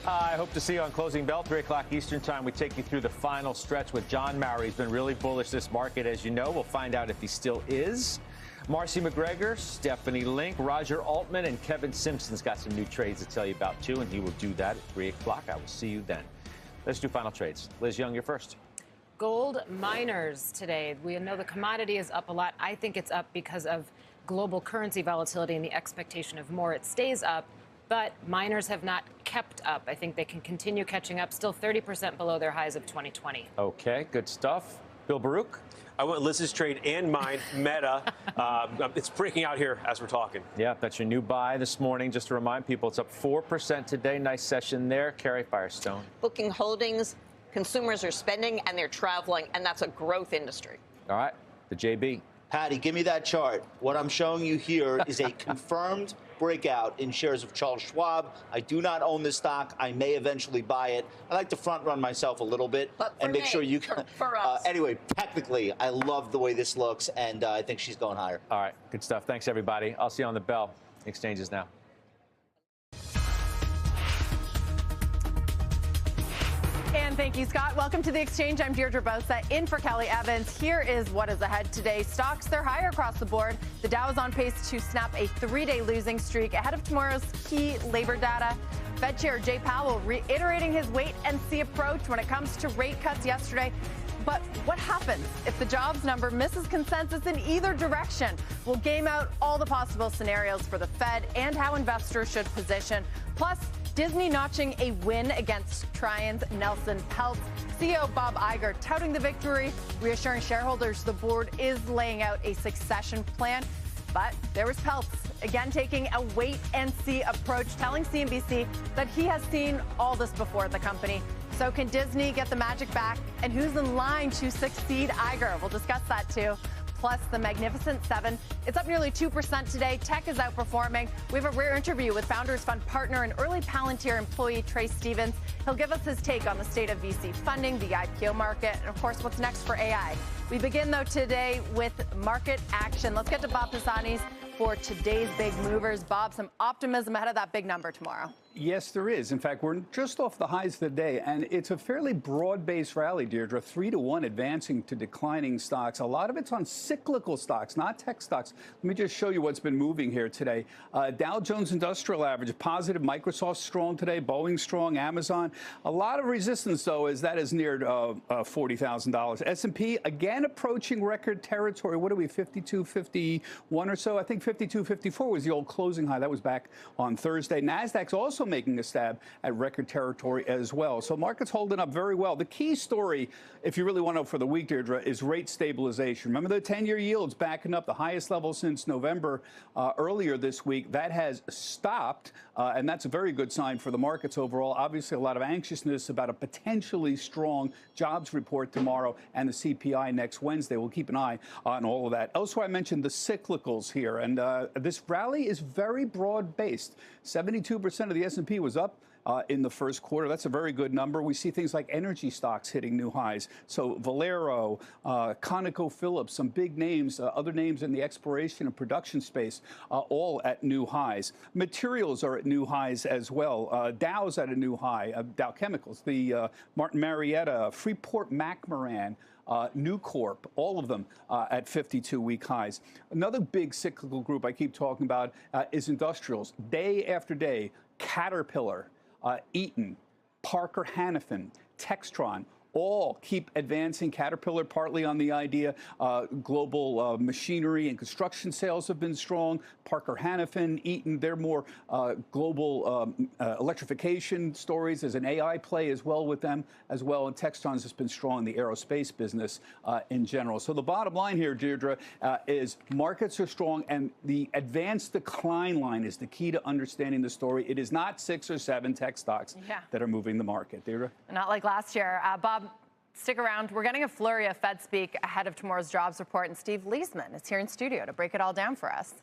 I hope to see you on Closing Bell, 3 o'clock Eastern Time. We take you through the final stretch with John Murray. He's been really bullish this market, as you know. We'll find out if he still is. Marcy McGregor, Stephanie Link, Roger Altman, and Kevin Simpson's got some new trades to tell you about, too, and he will do that at 3 o'clock. I will see you then. Let's do final trades. Liz Young, you're first. Gold miners today. We know the commodity is up a lot. I think it's up because of global currency volatility and the expectation of more. It stays up, but miners have not kept up. I think they can continue catching up, still 30% below their highs of 2020. Okay, good stuff. Bill Baruch? I want Liz's trade and mine, Meta. It's breaking out here as we're talking. Yeah, that's your new buy this morning. Just to remind people, it's up 4% today. Nice session there. Carrie Firestone. Booking holdings, consumers are spending and they're traveling, and that's a growth industry. All right, the JB. Patty, give me that chart. What I'm showing you here is a confirmed breakout in shares of Charles Schwab. I do not own this stock. I may eventually buy it. I like to front run myself a little bit and make sure you can. For us. Anyway, technically, I love the way this looks, and I think she's going higher. All right, good stuff. Thanks, everybody. I'll see you on the bell. Exchanges now. And thank you, Scott. Welcome to the Exchange. I'm Deirdre Bosa, in for Kelly Evans. Here is what is ahead today. Stocks, they're higher across the board. The Dow is on pace to snap a 3-day losing streak ahead of tomorrow's key labor data. Fed Chair Jay Powell reiterating his wait-and-see approach when it comes to rate cuts yesterday. But what happens if the jobs number misses consensus in either direction? We'll game out all the possible scenarios for the Fed and how investors should position. Plus, Disney notching a win against Trian's Nelson Peltz. CEO Bob Iger touting the victory, reassuring shareholders the board is laying out a succession plan. But there was Peltz, again taking a wait-and-see approach, telling CNBC that he has seen all this before at the company. So can Disney get the magic back? And who's in line to succeed Iger? We'll discuss that, too. Plus, the Magnificent Seven. It's up nearly 2% today. Tech is outperforming. We have a rare interview with Founders Fund partner and early Palantir employee Trace Stevens. He'll give us his take on the state of VC funding, the IPO market, and, of course, what's next for AI. We begin, though, today with market action. Let's get to Bob Pisani's for today's big movers. Bob, some optimism ahead of that big number tomorrow. Yes, there is. In fact, we're just off the highs of the day, and it's a fairly broad-based rally, Deirdre. 3-to-1 advancing to declining stocks. A lot of it's on cyclical stocks, not tech stocks. Let me just show you what's been moving here today. Dow Jones Industrial Average, positive. Microsoft strong today. Boeing strong. Amazon. A lot of resistance, though, as that is near $40,000. S&P, again, approaching record territory. What are we, 52, 51 or so? I think 52, 54 was the old closing high. That was back on Thursday. NASDAQ's also making a stab at record territory as well. So markets holding up very well. The key story, if you really want to know for the week, Deirdre, is rate stabilization. Remember the 10-year yields backing up the highest level since November earlier this week. That has stopped, and that's a very good sign for the markets overall. Obviously, a lot of anxiousness about a potentially strong jobs report tomorrow and the CPI next Wednesday. We'll keep an eye on all of that. Elsewhere, I mentioned the cyclicals here, and this rally is very broad-based. 72% of the S&P was up in the first quarter. That's a very good number. We see things like energy stocks hitting new highs. So Valero, ConocoPhillips, some big names, other names in the exploration and production space, all at new highs. Materials are at new highs as well. Dow's at a new high. Dow Chemicals, the Martin Marietta, Freeport-McMoran, Nucorp, all of them at 52-week highs. Another big cyclical group I keep talking about is industrials. Day after day, Caterpillar, Eaton, Parker Hannifin, Textron, all keep advancing. Caterpillar partly on the idea global machinery and construction sales have been strong. Parker Hannifin, Eaton, they're more global electrification stories. There's an AI play as well with them as well. And Textron's has been strong in the aerospace business in general. So the bottom line here, Deirdre, is markets are strong, and the advanced decline line is the key to understanding the story. It is not 6 or 7 tech stocks that are moving the market. Deirdre? Not like last year. Bob, stick around. We're getting a flurry of Fed speak ahead of tomorrow's jobs report, and Steve Leisman is here in studio to break it all down for us.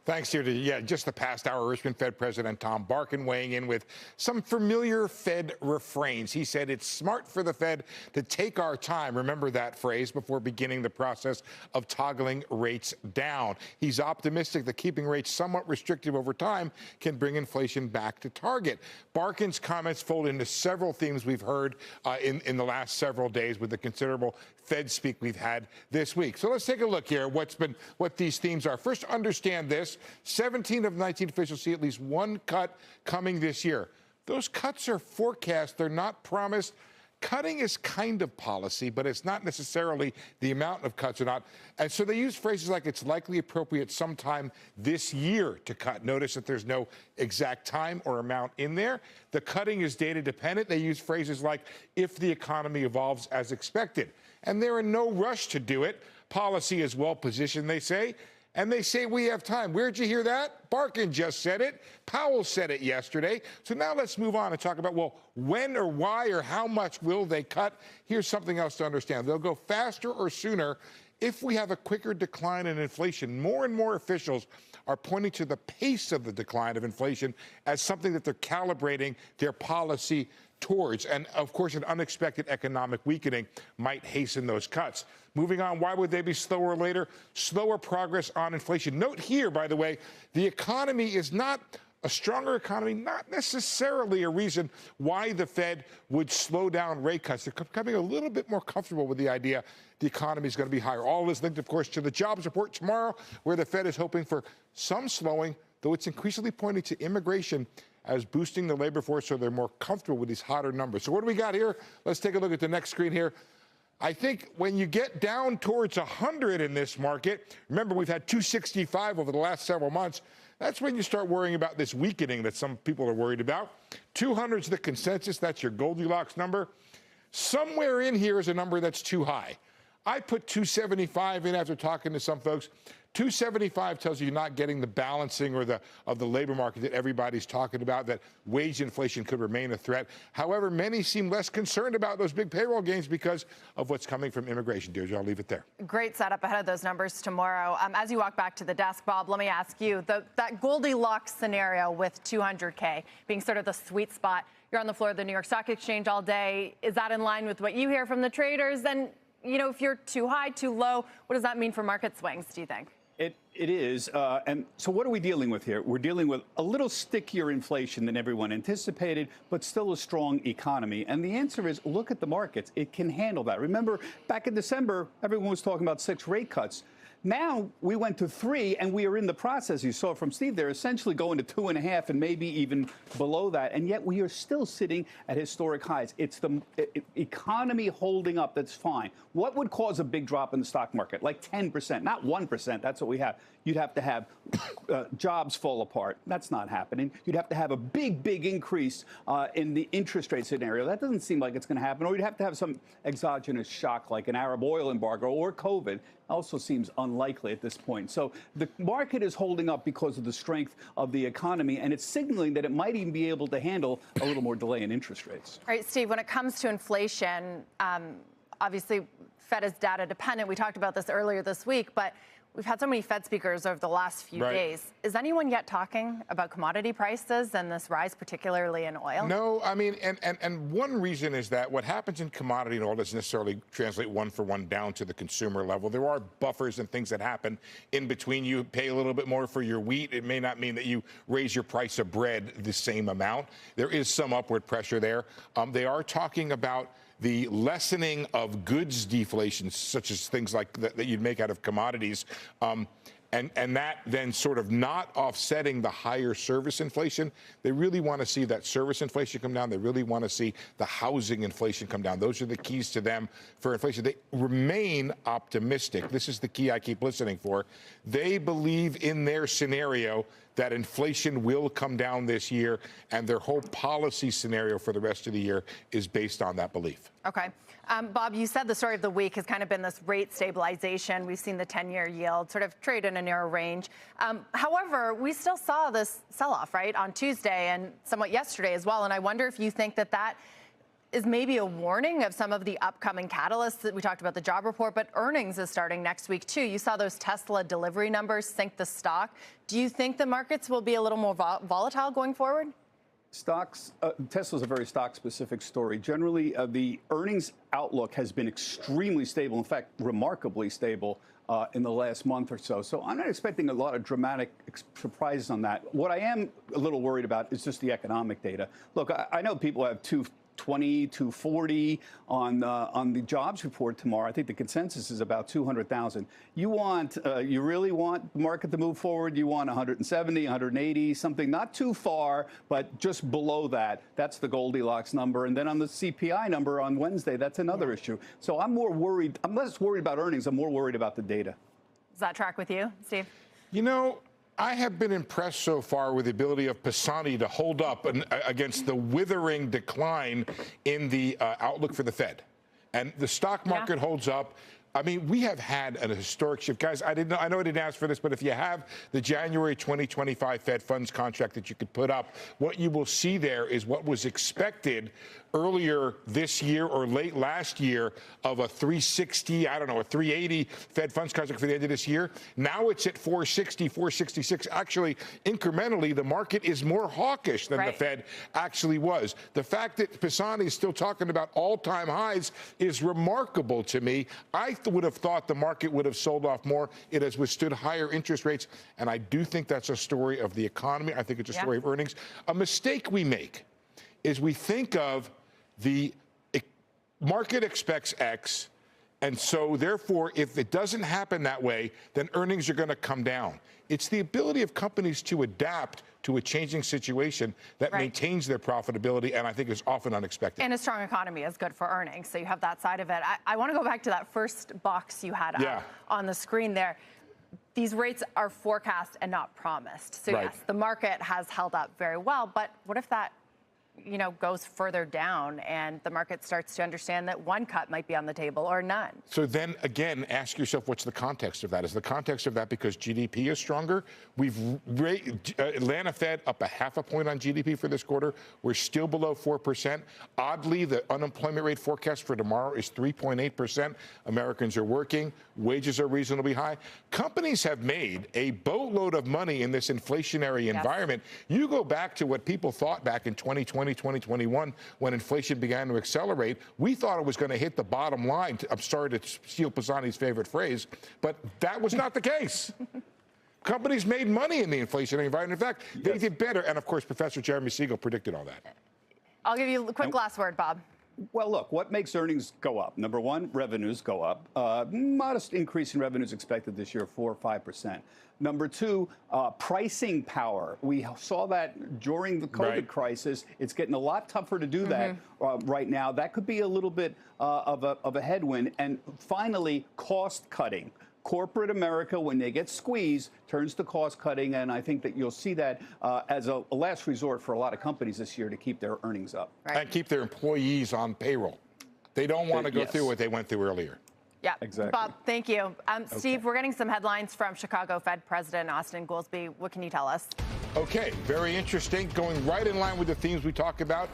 Thanks here to, just the past hour, Richmond Fed President Tom Barkin weighing in with some familiar Fed refrains. He said it's smart for the Fed to take our time, remember that phrase, before beginning the process of toggling rates down. He's optimistic that keeping rates somewhat restrictive over time can bring inflation back to target. Barkin's comments fold into several themes we've heard in the last several days with the considerable Fed speak we've had this week. So let's take a look here at what these themes are. First, understand this. 17 of 19 officials see at least one cut coming this year. Those cuts are forecast. They're not promised. Cutting is kind of policy, but it's not necessarily the amount of cuts or not. And so they use phrases like it's likely appropriate sometime this year to cut. Notice that there's no exact time or amount in there. The cutting is data dependent. They use phrases like if the economy evolves as expected. And they're in no rush to do it. Policy is well positioned, they say. And they say we have time. Where'd you hear that? Barkin just said it. Powell said it yesterday. So now let's move on and talk about, well, when or why or how much will they cut? Here's something else to understand. They'll go faster or sooner if we have a quicker decline in inflation. More and more officials are pointing to the pace of the decline of inflation as something that they're calibrating their policy towards. And of course, an unexpected economic weakening might hasten those cuts. Moving on, why would they be slower later? Slower progress on inflation. Note here, by the way, the economy is not a stronger economy, not necessarily a reason why the Fed would slow down rate cuts. They're becoming a little bit more comfortable with the idea the economy is going to be higher. All this linked, of course, to the jobs report tomorrow, where the Fed is hoping for some slowing, though it's increasingly pointing to immigration as boosting the labor force so they're more comfortable with these hotter numbers. So what do we got here? Let's take a look at the next screen here. I think when you get down towards 100 in this market, remember we've had 265 over the last several months, that's when you start worrying about this weakening that some people are worried about. 200 is the consensus, that's your Goldilocks number. Somewhere in here is a number that's too high. I put 275 in after talking to some folks. 275 tells you you're not getting the balancing or of the labor market that everybody's talking about, that wage inflation could remain a threat. However, many seem less concerned about those big payroll gains because of what's coming from immigration. Deirdre, I'll leave it there. Great setup ahead of those numbers tomorrow. As you walk back to the desk, Bob, let me ask you, that Goldilocks scenario with 200K being sort of the sweet spot. You're on the floor of the New York Stock Exchange all day. Is that in line with what you hear from the traders? And, you know, if you're too high, too low, what does that mean for market swings, do you think? It is. And so what are we dealing with here? We're dealing with a little stickier inflation than everyone anticipated, but still a strong economy. And the answer is look at the markets. It can handle that. Remember, back in December, everyone was talking about 6 rate cuts. Now we went to 3, and we are in the process, you saw from Steve, they're essentially going to 2.5 and maybe even below that. And yet we are still sitting at historic highs. It's the economy holding up that's fine. What would cause a big drop in the stock market? Like 10%, not 1%. That's what we have. You'd have to have jobs fall apart. That's not happening. You'd have to have a big, big increase in the interest rate scenario. That doesn't seem like it's going to happen. Or you'd have to have some exogenous shock like an Arab oil embargo or COVID. Also seems unlikely at this point. So the market is holding up because of the strength of the economy, and it's signaling that it might even be able to handle a little more delay in interest rates. All right, Steve, when it comes to inflation, obviously Fed is data dependent. We talked about this earlier this week, but we've had so many Fed speakers over the last few days. Is anyone yet talking about commodity prices and this rise, particularly in oil? No, I mean, and one reason is that what happens in commodity and oil doesn't necessarily translate one for one down to the consumer level. There are buffers and things that happen in between. You pay a little bit more for your wheat. It may not mean that you raise your price of bread the same amount. There is some upward pressure there. They are talking about the lessening of goods deflation, such as things like that you'd make out of commodities, and that then sort of not offsetting the higher service inflation. They really want to see that service inflation come down. They really want to see the housing inflation come down. Those are the keys to them for inflation. They remain optimistic. This is the key I keep listening for. They believe in their scenario that inflation will come down this year, and their whole policy scenario for the rest of the year is based on that belief. Okay. Bob, you said the story of the week has kind of been this rate stabilization. We've seen the 10-year yield sort of trade in a narrow range. However, we still saw this sell-off, right, on Tuesday and somewhat yesterday as well. And I wonder if you think that is maybe a warning of some of the upcoming catalysts that we talked about, the job report, but earnings is starting next week too. You saw those Tesla delivery numbers sink the stock. Do you think the markets will be a little more volatile going forward? Stocks, Tesla's a very stock-specific story. Generally, the earnings outlook has been extremely stable, in fact, remarkably stable in the last month or so. So I'm not expecting a lot of dramatic surprises on that. What I am a little worried about is just the economic data. Look, I know people have 220, 240 on the jobs report tomorrow. I think the consensus is about 200,000. You really want the market to move forward? You want 170, 180, something not too far, but just below that. That's the Goldilocks number. And then on the CPI number on Wednesday, that's another issue. So I'm more worried. I'm less worried about earnings. I'm more worried about the data. Does that track with you, Steve? You know, I have been impressed so far with the ability of Pisani to hold up against the withering decline in the outlook for the Fed. And the stock market holds up. I mean, we have had a historic shift. Guys, I know I didn't ask for this, but if you have the January 2025 Fed funds contract that you could put up, what you will see there is what was expected earlier this year or late last year of a 360, I don't know, a 380 Fed funds contract for the end of this year. Now it's at 460, 466. Actually, incrementally, the market is more hawkish than the Fed actually was. The fact that Pisani is still talking about all-time highs is remarkable to me. I would have thought the market would have sold off more. It has withstood higher interest rates, and I do think that's a story of the economy. I think it's a story of earnings. A mistake we make is we think of the market expects X, and so therefore, if it doesn't happen that way, then earnings are going to come down. It's the ability of companies to adapt to a changing situation that maintains their profitability, and I think is often unexpected. And a strong economy is good for earnings, so you have that side of it. I want to go back to that first box you had up on the screen there. These rates are forecast and not promised. So yes, the market has held up very well, but what if that goes further down and the market starts to understand that one cut might be on the table or none? So then again, ask yourself, what's the context of that? Is the context of that because GDP is stronger? We've Atlanta Fed up 0.5 point on GDP for this quarter. We're still below 4%. Oddly, the unemployment rate forecast for tomorrow is 3.8%. Americans are working. Wages are reasonably high. Companies have made a boatload of money in this inflationary environment. You go back to what people thought back in 2020, 2021, when inflation began to accelerate. We thought it was going to hit the bottom line. I'm sorry to steal Pisani's favorite phrase, but that was not the case. Companies made money in the inflationary environment. In fact, they did better. And of course, Professor Jeremy Siegel predicted all that. I'll give you a quick last word, Bob. Well, look, what makes earnings go up? Number one, revenues go up. Modest increase in revenues expected this year, 4 or 5%. Number two, pricing power. We saw that during the COVID crisis. It's getting a lot tougher to do that right now. That could be a little bit of a headwind. And finally, cost cutting. Corporate America, when they get squeezed, turns to cost cutting, and I think that you'll see that as a last resort for a lot of companies this year to keep their earnings up. And keep their employees on payroll. They don't want to go through what they went through earlier. Yeah, exactly. Bob, thank you. Steve, we're getting some headlines from Chicago Fed President Austin Goolsbee. What can you tell us? Okay, very interesting. Going right in line with the themes we talk about.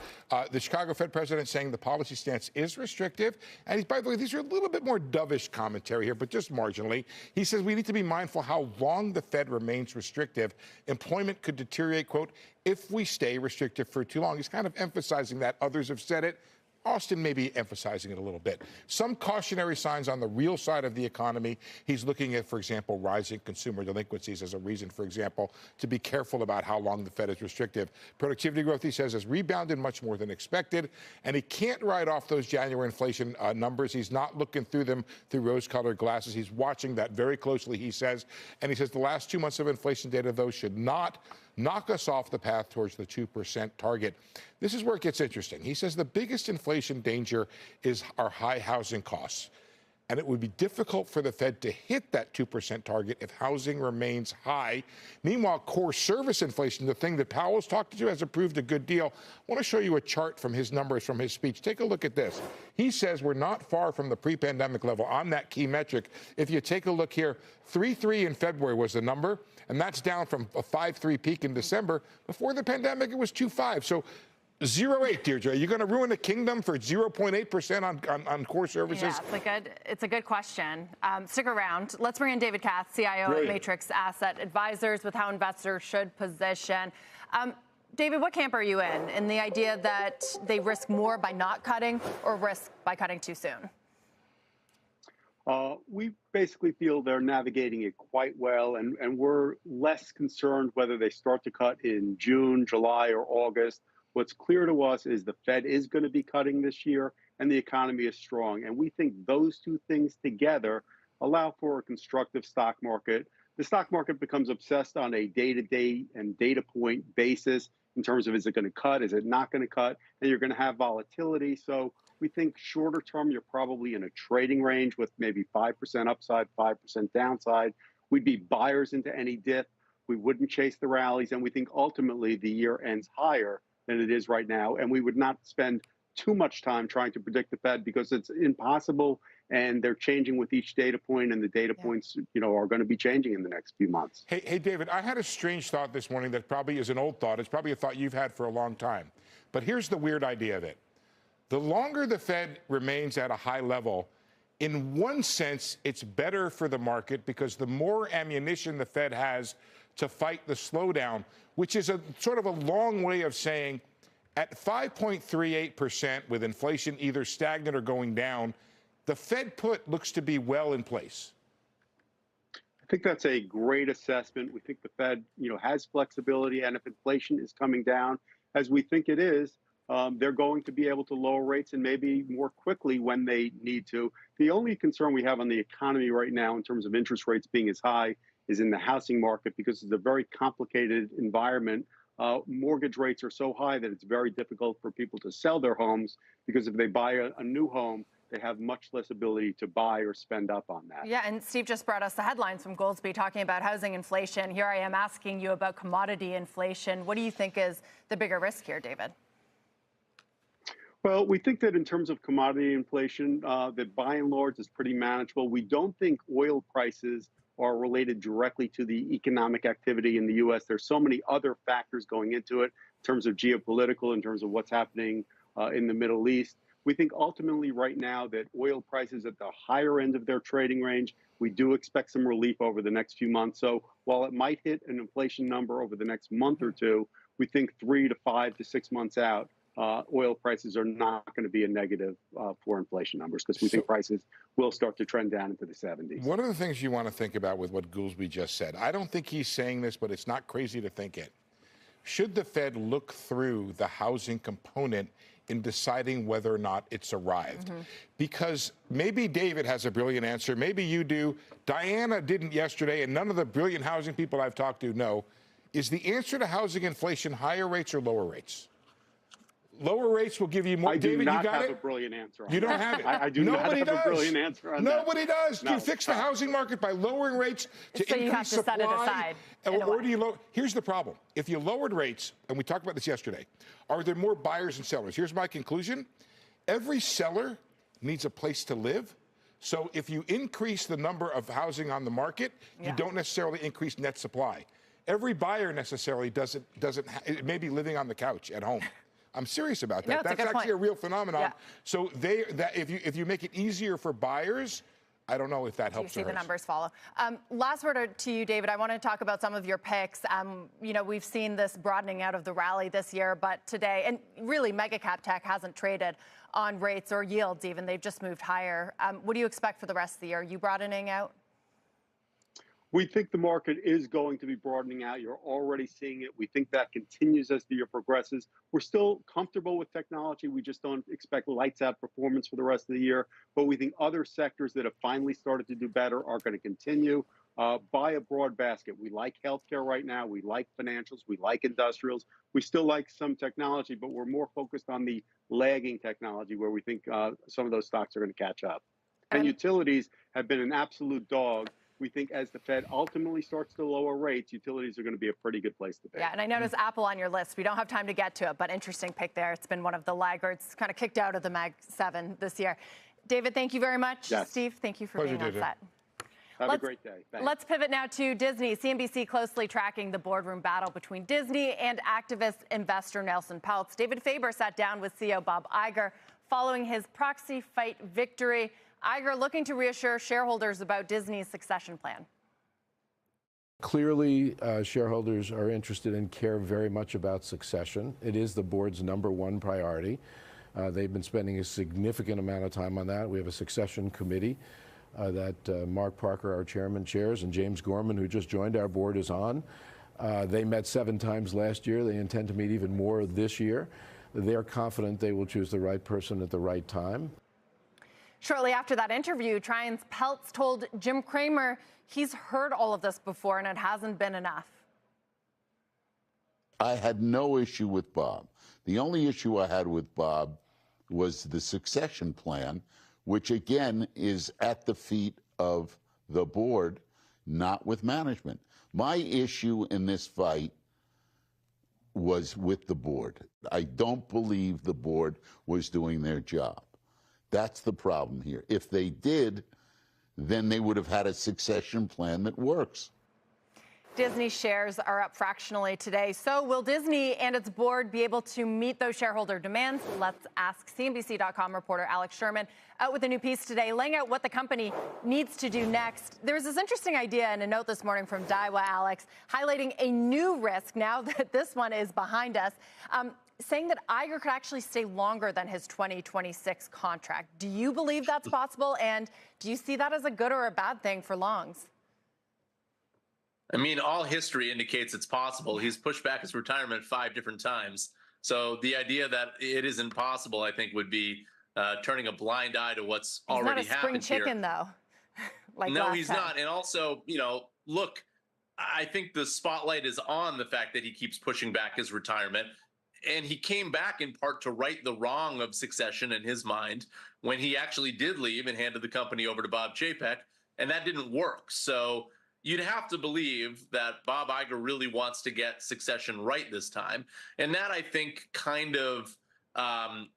The Chicago Fed president saying the policy stance is restrictive. And by the way, these are a little bit more dovish commentary here, but just marginally. He says we need to be mindful how long the Fed remains restrictive. Employment could deteriorate, quote, if we stay restrictive for too long. He's kind of emphasizing that. Others have said it. Austin may be emphasizing it a little bit. Some cautionary signs on the real side of the economy. He's looking at, for example, rising consumer delinquencies as a reason, for example, to be careful about how long the Fed is restrictive. Productivity growth, he says, has rebounded much more than expected, and he can't write off those January inflation numbers. He's not looking through them through rose-colored glasses. He's watching that very closely, he says, and he says the last 2 months of inflation data, though, should not knock us off the path towards the 2% target. This is where it gets interesting. He says the biggest inflation danger is our high housing costs. And it would be difficult for the Fed to hit that 2% target if housing remains high. Meanwhile, core service inflation, the thing that Powell's talked to, has improved a good deal. I want to show you a chart from his numbers from his speech. Take a look at this. He says we're not far from the pre-pandemic level on that key metric. If you take a look here, 3.3 in February was the number, and that's down from a 5.3 peak in December. Before the pandemic, it was 2.5. So 0.8, Deirdre. Are you going to ruin the kingdom for 0.8% on core services? Yeah, it's a good question. Stick around. Let's bring in David Katz, CIO at Matrix Asset Advisors, with how investors should position. David, what camp are you in the idea that they risk more by not cutting or risk by cutting too soon? We basically feel they're navigating it quite well, and we're less concerned whether they start to cut in June, July, or August. What's clear to us is the Fed is going to be cutting this year, and the economy is strong. And we think those two things together allow for a constructive stock market. The stock market becomes obsessed on a day-to-day and data point basis in terms of, is it going to cut, is it not going to cut, and you're going to have volatility. So we think shorter term, you're probably in a trading range with maybe 5% upside, 5% downside. We'd be buyers into any dip. We wouldn't chase the rallies, and we think ultimately the year ends higher than it is right now. And we would not spend too much time trying to predict the Fed because it's impossible, and they're changing with each data point, and the data points, are going to be changing in the next few months. Hey, David, I had a strange thought this morning that probably is an old thought. It's probably a thought you've had for a long time. But here's the weird idea of it. The longer the Fed remains at a high level, in one sense, it's better for the market because the more ammunition the Fed has to fight the slowdown, which is a sort of a long way of saying at 5.38% with inflation either stagnant or going down, the Fed put looks to be well in place. I think that's a great assessment. We think the Fed, has flexibility, and if inflation is coming down, as we think it is, they're going to be able to lower rates and maybe more quickly when they need to. The only concern we have on the economy right now in terms of interest rates being as high is in the housing market because it's a very complicated environment. Mortgage rates are so high that it's very difficult for people to sell their homes because if they buy a new home, they have much less ability to buy or spend up on that. Yeah, and Steve just brought us the headlines from Goldsby talking about housing inflation. Here I am asking you about commodity inflation. What do you think is the bigger risk here, David? Well, we think that in terms of commodity inflation, that by and large is pretty manageable. We don't think oil prices are related directly to the economic activity in the U.S. There's so many other factors going into it in terms of geopolitical, in terms of what's happening in the Middle East. We think ultimately right now that oil prices at the higher end of their trading range, we do expect some relief over the next few months. So while it might hit an inflation number over the next month or two, we think 3 to 5 to 6 months out, oil prices are not going to be a negative for inflation numbers because we think prices will start to trend down into the 70s. One of the things you want to think about with what Goolsby just said, I don't think he's saying this, but it's not crazy to think it. Should the Fed look through the housing component in deciding whether or not it's arrived? Because maybe David has a brilliant answer. Maybe you do. Diana didn't yesterday, and none of the brilliant housing people I've talked to know. Is the answer to housing inflation higher rates or lower rates? Lower rates will give you more. I do David, not you got have it? a brilliant answer on You don't that. have it. I do Nobody not have does. a brilliant answer on that. Nobody does. Do No. you fix the housing market by lowering rates to So increase you have to supply? set it aside, Or do you lower? Here's the problem. If you lowered rates, and we talked about this yesterday, are there more buyers and sellers? Here's my conclusion. Every seller needs a place to live. So if you increase the number of housing on the market, you don't necessarily increase net supply. Every buyer necessarily doesn't may be living on the couch at home. I'm serious about that. No, That's actually a real phenomenon. Yeah. So if you make it easier for buyers, I don't know if that helps. You see the numbers follow. Last word to you, David. I want to talk about some of your picks. We've seen this broadening out of the rally this year, but today, and really mega cap tech hasn't traded on rates or yields even. They've just moved higher. What do you expect for the rest of the year? Are you broadening out? We think the market is going to be broadening out. You're already seeing it. We think that continues as the year progresses. We're still comfortable with technology. We just don't expect lights out performance for the rest of the year. But we think other sectors that have finally started to do better are going to continue. Buy a broad basket. We like healthcare right now. We like financials. We like industrials. We still like some technology, but we're more focused on the lagging technology where we think some of those stocks are going to catch up. And utilities have been an absolute dog. We think as the Fed ultimately starts to lower rates, utilities are going to be a pretty good place to be. Yeah, and I noticed Apple on your list. We don't have time to get to it, but interesting pick there. It's been one of the laggards, kind of kicked out of the Mag 7 this year. David, thank you very much. Yes. Steve, thank you for being on set. Have a great day. Thanks. Let's pivot now to Disney. CNBC closely tracking the boardroom battle between Disney and activist investor Nelson Peltz. David Faber sat down with CEO Bob Iger following his proxy fight victory. Iger looking to reassure shareholders about Disney's succession plan. Clearly, shareholders are interested and care very much about succession. It is the board's #1 priority. They've been spending a significant amount of time on that. We have a succession committee that Mark Parker, our chairman, chairs, and James Gorman, who just joined our board, is on. They met 7 times last year. They intend to meet even more this year. They're confident they will choose the right person at the right time. Shortly after that interview, Trian's Peltz told Jim Cramer he's heard all of this before and it hasn't been enough. I had no issue with Bob. The only issue I had with Bob was the succession plan, which again is at the feet of the board, not with management. My issue in this fight was with the board. I don't believe the board was doing their job. That's the problem here. If they did, then they would have had a succession plan that works. Disney shares are up fractionally today. So will Disney and its board be able to meet those shareholder demands? Let's ask CNBC.com reporter Alex Sherman out with a new piece today, laying out what the company needs to do next. There was this interesting idea in a note this morning from Daiwa, Alex, highlighting a new risk now that this one is behind us, saying that Iger could actually stay longer than his 2026 contract. Do you believe that's possible? And do you see that as a good or a bad thing for Longs? I mean, all history indicates it's possible. He's pushed back his retirement 5 different times. So the idea that it isn't possible, I think, would be turning a blind eye to what's already happened here. He's not a spring chicken, though. Like no, he's not. And also, you know, look, I think the spotlight is on the fact that he keeps pushing back his retirement. And he came back in part to right the wrong of succession in his mind when he actually did leave and handed the company over to Bob Chapek. And that didn't work. So you'd have to believe that Bob Iger really wants to get succession right this time. And that, I think, kind of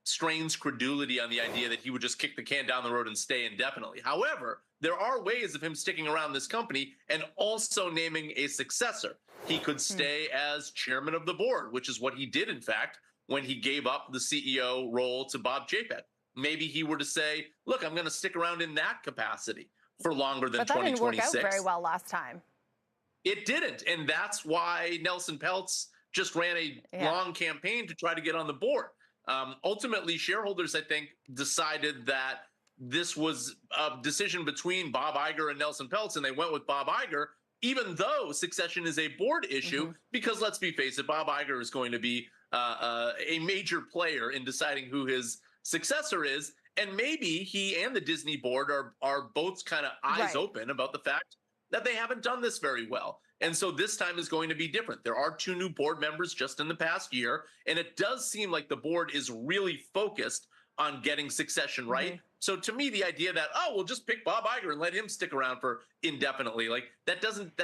strains credulity on the idea that he would just kick the can down the road and stay indefinitely. However, there are ways of him sticking around this company and also naming a successor. He could stay as chairman of the board, which is what he did, in fact, when he gave up the CEO role to Bob Chapek. Maybe he were to say, look, I'm going to stick around in that capacity for longer than 2026. But that didn't work out very well last time. It didn't. And that's why Nelson Peltz just ran a long campaign to try to get on the board. Ultimately, shareholders, I think, decided that this was a decision between Bob Iger and Nelson Peltz, and they went with Bob Iger, even though succession is a board issue, because let's be face it, Bob Iger is going to be a major player in deciding who his successor is. And maybe he and the Disney board are both kind of eyes open about the fact that they haven't done this very well. And so this time is going to be different. There are 2 new board members just in the past year, and it does seem like the board is really focused on getting succession right. So to me, the idea that, oh, we'll just pick Bob Iger and let him stick around for indefinitely, like that doesn't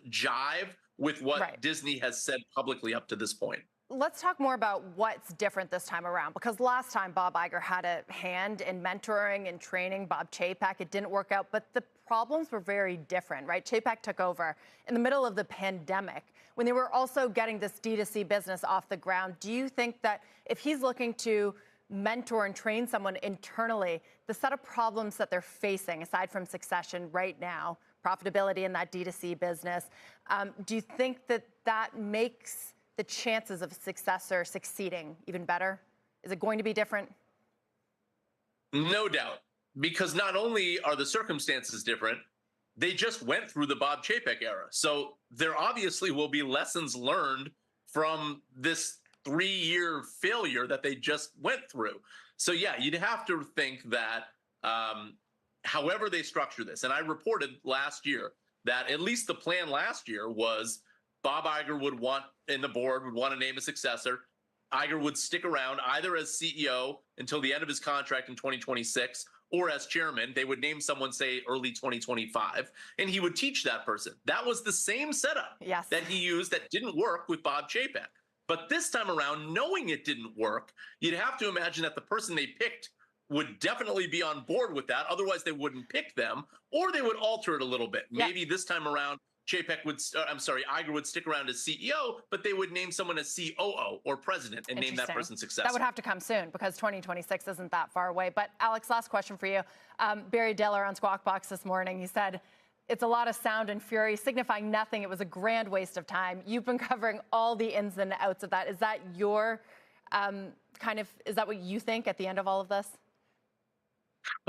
jive with what Disney has said publicly up to this point. Let's talk more about what's different this time around, because last time Bob Iger had a hand in mentoring and training Bob Chapek. It didn't work out, but the problems were very different, right? Chapek took over in the middle of the pandemic when they were also getting this D2C business off the ground. Do you think that if he's looking to mentor and train someone internally, the set of problems that they're facing, aside from succession right now, profitability in that D2C business, do you think that that makes the chances of a successor succeeding even better? Is it going to be different? No doubt, because not only are the circumstances different, they just went through the Bob Chapek era. So there obviously will be lessons learned from this 3-year failure that they just went through. So yeah, you'd have to think that however they structure this, and I reported last year that at least the plan last year was Bob Iger would want, and the board would want to name a successor. Iger would stick around either as CEO until the end of his contract in 2026 or as chairman. They would name someone, say, early 2025, and he would teach that person. That was the same setup that he used that didn't work with Bob Chapek. But this time around, knowing it didn't work, you'd have to imagine that the person they picked would definitely be on board with that. Otherwise, they wouldn't pick them, or they would alter it a little bit. Yeah. Maybe this time around, Iger would stick around as CEO, but they would name someone as COO or president and name that person successor. That would have to come soon because 2026 isn't that far away. But Alex, last question for you. Barry Diller on Squawk Box this morning, he said, it's a lot of sound and fury, signifying nothing. It was a grand waste of time. You've been covering all the ins and outs of that. Is that your is that what you think at the end of all of this?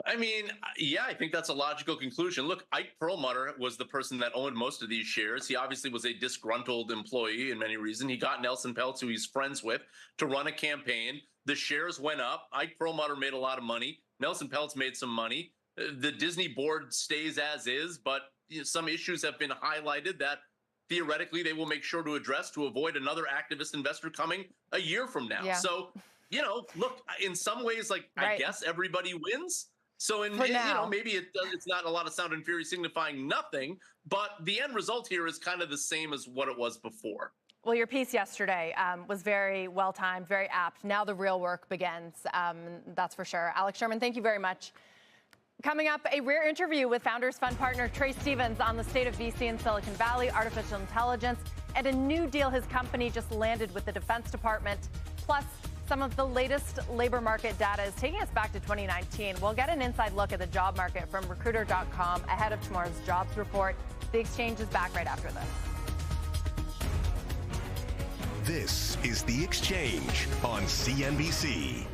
I mean, yeah, I think that's a logical conclusion. Look, Ike Perlmutter was the person that owned most of these shares. He obviously was a disgruntled employee in many reasons. He got Nelson Peltz, who he's friends with, to run a campaign. The shares went up. Ike Perlmutter made a lot of money. Nelson Peltz made some money. The Disney board stays as is, but some issues have been highlighted that theoretically they will make sure to address to avoid another activist investor coming a year from now. Yeah. So, look, in some ways, I guess everybody wins. So maybe it's not a lot of sound and fury signifying nothing, but the end result here is kind of the same as what it was before. Well, your piece yesterday was very well timed, very apt. Now the real work begins. That's for sure. Alex Sherman, thank you very much. Coming up, a rare interview with Founders Fund partner Trey Stevens on the state of VC in Silicon Valley, artificial intelligence, and a new deal his company just landed with the Defense Department. Plus, some of the latest labor market data is taking us back to 2019. We'll get an inside look at the job market from Recruiter.com ahead of tomorrow's jobs report. The Exchange is back right after this. This is The Exchange on CNBC.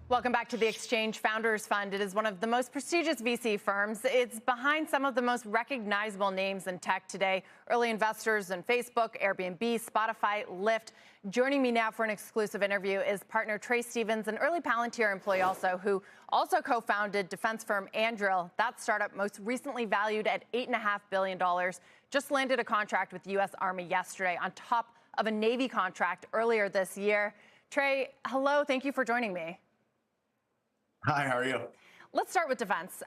Welcome back to the Exchange Founders Fund. It is one of the most prestigious VC firms. It's behind some of the most recognizable names in tech today. Early investors in Facebook, Airbnb, Spotify, Lyft. Joining me now for an exclusive interview is partner Trey Stevens, an early Palantir employee who also co-founded defense firm Anduril. That startup, most recently valued at $8.5 billion, just landed a contract with the U.S. Army yesterday on top of a Navy contract earlier this year. Trey, hello. Thank you for joining me. Hi, how are you? Let's start with defense.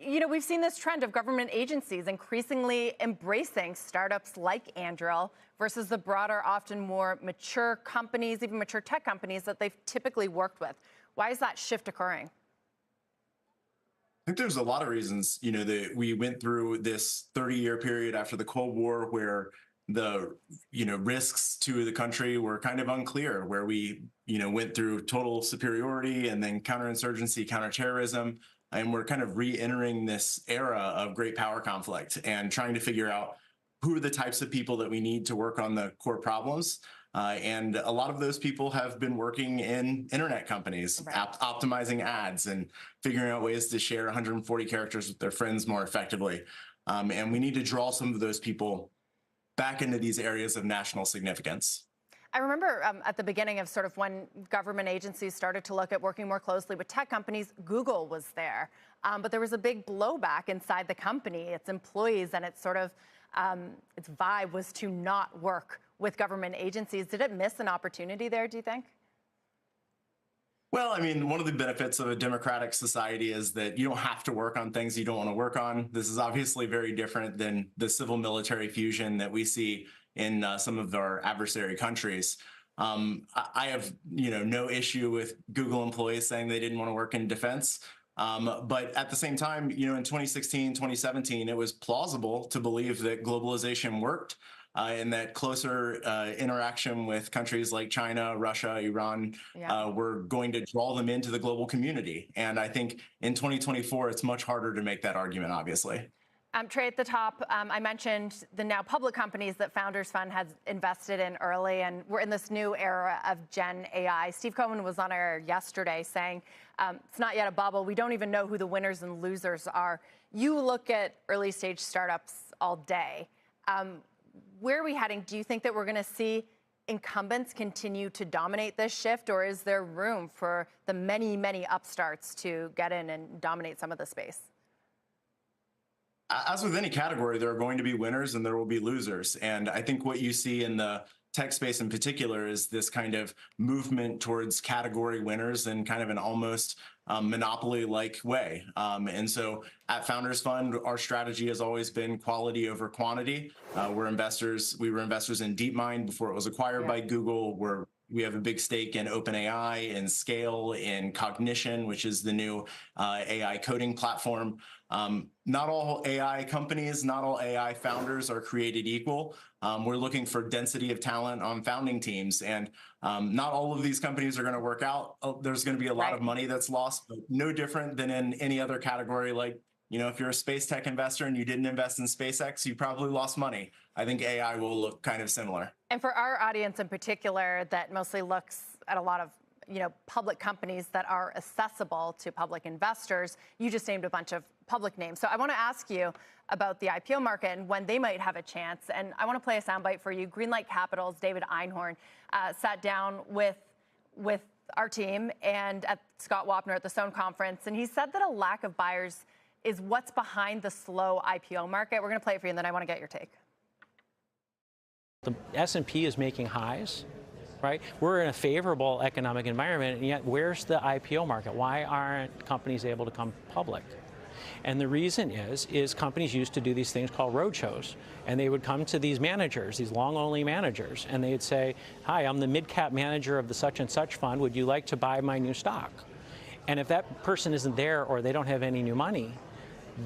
you know, we've seen this trend of government agencies increasingly embracing startups like Anduril versus the broader, often more mature companies, even mature tech companies that they've typically worked with. Why is that shift occurring? I think there's a lot of reasons. You know, that we went through this 30-year period after the Cold War where the, you know, risks to the country were kind of unclear, where we, you know, went through total superiority and then counterinsurgency, counterterrorism, and we're kind of re-entering this era of great power conflict and trying to figure out who are the types of people that we need to work on the core problems. And a lot of those people have been working in internet companies, optimizing ads and figuring out ways to share 140 characters with their friends more effectively. And we need to draw some of those people back into these areas of national significance. I remember at the beginning of sort of when government agencies started to look at working more closely with tech companies, Google was there. But there was a big blowback inside the company, its employees, and its sort of its vibe was to not work with government agencies. Did it miss an opportunity there, do you think? Well, I mean, one of the benefits of a democratic society is that you don't have to work on things you don't want to work on. This is obviously very different than the civil-military fusion that we see in some of our adversary countries. I have, you know, no issue with Google employees saying they didn't want to work in defense. But at the same time, you know, in 2016, 2017, it was plausible to believe that globalization worked. And that closer interaction with countries like China, Russia, Iran were going to draw them into the global community. And I think in 2024, it's much harder to make that argument, obviously. Trey, at the top, I mentioned the now public companies that Founders Fund has invested in early, and we're in this new era of Gen AI. Steve Cohen was on air yesterday saying it's not yet a bubble. We don't even know who the winners and losers are. You look at early stage startups all day. Where are we heading? Do you think that we're going to see incumbents continue to dominate this shift, or is there room for the many, many upstarts to get in and dominate some of the space? As with any category, there are going to be winners and there will be losers. And I think what you see in the tech space in particular is this kind of movement towards category winners in kind of an almost monopoly-like way. And so at Founders Fund, our strategy has always been quality over quantity. We were investors in DeepMind before it was acquired by Google. We have a big stake in OpenAI, in Scale, in Cognition, which is the new AI coding platform. Not all AI companies, not all AI founders are created equal. We're looking for density of talent on founding teams, and not all of these companies are going to work out. There's going to be a lot of money that's lost, but no different than in any other category. Like, you know, if you're a space tech investor and you didn't invest in SpaceX, you probably lost money. I think AI will look kind of similar. And for our audience in particular, that mostly looks at a lot of, you know, public companies that are accessible to public investors, you just named a bunch of public names. So I want to ask you about the IPO market and when they might have a chance. And I want to play a soundbite for you. Greenlight Capital's David Einhorn sat down with our team and at Scott Wapner at the Stone Conference, and he said that a lack of buyers is what's behind the slow IPO market. We're going to play it for you, and then I want to get your take. The S&P is making highs, right? We're in a favorable economic environment, and yet where's the IPO market? Why aren't companies able to come public? And the reason is companies used to do these things called roadshows, and they would come to these managers, these long-only managers, and they'd say, hi, I'm the mid-cap manager of the such and such fund. Would you like to buy my new stock? And if that person isn't there or they don't have any new money,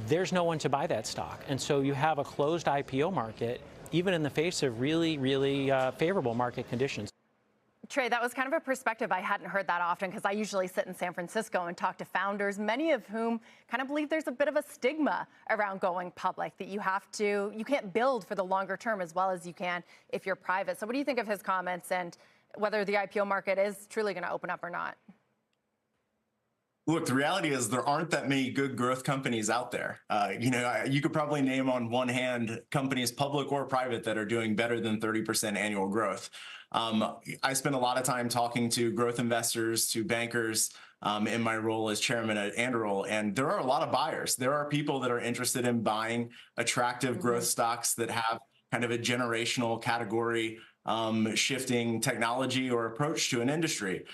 there's no one to buy that stock. And so you have a closed IPO market, even in the face of really, really favorable market conditions. Trey, that was kind of a perspective I hadn't heard that often, because I usually sit in San Francisco and talk to founders, many of whom kind of believe there's a bit of a stigma around going public, that you can't build for the longer term as well as you can if you're private. So what do you think of his comments and whether the IPO market is truly going to open up or not? Look, the reality is there aren't that many good growth companies out there. You could probably name on one hand companies, public or private, that are doing better than 30% annual growth. I spend a lot of time talking to growth investors, to bankers in my role as chairman at Anduril, and there are a lot of buyers. There are people that are interested in buying attractive growth stocks that have kind of a generational category shifting technology or approach to an industry.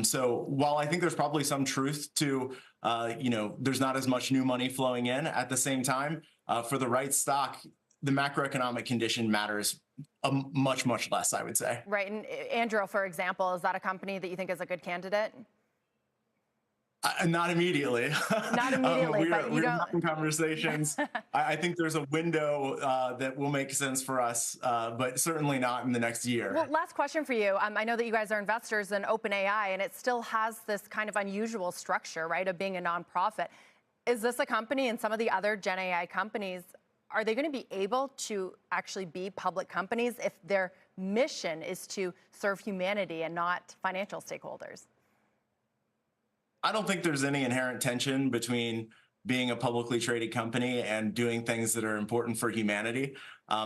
So while I think there's probably some truth to there's not as much new money flowing in. At the same time, for the right stock, the macroeconomic condition matters much, much less, I would say. Right. And Andrew, for example, is that a company that you think is a good candidate? Not immediately. Not immediately, but we're having conversations. I think there's a window that will make sense for us, but certainly not in the next year. Well, last question for you. I know that you guys are investors in OpenAI, and it still has this kind of unusual structure, right, of being a nonprofit. Is this a company, and some of the other Gen AI companies, are they going to be able to actually be public companies if their mission is to serve humanity and not financial stakeholders? I don't think there's any inherent tension between being a publicly traded company and doing things that are important for humanity.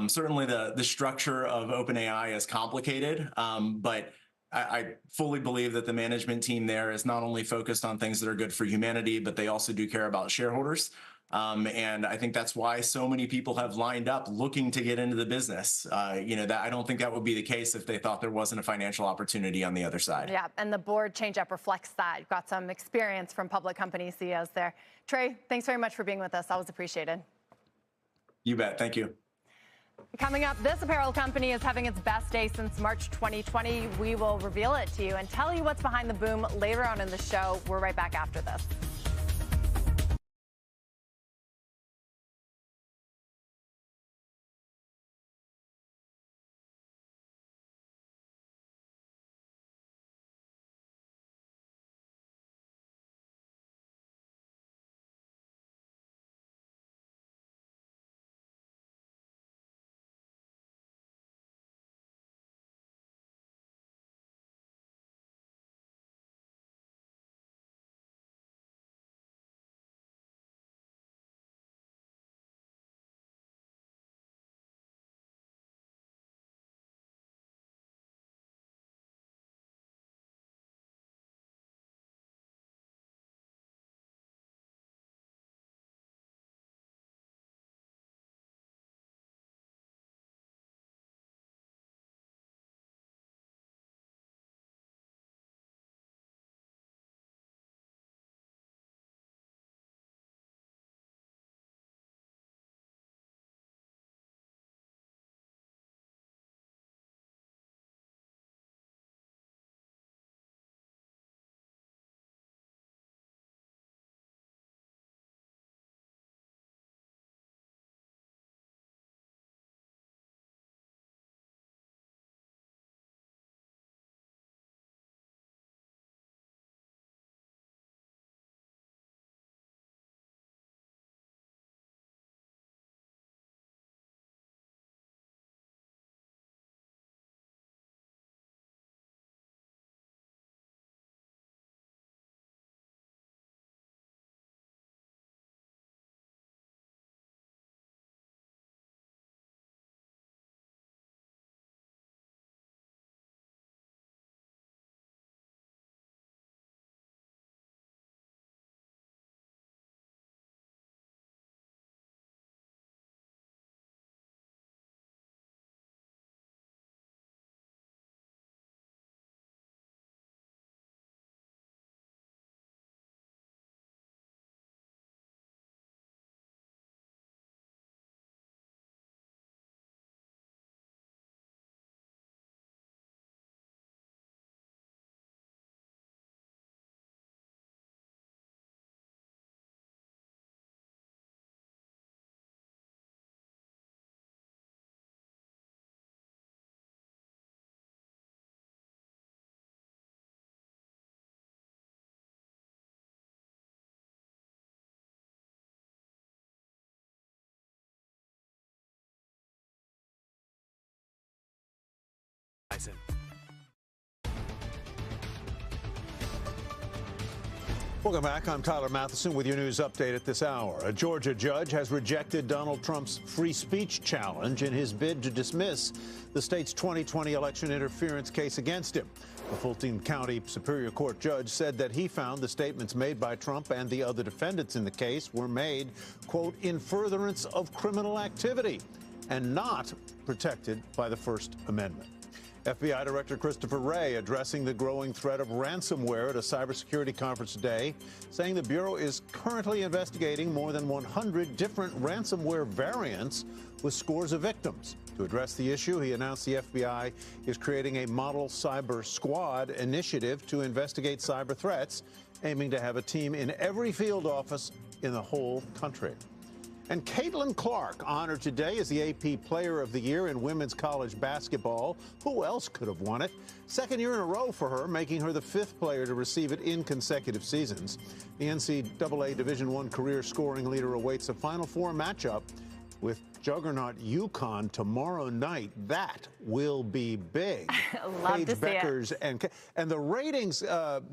Certainly the structure of OpenAI is complicated, but I fully believe that the management team there is not only focused on things that are good for humanity, but they also do care about shareholders. And I think that's why so many people have lined up looking to get into the business. That I don't think that would be the case if they thought there wasn't a financial opportunity on the other side. Yeah, and the board change-up reflects that. You've got some experience from public company CEOs there. Trey, thanks very much for being with us. Always appreciated. You bet. Thank you. Coming up, this apparel company is having its best day since March 2020. We will reveal it to you and tell you what's behind the boom later on in the show. We're right back after this. Welcome back. I'm Tyler Matheson with your news update at this hour. A Georgia judge has rejected Donald Trump's free speech challenge in his bid to dismiss the state's 2020 election interference case against him. A Fulton County Superior Court judge said that he found the statements made by Trump and the other defendants in the case were made, quote, in furtherance of criminal activity and not protected by the First Amendment. FBI Director Christopher Wray addressing the growing threat of ransomware at a cybersecurity conference today, saying the Bureau is currently investigating more than 100 different ransomware variants with scores of victims. To address the issue, he announced the FBI is creating a model cyber squad initiative to investigate cyber threats, aiming to have a team in every field office in the whole country. And Caitlin Clark, honored today as the AP Player of the Year in women's college basketball. Who else could have won it? Second year in a row for her, making her the 5th player to receive it in consecutive seasons. The NCAA Division I career scoring leader awaits a Final Four matchup with juggernaut UConn tomorrow night. That will be big. Love Paige to see Beckers and the ratings,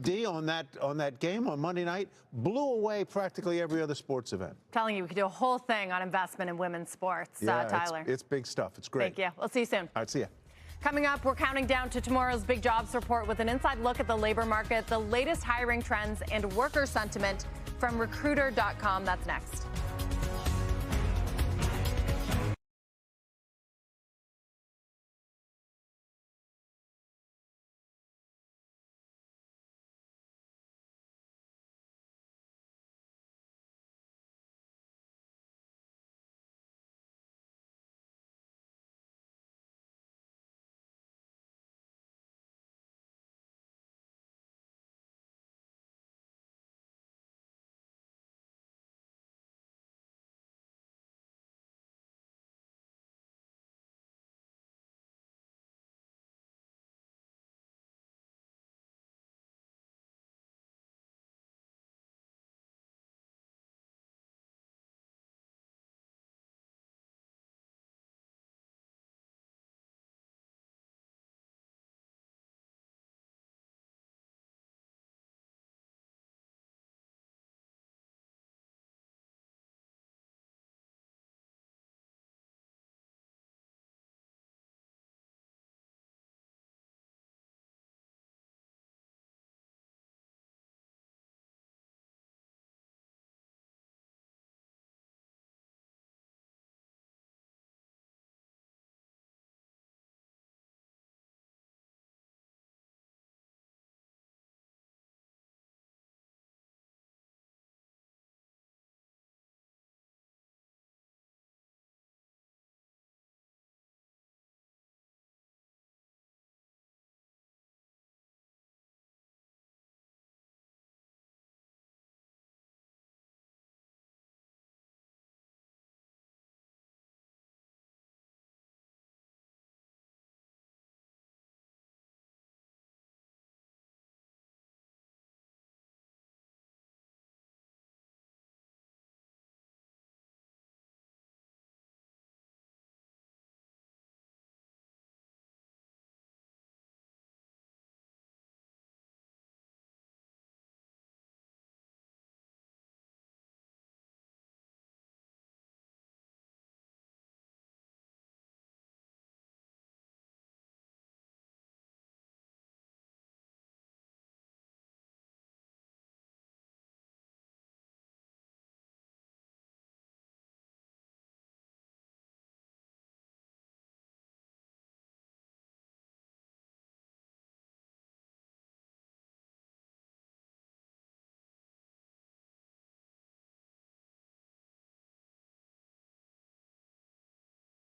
Dee, on that game on Monday night blew away practically every other sports event. Telling you, we could do a whole thing on investment in women's sports, Tyler. It's big stuff. It's great. Thank you. We'll see you soon. All right, see ya. Coming up, we're counting down to tomorrow's big jobs report with an inside look at the labor market, the latest hiring trends, and worker sentiment from recruiter.com. That's next.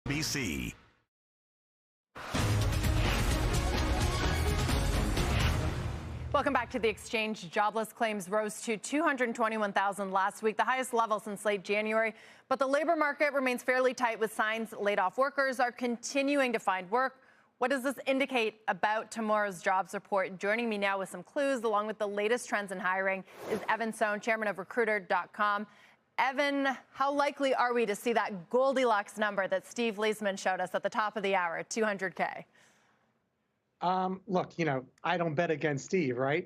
BC. Welcome back to the exchange. Jobless claims rose to 221,000 last week, the highest level since late January. But the labor market remains fairly tight with signs laid off workers are continuing to find work. What does this indicate about tomorrow's jobs report? Joining me now with some clues, along with the latest trends in hiring, is Evan Sohn, chairman of recruiter.com. Evan, how likely are we to see that Goldilocks number that Steve Leisman showed us at the top of the hour, 200K? Look, I don't bet against Steve, right?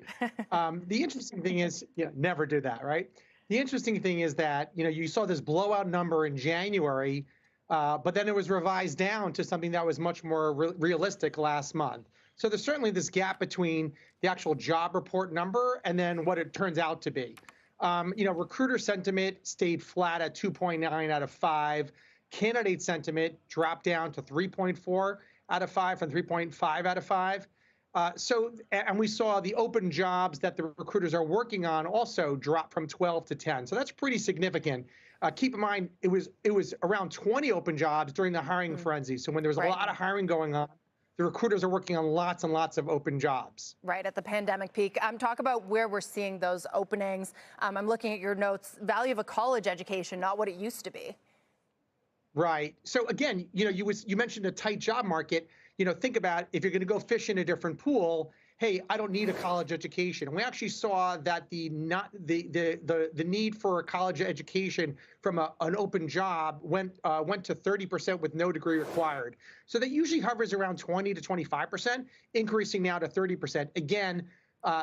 The interesting thing is, never do that, right? The interesting thing is that, you saw this blowout number in January, but then it was revised down to something that was much more realistic last month. So there's certainly this gap between the actual job report number and then what it turns out to be. Recruiter sentiment stayed flat at 2.9 out of 5. Candidate sentiment dropped down to 3.4. out of 5 from 3.5 out of 5. And we saw the open jobs that the recruiters are working on also drop from 12 to 10. So that's pretty significant. Keep in mind, it was around 20 open jobs during the hiring frenzy. So when there was a lot of hiring going on, the recruiters are working on lots and lots of open jobs. Right at the pandemic peak. Talk about where we're seeing those openings. I'm looking at your notes. Value of a college education, not what it used to be. Right. So again, you mentioned a tight job market. Think about if you're going to go fish in a different pool. Hey, I don't need a college education. And we actually saw that the need for a college education from an open job went to 30% with no degree required. So that usually hovers around 20 to 25%, increasing now to 30%. Again,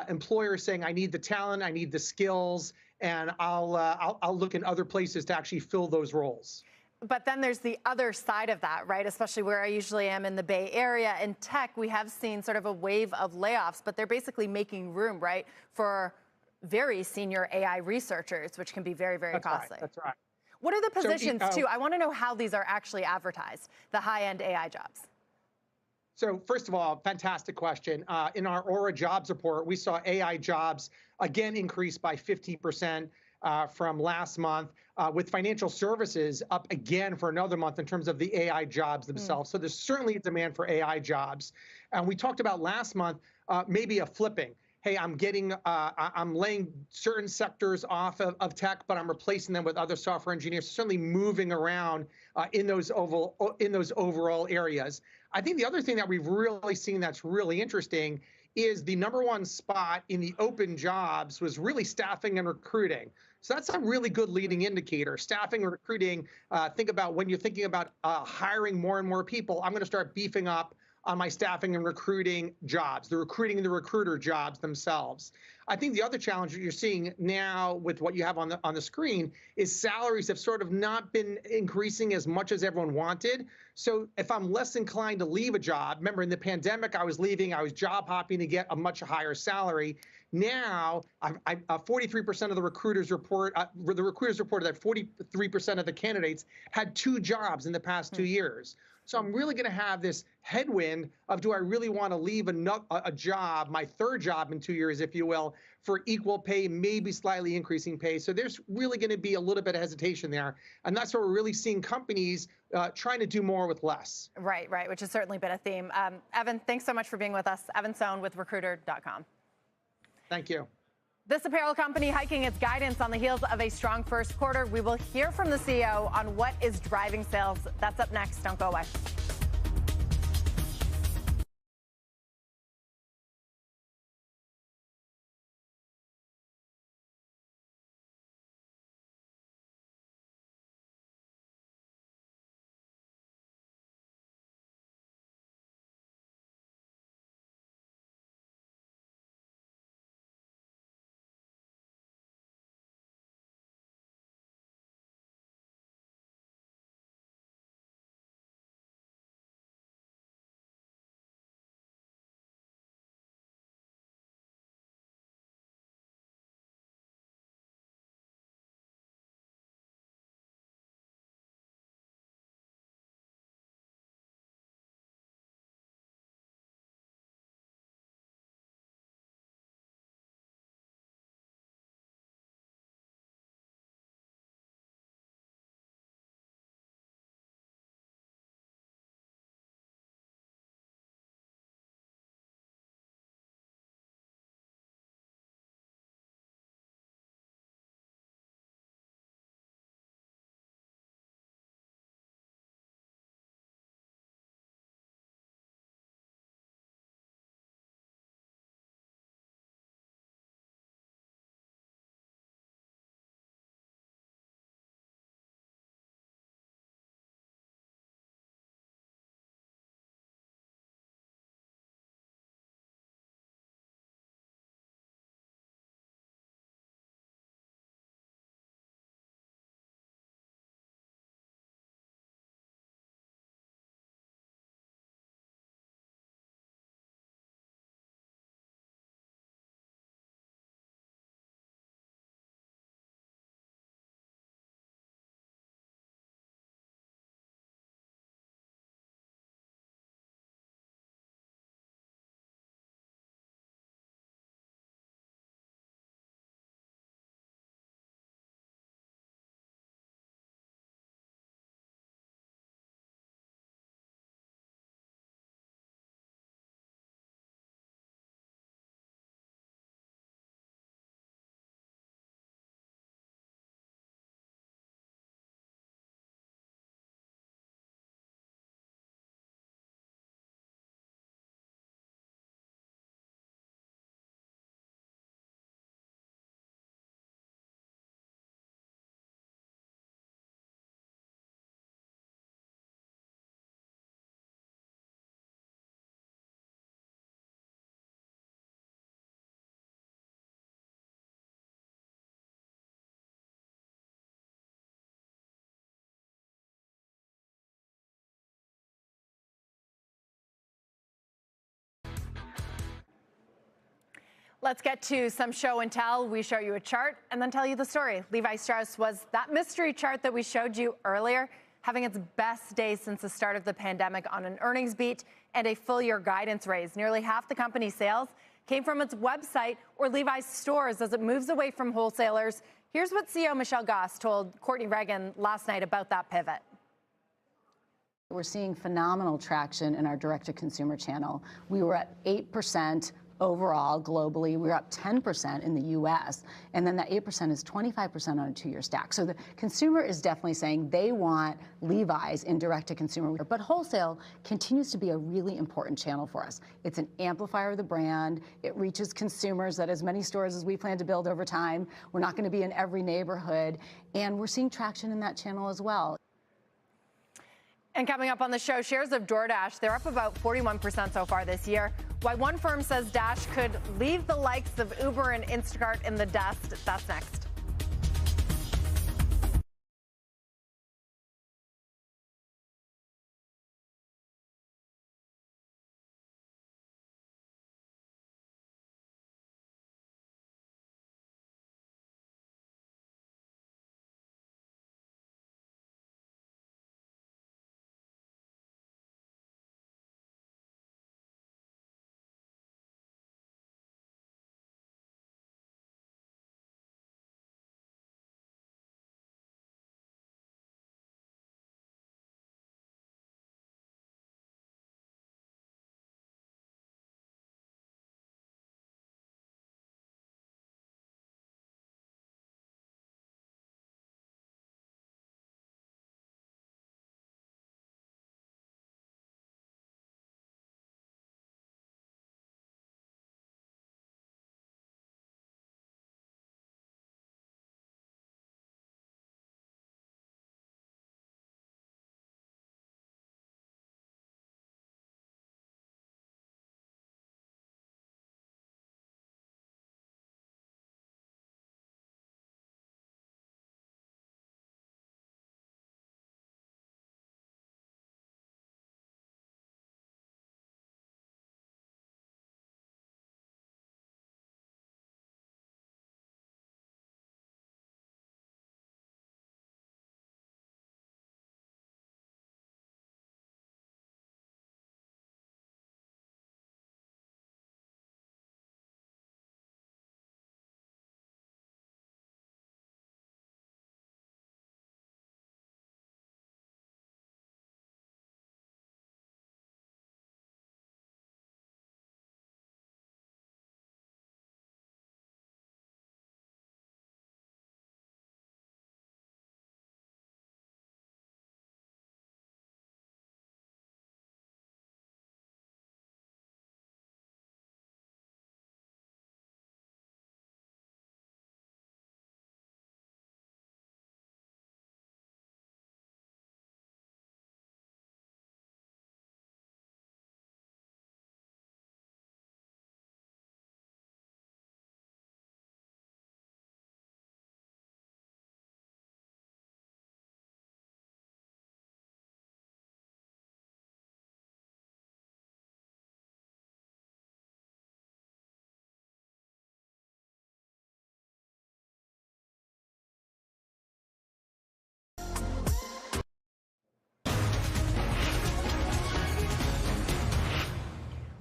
employers saying I need the talent, I need the skills, and I'll look in other places to actually fill those roles. But then there's the other side of that, right? Especially where I usually am in the Bay Area. In tech, we have seen sort of a wave of layoffs, but they're basically making room, right, for very senior AI researchers, which can be very, very costly. That's right. What are the positions, too? I want to know how these are actually advertised, the high-end AI jobs. So first of all, fantastic question. In our Aura jobs report, we saw AI jobs again increase by 50%. From last month, with financial services up again for another month in terms of the AI jobs themselves. So there's certainly a demand for AI jobs. And we talked about last month, maybe a flipping. Hey, I'm laying certain sectors off of tech, but I'm replacing them with other software engineers, certainly moving around in those overall areas. I think the other thing that we've really seen that's really interesting is the #1 spot in the open jobs was really staffing and recruiting. So that's a really good leading indicator. Staffing and recruiting, think about when you're thinking about hiring more and more people, I'm going to start beefing up on my staffing and recruiting jobs, the recruiting and the recruiter jobs themselves. I think the other challenge that you're seeing now with what you have on the screen is salaries have sort of not been increasing as much as everyone wanted. So if I'm less inclined to leave a job, remember in the pandemic, I was job hopping to get a much higher salary. Now, 43% of the recruiters reported that 43% of the candidates had 2 jobs in the past 2 years. So I'm really going to have this headwind of, do I really want to leave a job, my 3rd job in 2 years, if you will, for equal pay, maybe slightly increasing pay. So there's really going to be a little bit of hesitation there. And that's where we're really seeing companies trying to do more with less. Right, which has certainly been a theme. Evan, thanks so much for being with us. Evan Sohn with Recruiter.com. Thank you. This apparel company hiking its guidance on the heels of a strong first quarter. We will hear from the CEO on what is driving sales. That's up next. Don't go away. Let's get to some show and tell. We show you a chart and then tell you the story. Levi Strauss was that mystery chart that we showed you earlier, having its best day since the start of the pandemic on an earnings beat and a full year guidance raise. Nearly half the company's sales came from its website or Levi's stores as it moves away from wholesalers. Here's what CEO Michelle Goss told Courtney Reagan last night about that pivot. We're seeing phenomenal traction in our direct-to-consumer channel. We were at 8% overall globally. We were up 10% in the U.S. And then that 8% is 25% on a two-year stack. So the consumer is definitely saying they want Levi's in direct-to-consumer. But wholesale continues to be a really important channel for us. It's an amplifier of the brand. It reaches consumers at as many stores as we plan to build over time. We're not going to be in every neighborhood. And we're seeing traction in that channel as well. And coming up on the show, shares of DoorDash, they're up about 41% so far this year. Why one firm says Dash could leave the likes of Uber and Instacart in the dust. That's next.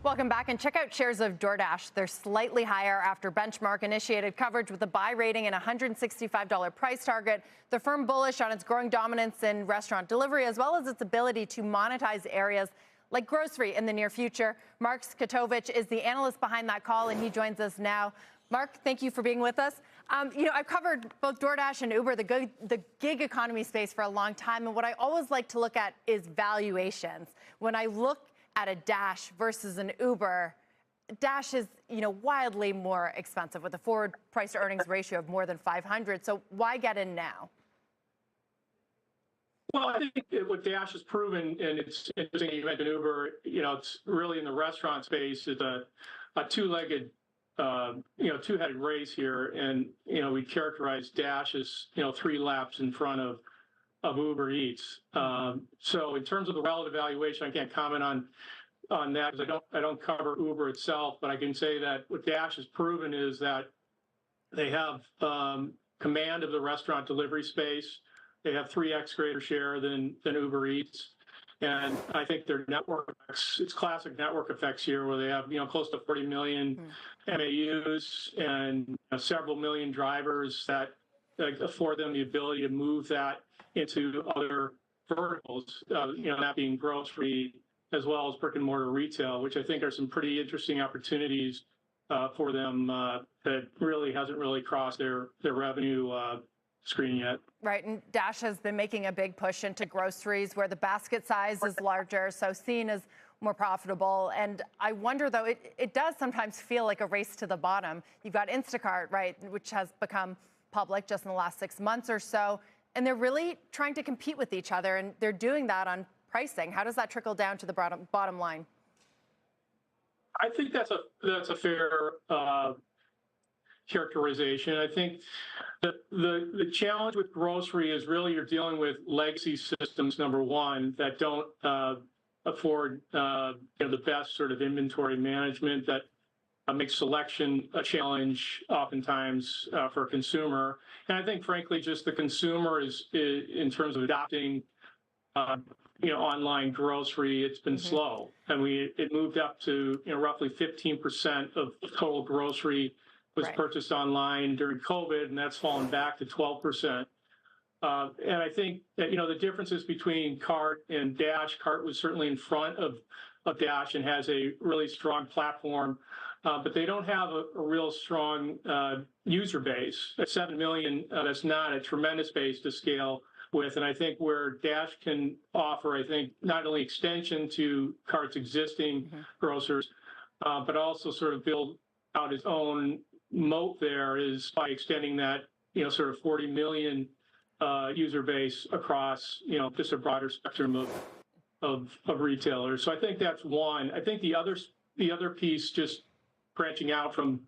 Welcome back, and check out shares of DoorDash. They're slightly higher after Benchmark initiated coverage with a buy rating and $165 price target. The firm bullish on its growing dominance in restaurant delivery, as well as its ability to monetize areas like grocery in the near future. Mark Skatovich is the analyst behind that call, and he joins us now. Mark, thank you for being with us. I've covered both DoorDash and Uber, the gig economy space, for a long time, and what I always like to look at is valuations. When I look at a Dash versus an Uber, Dash is, wildly more expensive with a forward price to earnings ratio of more than 500. So why get in now? Well, I think what Dash has proven, and it's interesting you mentioned Uber, it's really in the restaurant space, is a two-legged, two-headed race here. And, we characterize Dash as, 3 laps in front of Uber Eats. So in terms of the relative valuation, I can't comment on on that because I don't cover Uber itself, but I can say that what Dash has proven is that they have command of the restaurant delivery space. They have 3x greater share than Uber Eats. And I think their network effects, it's classic network effects here where they have, close to 40 million MAUs and several million drivers that afford them the ability to move that into other verticals, that being grocery as well as brick and mortar retail, which I think are some pretty interesting opportunities for them that really hasn't really crossed their revenue screen yet. Right, and Dash has been making a big push into groceries where the basket size is larger, so seen as more profitable. And I wonder, though, it does sometimes feel like a race to the bottom. You've got Instacart, right, which has become public just in the last 6 months or so, and they're really trying to compete with each other, and they're doing that on pricing. How does that trickle down to the bottom line? I think that's a fair characterization. I think the challenge with grocery is really you're dealing with legacy systems, number one, that don't afford the best sort of inventory management that makes selection a challenge oftentimes for a consumer. And I think, frankly, just the consumer is in terms of adopting online grocery, it's been slow. And it moved up to roughly 15% of total grocery was purchased online during COVID, and that's fallen back to 12%. And I think that, the differences between Cart and Dash, Cart was certainly in front of Dash and has a really strong platform, but they don't have a real strong user base. At 7 million, that's not a tremendous base to scale with. And I think where Dash can offer, I think, not only extension to Cart's existing grocers, but also sort of build out its own moat there is by extending that, sort of 40 million user base across, just a broader spectrum of retailers. So I think that's one. I think the other piece, just branching out from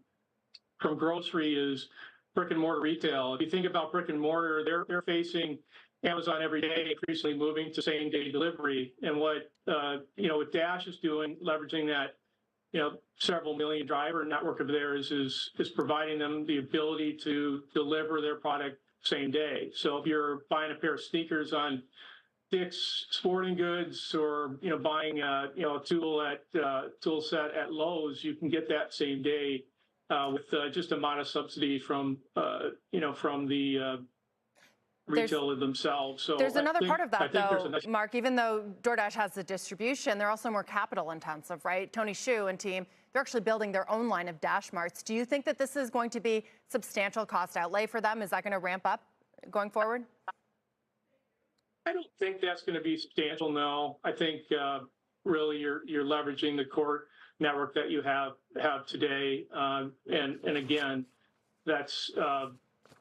grocery, is brick and mortar retail. If you think about brick and mortar, they're facing Amazon every day, increasingly moving to same day delivery. And what Dash is doing, leveraging that several million driver network of theirs is providing them the ability to deliver their product same day. So if you're buying a pair of sneakers on Dick's Sporting Goods or buying a tool set at Lowe's, you can get that same day with just a modest subsidy from the retailer themselves. So there's another part of that, though, Mark. Even though DoorDash has the distribution, they're also more capital intensive, right? Tony Xu and team, they're actually building their own line of Dash Marts. Do you think that this is going to be substantial cost outlay for them? Is that going to ramp up going forward? I don't think that's going to be substantial, no. I think really you're leveraging the core network that you have today. And again, that's,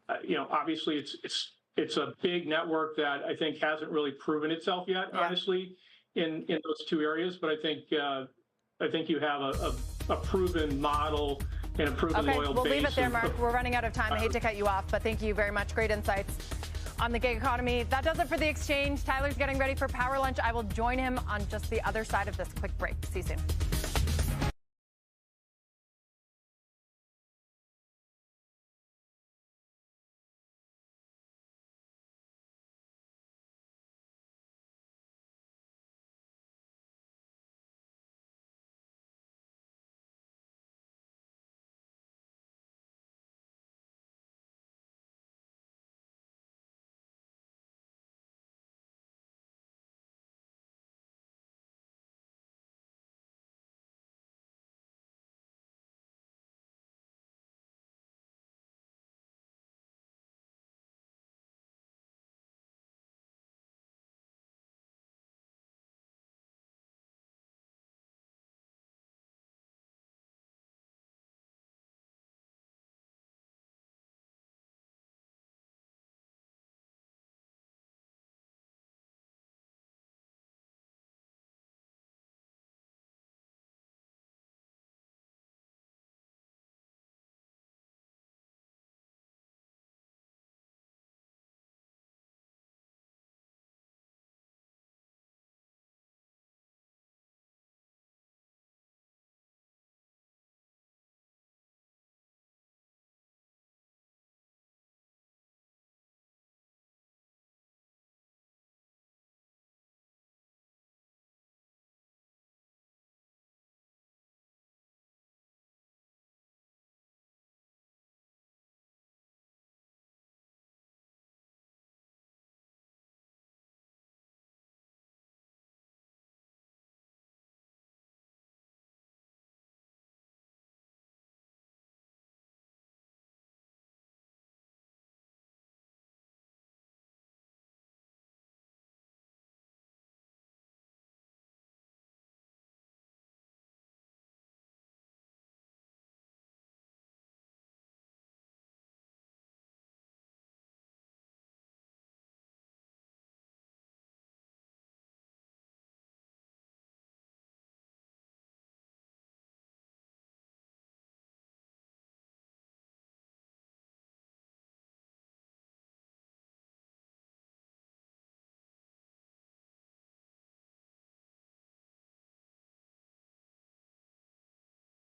obviously it's a big network that I think hasn't really proven itself yet, honestly, in those two areas. But I think you have a proven model and a proven loyal base. Okay, we'll leave it there, Mark. We're running out of time. I hate to cut you off, but thank you very much. Great insights on the gig economy. That does it for the exchange. Tyler's getting ready for Power Lunch. I will join him on just the other side of this quick break. See you soon.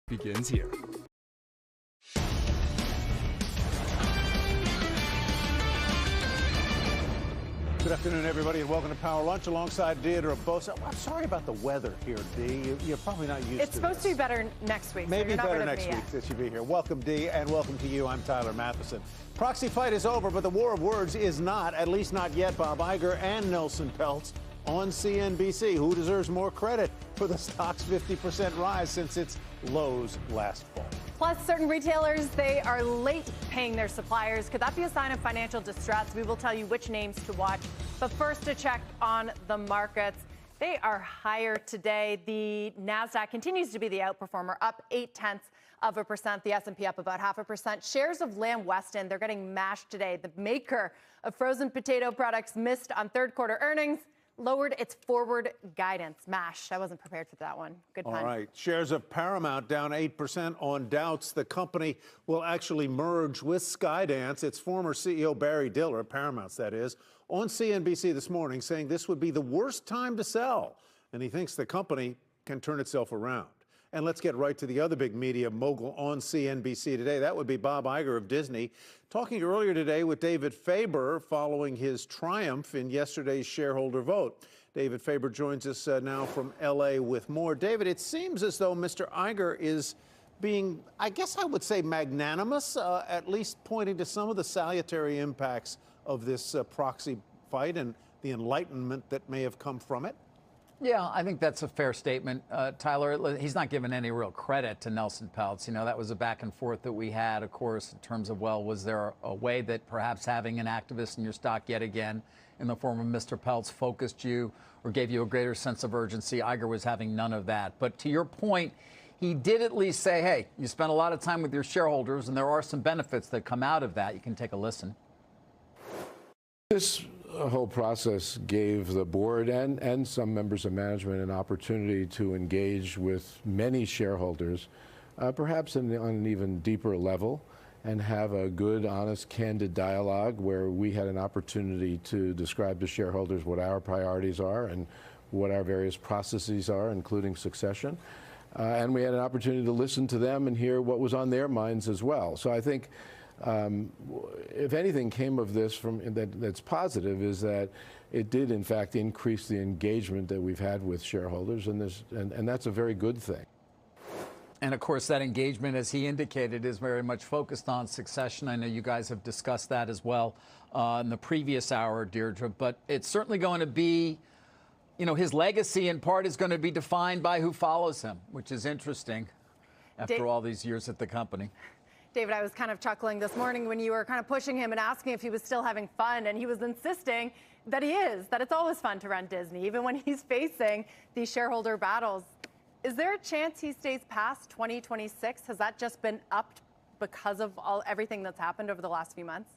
begins here. Good afternoon, everybody, and welcome to Power Lunch alongside Deirdre Bosa. I'm sorry about the weather here, Dee. You're probably not used to it. It's supposed to be better next week. Maybe so better next week that you be here. Welcome, Dee, and welcome to you. I'm Tyler Matheson. Proxy fight is over, but the war of words is not, at least not yet. Bob Iger and Nelson Peltz on CNBC. Who deserves more credit for the stock's 50% rise since its lows last fall? Plus, certain retailers, they are late paying their suppliers. Could that be a sign of financial distress? We will tell you which names to watch. But first, a check on the markets. They are higher today. The NASDAQ continues to be the outperformer, up 0.8%. The S&P up about 0.5%. Shares of Lamb Weston, they're getting mashed today. The maker of frozen potato products missed on third quarter earnings, lowered its forward guidance. MASH. I wasn't prepared for that one. Good pun. All right. Shares of Paramount down 8% on doubts the company will actually merge with Skydance. Its former CEO, Barry Diller, Paramount's that is, on CNBC this morning saying this would be the worst time to sell. And he thinks the company can turn itself around. And let's get right to the other big media mogul on CNBC today. That would be Bob Iger of Disney, talking earlier today with David Faber following his triumph in yesterday's shareholder vote. David Faber joins us now from L.A. with more. David, it seems as though Mr. Iger is being, I guess I would say, magnanimous, at least pointing to some of the salutary impacts of this proxy fight and the enlightenment that may have come from it. Yeah, I think that's a fair statement, Tyler. He's not given any real credit to Nelson Peltz. You know, that was a back and forth that we had, of course, in terms of, well, was there a way that perhaps having an activist in your stock yet again in the form of Mr. Peltz focused you or gave you a greater sense of urgency? Iger was having none of that. But to your point, he did at least say, hey, you spent a lot of time with your shareholders, and there are some benefits that come out of that. You can take a listen. This whole process gave the board and some members of management an opportunity to engage with many shareholders, perhaps on an even deeper level, and have a good, honest, candid dialogue where we had an opportunity to describe to shareholders what our priorities are and what our various processes are, including succession. And we had an opportunity to listen to them and hear what was on their minds as well. So I think if anything came of this that's positive is that it did in fact increase the engagement that we've had with shareholders, and that's a very good thing. And of course, that engagement, as he indicated, is very much focused on succession. I know you guys have discussed that as well in the previous hour, Deirdre, but it's certainly going to be, you know, his legacy in part is going to be defined by who follows him, which is interesting after all these years at the company. David, I was kind of chuckling this morning when you were kind of pushing him and asking if he was still having fun, and he was insisting that he is, that it's always fun to run Disney, even when he's facing these shareholder battles. Is there a chance he stays past 2026? Has that just been upped because of everything that's happened over the last few months?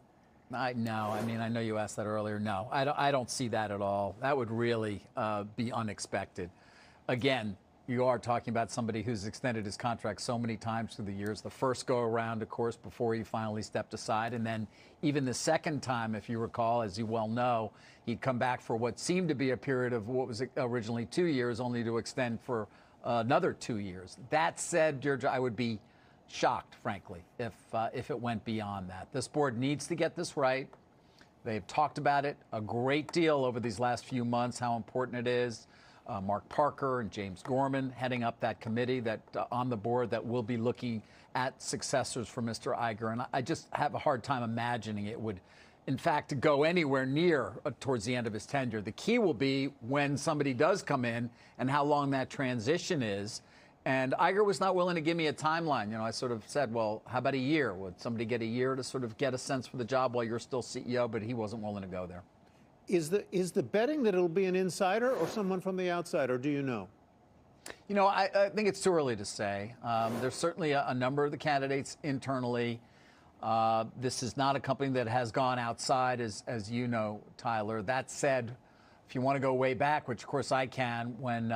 No, I mean, I know you asked that earlier. No, I don't see that at all. That would really be unexpected. Again, you are talking about somebody who's extended his contract so many times through the years. The first go around, of course, before he finally stepped aside. And then even the second time, if you recall, as you well know, he'd come back for what seemed to be a period of what was originally 2 years, only to extend for another 2 years. That said, Deirdre, I would be shocked, frankly, if it went beyond that. This board needs to get this right. They've talked about it a great deal over these last few months, how important it is. Mark Parker and James Gorman heading up that committee that on the board that will be looking at successors for Mr. Iger. And I just have a hard time imagining it would, in fact, go anywhere near towards the end of his tenure. The key will be when somebody does come in and how long that transition is. And Iger was not willing to give me a timeline. You know, I sort of said, well, how about a year? Would somebody get a year to sort of get a sense for the job while you're still CEO? But he wasn't willing to go there. Is the betting that it'll be an insider or someone from the outside, or do you know? You know, I think it's too early to say. There's certainly a number of the candidates internally. This is not a company that has gone outside, as you know, Tyler. That said, if you want to go way back, which of course I can, when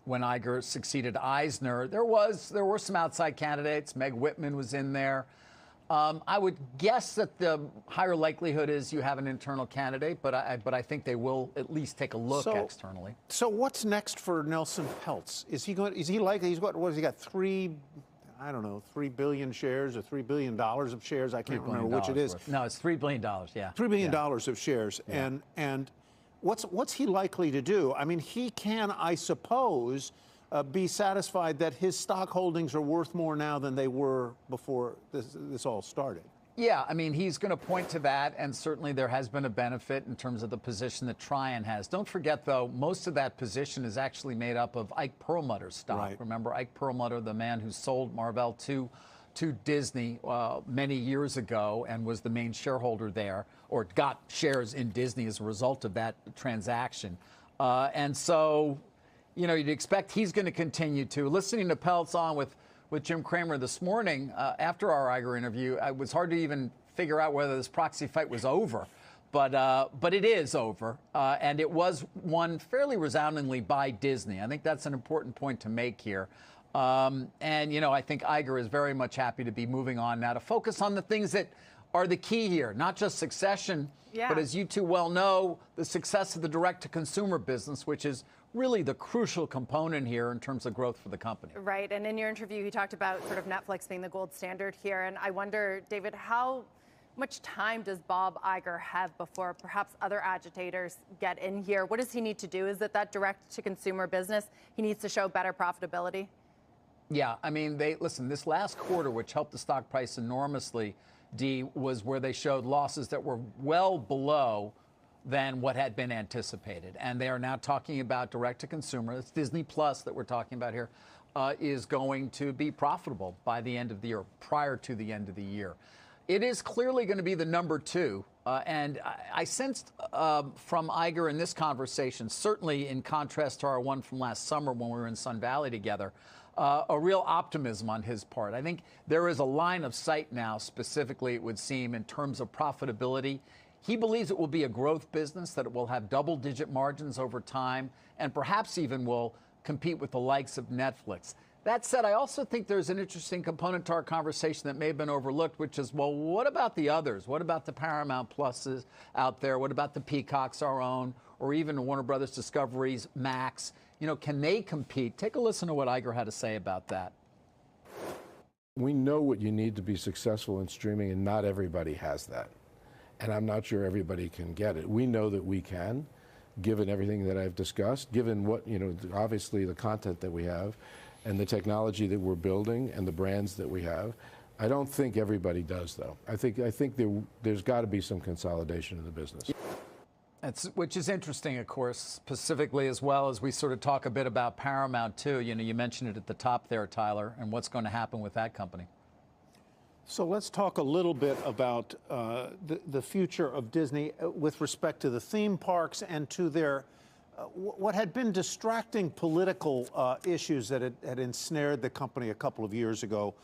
Iger succeeded Eisner, there were some outside candidates. Meg Whitman was in there. I would guess that the higher likelihood is you have an internal candidate, but I think they will at least take a look externally. So what's next for Nelson Peltz? Is he likely? He's got 3 I don't know, 3 billion shares or $3 billion of shares. I can't remember which it is. No, it's $3 billion, yeah. $3 billion of shares. Yeah. And what's he likely to do? I mean, he can, I suppose, be satisfied that his stock holdings are worth more now than they were before this all started. Yeah, I mean, he's going to point to that, and certainly there has been a benefit in terms of the position that Trian has. Don't forget, though, most of that position is actually made up of Ike Perlmutter's stock. Right. Remember, Ike Perlmutter, the man who sold Marvell to Disney many years ago and was the main shareholder there, or got shares in Disney as a result of that transaction. And so, you know, you'd expect he's going to continue to. Listening to Peltz on with Jim Cramer this morning after our Iger interview, it was hard to even figure out whether this proxy fight was over. But it is over, and it was won fairly resoundingly by Disney. I think that's an important point to make here. And, you know, I think Iger is very much happy to be moving on now to focus on the things that are the key here, not just succession, but as you two well know, the success of the direct-to-consumer business, which is really the crucial component here in terms of growth for the company. Right, and in your interview, you talked about sort of Netflix being the gold standard here, and I wonder, David, how much time does Bob Iger have before perhaps other agitators get in here? What does he need to do? Is it that direct-to-consumer business? He needs to show better profitability? Yeah, I mean, listen, this last quarter, which helped the stock price enormously, Dee, was where they showed losses that were well below than what had been anticipated. And they are now talking about direct-to-consumer. It's Disney Plus that we're talking about here, is going to be profitable by the end of the year, prior to the end of the year. It is clearly going to be the number two. And I sensed from Iger in this conversation, certainly in contrast to our one from last summer when we were in Sun Valley together, a real optimism on his part. I think there is a line of sight now, specifically, it would seem, in terms of profitability. He believes it will be a growth business, that it will have double-digit margins over time, and perhaps even will compete with the likes of Netflix. That said, I also think there's an interesting component to our conversation that may have been overlooked, which is, well, what about the others? What about the Paramount Pluses out there? What about the Peacocks, our own, or even Warner Brothers Discovery's Max? You know, can they compete? Take a listen to what Iger had to say about that. We know what you need to be successful in streaming, and not everybody has that. And I'm not sure everybody can get it. We know that we can, given everything that I've discussed, given what, you know, obviously the content that we have and the technology that we're building and the brands that we have. I don't think everybody does, though. I think there's got to be some consolidation in the business. Which is interesting, of course, specifically as well as we sort of talk a bit about Paramount, too. You know, you mentioned it at the top there, Tyler, and what's going to happen with that company. So let's talk a little bit about the future of Disney with respect to the theme parks and to their what had been distracting political issues that had ensnared the company a couple of years ago,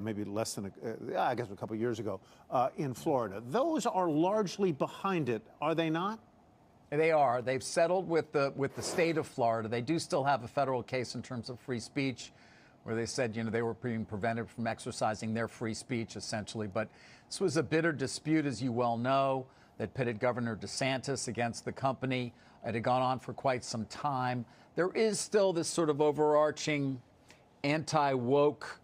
maybe less than, I guess a couple of years ago, in Florida. Those are largely behind it, are they not? They are. They've settled with the state of Florida. They do still have a federal case in terms of free speech, where they said, you know, they were being prevented from exercising their free speech, essentially. But this was a bitter dispute, as you well know, that pitted Governor DeSantis against the company. It had gone on for quite some time. There is still this sort of overarching anti-woke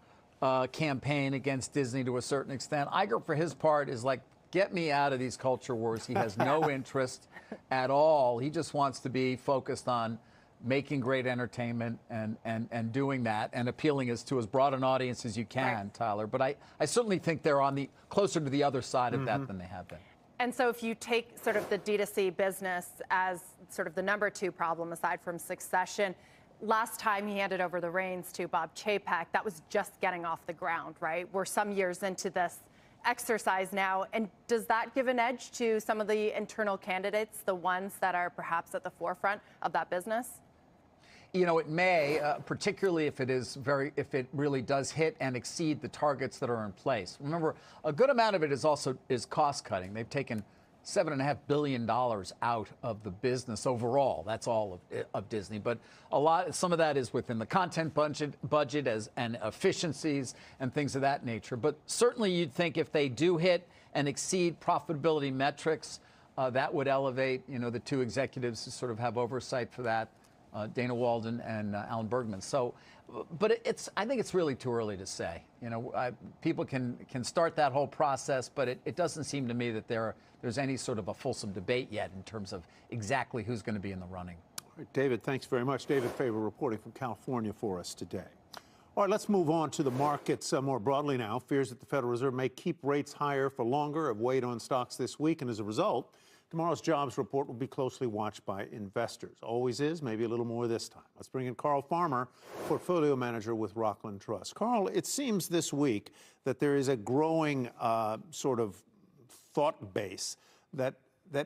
campaign against Disney to a certain extent. Iger, for his part, is like, get me out of these culture wars. He has no interest at all. He just wants to be focused on making great entertainment and doing that and appealing to as broad an audience as you can, right, Tyler. But I certainly think they're on the closer to the other side of that than they have been. And so if you take sort of the D2C business as sort of the number two problem aside from succession, last time he handed over the reins to Bob Chapek, that was just getting off the ground, right? We're some years into this exercise now. And does that give an edge to some of the internal candidates, the ones that are perhaps at the forefront of that business? You know, it may, particularly if it really does hit and exceed the targets that are in place. Remember, a good amount of it is cost cutting. They've taken $7.5 billion out of the business overall. That's all of Disney. But some of that is within the content budget and efficiencies and things of that nature. But certainly you'd think if they do hit and exceed profitability metrics, that would elevate, you know, the two executives to sort of have oversight for that. Dana Walden and Alan Bergman. So, but I think it's really too early to say. You know, people can start that whole process, but it doesn't seem to me that there's any sort of a fulsome debate yet in terms of exactly who's going to be in the running. All right, David, thanks very much. David Faber reporting from California for us today. All right, let's move on to the markets more broadly now. Fears that the Federal Reserve may keep rates higher for longer have weighed on stocks this week, and as a result, tomorrow's jobs report will be closely watched by investors. Always is, maybe a little more this time. Let's bring in Carl Farmer, portfolio manager with Rockland Trust. Carl, it seems this week that there is a growing sort of thought base that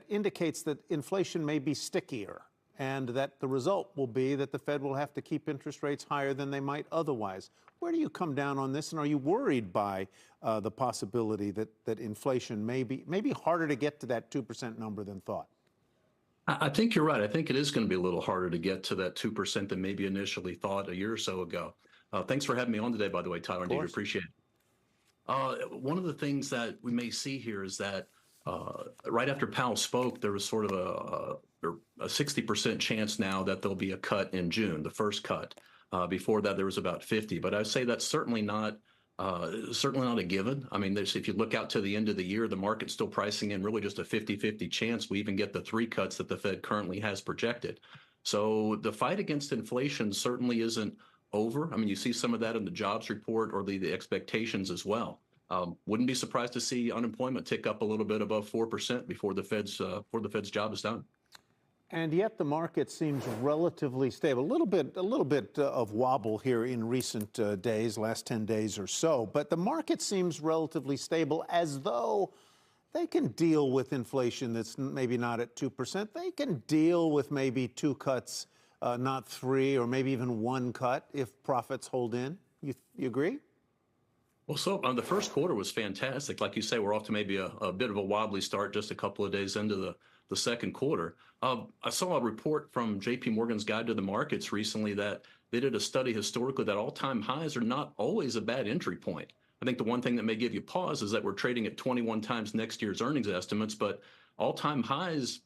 indicates that inflation may be stickier, and that the result will be that the Fed will have to keep interest rates higher than they might otherwise. Where do you come down on this, and are you worried by the possibility that inflation may be harder to get to that 2% number than thought? I think you're right. I think it is going to be a little harder to get to that 2% than maybe initially thought a year or so ago. Thanks for having me on today, by the way, Tyler. Indeed, appreciate it. One of the things that we may see here is that right after Powell spoke, there was sort of a 60% chance now that there'll be a cut in June, the first cut. Before that, there was about 50, but I'd say that's certainly not a given. I mean, if you look out to the end of the year, the market's still pricing in really just a 50-50 chance we even get the 3 cuts that the Fed currently has projected. So the fight against inflation certainly isn't over. I mean, you see some of that in the jobs report or the expectations as well. Wouldn't be surprised to see unemployment tick up a little bit above 4% before the Fed's job is done. And yet the market seems relatively stable. A little bit of wobble here in recent days, last 10 days or so. But the market seems relatively stable, as though they can deal with inflation that's maybe not at 2%. They can deal with maybe 2 cuts, not 3, or maybe even 1 cut if profits hold in. You agree? Well, so the first quarter was fantastic. Like you say, we're off to maybe a bit of a wobbly start just a couple of days into the second quarter. I saw a report from JP Morgan's Guide to the Markets recently that they did a study historically that all-time highs are not always a bad entry point. I think the one thing that may give you pause is that we're trading at 21 times next year's earnings estimates, but all-time highs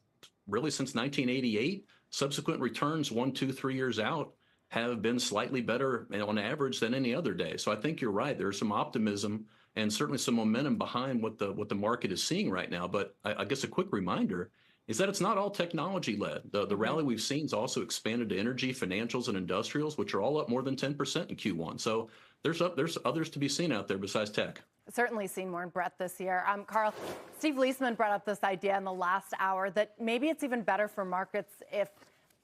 really since 1988, subsequent returns 1, 2, 3 years out have been slightly better on average than any other day. So I think you're right. There's some optimism and certainly some momentum behind what the market is seeing right now. But I guess a quick reminder is that it's not all technology-led. The rally we've seen has also expanded to energy, financials, and industrials, which are all up more than 10% in Q1. So there's others to be seen out there besides tech. Certainly seen more in breadth this year. Carl, Steve Leisman brought up this idea in the last hour that maybe it's even better for markets if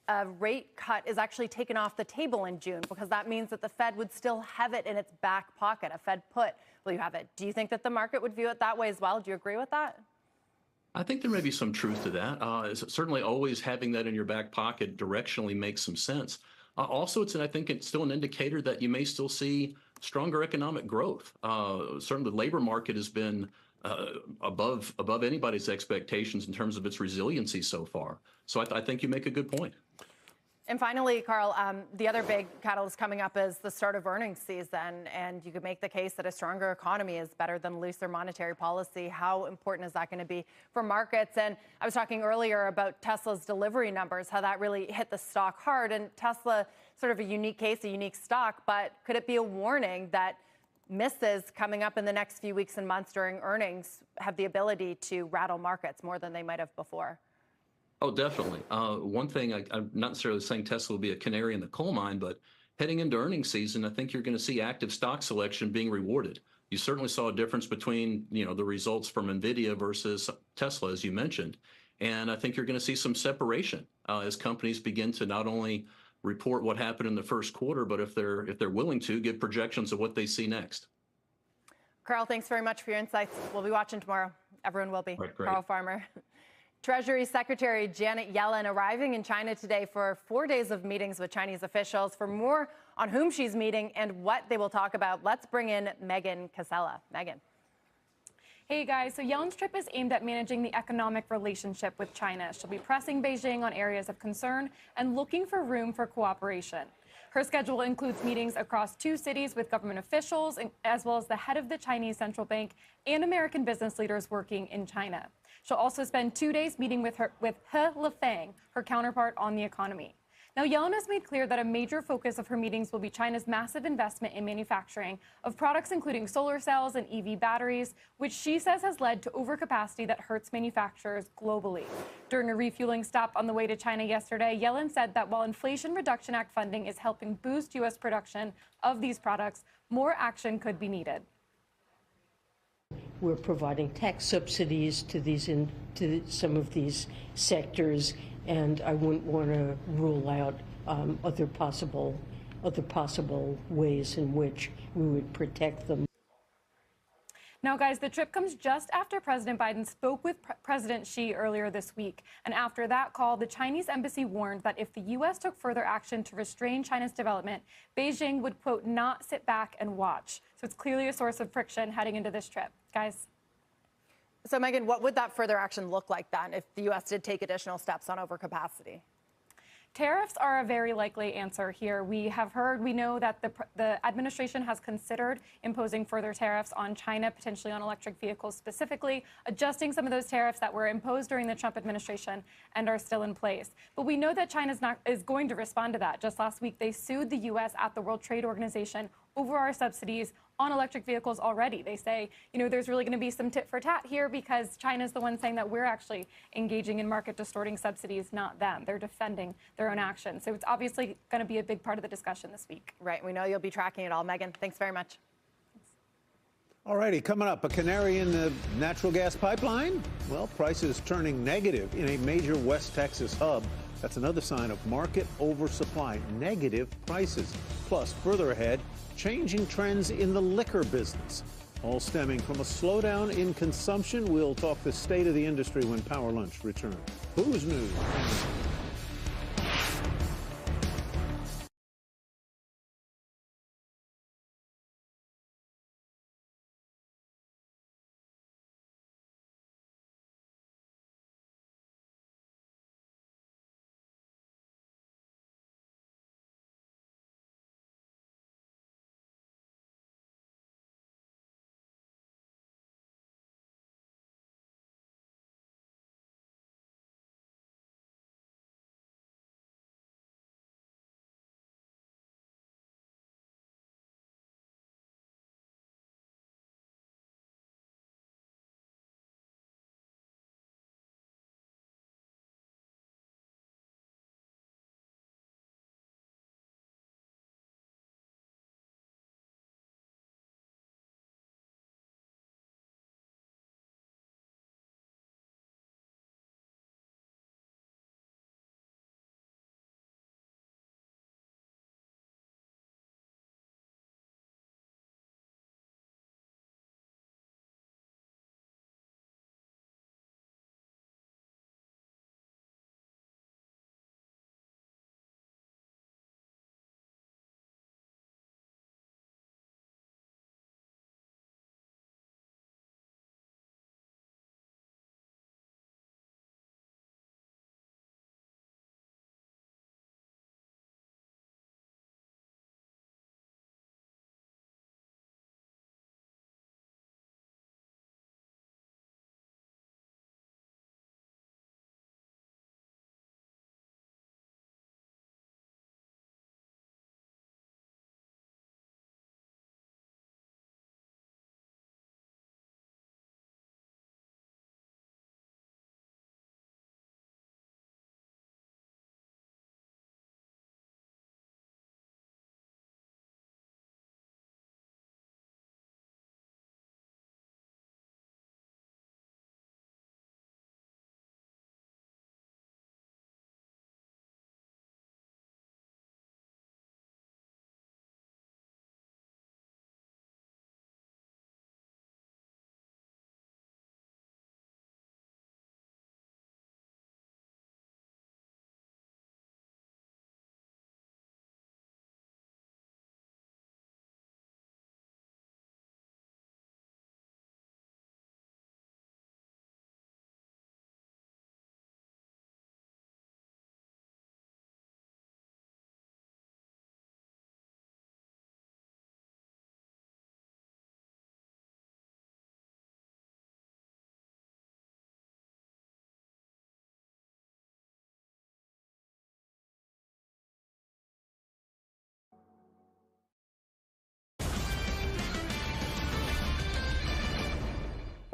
a rate cut is actually taken off the table in June, because that means that the Fed would still have it in its back pocket. A Fed put, will you have it? Do you think that the market would view it that way as well? Do you agree with that? I think there may be some truth to that. Certainly always having that in your back pocket directionally makes some sense. Also, I think it's still an indicator that you may still see stronger economic growth. Certainly the labor market has been above anybody's expectations in terms of its resiliency so far. So I think you make a good point. And finally, Carl, the other big catalyst coming up is the start of earnings season, and you could make the case that a stronger economy is better than looser monetary policy. How important is that going to be for markets? And I was talking earlier about Tesla's delivery numbers, how that really hit the stock hard, and Tesla, sort of a unique case, a unique stock, but could it be a warning that misses coming up in the next few weeks and months during earnings have the ability to rattle markets more than they might have before? Oh, definitely. One thing, I'm not necessarily saying Tesla will be a canary in the coal mine, but heading into earnings season, I think you're going to see active stock selection being rewarded. You certainly saw a difference between, the results from NVIDIA versus Tesla, as you mentioned. And I think you're going to see some separation as companies begin to not only report what happened in the first quarter, but if they're willing to, give projections of what they see next. Carl, thanks very much for your insights. We'll be watching tomorrow. Everyone will be. Right, great. Carl Farmer. Treasury Secretary Janet Yellen arriving in China today for 4 days of meetings with Chinese officials. For more on whom she's meeting and what they will talk about, let's bring in Megan Casella. Megan. Hey guys, so Yellen's trip is aimed at managing the economic relationship with China. She'll be pressing Beijing on areas of concern and looking for room for cooperation. Her schedule includes meetings across 2 cities with government officials, as well as the head of the Chinese central bank and American business leaders working in China. She'll also spend 2 days meeting with He Lifeng, her counterpart on the economy. Now, Yellen has made clear that a major focus of her meetings will be China's massive investment in manufacturing of products including solar cells and EV batteries, which she says has led to overcapacity that hurts manufacturers globally. During a refueling stop on the way to China yesterday, Yellen said that while Inflation Reduction Act funding is helping boost U.S. production of these products, more action could be needed. We're providing tax subsidies to some of these sectors, and I wouldn't want to rule out other possible ways in which we would protect them. Now, guys, the trip comes just after President Biden spoke with President Xi earlier this week. And after that call, the Chinese embassy warned that if the U.S. took further action to restrain China's development, Beijing would, quote, not sit back and watch. So it's clearly a source of friction heading into this trip. Guys? So, Megan, what would that further action look like then if the U.S. did take additional steps on overcapacity? Tariffs are a very likely answer here. We know that the administration has considered imposing further tariffs on China, potentially on electric vehicles specifically, adjusting some of those tariffs that were imposed during the Trump administration and are still in place. But we know that China is going to respond to that. Just last week, they sued the U.S. at the World Trade Organization over our subsidies on electric vehicles already. They say, there's really going to be some tit for tat here because China's the one saying that we're actually engaging in market distorting subsidies, not them. They're defending their own actions. So it's obviously going to be a big part of the discussion this week. Right. We know you'll be tracking it all. Megan, thanks very much. All righty, coming up, a canary in the natural gas pipeline? Well, prices turning negative in a major West Texas hub. That's another sign of market oversupply, negative prices. Plus, further ahead, changing trends in the liquor business, all stemming from a slowdown in consumption. We'll talk the state of the industry when Power Lunch returns. Who's News?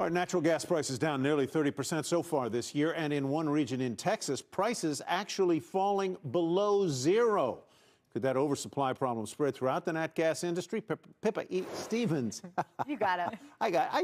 Our natural gas prices down nearly 30% so far this year, and in one region in Texas, prices actually falling below zero. Could that oversupply problem spread throughout the nat gas industry? Pippa Stevens. You got it.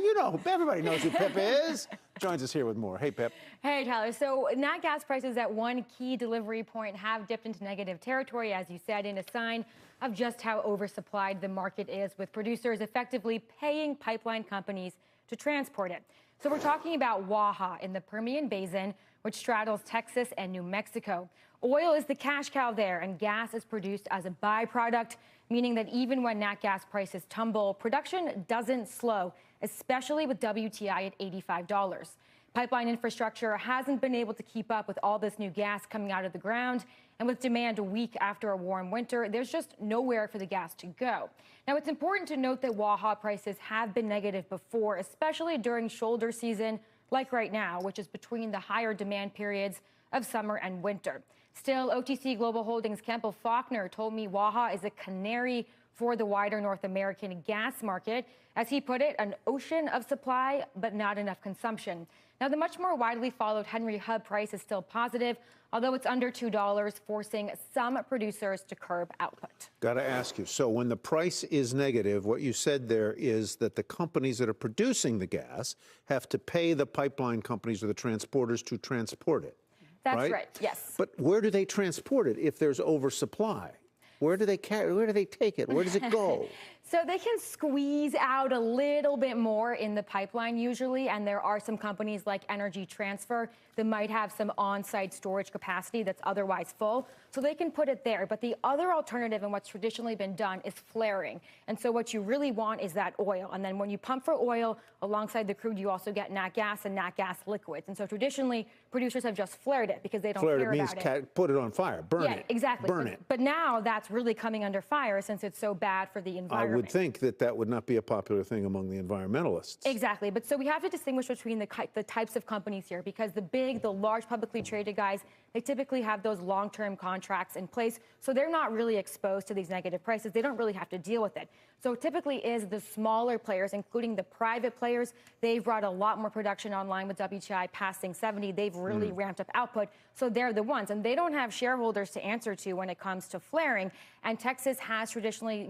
You know, everybody knows who Pippa is. Joins us here with more. Hey, Pip. Hey, Tyler. So nat gas prices at one key delivery point have dipped into negative territory, as you said, in a sign of just how oversupplied the market is, with producers effectively paying pipeline companies to transport it. So we're talking about Waha in the Permian Basin, which straddles Texas and New Mexico. Oil is the cash cow there, and gas is produced as a byproduct, meaning that even when nat gas prices tumble, production doesn't slow, especially with WTI at $85. Pipeline infrastructure hasn't been able to keep up with all this new gas coming out of the ground, and with demand a week after a warm winter, there's just nowhere for the gas to go. Now, it's important to note that Waha prices have been negative before, especially during shoulder season, like right now, which is between the higher demand periods of summer and winter. Still, OTC Global Holdings' Campbell Faulkner told me Waha is a canary for the wider North American gas market. As he put it, an ocean of supply, but not enough consumption. Now, the much more widely followed Henry Hub price is still positive, although it's under $2, forcing some producers to curb output. Got to ask you, so when the price is negative, what you said there is that the companies that are producing the gas have to pay the pipeline companies or the transporters to transport it. That's right, yes. But where do they transport it if there's oversupply? Where do they take it? Where does it go? So they can squeeze out a little bit more in the pipeline usually, and there are some companies like Energy Transfer that might have some on-site storage capacity that's otherwise full, so they can put it there. But the other alternative, and what's traditionally been done, is flaring. And so what you really want is that oil. And then when you pump for oil alongside the crude, you also get nat gas and nat gas liquids. And so traditionally, producers have just flared it because they don't care about it. Means put it on fire, burn it. Yeah, exactly. Burn it. But now that's really coming under fire since it's so bad for the environment. I would think that that would not be a popular thing among the environmentalists. Exactly. But so we have to distinguish between the types of companies here, because the large publicly traded guys, they typically have those long-term contracts in place, so they're not really exposed to these negative prices. They don't really have to deal with it. So it typically is the smaller players, including the private players. They've brought a lot more production online with WTI passing 70. They've really ramped up output, so they're the ones. And they don't have shareholders to answer to when it comes to flaring. And Texas has traditionally,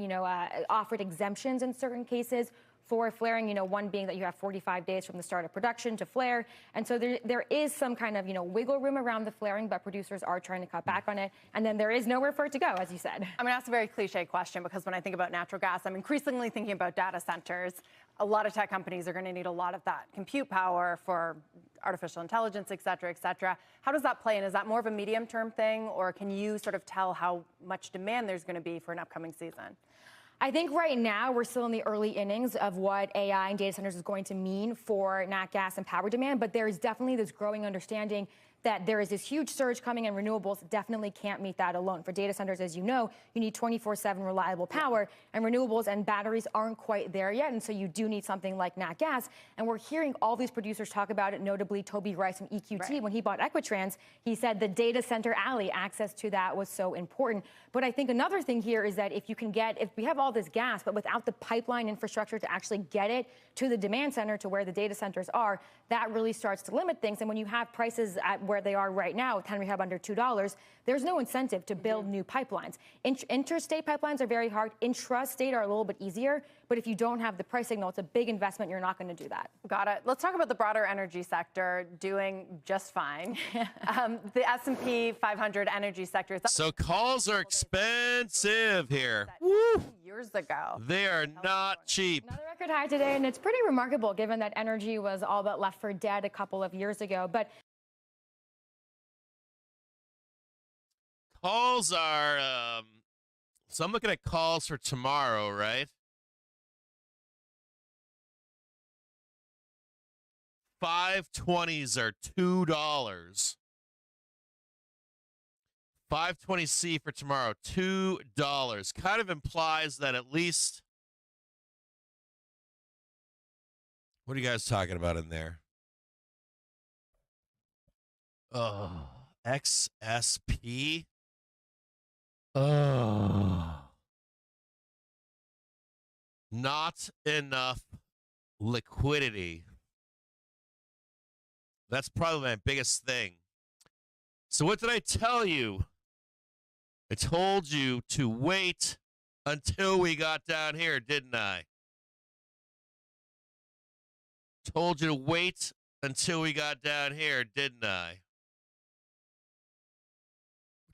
offered exemptions in certain cases for flaring, one being that you have 45 days from the start of production to flare. And so there is some kind of, wiggle room around the flaring, but producers are trying to cut back on it. And then there is nowhere for it to go, as you said. I'm going to ask a very cliche question, because when I think about natural gas, I'm increasingly thinking about data centers. A lot of tech companies are going to need a lot of that compute power for artificial intelligence, et cetera, et cetera. How does that play in? Is that more of a medium-term thing, or can you sort of tell how much demand there's going to be for an upcoming season? I think right now we're still in the early innings of what AI and data centers is going to mean for nat gas and power demand, but there is definitely this growing understanding that there is this huge surge coming, and renewables definitely can't meet that alone. For data centers, as you know, you need 24/7 reliable power, and renewables and batteries aren't quite there yet, and so you do need something like nat gas. And we're hearing all these producers talk about it, notably Toby Rice from EQT. When he bought Equitrans, he said the data center alley, access to that was so important. But I think another thing here is that if we have all this gas, but without the pipeline infrastructure to actually get it to the demand center, to where the data centers are, that really starts to limit things. And when you have prices at where they are right now, with Henry Hub under $2, there's no incentive to build new pipelines. Interstate pipelines are very hard. Intrastate are a little bit easier. But if you don't have the price signal, it's a big investment. You're not going to do that. Got it. Let's talk about the broader energy sector doing just fine. The S&P 500 energy sector. So calls are expensive here. Woo! Years ago. They are not cheap. Another record high today, and it's pretty remarkable given that energy was all but left for dead a couple of years ago. But calls are, so I'm looking at calls for tomorrow, right? 520s are $2. 520C for tomorrow, $2. Kind of implies that at least, what are you guys talking about in there? Oh, XSP? Oh. Not enough liquidity That's probably my biggest thing. So what did I tell you? I told you to wait until we got down here, didn't I? Told you to wait until we got down here, didn't I?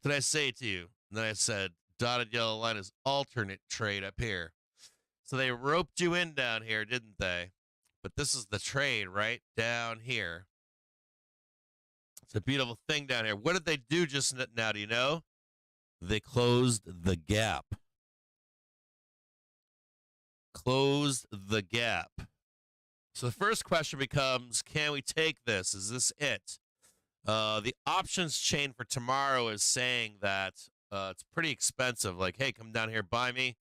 What did I say to you? And then I said, dotted yellow line is alternate trade up here. So they roped you in down here, didn't they? But this is the trade right down here. It's a beautiful thing down here. What did they do just now, do you know? They closed the gap. Closed the gap. So the first question becomes, can we take this? Is this it? The options chain for tomorrow is saying that it's pretty expensive. Like, hey, come down here, buy me.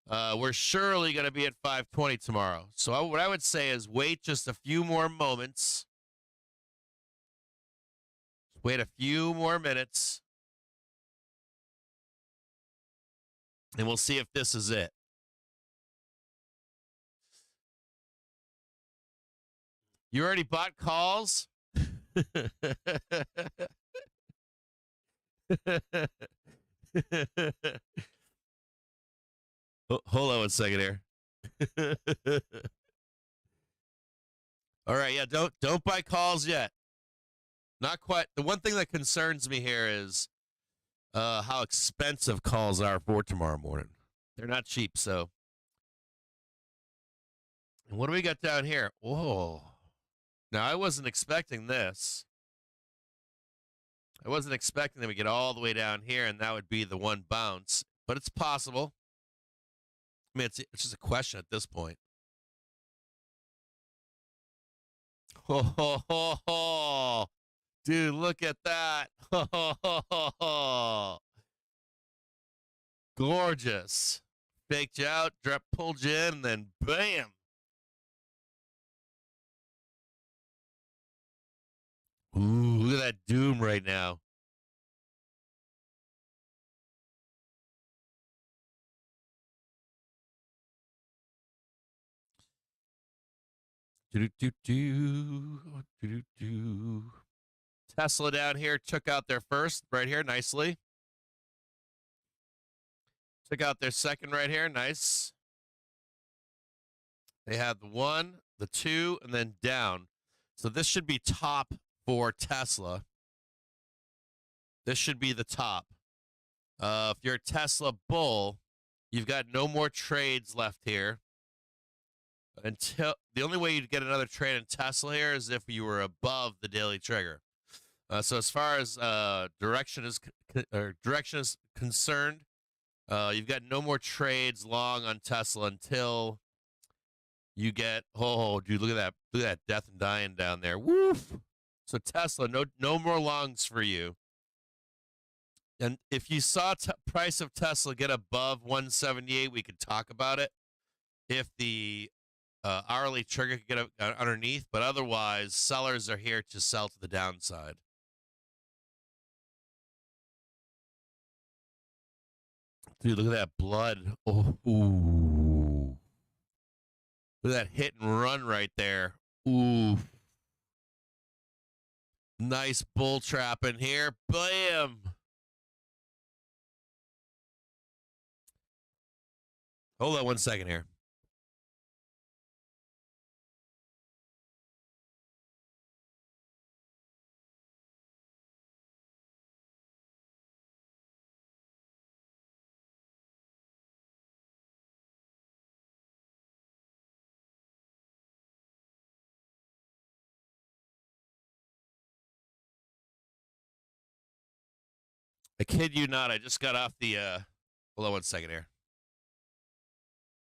We're surely going to be at 520 tomorrow. So what I would say is wait just a few more moments. Wait a few more minutes. And we'll see if this is it. You already bought calls? Hold on one second here. All right, yeah, don't buy calls yet. Not quite. The one thing that concerns me here is how expensive calls are for tomorrow morning. They're not cheap, so. And what do we got down here? Whoa. Now, I wasn't expecting this. I wasn't expecting that we get all the way down here and that would be the one bounce, but it's possible. I mean, it's just a question at this point. Ho, ho, ho, ho. Dude, look at that. Ho, ho, ho, ho, ho. Gorgeous. Faked you out, pulled you in, and then bam. Ooh, look at that doom right now. Tesla down here took out their first right here nicely. Took out their second right here. Nice. They had the 1, the 2, and then down. So this should be top for Tesla. This should be the top. If you're a Tesla bull, you've got no more trades left here. Until the only way you'd get another trade in Tesla here is if you were above the daily trigger. So as far as direction is concerned, you've got no more trades long on Tesla until you get. Oh, dude, look at that! Look at that death and dying down there. Woof. So Tesla, no more longs for you. And if you saw price of Tesla get above 178, we could talk about it. If the hourly trigger could get underneath, but otherwise, sellers are here to sell to the downside. Dude, look at that blood. Oh, ooh. Look at that hit and run right there. Ooh. Nice bull trap in here. Bam. Hold on one second here. I kid you not, I just got off the, hold on one second here.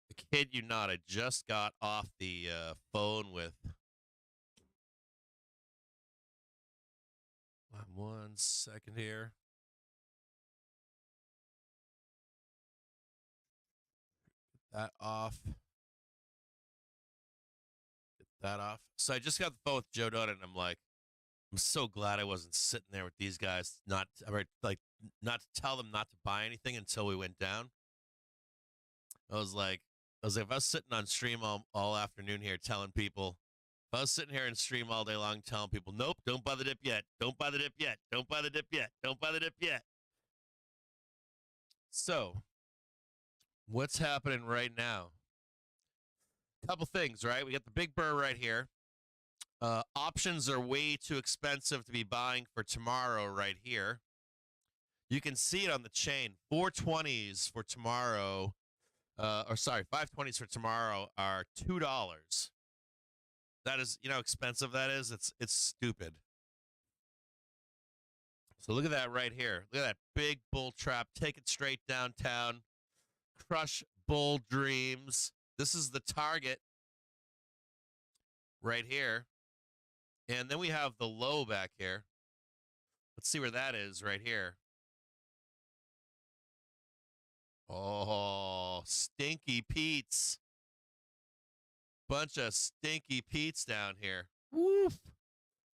I kid you not, I just got off the phone with, one second here. Get that off. Get that off. So I just got the phone with Joe Donut, and I'm like, I'm so glad I wasn't sitting there with these guys, not to tell them not to buy anything until we went down. I was like, if I was sitting on stream all afternoon here telling people I was sitting here and stream all day long telling people, nope, don't buy the dip yet. Don't buy the dip yet. Don't buy the dip yet. Don't buy the dip yet. So, what's happening right now? Couple things, right? We got the big burr right here. Options are way too expensive to be buying for tomorrow right here. You can see it on the chain. 420s for tomorrow, 520s for tomorrow are $2. That is, you know how expensive that is? It's stupid. So look at that right here. Look at that big bull trap. Take it straight downtown. Crush bull dreams. This is the target right here. And then we have the low back here. Let's see where that is right here. Oh, stinky Pete's. Bunch of stinky Pete's down here. Woof.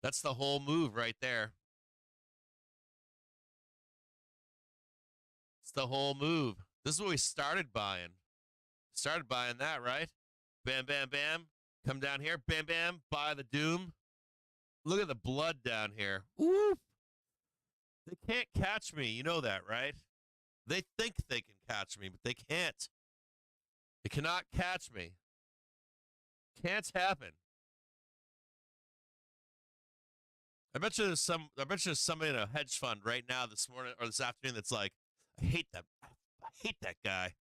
That's the whole move right there. It's the whole move. This is what we started buying. Started buying that, right? Bam, bam, bam. Come down here. Bam, bam. Buy the doom. Look at the blood down here. Woof. They can't catch me. You know that, right? They think they can catch me, but they can't. They cannot catch me. Can't happen. I bet you there's somebody in a hedge fund right now this morning or this afternoon that's like, I hate that guy.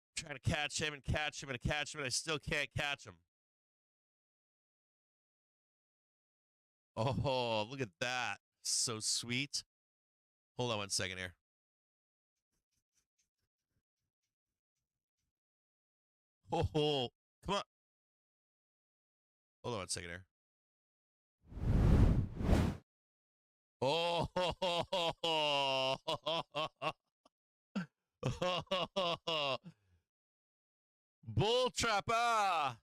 I'm trying to catch him and catch him and catch him, and I still can't catch him. Oh, look at that. So sweet. Hold on one second here. Oh, come on. Hold on one second here. Oh, bull trapper.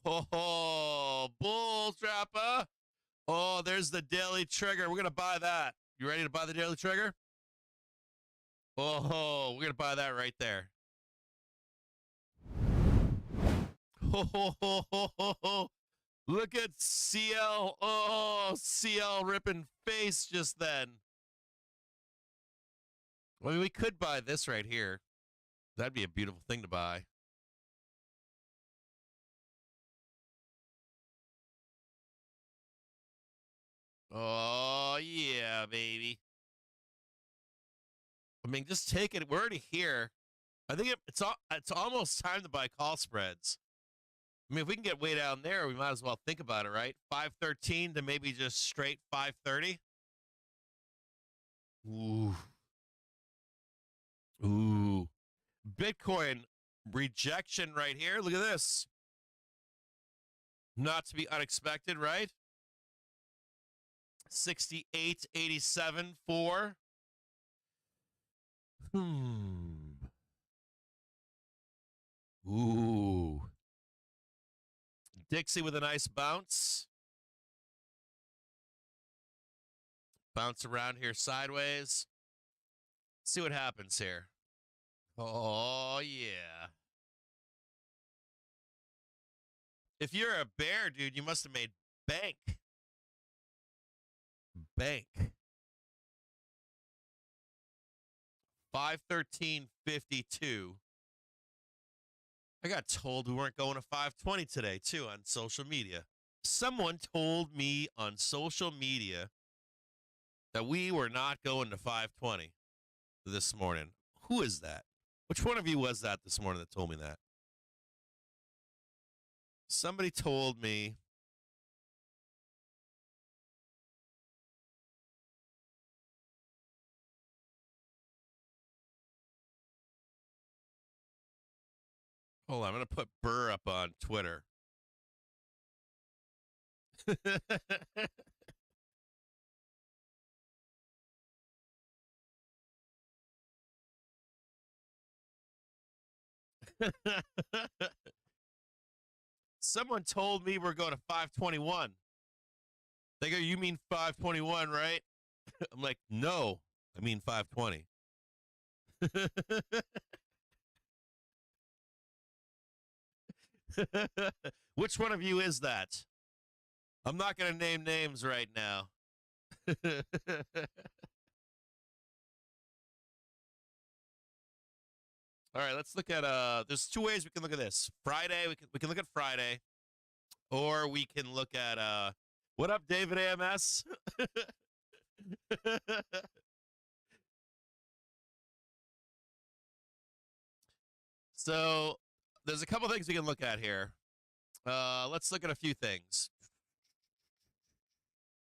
Oh, bull trapper. Oh, there's the daily trigger. We're going to buy that. You ready to buy the daily trigger? Oh, we're going to buy that right there. Oh, look at CL. Oh, CL ripping face just then. I mean, we could buy this right here. That'd be a beautiful thing to buy. Oh, yeah, baby. I mean, just take it. We're already here. I think it's almost time to buy call spreads. I mean, if we can get way down there, we might as well think about it, right? 513 to maybe just straight 530. Ooh. Ooh. Bitcoin rejection right here. Look at this. Not to be unexpected, right? 68.87 for. Ooh. Dixie with a nice bounce. Bounce around here sideways. See what happens here. Oh, yeah. If you're a bear, dude, you must have made bank. Bank. 513.52. I got told we weren't going to 520 today, too, on social media. Someone told me on social media that we were not going to 520 this morning. Who is that? Which one of you was that this morning that told me that? Somebody told me. Hold on, I'm going to put Burr up on Twitter. Someone told me we're going to 521. They go, you mean 521, right? I'm like, no, I mean 520. Which one of you is that? I'm not going to name names right now. All right, let's look at there's two ways we can look at this. Friday, we can look at Friday, or we can look at what up, David AMS? So there's a couple things we can look at here. Let's look at a few things.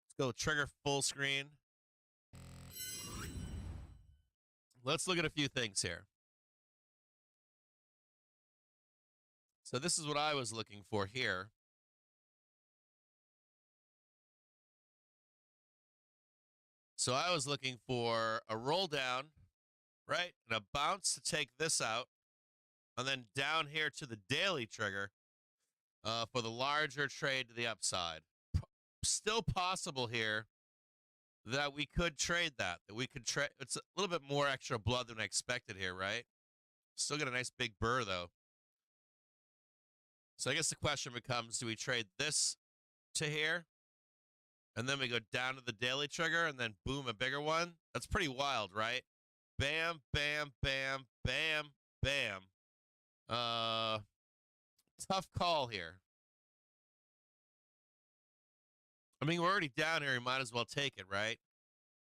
Let's go trigger full screen. Let's look at a few things here. So this is what I was looking for here. So I was looking for a roll down, right? And a bounce to take this out. And then down here to the daily trigger for the larger trade to the upside. Still possible here that we could trade that we could trade. It's a little bit more extra blood than I expected here, right? Still got a nice big burr, though. So I guess the question becomes, do we trade this to here? And then we go down to the daily trigger and then boom, a bigger one? That's pretty wild, right? Bam, bam, bam, bam, bam. Tough call here. I mean, we're already down here. You might as well take it, right?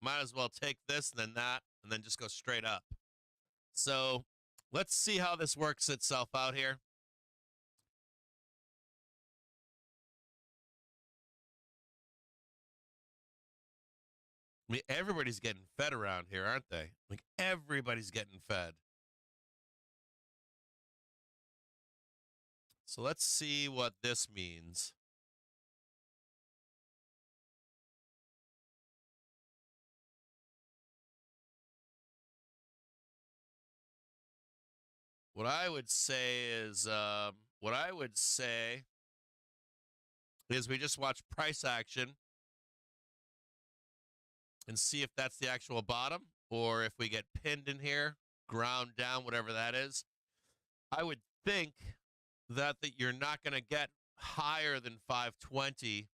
Might as well take this and then that and then just go straight up. So let's see how this works itself out here. I mean, everybody's getting fed around here, aren't they? Like, everybody's getting fed. So let's see what this means. What I would say is we just watch price action and see if that's the actual bottom or if we get pinned in here, ground down, whatever that is. I would think that you're not going to get higher than 520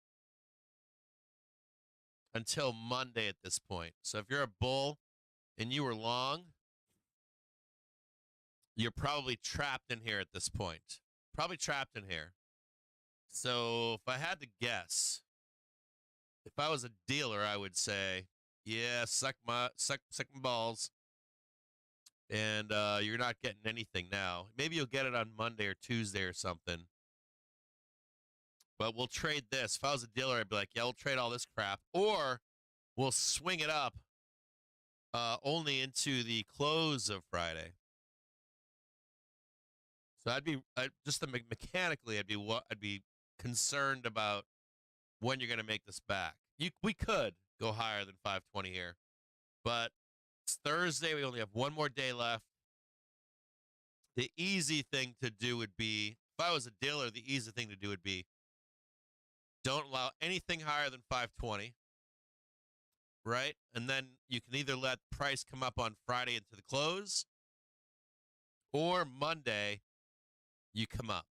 until Monday at this point. So if you're a bull and you were long, you're probably trapped in here at this point. Probably trapped in here. So if I had to guess, if I was a dealer, I would say, yeah, suck my balls. And you're not getting anything now. Maybe you'll get it on Monday or Tuesday or something. But we'll trade this. If I was a dealer, I'd be like, yeah, we'll trade all this crap. Or we'll swing it up only into the close of Friday. So mechanically, I'd be concerned about when you're going to make this back. We could go higher than 520 here, but it's Thursday. We only have one more day left. The easy thing to do would be, if I was a dealer, the easy thing to do would be, don't allow anything higher than 520, right? And then you can either let price come up on Friday into the close, or Monday, you come up.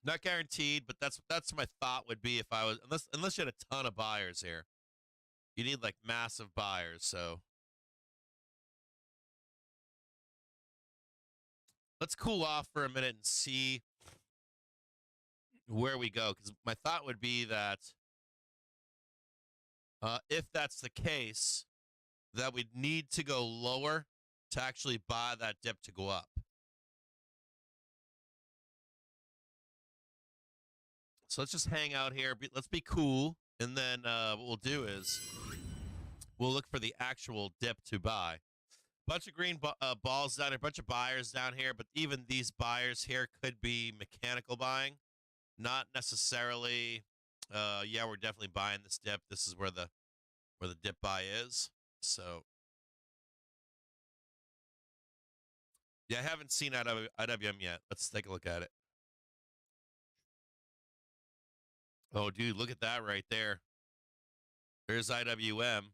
Not guaranteed, but that's my thought would be if I was, unless you had a ton of buyers here. You need like massive buyers, so. Let's cool off for a minute and see where we go, because my thought would be that if that's the case, that we'd need to go lower to actually buy that dip to go up. So let's just hang out here. Let's be cool. And then what we'll do is we'll look for the actual dip to buy. Bunch of green balls down here, bunch of buyers down here. But even these buyers here could be mechanical buying. Not necessarily, yeah, we're definitely buying this dip. This is where the dip buy is. So, yeah, I haven't seen IWM yet. Let's take a look at it. Oh, dude, look at that right there. There's IWM. And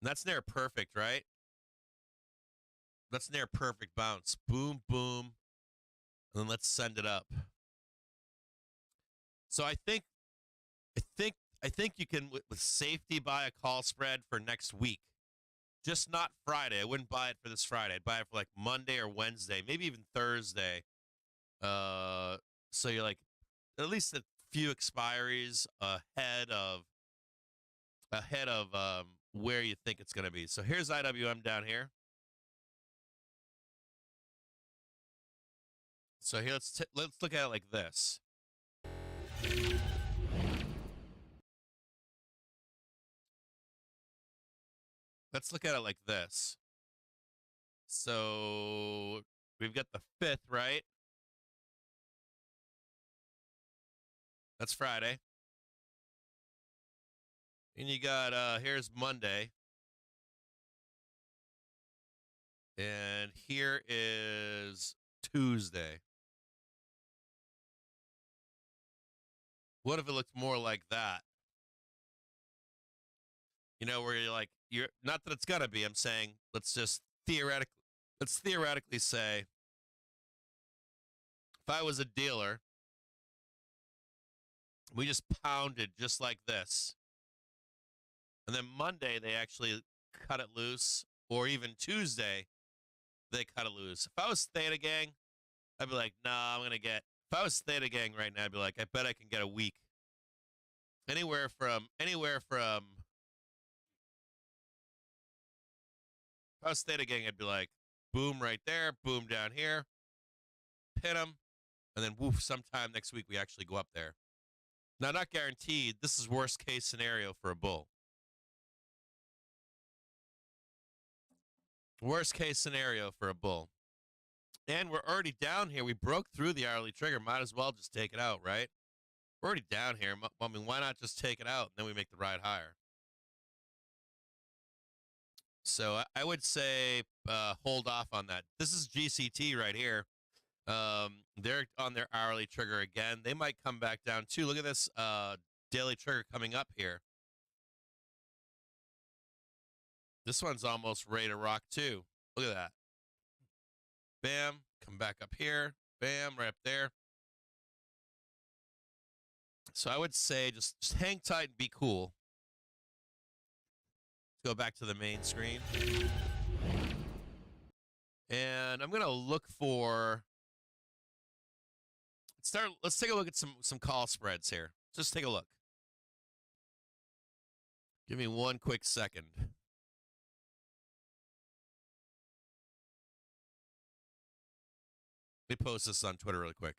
that's near perfect, right? That's near perfect bounce. Boom, boom. And then let's send it up. So I think you can with safety buy a call spread for next week. Just not Friday. I wouldn't buy it for this Friday. I'd buy it for like Monday or Wednesday, maybe even Thursday. So you're like at least a few expiries ahead of where you think it's going to be. So here's IWM down here. So here let's look at it like this. Let's look at it like this. So we've got the 5th, right? That's Friday. And you got, here's Monday. And here is Tuesday. What if it looked more like that? You know, where you're not that it's gonna be, I'm saying let's theoretically say if I was a dealer, we just pounded just like this. And then Monday they actually cut it loose, or even Tuesday they cut it loose. If I was Theta Gang, I'd be like, nah, if I was Theta Gang right now, I'd be like, I bet I can get a week. Anywhere from if I was Theta Gang, I'd be like, boom right there, boom down here, hit them, and then woof, sometime next week we actually go up there. Now, not guaranteed. This is worst case scenario for a bull. Worst case scenario for a bull. And we're already down here. We broke through the hourly trigger. Might as well just take it out, right? We're already down here. I mean, why not just take it out and then we make the ride higher? So I would say hold off on that. This is GCT right here. They're on their hourly trigger again. They might come back down too. Look at this daily trigger coming up here. This one's almost ready to rock too. Look at that. Bam, come back up here. Bam, right up there. So I would say just hang tight and be cool. Let's go back to the main screen. And I'm going to look for... Let's take a look at some call spreads here. Just take a look. Give me one quick second. Let me post this on Twitter really quick.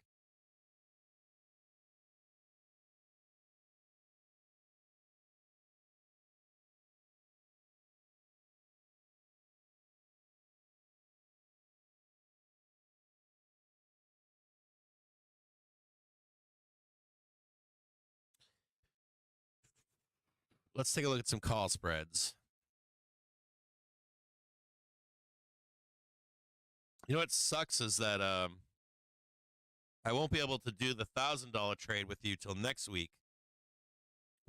Let's take a look at some call spreads. You know what sucks is that I won't be able to do the $1,000 trade with you till next week.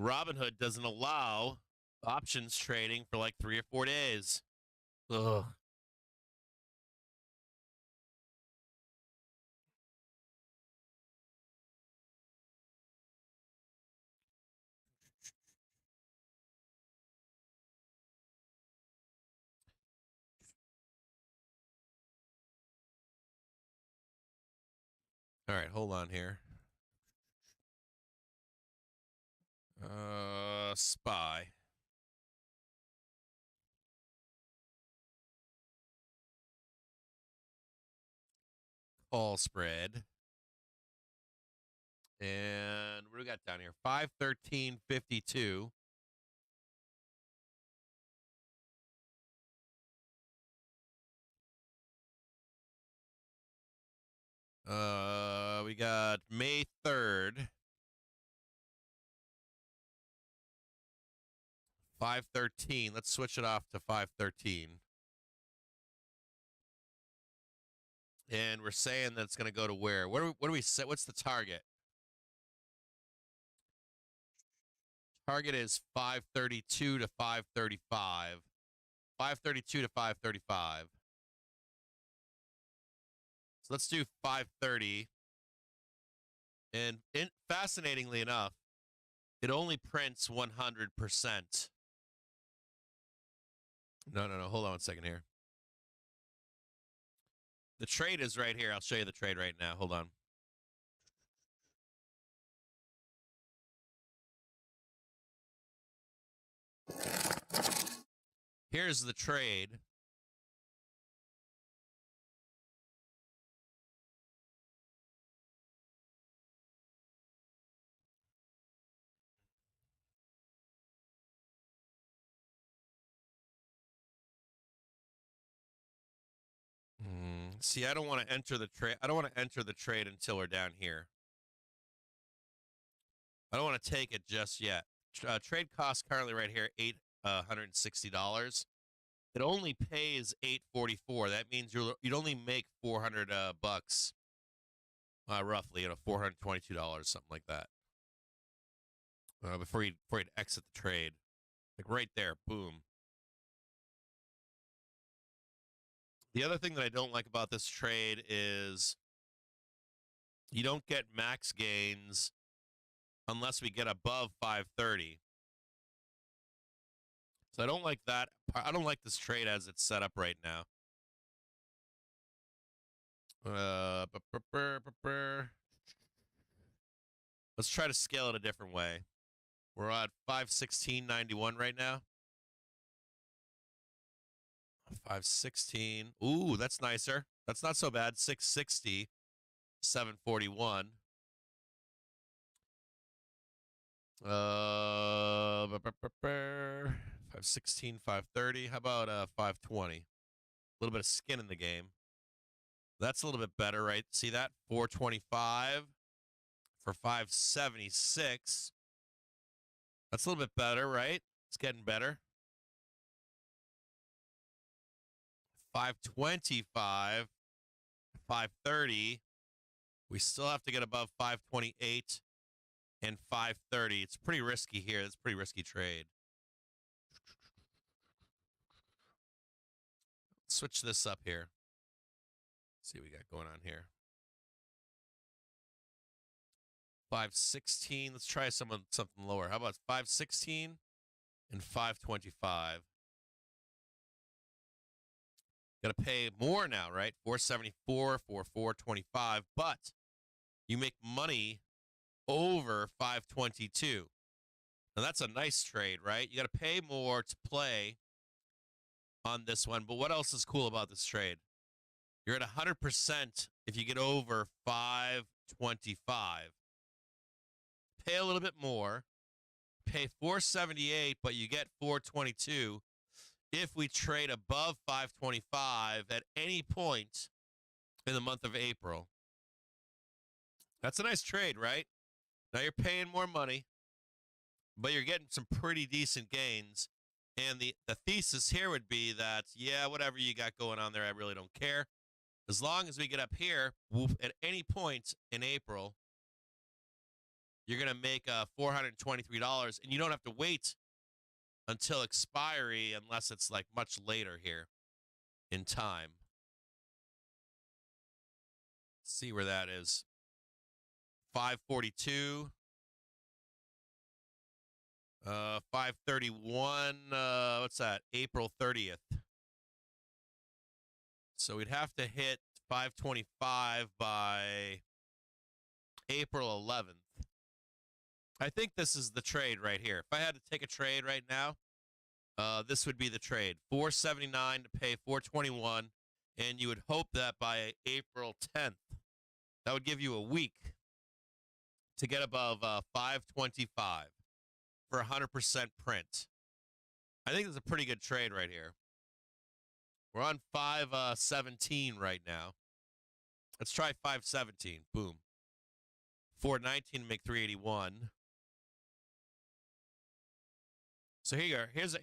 Robinhood doesn't allow options trading for like 3 or 4 days. Ugh. All right, hold on here. SPY. Call spread. And what do we got down here? 513.52. We got May 3rd. 513. Let's switch it off to 513. And we're saying that it's going to go to where? What do we set? What's the target? Target is 532 to 535. 532 to 535. So let's do 530. And fascinatingly enough, it only prints 100%. No. Hold on 1 second here. The trade is right here. I'll show you the trade right now. Hold on. Here's the trade. See, I don't want to enter the trade. I don't want to enter the trade until we're down here. I don't want to take it just yet. Trade cost currently right here, $860. It only pays $844. That means you'd only make 400 bucks, roughly, $422, something like that. Before you'd exit the trade, like right there, boom. The other thing that I don't like about this trade is you don't get max gains unless we get above 530. So I don't like that. I don't like this trade as it's set up right now. Let's try to scale it a different way. We're at 516.91 right now. 516. Ooh, that's nicer. That's not so bad. 660. 741. 516, 530. How about 520? A little bit of skin in the game. That's a little bit better, right? See that? 425 for 576. That's a little bit better, right? It's getting better. 525, 530. We still have to get above 528 and 530. It's pretty risky here. It's a pretty risky trade. Switch this up here. Let's see what we got going on here. 516. Let's try something lower. How about 516 and 525? Got to pay more now, right? 474 for 425, but you make money over 522. Now that's a nice trade, right? You got to pay more to play on this one. But what else is cool about this trade? You're at 100% if you get over 525. Pay a little bit more. Pay 478, but you get 422 if we trade above 525 at any point in the month of April. That's a nice trade, right? Now you're paying more money, but you're getting some pretty decent gains. And the thesis here would be that, yeah, whatever you got going on there, I really don't care. As long as we get up here, at any point in April, you're going to make $423, and you don't have to wait until expiry unless it's like much later here in time. Let's see where that is. 542. 531. What's that? April 30th. So we'd have to hit 525 by April 11th. I think this is the trade right here. If I had to take a trade right now, this would be the trade. 479 to pay 421, and you would hope that by April 10th, that would give you a week to get above 525 for 100% print. I think it's a pretty good trade right here. We're on 517 right now. Let's try 517. Boom. 419 to make 381. So here you go. Here's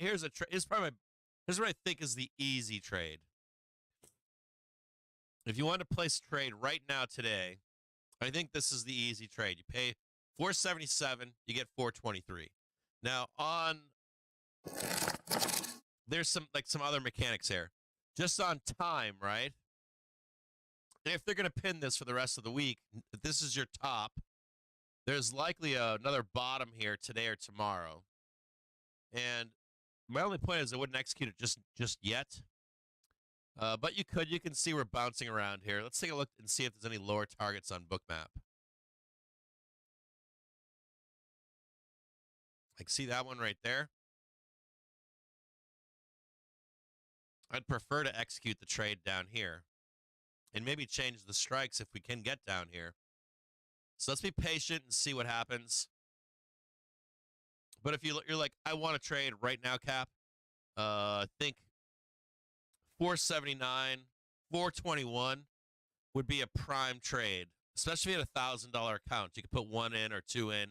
what I think is the easy trade. If you want to place a trade right now today, I think this is the easy trade. You pay 477, you get 423. Now there's some other mechanics here. Just on time, right? And if they're going to pin this for the rest of the week, if this is your top, there's likely another bottom here today or tomorrow. And my only point is I wouldn't execute it just yet. But you can see we're bouncing around here. Let's take a look and see if there's any lower targets on Bookmap. Like, see that one right there? I'd prefer to execute the trade down here and maybe change the strikes if we can get down here. So let's be patient and see what happens. But if you're like, I want to trade right now, Cap, I think 479, 421 would be a prime trade, especially at $1,000 account. You could put one in or two in.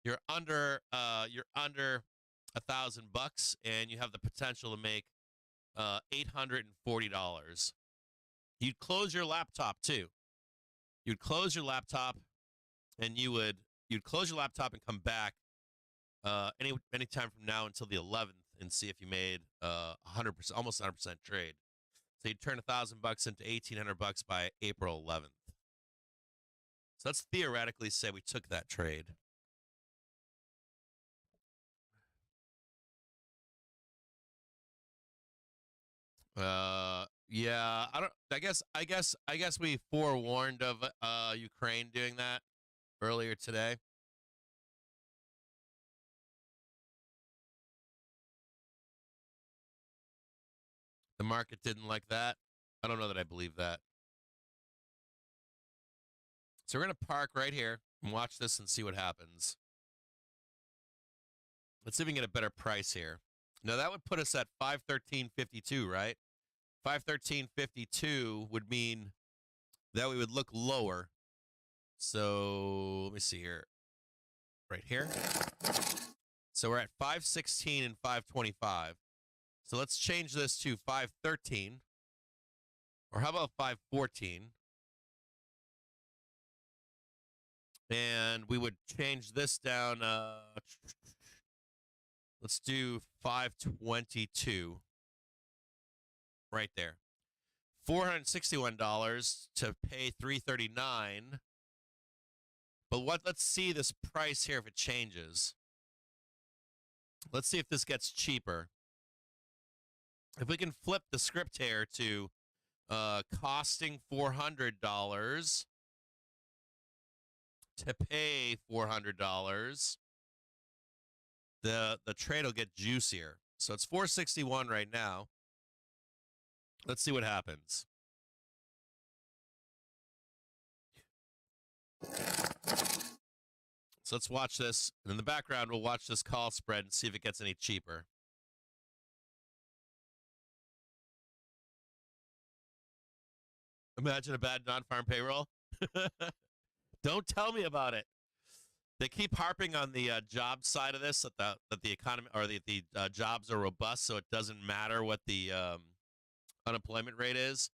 You're under $1,000, and you have the potential to make $840. You'd close your laptop too. You'd close your laptop, and you'd close your laptop and come back any time from now until the 11th and see if you made 100%, almost 100% trade. So you'd turn $1,000 into $1,800 by April 11th. So let's theoretically say we took that trade. Yeah, I guess we forewarned of Ukraine doing that earlier today. The market didn't like that. I don't know that I believe that. So we're going to park right here and watch this and see what happens. Let's see if we can get a better price here. Now, that would put us at 513.52, right? 513.52 would mean that we would look lower. So let me see here. Right here. So we're at 516 and 525. So let's change this to 513. Or how about 514? And we would change this down. Let's do 522. Right there. $461 to pay $339. But let's see this price here if it changes. Let's see if this gets cheaper. If we can flip the script here to costing $400 to pay $400, the trade will get juicier. So it's 461 right now. Let's see what happens. So let's watch this. And in the background, we'll watch this call spread and see if it gets any cheaper. Imagine a bad non-farm payroll. Don't tell me about it. They keep harping on the job side of this, that the economy or the jobs are robust, so it doesn't matter what the unemployment rate is.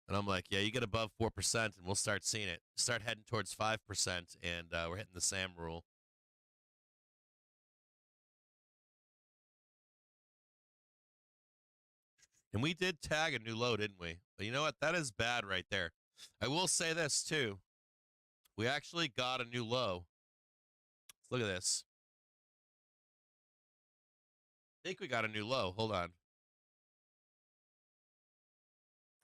And I'm like, yeah, you get above 4% and we'll start seeing it. Start heading towards 5%, and we're hitting the SAM rule. And we did tag a new low, didn't we? But you know what? That is bad right there. I will say this, too. We actually got a new low. Look at this. I think we got a new low. Hold on.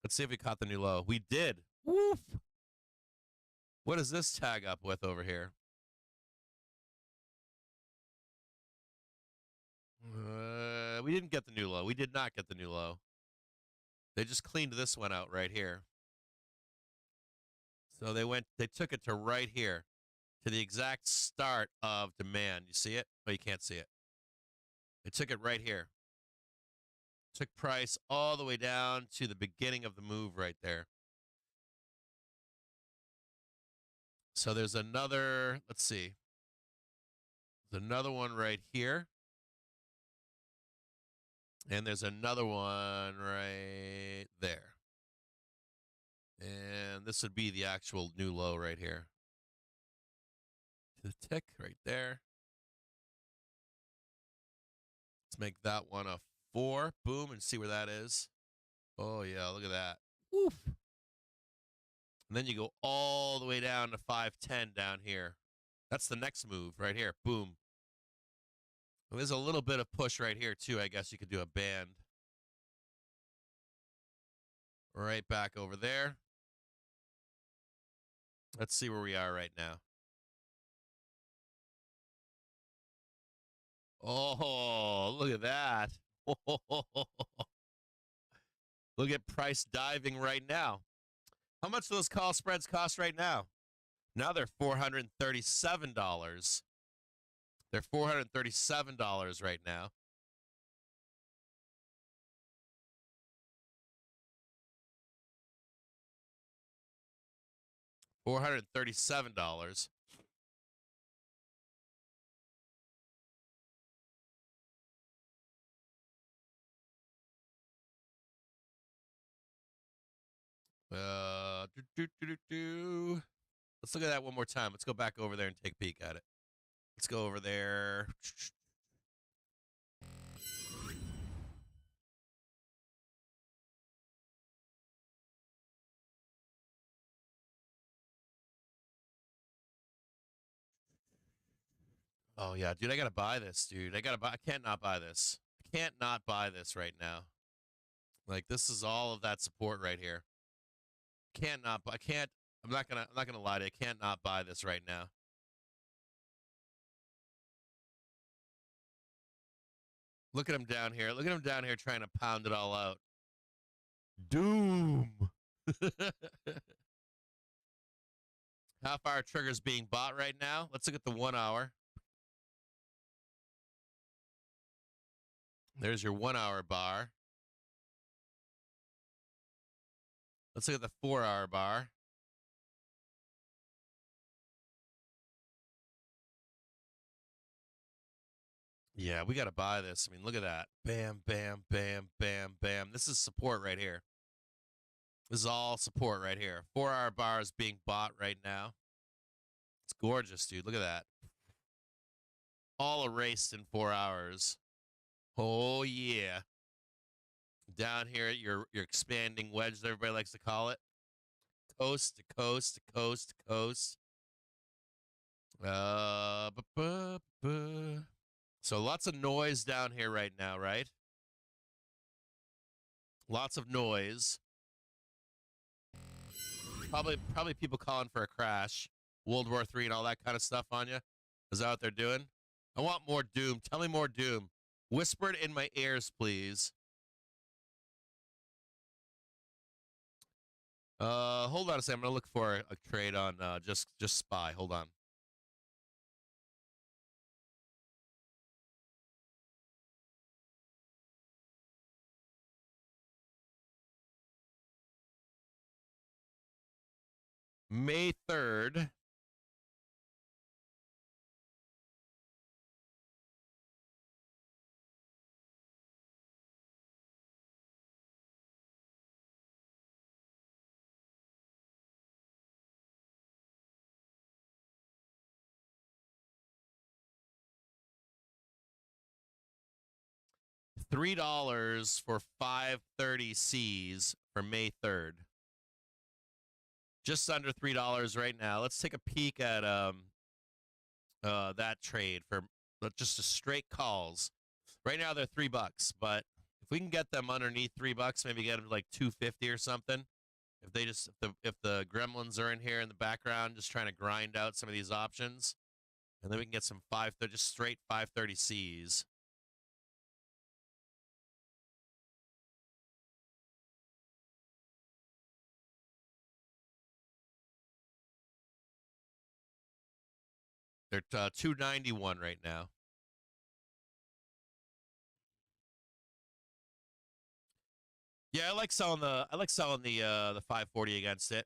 Let's see if we caught the new low. We did. Woof. What does this tag up with over here? We didn't get the new low. We did not get the new low. They just cleaned this one out right here. So they took it to right here, to the exact start of demand. You see it? Oh, you can't see it. They took it right here. Took price all the way down to the beginning of the move right there. So there's another, let's see. There's another one right here. And there's another one right there. And this would be the actual new low right here. The tick right there. Let's make that one a 4. Boom, and see where that is. Oh, yeah, look at that. Woof. And then you go all the way down to 510 down here. That's the next move right here. Boom. Well, there's a little bit of push right here, too. I guess you could do a band. Right back over there. Let's see where we are right now. Oh, look at that. Look at price diving right now. How much do those call spreads cost right now? Now they're $437. They're $437 right now. $437. Let's look at that one more time. Let's go back over there and take a peek at it. Let's go over there. Oh yeah, dude, I gotta buy this, dude. I can't not buy this. I can't not buy this right now. Like, this is all of that support right here. I'm not gonna lie to you. I can't not buy this right now. Look at him down here. Look at him down here trying to pound it all out. Doom. Half hour triggers being bought right now. Let's look at the 1 hour. There's your 1 hour bar. Let's look at the 4 hour bar. Yeah, we got to buy this. I mean, look at that. Bam, bam, bam, bam, bam. This is support right here. This is all support right here. 4 hour bar is being bought right now. It's gorgeous, dude. Look at that. All erased in 4 hours. Oh, yeah. Down here at your expanding wedge, as everybody likes to call it. Coast to coast to coast to coast. So lots of noise down here right now, right? Lots of noise. Probably people calling for a crash. World War III and all that kind of stuff on you. Is that what they're doing? I want more doom. Tell me more doom. Whisper it in my ears, please. Hold on a second. I'm gonna look for a trade on just SPY. Hold on. May 3rd. $3 for 530 Cs for May 3rd. Just under $3 right now. Let's take a peek at that trade for just a straight calls. Right now they're $3, but if we can get them underneath $3, maybe get them to like 250 or something. If they just if the gremlins are in here in the background, just trying to grind out some of these options, and then we can get some just straight 530 Cs. They're 291 right now. Yeah, I like selling the 540 against it.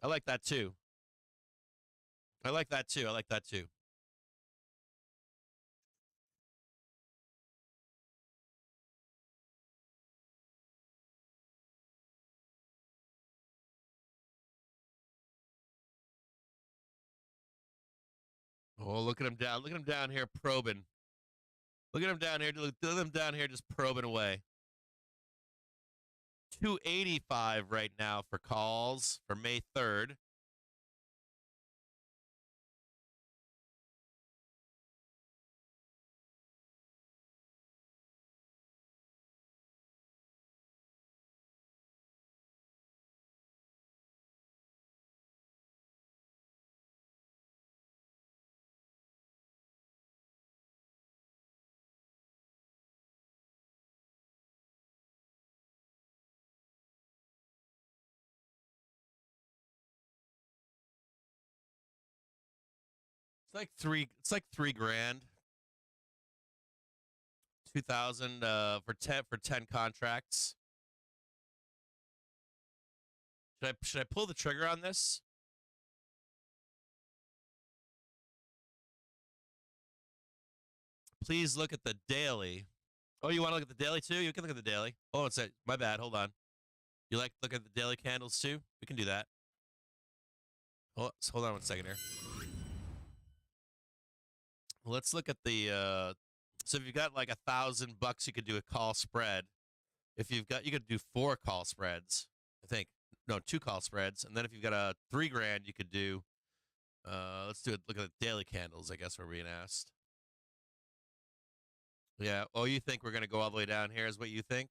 I like that too. I like that too. Oh, look at him down. Look at him down here probing. Look at him down here. Look at him down here just probing away. 285 right now for calls for May 3rd. It's like three grand. 2,000 for 10 contracts. Should I pull the trigger on this? Please look at the daily. Oh, you want to look at the daily too? You can look at the daily. Oh, it's my bad. Hold on. You like to look at the daily candles too? We can do that. Hold on 1 second here. Let's look at the. So if you've got like $1,000, you could do a call spread. If you could do 4 call spreads. I think no, 2 call spreads, and then if you've got a $3 grand, you could do. Let's do it. Look at the daily candles. I guess we're being asked. Yeah. Oh, you think we're gonna go all the way down here? Is what you think?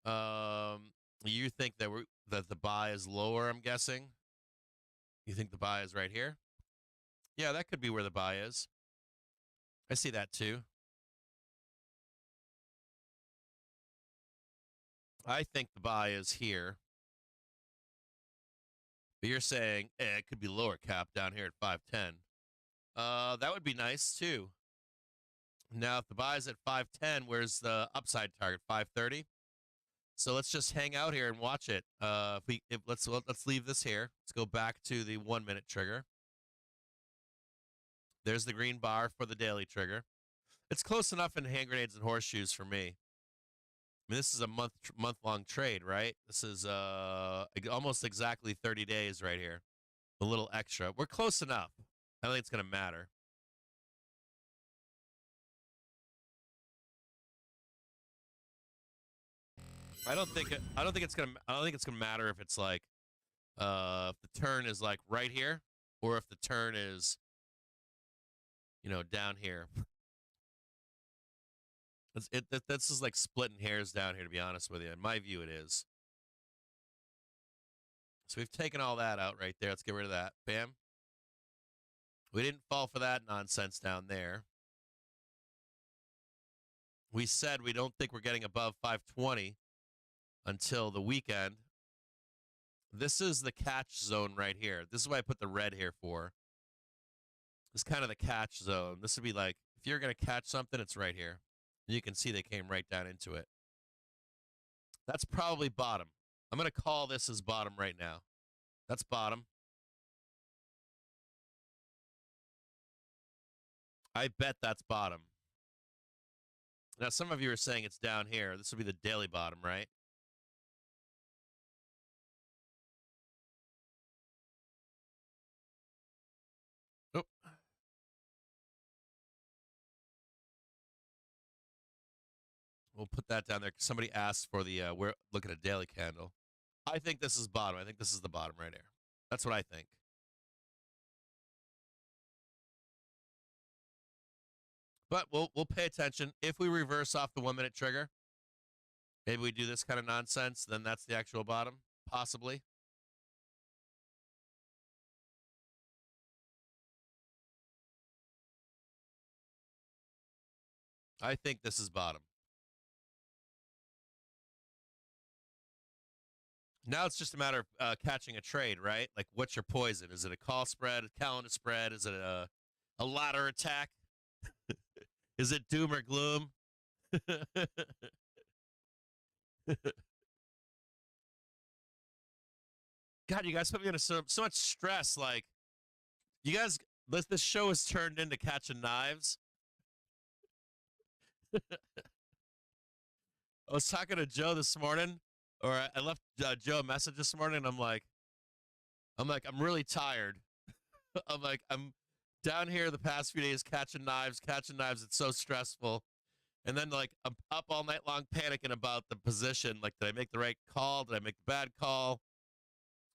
You think that the buy is lower? I'm guessing. You think the buy is right here? Yeah, that could be where the buy is. I see that too. I think the buy is here. But you're saying it could be lower, Cap, down here at 510. That would be nice too. Now, if the buy is at 510, where's the upside target? 530. So let's just hang out here and watch it. Let's leave this here. Let's go back to the 1 minute trigger. There's the green bar for the daily trigger. It's close enough in hand grenades and horseshoes for me. I mean, this is a month-long trade, right? This is almost exactly 30 days right here. A little extra. We're close enough. I don't think it's going to matter. I don't think it's gonna matter if it's like if the turn is like right here or if the turn is down here. This is like splitting hairs down here, to be honest with you. In my view, it is. So we've taken all that out right there. Let's get rid of that. Bam. We didn't fall for that nonsense down there. We said we don't think we're getting above 520 until the weekend. This is the catch zone right here. This is why I put the red here for. This is kind of the catch zone. This would be like, if you're going to catch something, it's right here. You can see they came right down into it. That's probably bottom. I'm going to call this as bottom right now. That's bottom. I bet that's bottom. Now, some of you are saying it's down here. This would be the daily bottom, right? Oh. We'll put that down there. Somebody asked for the look at a daily candle. I think this is bottom. I think this is the bottom right here. That's what I think. But we'll pay attention. If we reverse off the 1 minute trigger, maybe we do this kind of nonsense, then that's the actual bottom, possibly. I think this is bottom. Now it's just a matter of catching a trade, right? Like, what's your poison? Is it a call spread, a calendar spread? Is it a ladder attack? Is it doom or gloom? God, you guys put me under so much stress. Like, you guys, this show has turned into catching knives. I was talking to Joe this morning, or I left Joe a message this morning, and I'm like, I'm really tired. I'm down here the past few days catching knives. It's so stressful. And then like I'm up all night long panicking about the position. Like, did I make the right call? Did I make the bad call?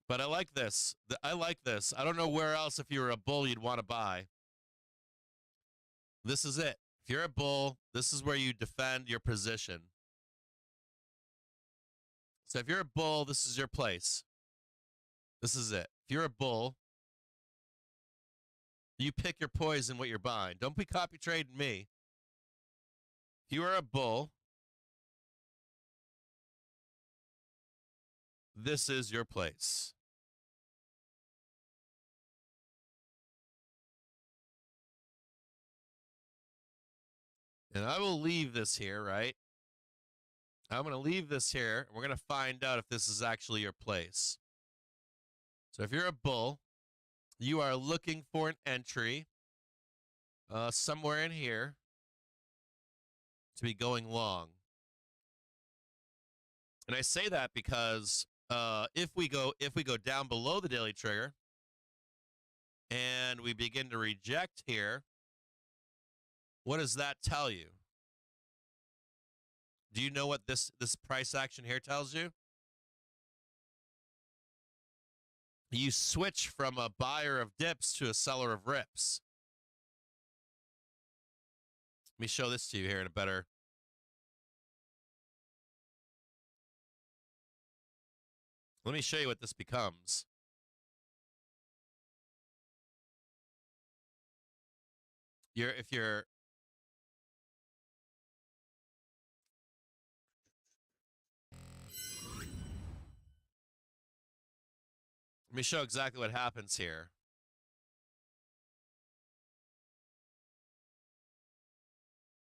But I like this. I like this. I don't know where else, if you were a bull, you'd want to buy. This is it. If you're a bull, this is where you defend your position. So if you're a bull, this is your place. This is it. If you're a bull, you pick your poison what you're buying. Don't be copy trading me. If you are a bull, this is your place. And I will leave this here, right? I'm going to leave this here. And we're going to find out if this is actually your place. So if you're a bull, you are looking for an entry somewhere in here to be going long. And I say that because if we go down below the daily trigger and we begin to reject here, what does that tell you? Do you know what this price action here tells you? You switch from a buyer of dips to a seller of rips. Let me show this to you here in a better. Let me show you what this becomes. If you're Let me show exactly what happens here.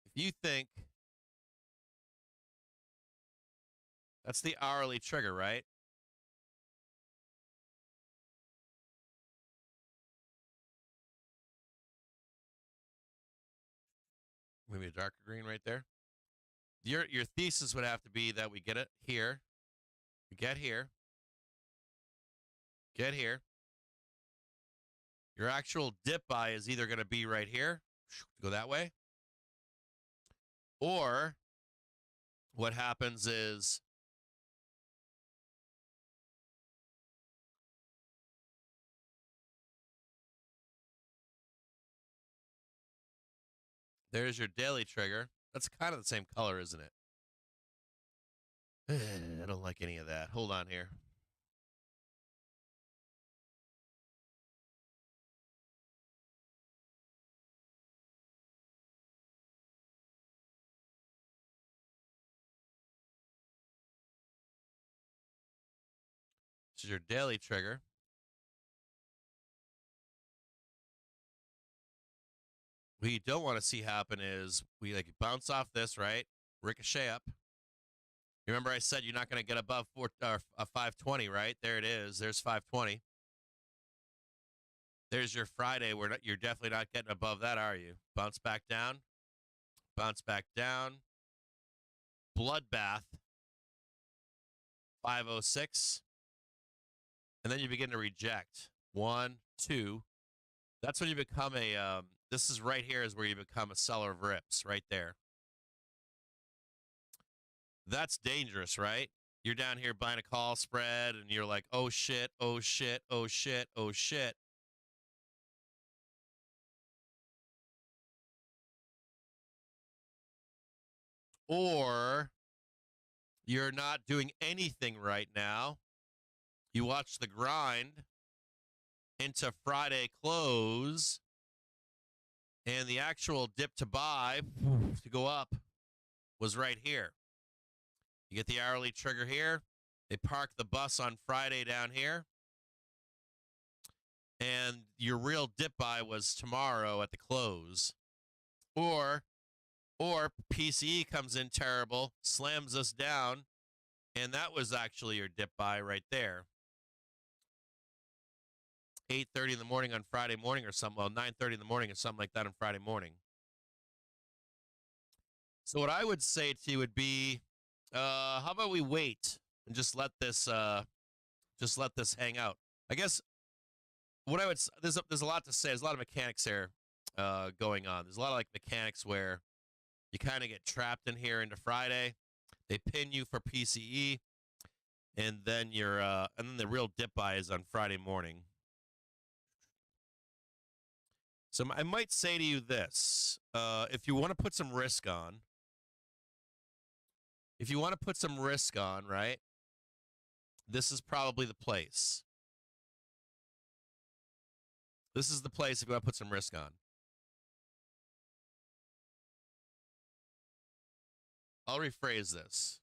If you think that's the hourly trigger, right? Maybe a darker green right there. Your thesis would have to be that we get it here, we get here, get here. Your actual dip buy is either going to be right here, go that way, or what happens is there's your daily trigger. That's kind of the same color, isn't it? I don't like any of that. Hold on here. This is your daily trigger. What you don't want to see happen is we like bounce off this, right? Ricochet up. You remember I said you're not going to get above 520, right? There it is. There's 520. There's your Friday. You're definitely not getting above that, are you? Bounce back down. Bounce back down. Bloodbath. 506. And then you begin to reject. 1, 2. That's when you become a, this is right here is where you become a seller of rips, right there. That's dangerous, right? You're down here buying a call spread and you're like, oh shit, oh shit, oh shit, oh shit. Or you're not doing anything right now. You watch the grind into Friday close, and the actual dip to buy to go up was right here. You get the hourly trigger here. They park the bus on Friday down here. And your real dip buy was tomorrow at the close. Or PCE comes in terrible, slams us down, and that was actually your dip buy right there. 8:30 in the morning on Friday morning or something. Well, 9:30 in the morning or something like that on Friday morning. So what I would say to you would be, how about we wait and just let this hang out? I guess what I would, there's a lot to say. There's a lot of mechanics here going on. There's a lot of like mechanics where You kind of get trapped in here into Friday. They pin you for PCE, and then and then the real dip buy is on Friday morning. So I might say to you this: if you want to put some risk on, right? This is probably the place. This is the place if you want to put some risk on. I'll rephrase this.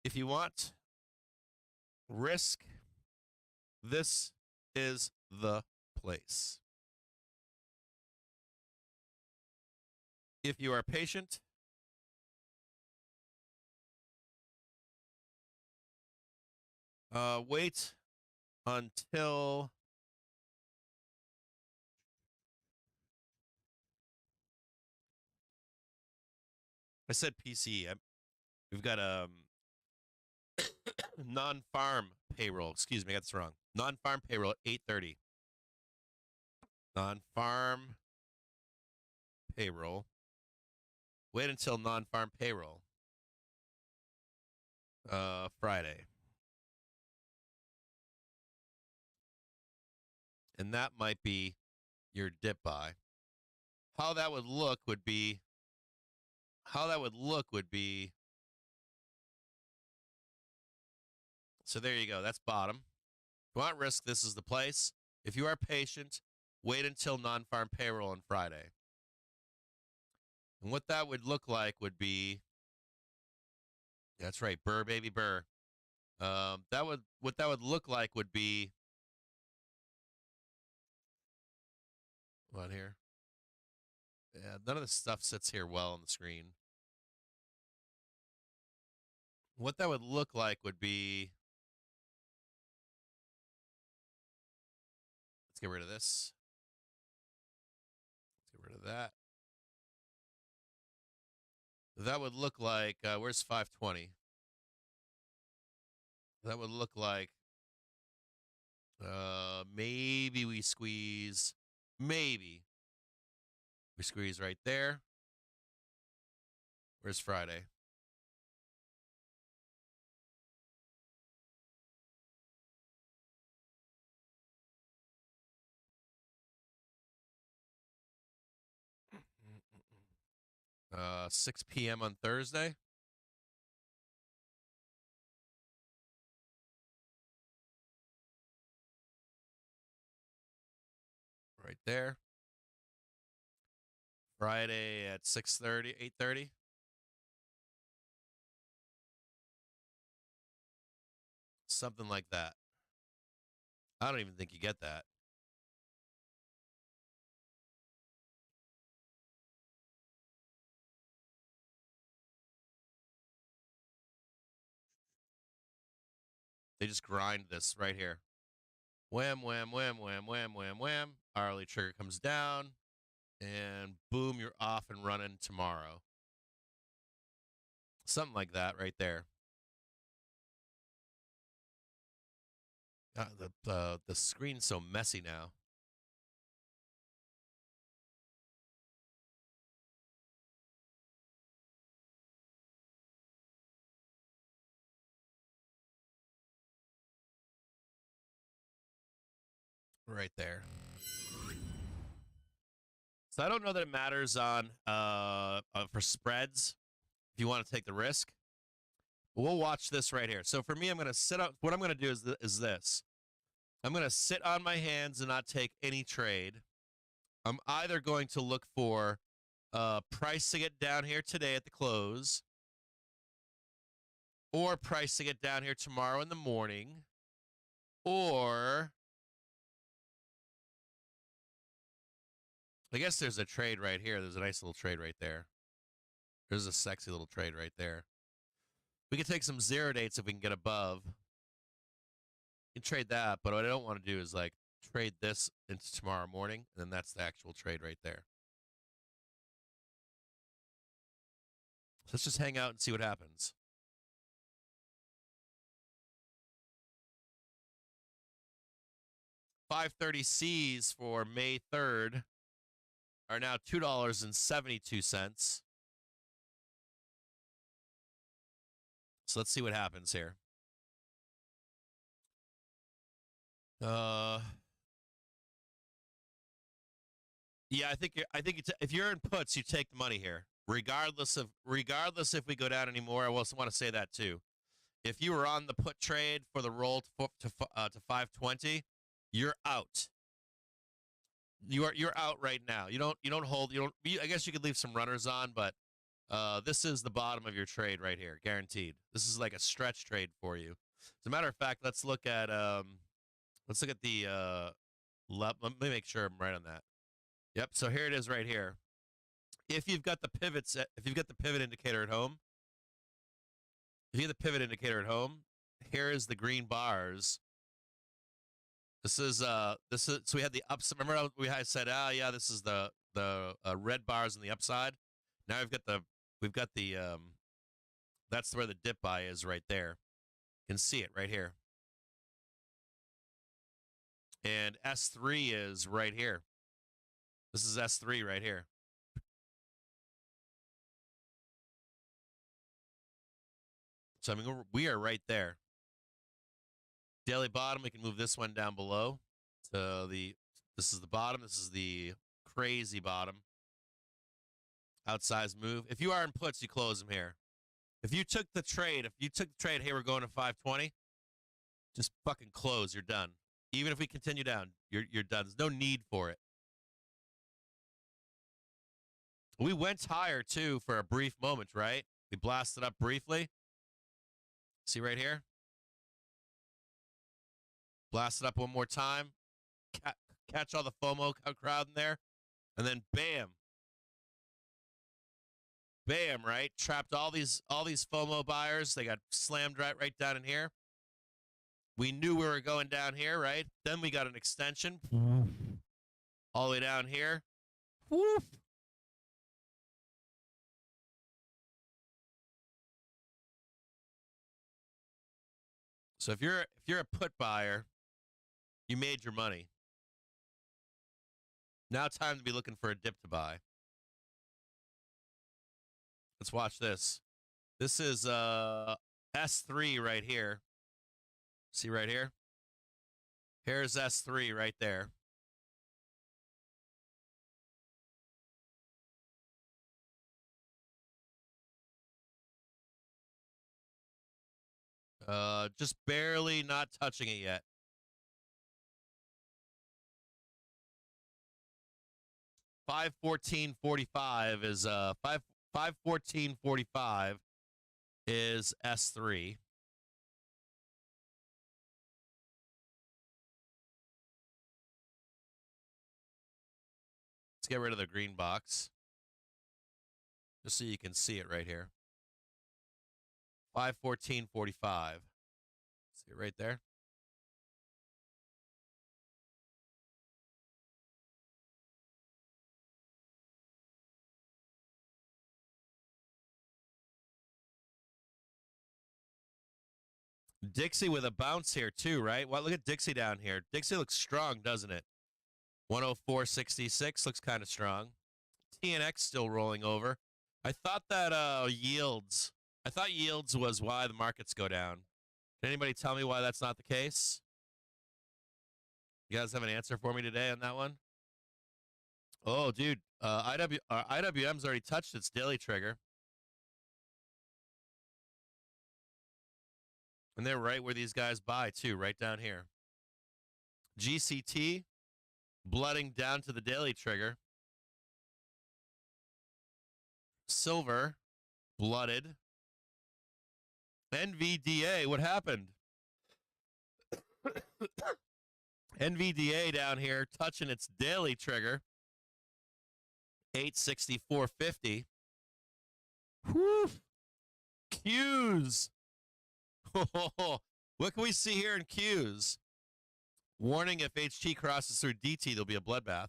If you want risk, this is the place. If you are patient, wait until I said PCE. We've got non-farm payroll. Excuse me, I got this wrong. Non-farm payroll at 8:30. Non-farm payroll. Wait until non-farm payroll. Friday. And that might be your dip buy. How that would look would be so there you go. That's bottom. If you want risk, this is the place. If you are patient, wait until non-farm payroll on Friday. And what that would look like would be, that's right, Burr, baby, Burr. What that would look like would be, hold on here. Yeah, none of this stuff sits here well on the screen. What that would look like would be, let's get rid of this. Let's get rid of that. That would look like, where's 520? That would look like, maybe we squeeze, maybe we squeeze right there. Where's Friday? Uh, 6 p.m. on Thursday. Right there. Friday at 6:30, 8:30. Something like that. I don't even think you get that. They just grind this right here. Wham, wham, wham, wham, wham, wham, wham. Hourly trigger comes down, and boom, you're off and running tomorrow. Something like that right there. The screen's so messy now. Right there. So I don't know that it matters on for spreads if you want to take the risk. But we'll watch this right here. So for me, I'm going to sit up. What I'm going to do is this. I'm going to sit on my hands and not take any trade. I'm either going to look for pricing it down here today at the close, or pricing it down here tomorrow in the morning, or I guess there's a trade right here. There's a nice little trade right there. There's a sexy little trade right there. We could take some 0 dates if we can get above. You can trade that, but what I don't want to do is like trade this into tomorrow morning, and then that's the actual trade right there. So let's just hang out and see what happens. $530 Cs for May 3rd are now $2.72. So let's see what happens here. Yeah, I think if you're in puts, you take the money here, regardless if we go down anymore. I also want to say that too. If you were on the put trade for the roll to 520, you're out. You're out right now. You don't hold. I guess you could leave some runners on, but this is the bottom of your trade right here, guaranteed. This is like a stretch trade for you. As a matter of fact, let's look at the. Let me make sure I'm right on that. Yep. So here it is right here. If you've got the pivot indicator at home, here is the green bars. So we had the upside. Remember I said, yeah, this is the red bars on the upside. Now we've got the that's where the dip buy is right there. You can see it right here. And S3 is right here. This is S3 right here. So, I mean, we are right there. Daily bottom, we can move this one down below. This is the bottom. This is the crazy bottom. Outsized move. If you are in puts, you close them here. If you took the trade, hey, we're going to 520, just fucking close. You're done. Even if we continue down, you're done. There's no need for it. We went higher, too, for a brief moment, right? We blasted up briefly. See right here? Blast it up one more time. Catch all the FOMO crowd in there. And then bam. Bam, right? Trapped all these FOMO buyers. They got slammed right down in here. We knew we were going down here, right? Then we got an extension. All the way down here. Woof. So if you're a put buyer, you made your money. Now time to be looking for a dip to buy. Let's watch this. This is S3 right here. See right here? Here's S3 right there. Just barely not touching it yet. $514.45 is 514.45 is S3. Let's get rid of the green box, just so you can see it right here. 514.45. See it right there? Dixie with a bounce here too, right? Well, look at Dixie down here. Dixie looks strong, doesn't it? 104.66 looks kind of strong. TNX still rolling over. I thought that yields was why the markets go down. Can anybody tell me why that's not the case? You guys have an answer for me today on that one? Oh, dude, IWM's already touched its daily trigger. And they're right where these guys buy, too, right down here. GCT, blooding down to the daily trigger. Silver, blooded. NVDA, what happened? NVDA down here touching its daily trigger. 864.50. Whew. Qs. What can we see here in Qs? Warning, if HT crosses through DT, there'll be a bloodbath.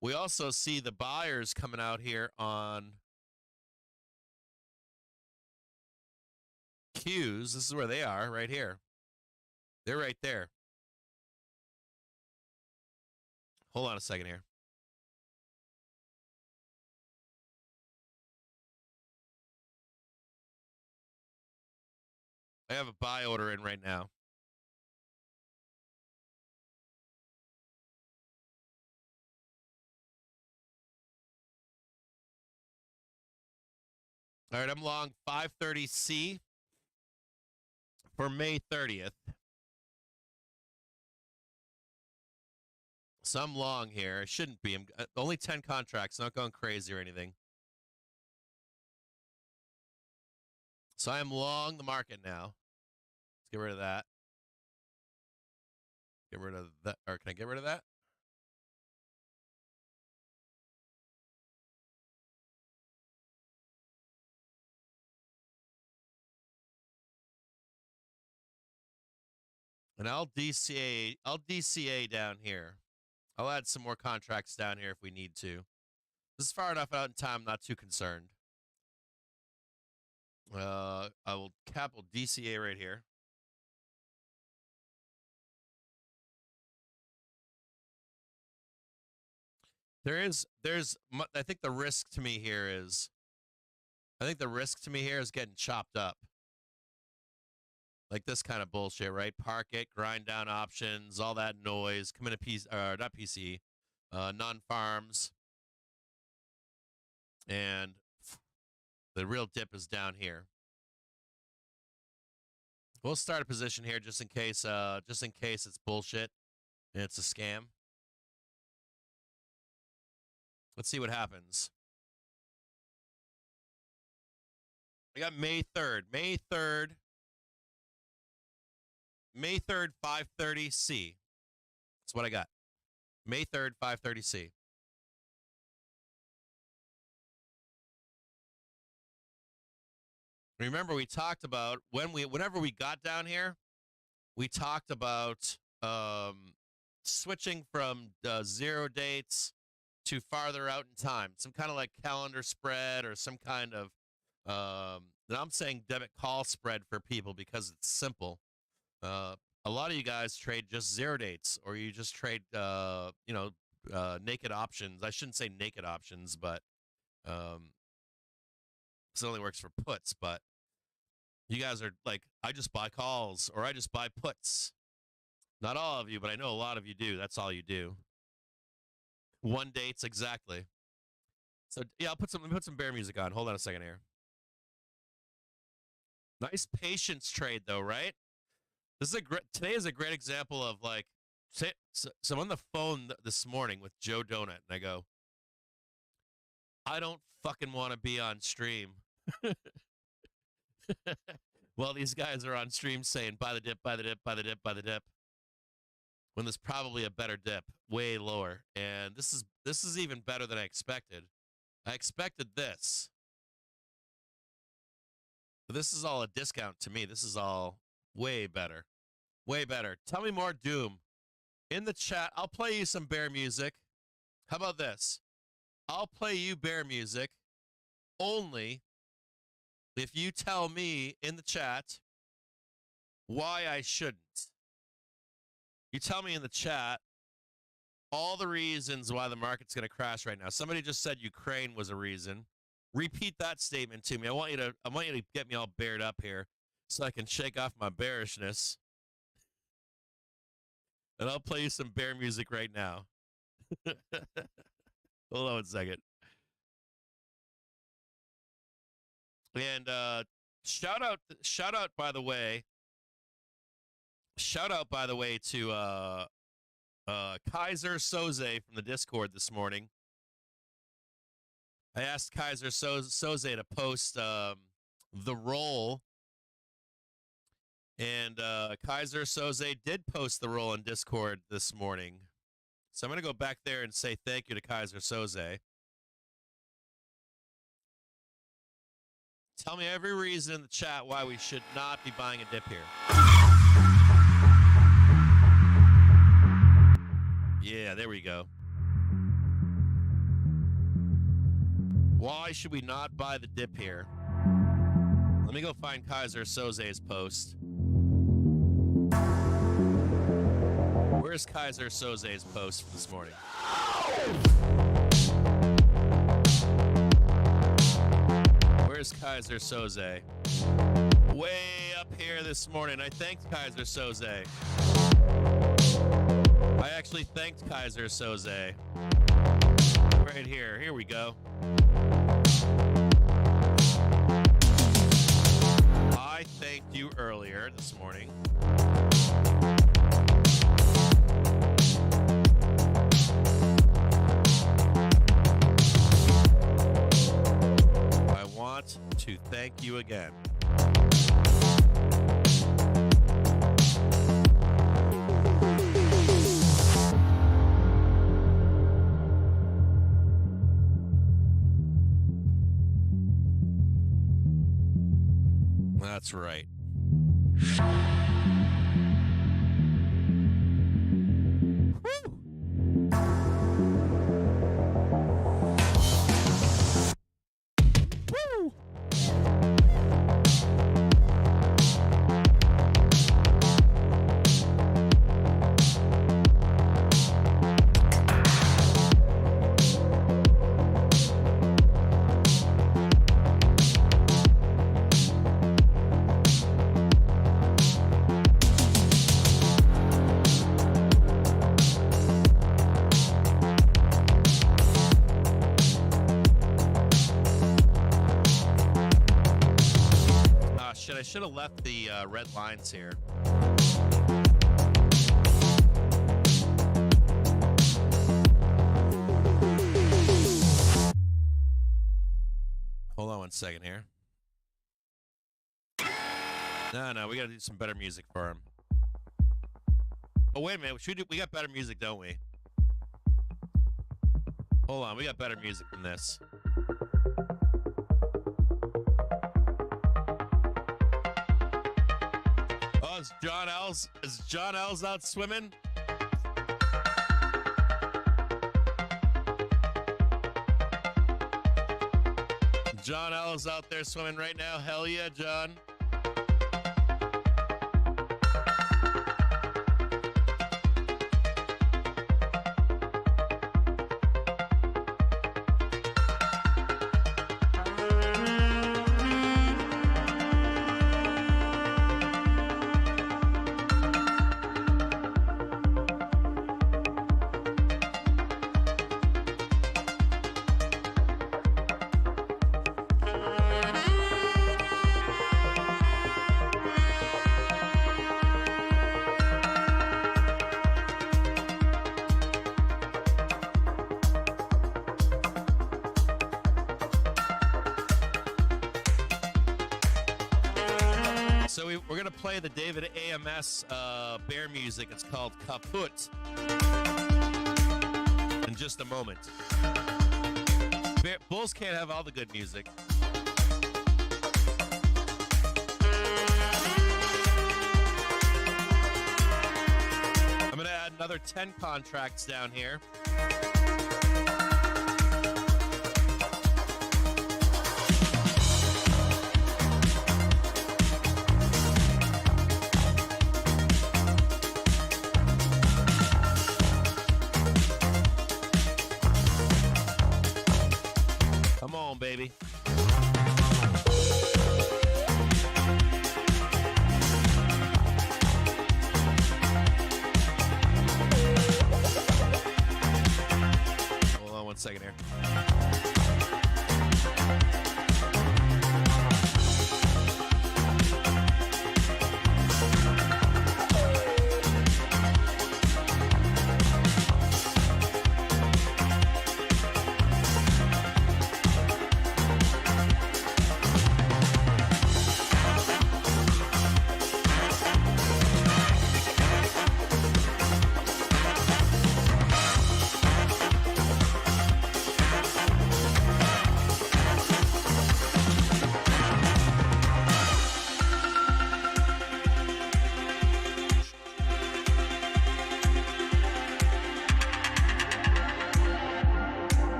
We also see the buyers coming out here on Qs. This is where they are, right here. They're right there. Hold on a second here. I have a buy order in right now. All right, I'm long 530C for May 30th. So I'm long here. I shouldn't be. I'm only 10 contracts, not going crazy or anything. So I am long the market now. Let's get rid of that. Get rid of that. Or can I get rid of that? And I'll DCA down here. I'll add some more contracts down here if we need to. This is far enough out in time, I'm not too concerned. I will capital DCA right here. I think the risk to me here is getting chopped up. Like this kind of bullshit, right? Park it, grind down options, all that noise. Come into not PCE, non-farms. And the real dip is down here. We'll start a position here just in case it's bullshit and it's a scam. Let's see what happens. I got May 3rd. May 3rd, 530C. That's what I got. May 3rd, 530C. Remember, we talked about whenever we got down here, we talked about switching from 0 dates to farther out in time, some kind of like calendar spread or some kind of, and I'm saying debit call spread for people because it's simple. A lot of you guys trade just 0 dates, or you just trade, naked options. I shouldn't say naked options, but this only works for puts. But you guys are like, I just buy calls or I just buy puts. Not all of you, but I know a lot of you do. That's all you do. 1 dates exactly. So yeah, let me put some bear music on. Hold on a second here. Nice patience trade though, right? Today is a great example of like, so I'm on the phone this morning with Joe Donut, and I go, I don't fucking want to be on stream. Well, these guys are on stream saying, buy the dip, buy the dip, buy the dip, buy the dip. When there's probably a better dip, way lower. And this is even better than I expected. I expected this. But this is all a discount to me. This is all way better. Way better. Tell me more doom. In the chat, I'll play you some bear music. How about this? I'll play you bear music only if you tell me in the chat why I shouldn't. You tell me in the chat all the reasons why the market's going to crash right now. Somebody just said Ukraine was a reason. Repeat that statement to me. I want you to get me all bared up here so I can shake off my bearishness. And I'll play you some bear music right now. Hold on 1 second. And shout out by the way to Kaiser Soze from the Discord this morning. I asked Kaiser Soze to post the roll, and Kaiser Soze did post the roll in Discord this morning. So I'm going to go back there and say thank you to Kaiser Soze. Tell me every reason in the chat why we should not be buying a dip here. Yeah, there we go. Why should we not buy the dip here? Let me go find Kaiser Soze's post. Where's Kaiser Soze's post from this morning? Where's Kaiser Soze? Way up here this morning. I thanked Kaiser Soze. I actually thanked Kaiser Soze. Right here. Here we go. I thanked you earlier this morning. I want to thank you again. That's right. Woo! I should have left the red lines here. Hold on one second here. No, we got to do some better music for him. Oh, wait a minute. We got better music, don't we? Hold on. We got better music than this. Is John L's out swimming? John L's out there swimming right now. Hell yeah, John. So we're going to play the David AMS bear music. It's called Kaput. In just a moment. Bulls can't have all the good music. I'm going to add another 10 contracts down here. Come on, baby. Hold on one second here.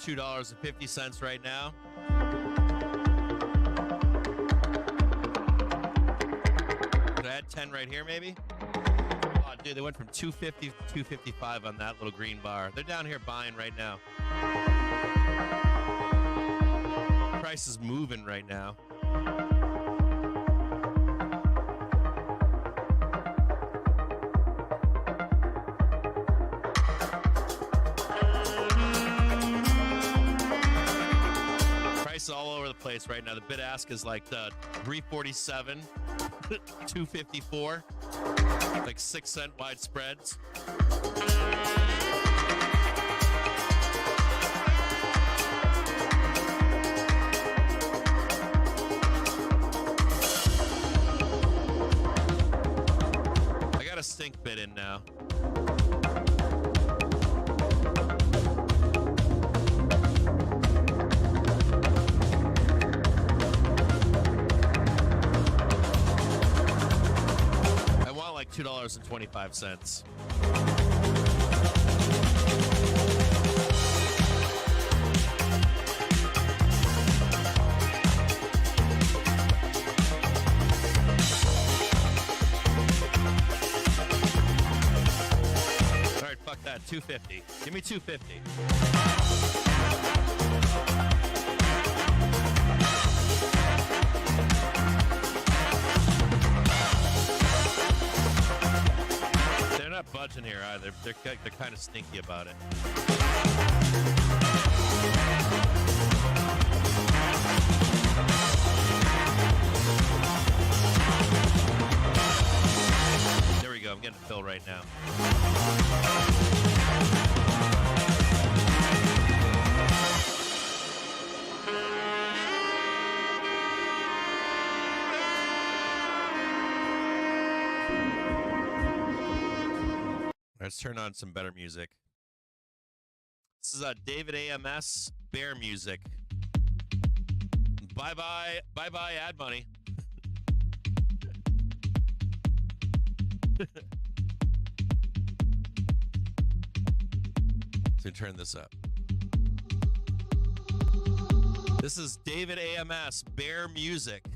$2.50 right now. Could I add 10 right here, maybe? Oh, dude, they went from 250 to 255 on that little green bar. They're down here buying right now. Price is moving right now. Price is all over the place right now. The bid ask is like the 347, 254, like 6 cent wide spreads. I got a stink bid in now. Like $2.25. All right, fuck that. 250. Give me 250. They're not budging here either. They're kind of stinky about it. There we go. I'm getting a fill right now. Let's turn on some better music. This is David AMS, Bear Music. Bye-bye ad money. So turn this up. This is David AMS, Bear Music.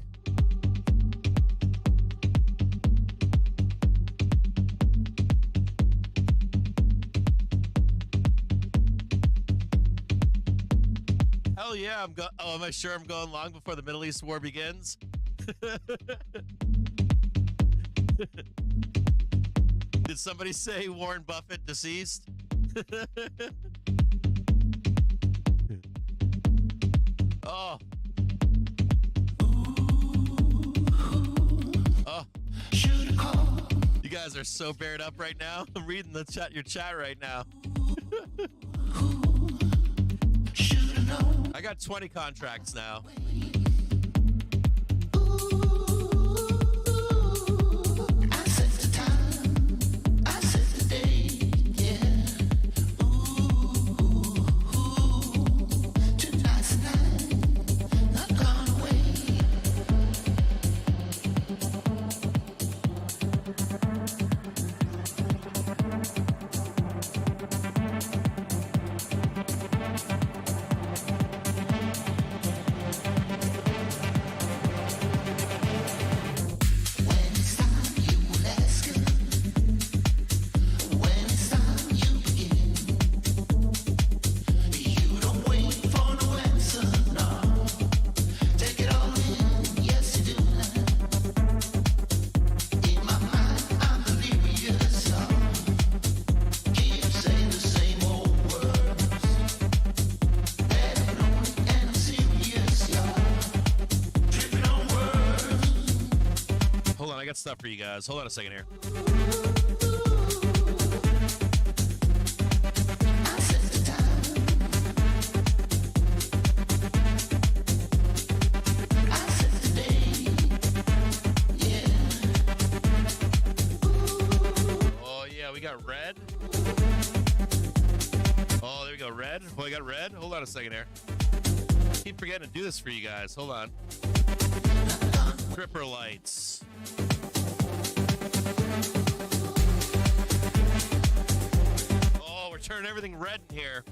Hell yeah, am I sure I'm going long before the Middle East war begins? Did somebody say Warren Buffett deceased? Oh. Oh. You guys are so bared up right now. I'm reading your chat right now. I got 20 contracts now. I got stuff for you guys. Hold on a second here. Oh yeah, we got red. Oh, there we go, red. Oh, I got red. Hold on a second here. Keep forgetting to do this for you guys. Hold on. Tripper lights. Oh, we're turning everything red in here.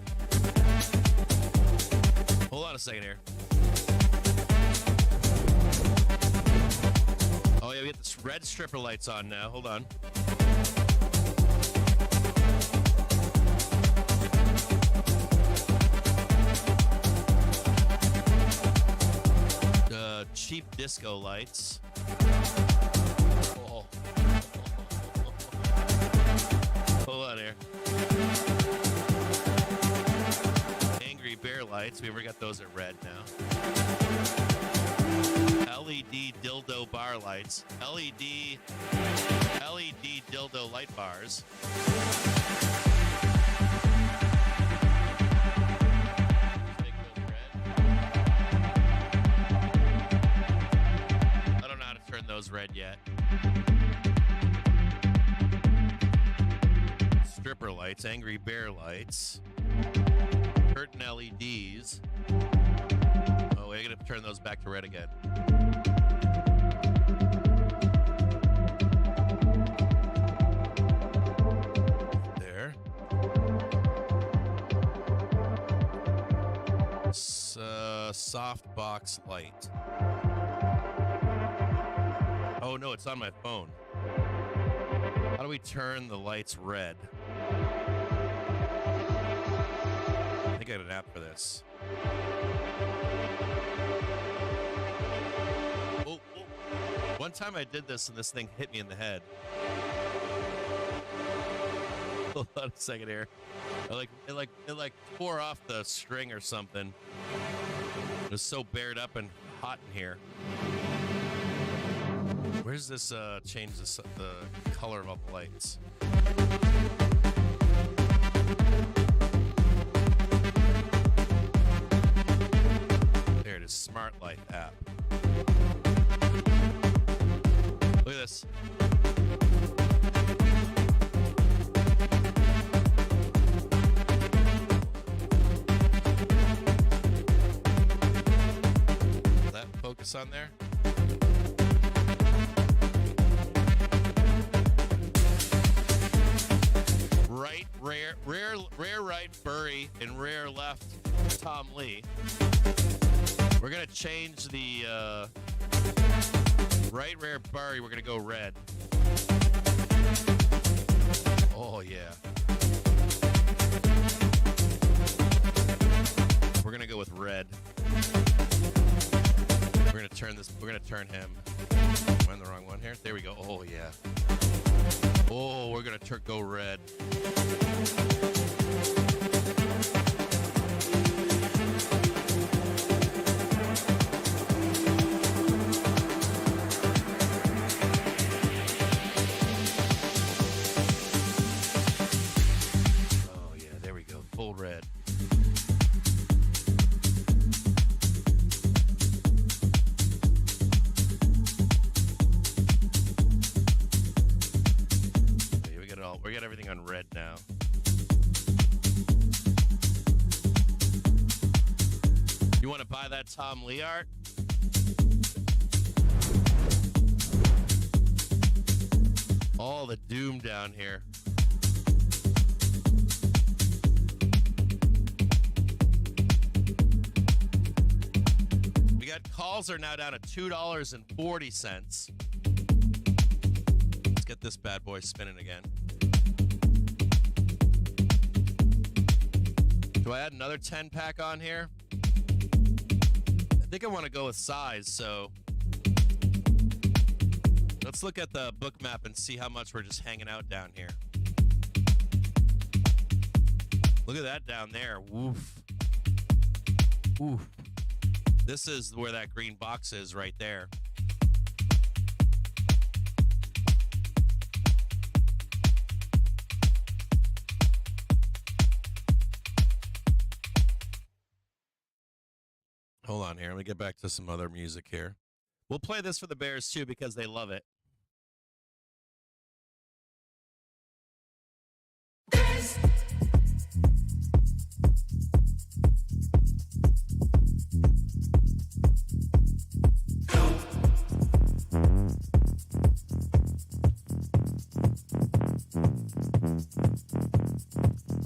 Hold on a second here. Oh yeah, we got this red stripper lights on now. Hold on. cheap disco lights. Oh. Hold on here. Angry bear lights. We ever got those at red now. LED dildo bar lights. LED dildo light bars. I don't know how to turn those red yet. Stripper lights, angry bear lights, curtain LEDs. Oh, we're gonna turn those back to red again. There. Soft box light. Oh no, it's on my phone. How do we turn the lights red? I think I got an app for this. Oh. One time I did this and this thing hit me in the head. Hold on a second here. It tore off the string or something. It was so bared up and hot in here. Where's this change the color of all the lights? There it is, Smart Light app. Look at this. Will that focus on there? Right, rare right, Burry, and rare left, Tom Lee. We're gonna change the right, rare, Burry. We're gonna go red. Oh yeah. We're gonna go with red. We're gonna turn this. We're gonna turn him. Am I on the wrong one here? There we go. Oh yeah. Oh, we're gonna go red. Oh yeah, there we go. Full red. We got everything on red now. You want to buy that Tom Lee art? All the doom down here. We got calls are now down to $2.40. Let's get this bad boy spinning again. Do I add another 10-pack on here? I think I want to go with size, so let's look at the book map and see how much we're just hanging out down here. Look at that down there. Woof. Woof. This is where that green box is right there. Hold on here. Let me get back to some other music here. We'll play this for the Bears, too, because they love it.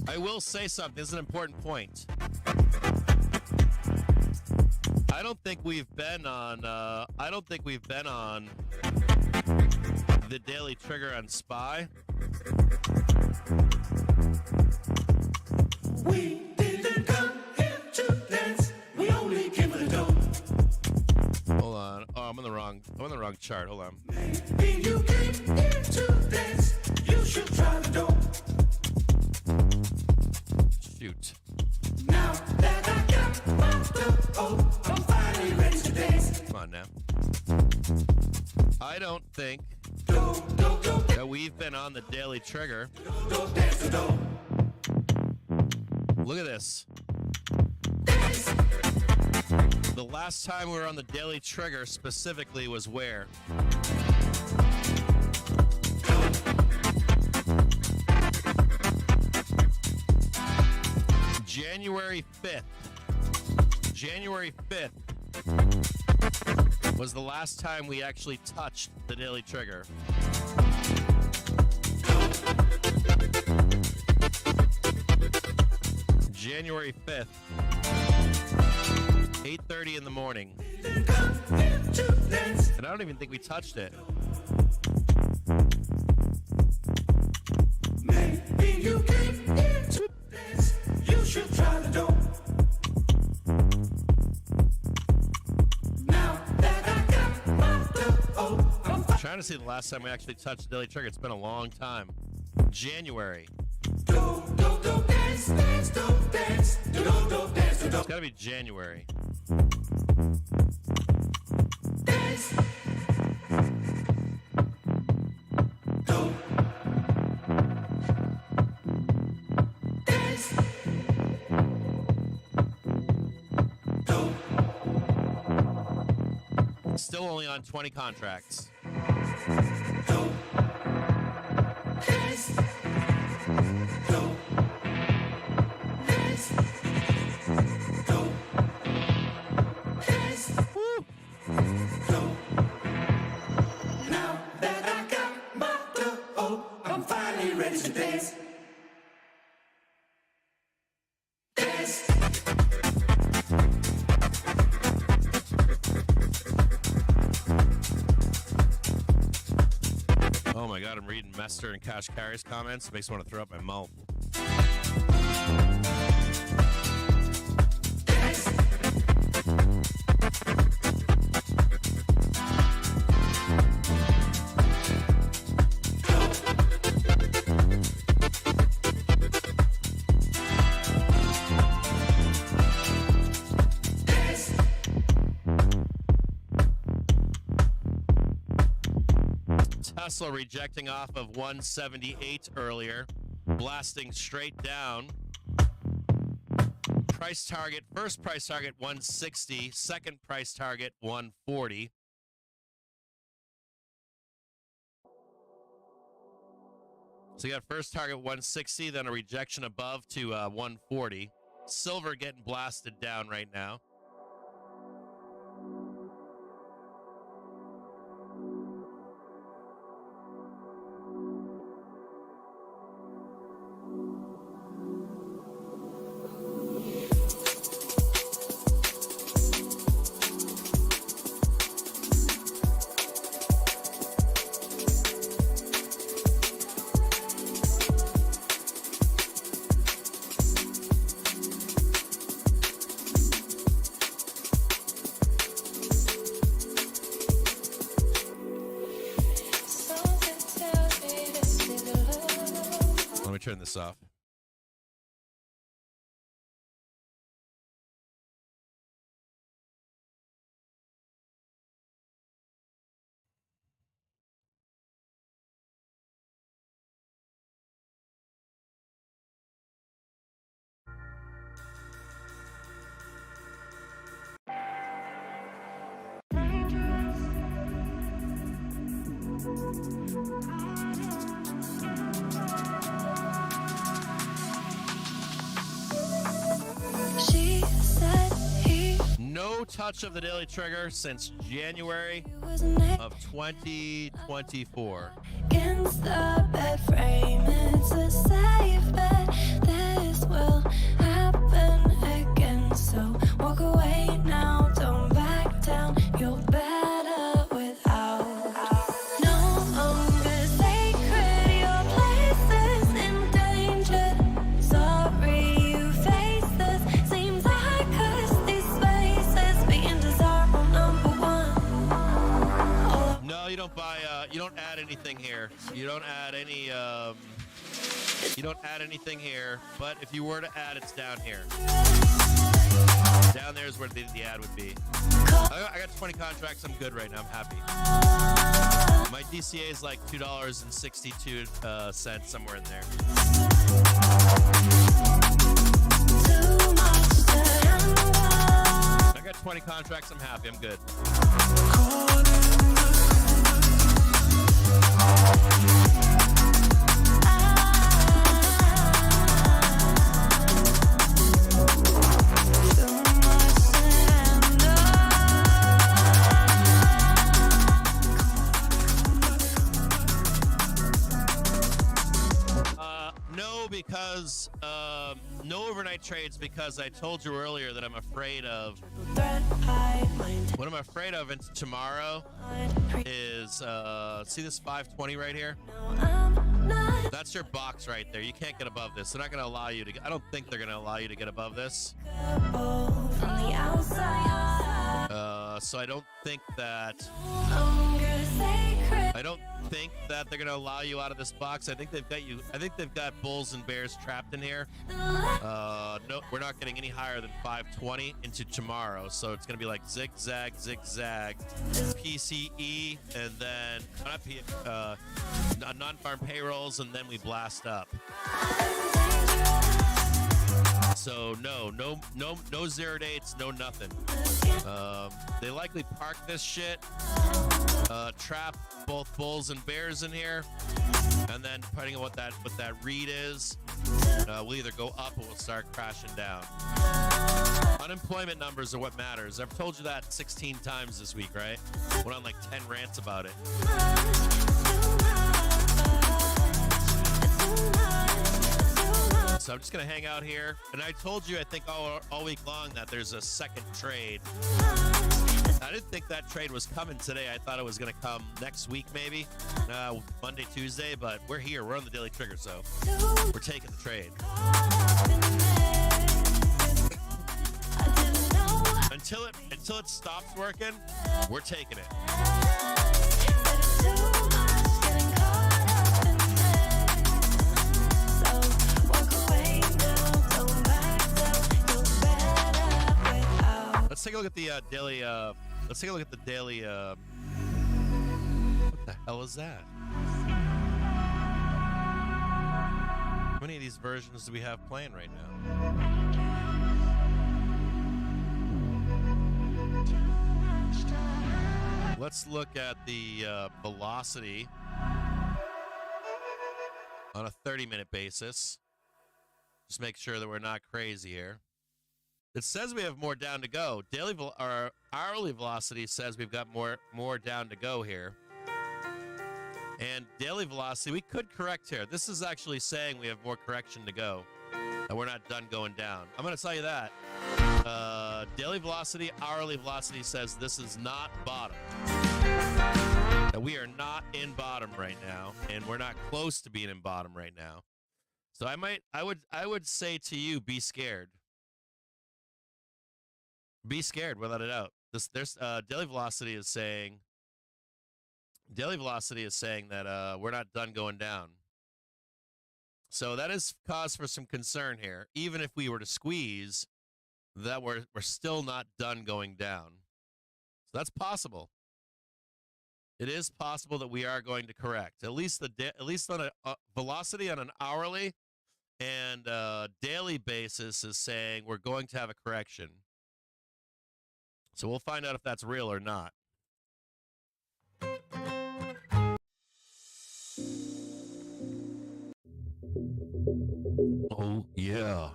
I will say something. This is an important point. I don't think we've been on the Daily Trigger on Spy. We didn't come here to dance. We only came for the dough. Hold on. wrong chart. Hold on. You came into this, you should try the door. Shoot. Now that I got my dough, I'm finally ready to dance. Come on now. I don't think that we've been on the Daily Trigger. Look at this. The last time we were on the Daily Trigger specifically was where? January 5th. January 5th was the last time we actually touched the Daily Trigger. January 5th, 8:30 in the morning. And I don't even think we touched it. Maybe you came into this, you should try the door. Now that I got my dough, I'm trying to see the last time we actually touched the Daily Trigger. It's been a long time. January. Dance, dance, dance, dance. It's got to be January. Dance. Still only on 20 contracts. Now that I got my dough, I'm finally ready to dance. Dance. Oh my God, I'm reading Mester and Cash Carry's comments. It makes me want to throw up my mouth. Tesla rejecting off of 178 earlier, blasting straight down. Price target, first price target 160, second price target 140. So you got first target 160, then a rejection above to 140. Silver getting blasted down right now. Let me turn this off. No touch of the Daily Trigger since January of 2024. Against the bed frame, it's a safe bet. This will happen again. So walk away now, don't back down. You're better without. No longer sacred, your place is endangered. Sorry you face this. Seems like us these spaces being desirable number one. anything here. You don't add any. You don't add anything here. But if you were to add, it's down here. Down there is where the ad would be. I got 20 contracts. I'm good right now. I'm happy. My DCA is like $2.62 somewhere in there. I got 20 contracts. I'm happy. I'm good. No, because no overnight trades, because I told you earlier that I'm afraid of. What I'm afraid of tomorrow is see this 520 right here? That's your box right there. You can't get above this. They're not going to allow you to. I don't think they're going to allow you to get above this. So I don't think that. I don't think that they're going to allow you out of this box. I think they've got you. I think they've got bulls and bears trapped in here. No, we're not getting any higher than 520 into tomorrow. So it's going to be like zigzag, zigzag, PCE, and then non-farm payrolls, and then we blast up. So no 0 dates, no nothing. They likely park this shit, trap both bulls and bears in here, and then depending on what that read is, we'll either go up or we'll start crashing down. Unemployment numbers are what matters. I've told you that 16 times this week, right? Went on like 10 rants about it. So I'm just going to hang out here. And I told you, I think, all week long that there's a second trade. I didn't think that trade was coming today. I thought it was going to come next week, maybe. Monday, Tuesday. But we're here. We're on the Daily Trigger, so we're taking the trade. Until it stops working, we're taking it. Let's take a look at the daily. Let's take a look at the daily. What the hell is that? How many of these versions do we have playing right now? Let's look at the velocity on a 30-minute basis. Just make sure that we're not crazy here. It says we have more down to go. Our hourly velocity says we've got more down to go here. And daily velocity, we could correct here. This is actually saying we have more correction to go. And we're not done going down. I'm going to tell you that. Daily velocity, hourly velocity says this is not bottom. That we are not in bottom right now, and we're not close to being in bottom right now. So I would say to you, be scared. Be scared without a doubt. There's daily velocity is saying that we're not done going down. So that is cause for some concern here. Even if we were to squeeze, that we're still not done going down. So that's possible. It is possible that we are going to correct. At least on a velocity on an hourly and daily basis is saying we're going to have a correction. So we'll find out if that's real or not. Oh, yeah.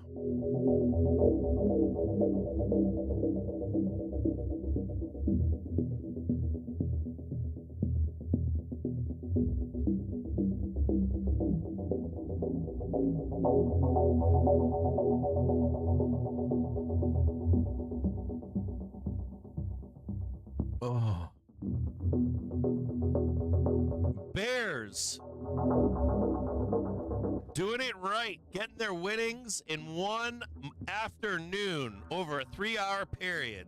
Oh. Bears doing it right, getting their winnings in one afternoon over a 3-hour period.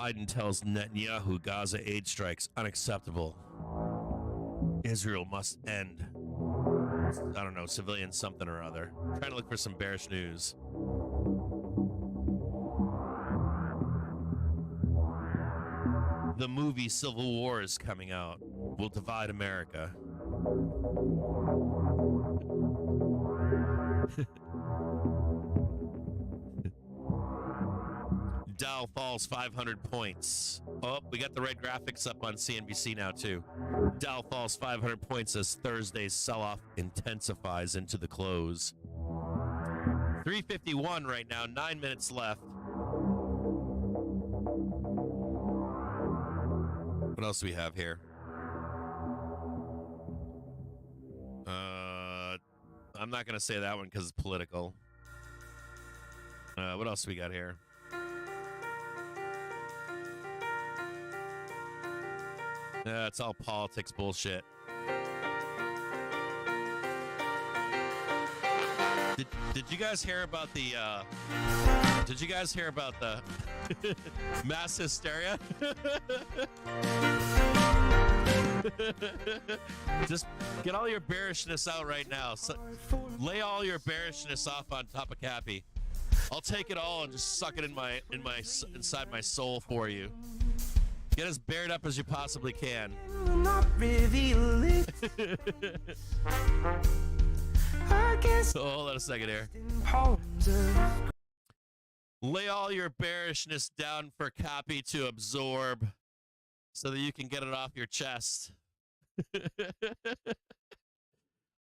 Biden tells Netanyahu Gaza aid strikes unacceptable. Israel must end. I don't know, civilian something or other. Trying to look for some bearish news. The movie Civil War is coming out. Will divide America. Dow falls 500 points. Oh, we got the red graphics up on CNBC now, too. Dow falls 500 points as Thursday's sell-off intensifies into the close. 351 right now, 9 minutes left. What else do we have here? I'm not going to say that one because it's political. What else do we got here? It's all politics bullshit. Did you guys hear about the mass hysteria? Just get all your bearishness out right now. So, lay all your bearishness off on top of Cappy. I'll take it all and just suck it inside my soul for you. Get as bared up as you possibly can. So hold on a second here. Lay all your bearishness down for Cappy to absorb so that you can get it off your chest.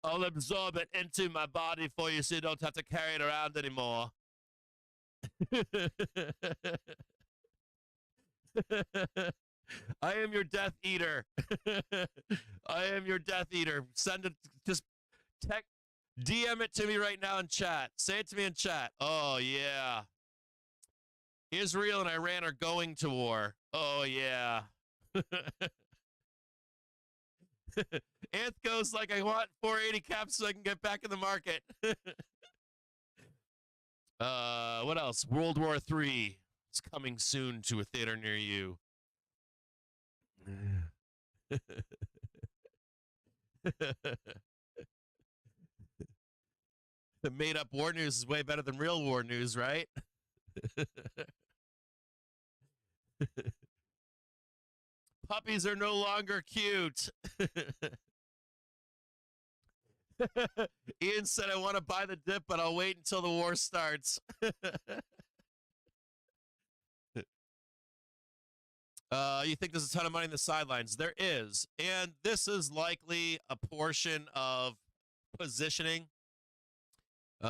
I'll absorb it into my body for you so you don't have to carry it around anymore. I am your Death Eater. I am your Death Eater. Send it, just DM it to me right now in chat. Say it to me in chat. Oh, yeah. Israel and Iran are going to war. Oh, yeah. Anth goes like, I want 480 caps so I can get back in the market. What else? World War III is coming soon to a theater near you. The made-up war news is way better than real war news, right? Puppies are no longer cute. Ian said, I want to buy the dip, but I'll wait until the war starts. You think there's a ton of money in the sidelines? There is. And this is likely a portion of positioning. We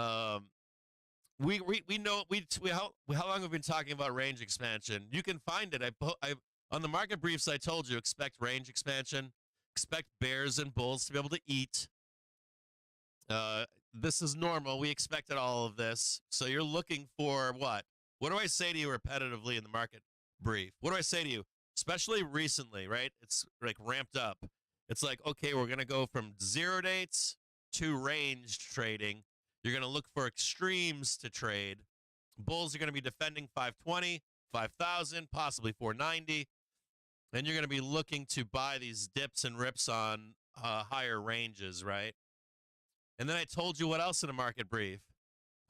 know how long have we been talking about range expansion? You can find it. I on the market briefs I told you, expect range expansion, expect bears and bulls to be able to eat. This is normal. We expected all of this. So you're looking for what? What do I say to you repetitively in the market brief? What do I say to you? Especially recently, right? It's like ramped up. It's like, okay, we're going to go from 0 dates to range trading. You're going to look for extremes to trade. Bulls are going to be defending 520, 5,000, possibly 490. And you're going to be looking to buy these dips and rips on higher ranges, right? And then I told you what else in a market brief.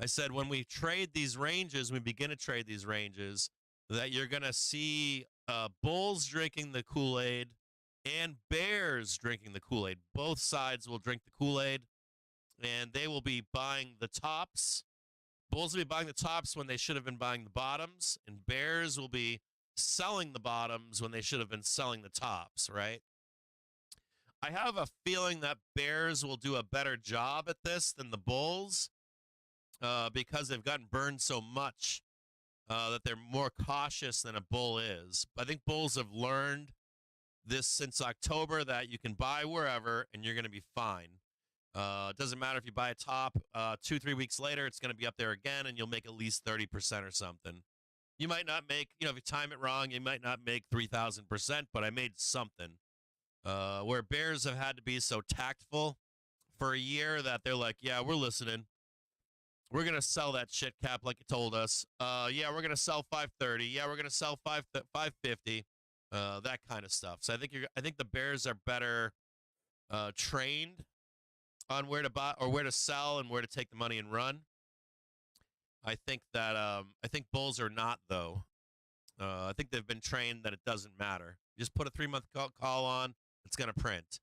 I said when we trade these ranges, we begin to trade these ranges, that you're going to see bulls drinking the Kool-Aid and bears drinking the Kool-Aid. Both sides will drink the Kool-Aid, and they will be buying the tops. Bulls will be buying the tops when they should have been buying the bottoms, and bears will be selling the bottoms when they should have been selling the tops, right? I have a feeling that bears will do a better job at this than the bulls because they've gotten burned so much that they're more cautious than a bull is. I think bulls have learned this since October that you can buy wherever and you're going to be fine. It doesn't matter if you buy a top 2-3 weeks later, it's going to be up there again and you'll make at least 30% or something. You might not make, if you time it wrong, you might not make 3,000%, but I made something. Where bears have had to be so tactful for a year that they're like, yeah, we're listening. We're going to sell that shit, Cap, like you told us. Yeah, we're going to sell 530. Yeah, we're going to sell 550. That kind of stuff. So I think the bears are better trained on where to buy or where to sell and where to take the money and run. I think bulls are not, though. I think they've been trained that it doesn't matter. You just put a 3-month call on, it's going to print.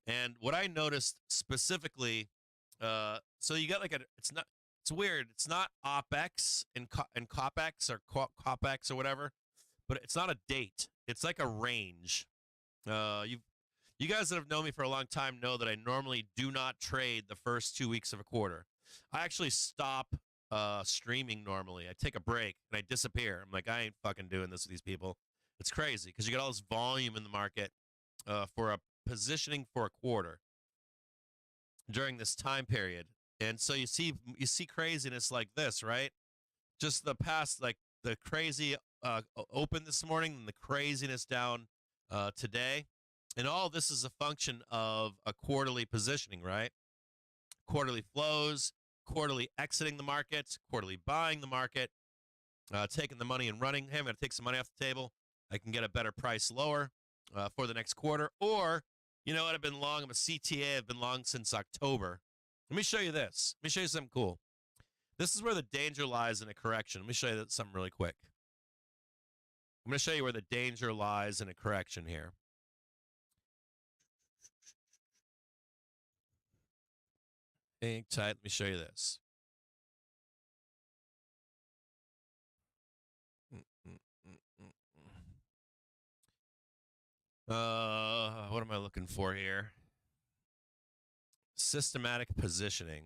And what I noticed specifically, so you got it's weird. It's not OPEX and COPEX or COPEX or whatever, but it's not a date. It's like a range. You guys that have known me for a long time know that I normally do not trade the first 2 weeks of a quarter. I actually stop streaming normally. I take a break and I disappear. I'm like, I ain't fucking doing this with these people. It's crazy because you get all this volume in the market for a positioning for a quarter during this time period. And so you see craziness like this, right? Just the past, like the crazy open this morning and the craziness down today. And all this is a function of a quarterly positioning, right? Quarterly flows, quarterly exiting the market, quarterly buying the market, taking the money and running. Hey, I'm going to take some money off the table. I can get a better price lower for the next quarter. Or, you know what, I've been long. I'm a CTA. I've been long since October. Let me show you this. Let me show you something cool. This is where the danger lies in a correction. Let me show you something really quick. I'm going to show you where the danger lies in a correction here. Hang tight. Let me show you this. What am I looking for here? Systematic positioning.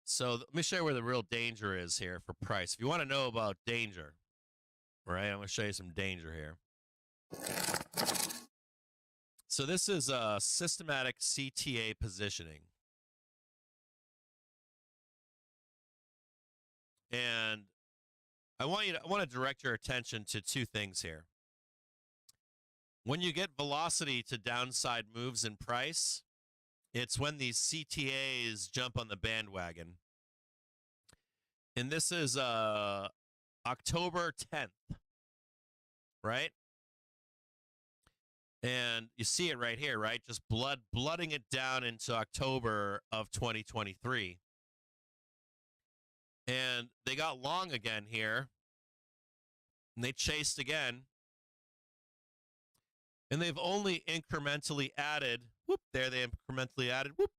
So let me show you where the real danger is here for price. If you want to know about danger, right, I'm going to show you some danger here. So this is a systematic CTA positioning. And I want to direct your attention to two things here. When you get velocity to downside moves in price, it's when these CTAs jump on the bandwagon. And this is October 10th, right? And you see it right here, right? Just blooding it down into October of 2023. And they got long again here. And they chased again. And they've only incrementally added. Whoop, there they incrementally added. Whoop.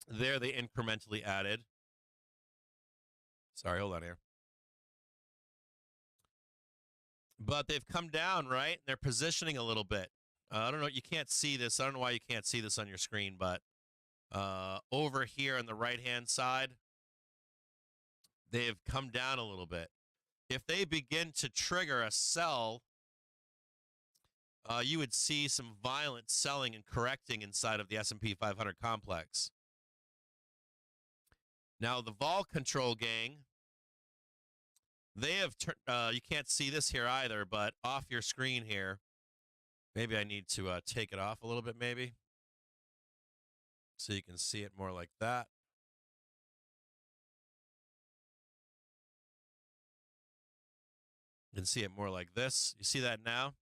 There they incrementally added. Sorry, hold on here. But they've come down, right? They're positioning a little bit. I don't know. You can't see this. I don't know why you can't see this on your screen, but over here on the right-hand side, they've come down a little bit. If they begin to trigger a sell, you would see some violent selling and correcting inside of the S&P 500 complex. Now, the vol control gang, they have, you can't see this here either, but off your screen here, maybe I need to take it off a little bit, maybe, so you can see it more like that. You can see it more like this. You see that now?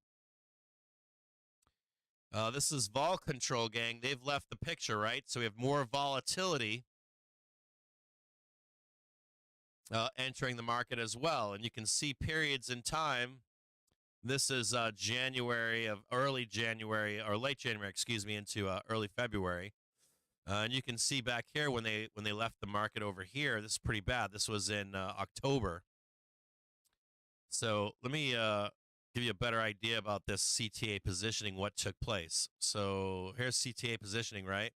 This is vol control gang. They've left the picture, right? So we have more volatility entering the market as well. And you can see periods in time. This is January of early January or late January, excuse me, into early February. And you can see back here when they left the market over here. This is pretty bad. This was in October. So let me give you a better idea about this CTA positioning, what took place. So here's CTA positioning, right?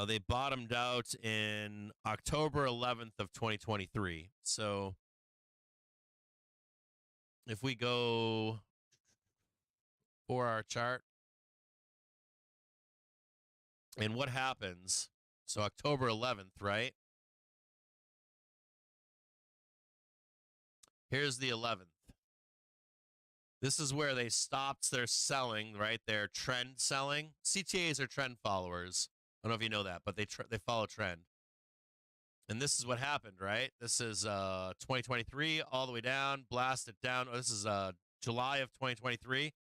They bottomed out in October 11th of 2023. So if we go 4-hour chart, and what happens? So October 11th, right? Here's the 11th. This is where they stopped their selling, right? Their trend selling. CTAs are trend followers. don't know if you know that, but they follow trend. And this is what happened, right? This is 2023 all the way down, blast it down. Oh, this is July of 2023,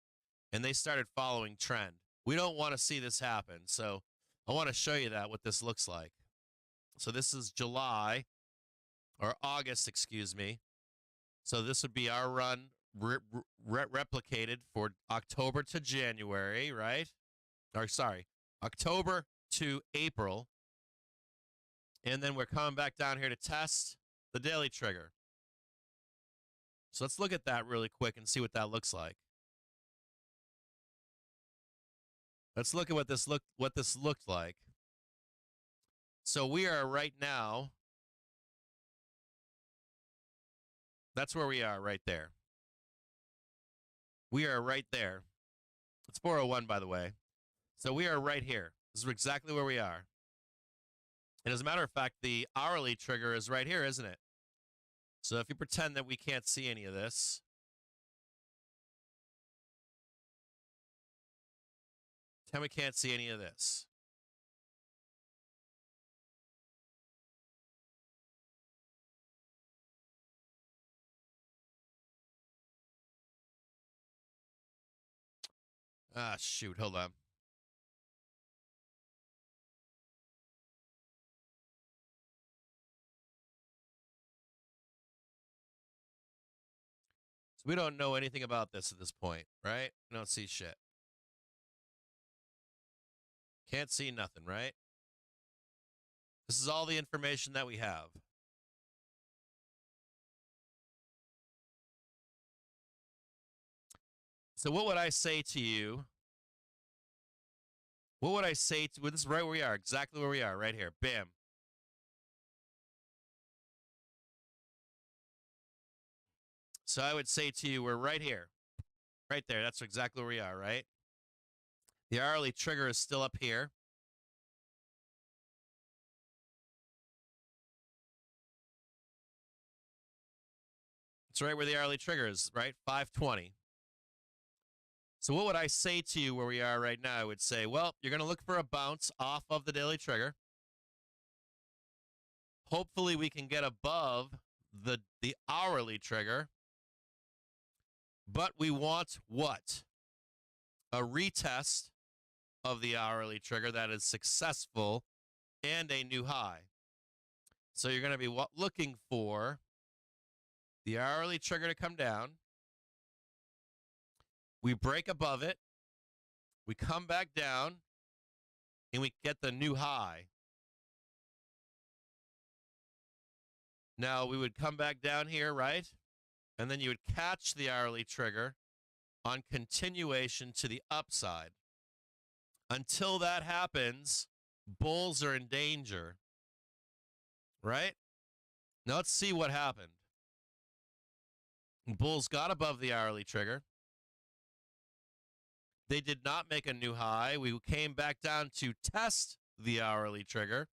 and they started following trend. We don't want to see this happen, so I want to show you what this looks like. So this is July, or August, excuse me. So this would be our run replicated for October to January, right? Or sorry, October to April. And then we're coming back down here to test the daily trigger. So let's look at that really quick and see what that looks like. Let's look at what this looked like. So we are right now. That's where we are right there. We are right there. It's 4:01, by the way. So we are right here. This is exactly where we are. And as a matter of fact, the hourly trigger is right here, isn't it? So if you pretend that we can't see any of this, pretend we can't see any of this. Ah, shoot, hold on. We don't know anything about this at this point, right? We don't see shit. Can't see nothing, right? This is all the information that we have. So what would I say to you? What would I say to, well, this is right where we are, exactly where we are, right here. Bam. So I would say to you, we're right here. Right there. That's exactly where we are, right? The hourly trigger is still up here. It's right where the hourly trigger is, right? 520. So what would I say to you where we are right now? I would say, well, you're going to look for a bounce off of the daily trigger. Hopefully we can get above the hourly trigger. But we want what? A retest of the hourly trigger that is successful and a new high. So you're going to be looking for the hourly trigger to come down. We break above it. We come back down and we get the new high. Now we would come back down here, right? And then you would catch the hourly trigger on continuation to the upside. Until that happens, bulls are in danger, right? Now let's see what happened. Bulls got above the hourly trigger. They did not make a new high. We came back down to test the hourly trigger,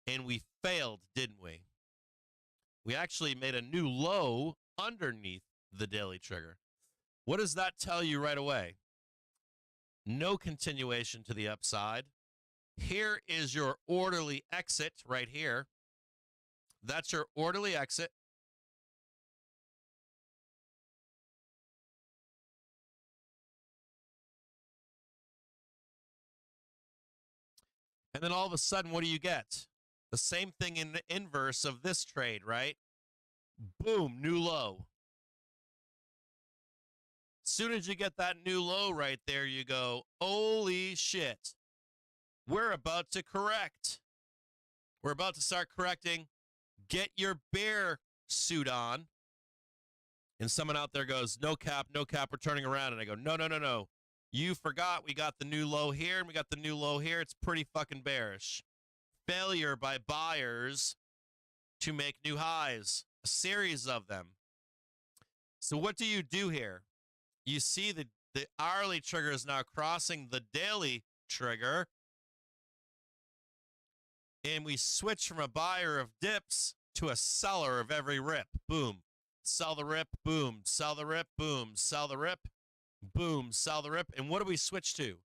and we failed, didn't we? We actually made a new low underneath the daily trigger. What does that tell you right away? No continuation to the upside. Here is your orderly exit right here. That's your orderly exit. And then all of a sudden, what do you get? The same thing in the inverse of this trade, right? Boom, new low. As soon as you get that new low right there, you go, holy shit. We're about to correct. We're about to start correcting. Get your bear suit on. And someone out there goes, no cap, we're turning around. And I go, no. You forgot we got the new low here and we got the new low here. It's pretty fucking bearish. Failure by buyers to make new highs. A series of them. So what do you do here? You see the hourly trigger is now crossing the daily trigger. And we switch from a buyer of dips to a seller of every rip. Boom. Sell the rip. Boom. Sell the rip. Boom. Sell the rip. Boom. Sell the rip. And what do we switch to?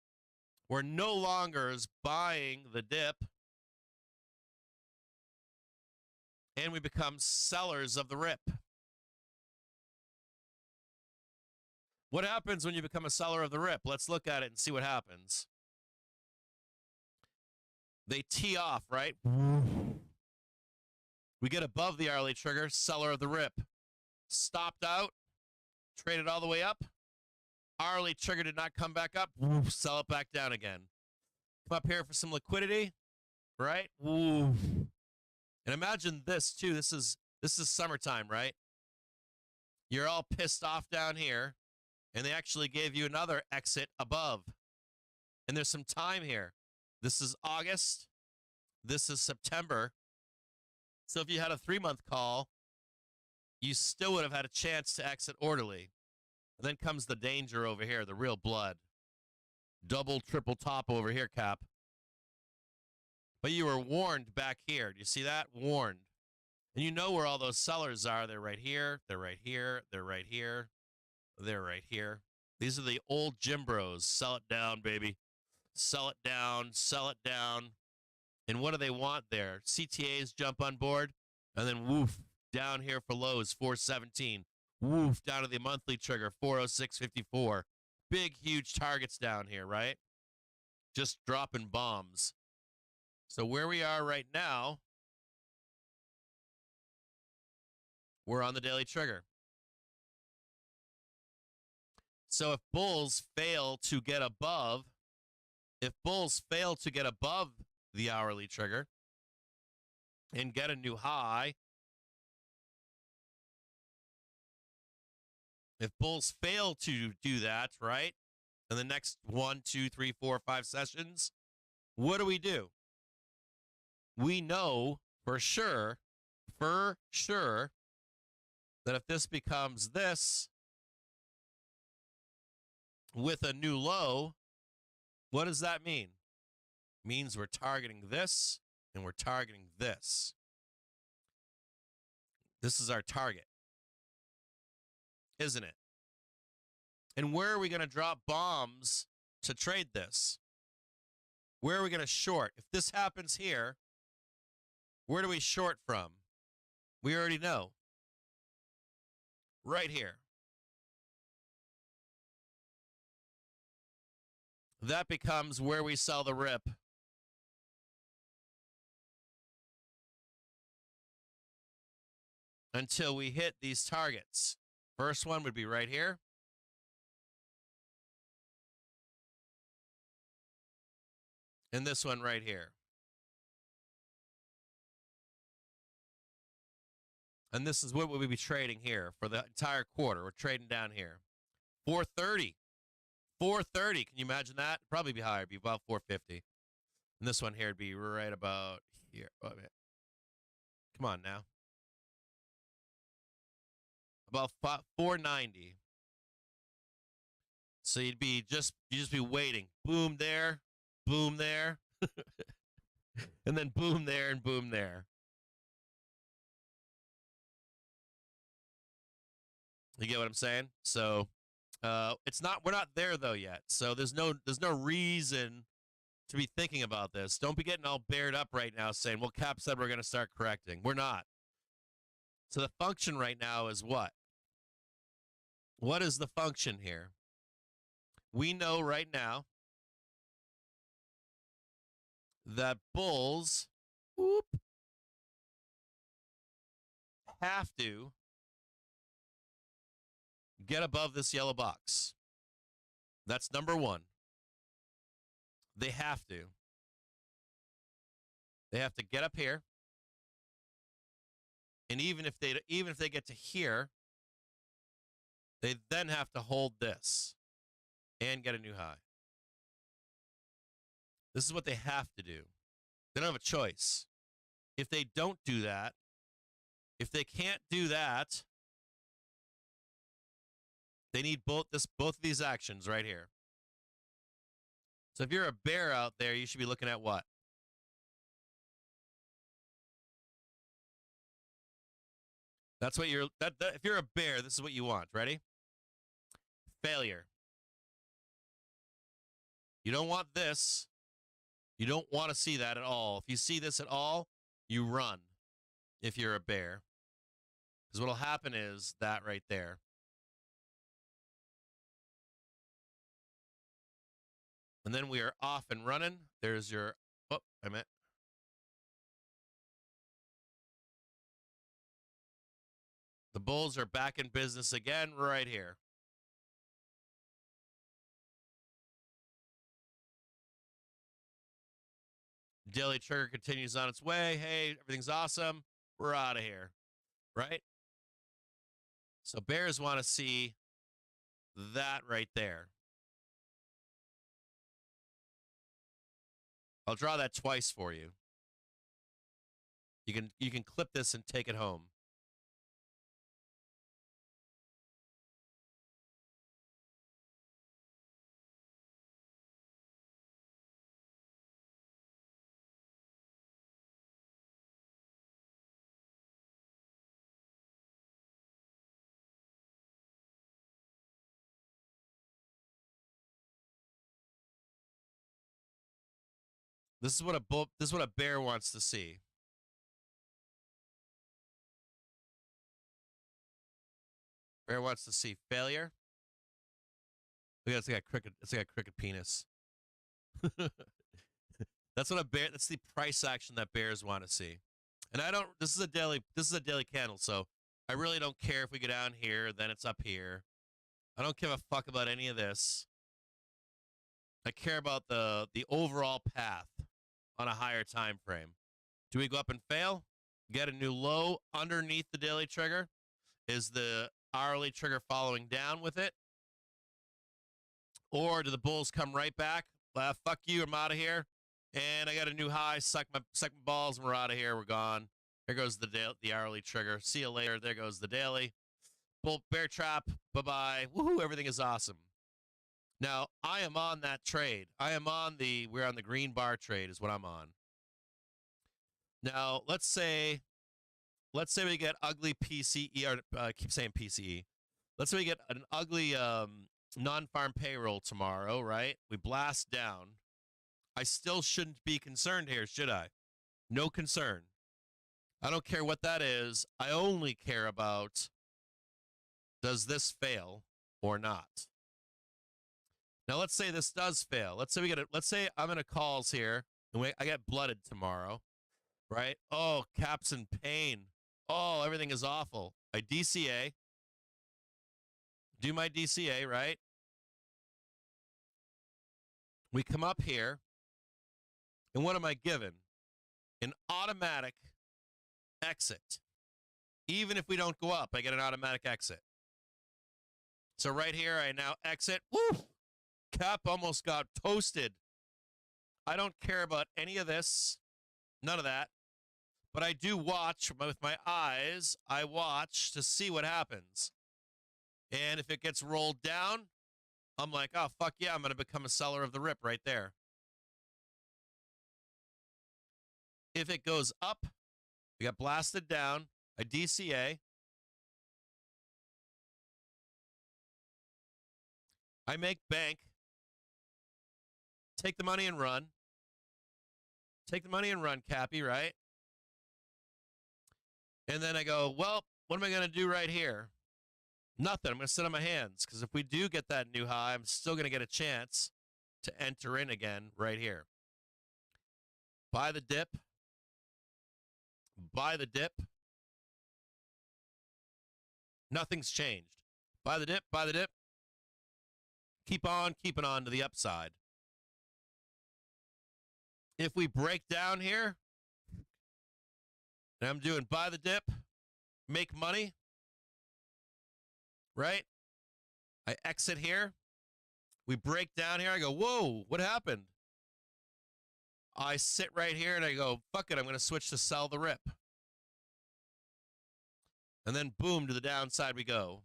We're no longer buying the dip, and we become sellers of the rip. What happens when you become a seller of the rip? Let's look at it and see what happens. They tee off, right? We get above the hourly trigger, seller of the rip. Stopped out, traded all the way up. Hourly trigger did not come back up. Sell it back down again. Come up here for some liquidity, right? And imagine this too. This is summertime, right? You're all pissed off down here, and they actually gave you another exit above. And there's some time here. This is August. This is September. So if you had a 3-month call, you still would have had a chance to exit orderly. And then comes the danger over here, the real blood. Double, triple top over here, Cap. But you were warned back here. Do you see that? Warned. And you know where all those sellers are. They're right here. They're right here. They're right here. They're right here. These are the old gym bros. Sell it down, baby. Sell it down. Sell it down. And what do they want there? CTAs jump on board, and then woof, down here for lows, 417. Woof, down to the monthly trigger, 406.54. Big, huge targets down here, right? Just dropping bombs. So where we are right now, we're on the daily trigger. So if bulls fail to get above, the hourly trigger and get a new high, if bulls fail to do that, right, in the next 1, 2, 3, 4, 5 sessions, what do? We know for sure, that if this becomes this with a new low, what does that mean? It means we're targeting this and we're targeting this. This is our target, isn't it? And where are we going to drop bombs to trade this? Where are we going to short? If this happens here, where do we short from? We already know. Right here. That becomes where we sell the rip. Until we hit these targets. First one would be right here. And this one right here. And this is what we'll be trading here for the entire quarter. We're trading down here. 430. 430. Can you imagine that? Probably be higher. It'd be about 450. And this one here would be right about here. Oh, come on now. About 490. So you'd just be waiting. Boom there, and then boom there and boom there. You get what I'm saying? So we're not there though yet. So there's no reason to be thinking about this. Don't be getting all bared up right now saying, well, Cap said we're going to start correcting. We're not. So the function right now is what? What is the function here? We know right now that bulls have to get above this yellow box. That's number one. They have to. They have to get up here. And even if they get to here, they then have to hold this and get a new high. This is what they have to do. They don't have a choice. If they don't do that, if they can't do that, they need both of these actions right here. So if you're a bear out there, you should be looking at what? That's what if you're a bear, this is what you want. Ready? Failure. You don't want this. You don't want to see that at all. If you see this at all, you run if you're a bear. Because what will happen is that right there. And then we are off and running. There's your, oh, I meant. The bulls are back in business again right here. Daily trigger continues on its way. Hey, everything's awesome. We're out of here, right? So bears want to see that right there. I'll draw that twice for you. You can clip this and take it home. This is what a bear wants to see. Bear wants to see failure. Look at it's like a cricket. It's like a cricket penis. That's what a bear. That's the price action that bears want to see. And I don't. This is a daily candle. So I really don't care if we go down here. Then it's up here. I don't give a fuck about any of this. I care about the overall path on a higher time frame. Do we go up and fail? Get a new low underneath the daily trigger? Is the hourly trigger following down with it? Or do the bulls come right back? Fuck you, I'm out of here. And I got a new high, suck my balls, and we're out of here, we're gone. There goes the hourly trigger. See you later, there goes the daily. Bull bear trap, bye-bye. Woohoo, everything is awesome. Now, I am on that trade. We're on the green bar trade is what I'm on. Now, let's say we get ugly PCE, or I keep saying PCE. Let's say we get an ugly non-farm payroll tomorrow, right? We blast down. I still shouldn't be concerned here, should I? No concern. I don't care what that is. I only care about, does this fail or not? Now, let's say this does fail. Let's say I'm in a calls here, and I get blooded tomorrow, right? Oh, caps in pain. Oh, everything is awful. I DCA. Do my DCA, right? We come up here, and what am I given? An automatic exit. Even if we don't go up, I get an automatic exit. So right here, I now exit. Woo! Cap almost got toasted. I don't care about any of this. None of that. But I do watch with my eyes. I watch to see what happens. And if it gets rolled down, I'm like, oh, fuck yeah, I'm going to become a seller of the rip right there. If it goes up, we got blasted down, I DCA. I make bank. Take the money and run. Take the money and run, Cappy, right? And then I go, well, what am I going to do right here? Nothing. I'm going to sit on my hands, because if we do get that new high, I'm still going to get a chance to enter in again right here. Buy the dip. Buy the dip. Nothing's changed. Buy the dip, buy the dip. Keep on keeping on to the upside. If we break down here, and I'm doing buy the dip, make money, right? I exit here. We break down here. I go, whoa, what happened? I sit right here and I go, fuck it, I'm going to switch to sell the rip. And then boom, to the downside we go.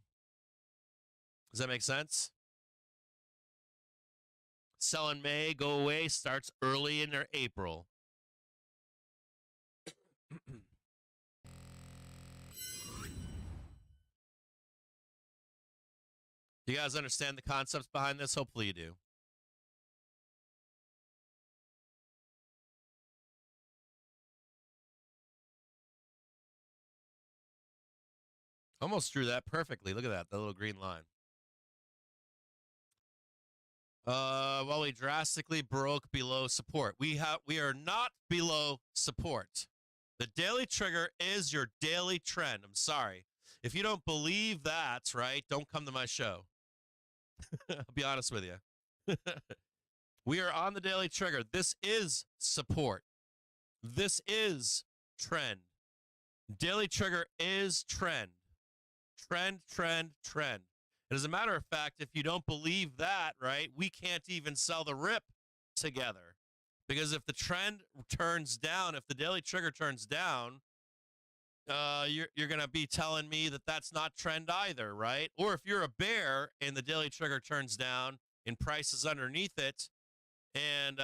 Does that make sense? Sell in May, go away, starts early in their April. You guys understand the concepts behind this? Hopefully you do. Almost drew that perfectly. Look at that, the little green line. Well, we drastically broke below support. We are not below support. The daily trigger is your daily trend. I'm sorry. If you don't believe that, right, don't come to my show. I'll be honest with you. We are on the daily trigger. This is support. This is trend. Daily trigger is trend. Trend, trend, trend. And as a matter of fact, if you don't believe that, right, we can't even sell the rip together. Because if the trend turns down, if the daily trigger turns down, you're going to be telling me that that's not trend either, right? Or if you're a bear and the daily trigger turns down and price is underneath it, and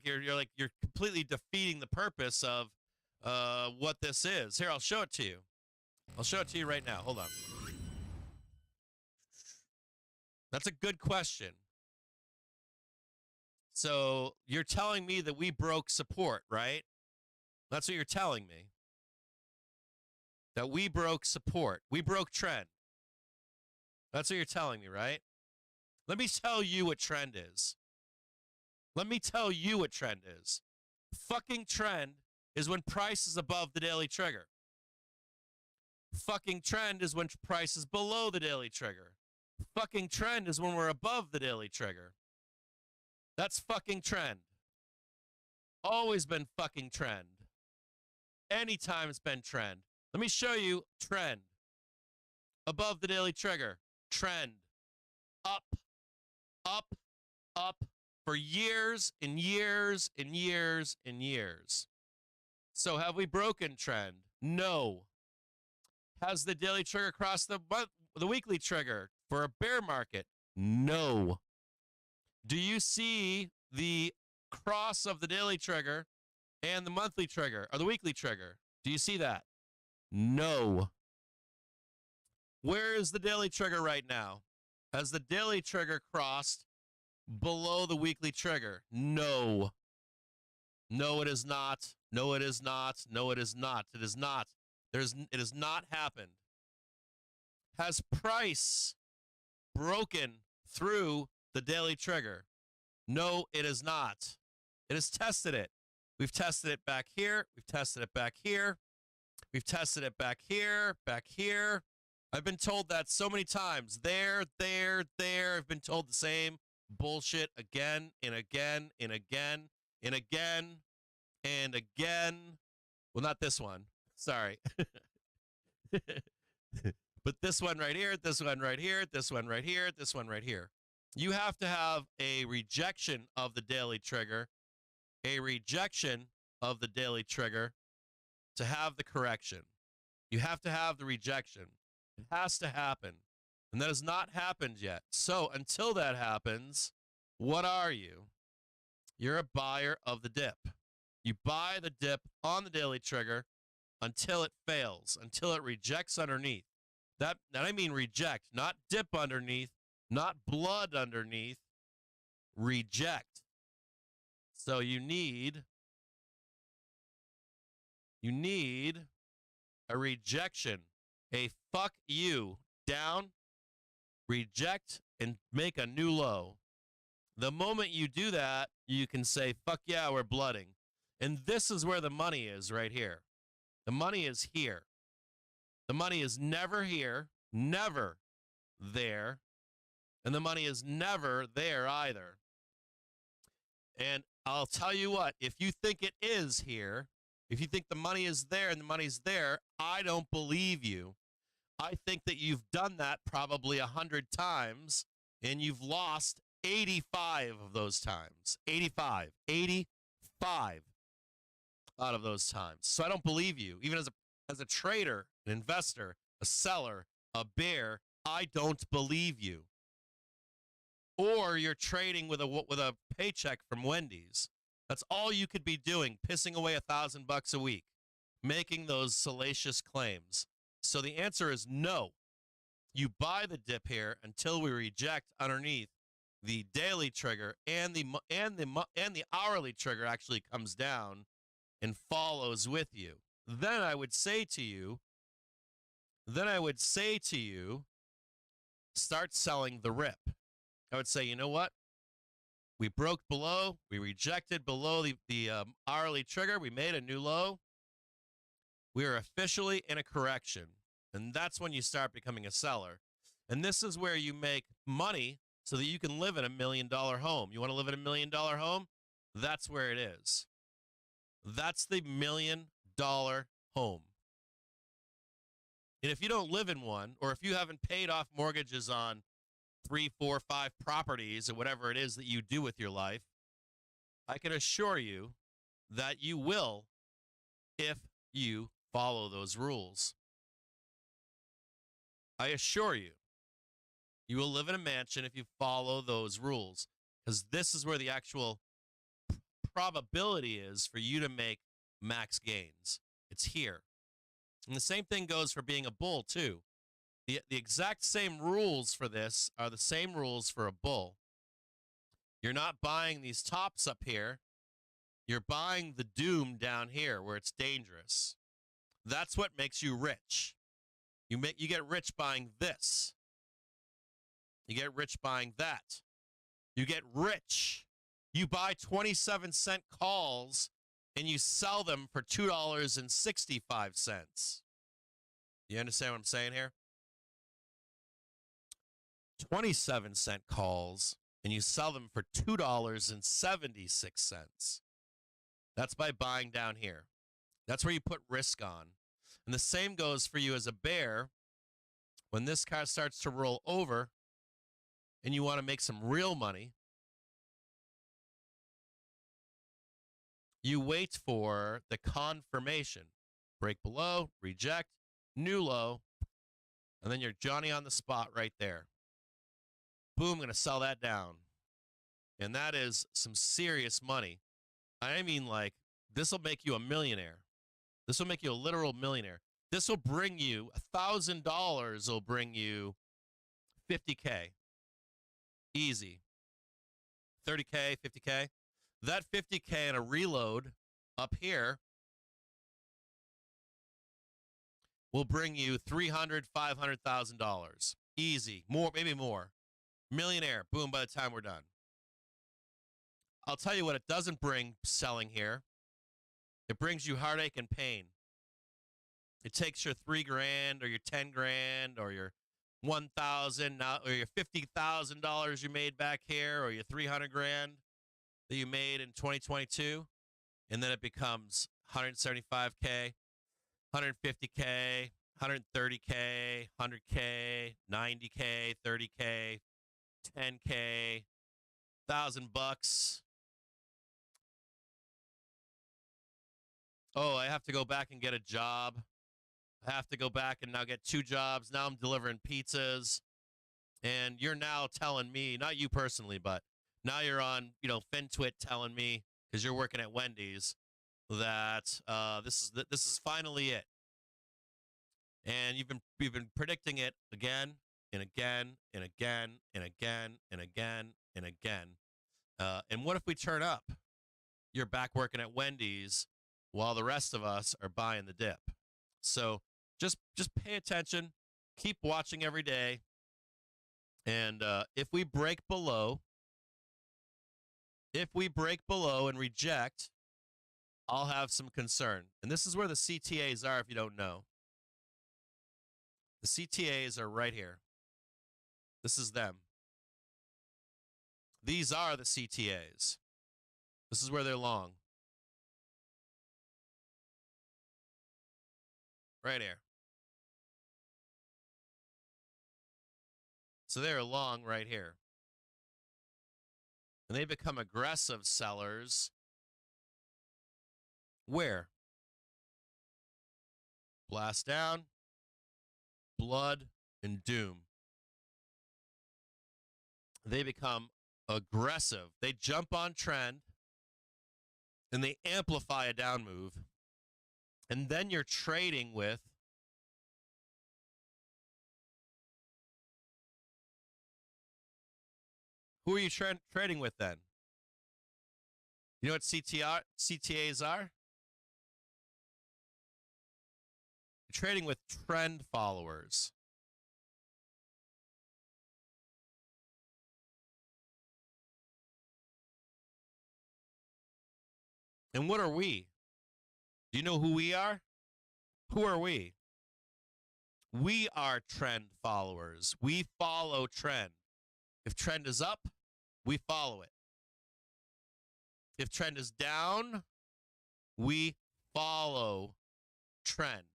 you're completely defeating the purpose of what this is. Here, I'll show it to you. I'll show it to you right now. Hold on. That's a good question. So you're telling me that we broke support, right? That's what you're telling me. That we broke support. We broke trend. That's what you're telling me, right? Let me tell you what trend is. Let me tell you what trend is. Fucking trend is when price is above the daily trigger. Fucking trend is when price is below the daily trigger. Fucking trend is when we're above the daily trigger. That's fucking trend. Always been fucking trend. Anytime it's been trend. Let me show you trend. Above the daily trigger. Trend. Up. Up. Up. For years and years and years and years. So have we broken trend? No. Has the daily trigger crossed the weekly trigger for a bear market? No. Do you see the cross of the daily trigger and the monthly trigger or the weekly trigger? Do you see that? No. Where is the daily trigger right now? Has the daily trigger crossed below the weekly trigger? No. No, it is not. No, it is not. No, it is not. It is not. It has not happened. Has price broken through the daily trigger? No, it has not. It has tested it. We've tested it back here. We've tested it back here. We've tested it back here, back here. I've been told that so many times. There, there, there. I've been told the same bullshit again and again and again and again and again. Well, not this one. Sorry. But this one right here, this one right here, this one right here, this one right here. You have to have a rejection of the daily trigger, a rejection of the daily trigger to have the correction. You have to have the rejection. It has to happen. And that has not happened yet. So until that happens, what are you? You're a buyer of the dip. You buy the dip on the daily trigger until it fails, until it rejects underneath. That I mean reject, not dip underneath, not blood underneath, reject. So you need a rejection, a fuck you down, reject, and make a new low. The moment you do that, you can say, fuck yeah, we're blooding. And this is where the money is right here. The money is here. The money is never here, never there. And the money is never there either. And I'll tell you what, if you think it is here, if you think the money is there and the money's there, I don't believe you. I think that you've done that probably 100 times and you've lost 85 of those times. 85 out of those times. So I don't believe you. Even as a trader, an investor, a seller, a bear, I don't believe you. Or you're trading with a paycheck from Wendy's. That's all you could be doing, pissing away $1,000 a week, making those salacious claims. So the answer is no. You buy the dip here until we reject underneath the daily trigger, and the hourly trigger actually comes down and follows with you. Then I would say to you, then I would say to you, start selling the rip. I would say, you know what? We broke below. We rejected below the hourly trigger. We made a new low. We are officially in a correction. And that's when you start becoming a seller. And this is where you make money so that you can live in $1 million home. You want to live in $1 million home? That's where it is. That's the $1 million home. And if you don't live in one, or if you haven't paid off mortgages on 3, 4, 5 properties or whatever it is that you do with your life, I can assure you that you will if you follow those rules. I assure you, you will live in a mansion if you follow those rules, because this is where the actual probability is for you to make max gains. It's here. And the same thing goes for being a bull, too. The exact same rules for this are the same rules for a bull. You're not buying these tops up here. You're buying the doom down here where it's dangerous. That's what makes you rich. You get rich buying this. You get rich buying that. You get rich. You buy 27-cent calls and you sell them for $2.65. You understand what I'm saying here? 27-cent calls and you sell them for $2.76. That's by buying down here. That's where you put risk on. And the same goes for you as a bear. When this car starts to roll over and you want to make some real money, you wait for the confirmation. Break below, reject, new low, and then you're Johnny on the spot right there. Boom, I'm going to sell that down. And that is some serious money. I mean, like, this will make you a millionaire. This will make you a literal millionaire. This will bring you, $1,000 will bring you $50K. Easy. 30K, 50K. That 50K in a reload up here will bring you $300,000, $500,000. Easy. More, maybe more. Millionaire. Boom, by the time we're done. I'll tell you what it doesn't bring selling here. It brings you heartache and pain. It takes your $3,000 or your $10,000 or your $1,000 now, or your $50,000 you made back here, or your $300,000 that you made in 2022, and then it becomes $175K, $150K, $130K, $100K, $90K, $30K, $10K, $1,000. Oh, I have to go back and get a job. I have to go back and now get 2 jobs. Now I'm delivering pizzas. And you're now telling me, not you personally, but now you're on, FinTwit telling me, because you're working at Wendy's, that this is finally it. And you've been predicting it again and again and again and again and again and again. And what if we turn up? You're back working at Wendy's while the rest of us are buying the dip. So just pay attention, keep watching every day, and if we break below and reject, I'll have some concern. And this is where the CTAs are if you don't know. The CTAs are right here. This is them. These are the CTAs. This is where they're long. Right here. So they're long right here. And they become aggressive sellers. Where? Blast down, blood, and doom. They become aggressive. They jump on trend, and they amplify a down move. And then you're trading with who are you trading with then? You know what CTAs are? You're trading with trend followers. And what are we? Do you know who we are? Who are we? We are trend followers. We follow trend. If trend is up, we follow it. If trend is down, we follow trend.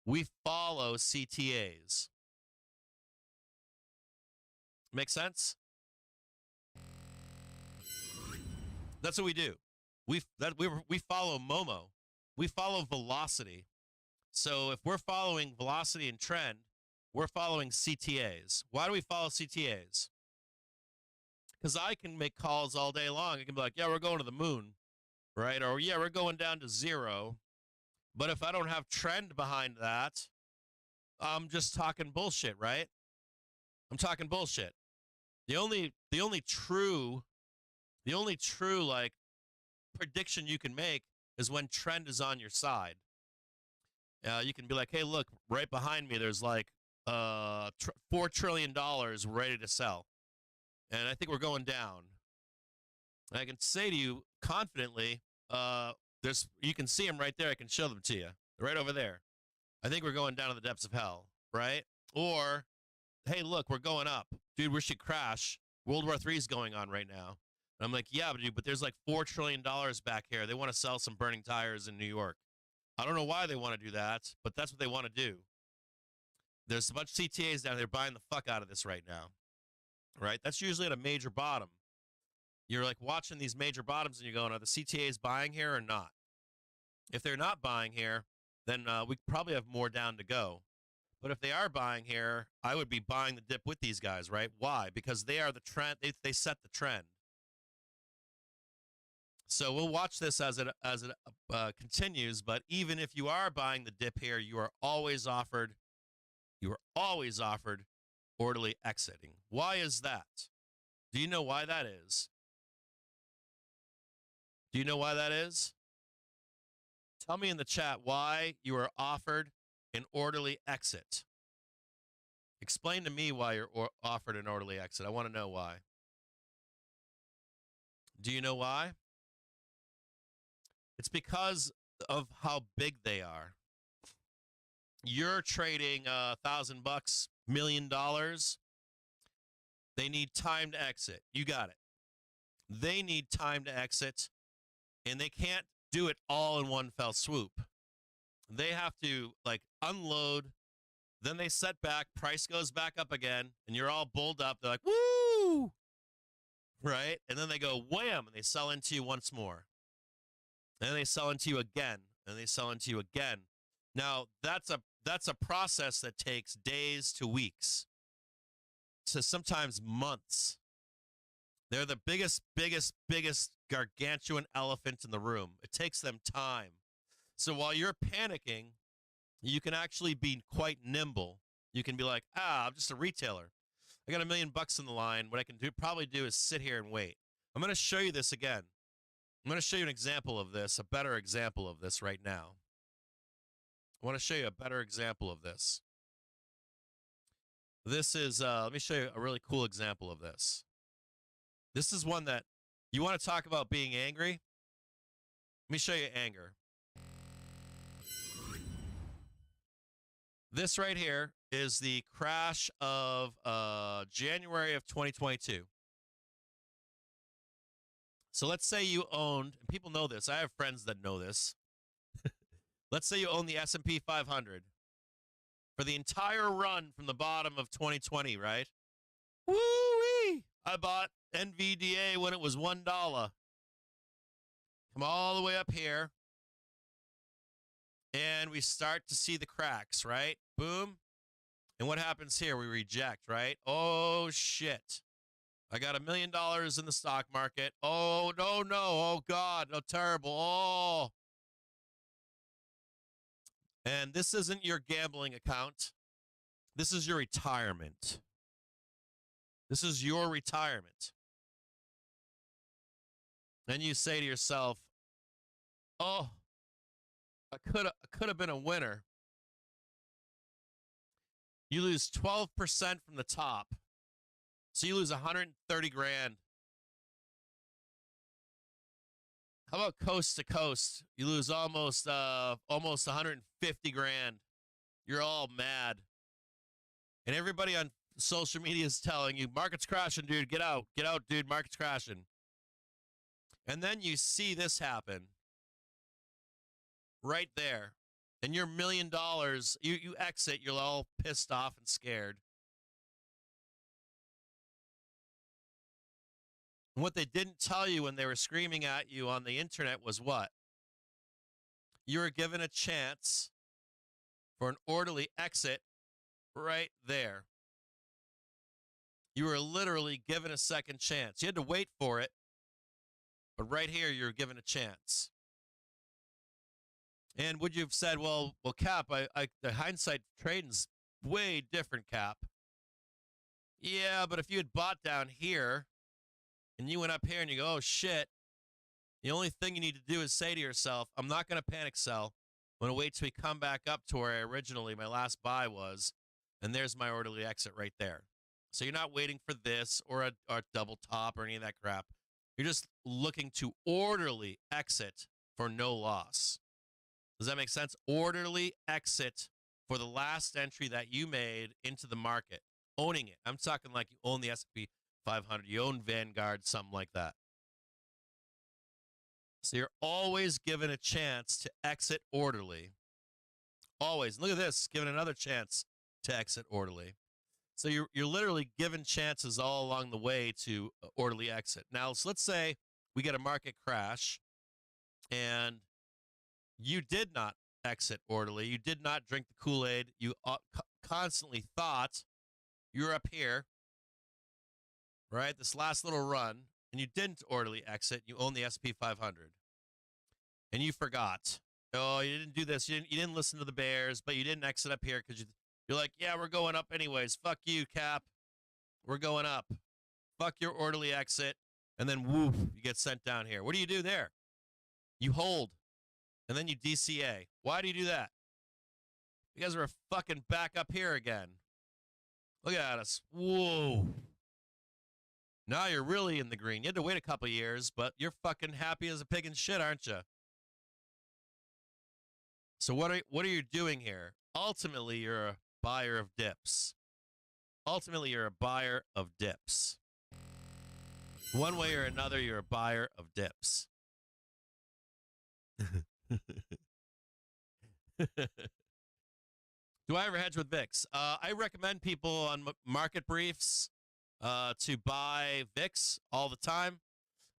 We follow CTAs. Make sense? That's what we do. We follow Momo. We follow velocity. So if we're following velocity and trend, we're following CTAs. Why do we follow CTAs? Because I can make calls all day long. I can be like, yeah, we're going to the moon, right? Or yeah, we're going down to 0. But if I don't have trend behind that, I'm just talking bullshit, right? I'm talking bullshit. The only true like prediction you can make is when trend is on your side. You can be like, hey, look, right behind me, there's like $4 trillion ready to sell. And I think we're going down. And I can say to you confidently, you can see them right there. I can show them to you right over there. I think we're going down to the depths of hell, right? Or, hey, look, we're going up. Dude, we should crash. World War III is going on right now. And I'm like, yeah, but there's like $4 trillion back here. They want to sell some burning tires in New York. I don't know why they want to do that, but that's what they want to do. There's a bunch of CTAs down there buying the fuck out of this right now, right? That's usually at a major bottom. You're like watching these major bottoms and you're going, are the CTAs buying here or not? If they're not buying here, then we probably have more down to go. But if they are buying here, I would be buying the dip with these guys, right? Why? Because they are the trend. They set the trend. So we'll watch this as it continues. But even if you are buying the dip here, you are always offered orderly exiting. Why is that? Do you know why that is? Do you know why that is? Tell me in the chat why you are offered an orderly exit. Explain to me why you're offered an orderly exit. I want to know why. Do you know why? It's because of how big they are. You're trading $1,000, $1 million. They need time to exit. You got it. They need time to exit, and they can't do it all in one fell swoop. They have to like unload, then they set back, price goes back up again, and you're all bulled up. They're like, woo! Right? And then they go wham, and they sell into you once more. And then they sell into you again, and they sell into you again. Now, that's a process that takes days to weeks, to sometimes months. They're the biggest gargantuan elephant in the room. It takes them time. So while you're panicking, you can actually be quite nimble. You can be like, I'm just a retailer. I got $1 million in the line. What I can probably do is sit here and wait. I'm going to show you this again. I'm going to show you an example of this, a better example of this right now. I want to show you a better example of this. This is, let me show you a really cool example of this. This is one that, you want to talk about being angry? Let me show you anger. This right here is the crash of January of 2022. So let's say you owned, and people know this. I have friends that know this. Let's say you own the S&P 500 for the entire run from the bottom of 2020, right? Woo-wee! I bought NVDA when it was $1. Come all the way up here. And we start to see the cracks, right? Boom. And what happens here? We reject, right? Oh, shit. I got $1 million in the stock market. Oh, no. Oh, God. No, terrible. Oh. And this isn't your gambling account. This is your retirement. This is your retirement. And you say to yourself, oh, I could have been a winner. You lose 12% from the top. So you lose 130 grand. How about coast to coast? You lose almost 150 grand. You're all mad. And everybody on social media is telling you, market's crashing, dude. Get out, dude. Market's crashing. And then you see this happen right there. And your $1 million, you exit, you're all pissed off and scared. And what they didn't tell you when they were screaming at you on the internet was what? You were given a chance for an orderly exit right there. You were literally given a second chance. You had to wait for it, but right here you're given a chance. And would you have said, well, Cap, the hindsight trading's way different, Cap. Yeah, but if you had bought down here and you went up here and you go, oh, shit, the only thing you need to do is say to yourself, I'm not going to panic sell. I'm going to wait till we come back up to where my last buy was, and there's my orderly exit right there. So you're not waiting for this or a double top or any of that crap. You're just looking to orderly exit for no loss. Does that make sense? Orderly exit for the last entry that you made into the market. Owning it. I'm talking like you own the S&P 500. You own Vanguard, something like that. So you're always given a chance to exit orderly. Always. Look at this. Given another chance to exit orderly. So you're literally given chances all along the way to orderly exit. Now, so let's say we get a market crash and you did not exit orderly. You did not drink the Kool-Aid. You constantly thought you were up here, right? This last little run, and you didn't orderly exit. You own the S&P 500. And you forgot. Oh, you didn't do this. You didn't listen to the bears, but you didn't exit up here because you're like, yeah, we're going up anyways. Fuck you, Cap. We're going up. Fuck your orderly exit. And then, woof, you get sent down here. What do you do there? You hold. And then you DCA. Why do you do that? Because we're fucking back up here again. Look at us. Whoa. Now you're really in the green. You had to wait a couple of years, but you're fucking happy as a pig in shit, aren't you? So what are you doing here? Ultimately, you're a buyer of dips. Ultimately, you're a buyer of dips. One way or another, you're a buyer of dips. Do I ever hedge with VIX? I recommend people on market briefs to buy VIX all the time.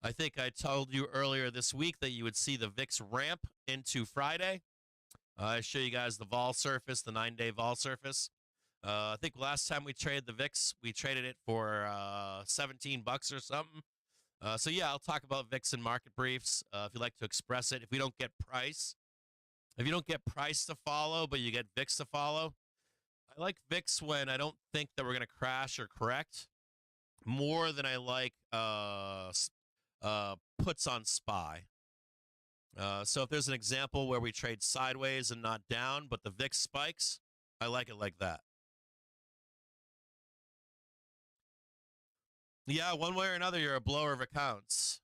I think I told you earlier this week that you would see the VIX ramp into Friday. I show you guys the vol surface, the 9-day vol surface. I think last time we traded the VIX, we traded it for $17 or something. So yeah, I'll talk about VIX in market briefs if you like to express it. If we don't get price, if you don't get price to follow, but you get VIX to follow. I like VIX when I don't think that we're going to crash or correct more than I like puts on SPY. So if there's an example where we trade sideways and not down, but the VIX spikes, I like it like that. Yeah, one way or another, you're a blower of accounts.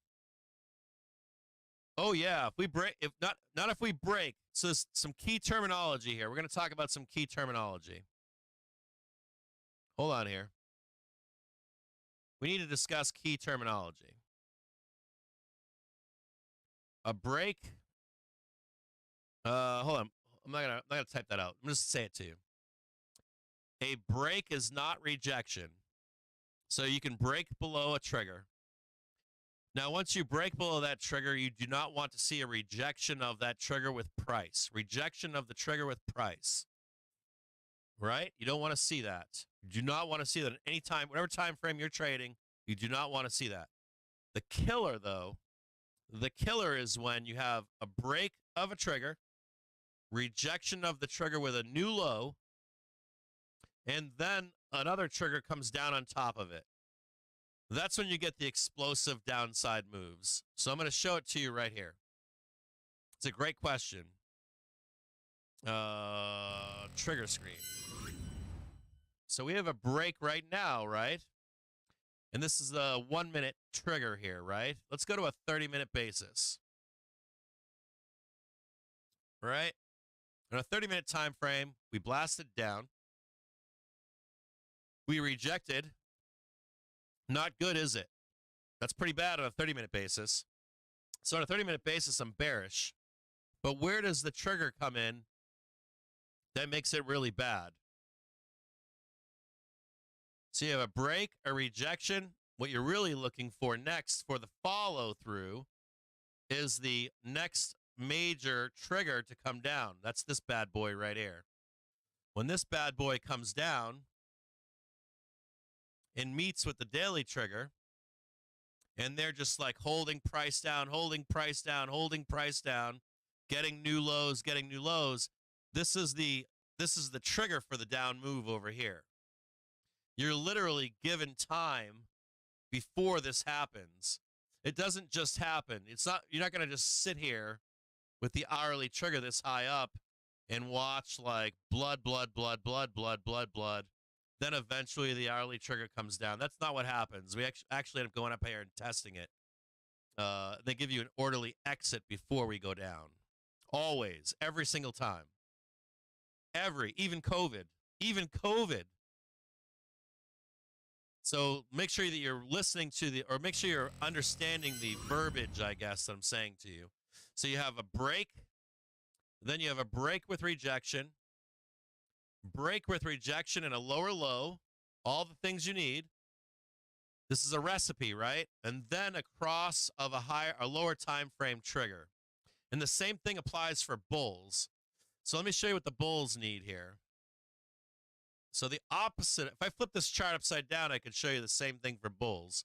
Oh yeah, if we break, if not if we break. So there's some key terminology here. We're going to talk about some key terminology. Hold on here. We need to discuss key terminology. A break. Hold on. I'm not gonna type that out. I'm just say it to you. A break is not rejection. So you can break below a trigger. Now, once you break below that trigger, you do not want to see a rejection of that trigger with price. Rejection of the trigger with price. Right? You don't want to see that. You do not want to see that at any time, whatever time frame you're trading, you do not want to see that. The killer, though, the killer is when you have a break of a trigger, rejection of the trigger with a new low, and then another trigger comes down on top of it. That's when you get the explosive downside moves. So I'm going to show it to you right here. It's a great question. Trigger screen. So we have a break right now, right? And this is the 1 minute trigger here, right? Let's go to a 30-minute basis. Right? On a 30-minute time frame, we blasted down. We rejected. Not good, is it? That's pretty bad on a 30-minute basis. So on a 30-minute basis, I'm bearish. But where does the trigger come in that makes it really bad? So you have a break, a rejection. What you're really looking for next for the follow-through is the next major trigger to come down. That's this bad boy right here. When this bad boy comes down and meets with the daily trigger, and they're just like holding price down, holding price down, holding price down, getting new lows, getting new lows. This is the trigger for the down move over here. You're literally given time before this happens. It doesn't just happen. You're not going to just sit here with the hourly trigger this high up and watch like blood. Then eventually the hourly trigger comes down. That's not what happens. We actually end up going up here and testing it. They give you an orderly exit before we go down. Always, every single time. Even COVID. So make sure that you're listening to or make sure you're understanding the verbiage, I guess, that I'm saying to you. So you have a break, then you have a break with rejection, and a lower low, all the things you need. This is a recipe, right? And then a cross of a lower time frame trigger. And the same thing applies for bulls. So let me show you what the bulls need here. So the opposite, if I flip this chart upside down, I could show you the same thing for bulls.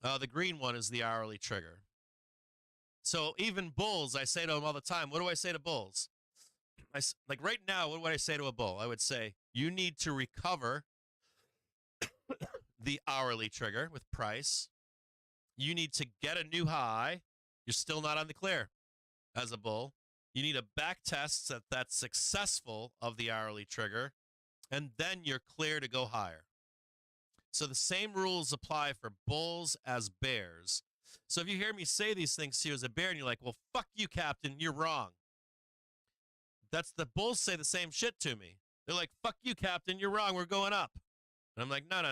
The green one is the hourly trigger. So even bulls, I say to them all the time, what do I say to bulls? Like right now, what would I say to a bull? I would say, you need to recover the hourly trigger with price. You need to get a new high. You're still not on the clear as a bull. You need a back test that's successful of the hourly trigger, and then you're clear to go higher. So the same rules apply for bulls as bears. So if you hear me say these things to you as a bear and you're like, well, fuck you, Captain, you're wrong. The bulls say the same shit to me. They're like, fuck you, Captain, you're wrong, we're going up. And I'm like, no.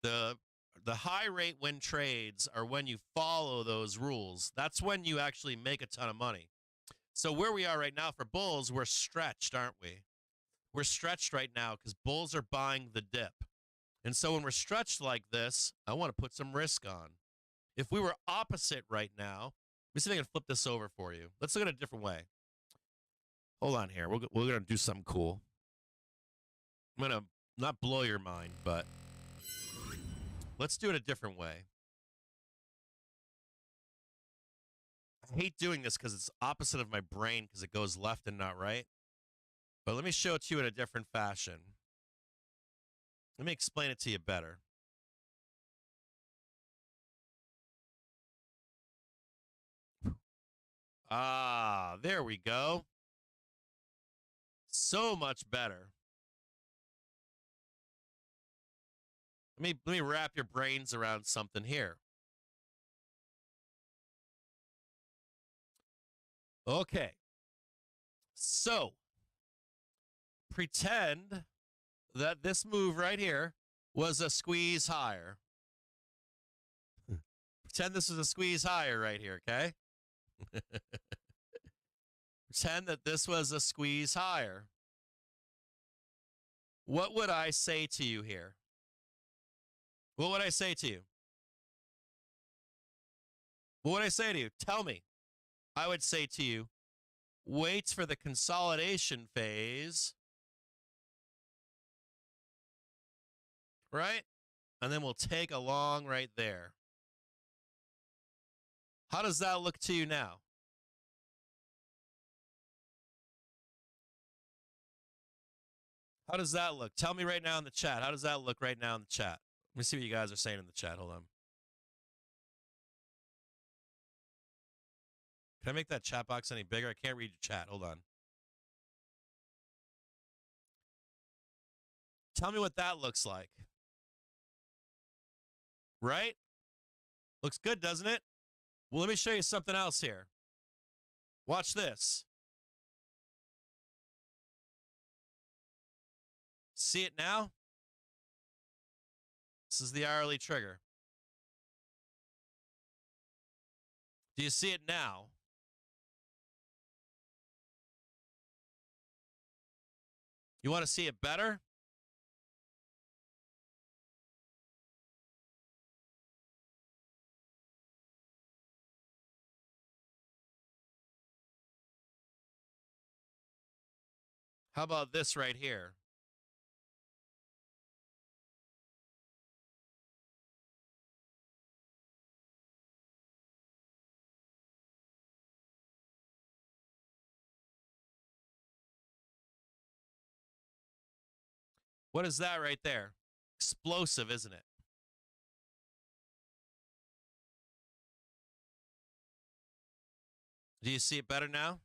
The high rate win trades are when you follow those rules. That's when you actually make a ton of money. So where we are right now for bulls, we're stretched, aren't we? We're stretched right now because bulls are buying the dip. And so when we're stretched like this, I want to put some risk on. If we were opposite right now, let me see if I can flip this over for you. Let's look at it a different way. Hold on here. We're going to do something cool. I'm going to not blow your mind, but let's do it a different way. I hate doing this because it's opposite of my brain because it goes left and not right. But let me show it to you in a different fashion. Let me explain it to you better. Ah, there we go. So much better. Let me wrap your brains around something here. Okay. So, pretend that this move right here was a squeeze higher. Pretend this is a squeeze higher right here, okay? Pretend that this was a squeeze higher. What would I say to you here? What would I say to you? What would I say to you? Tell me. I would say to you, wait for the consolidation phase, right? And then we'll take a long right there. How does that look to you now? How does that look? Tell me right now in the chat. How does that look right now in the chat? Let me see what you guys are saying in the chat. Hold on. Can I make that chat box any bigger? I can't read your chat. Hold on. Tell me what that looks like. Right? Looks good, doesn't it? Well, let me show you something else here. Watch this. See it now? This is the hourly trigger. Do you see it now? You want to see it better? How about this right here? What is that right there? Explosive, isn't it? Do you see it better now?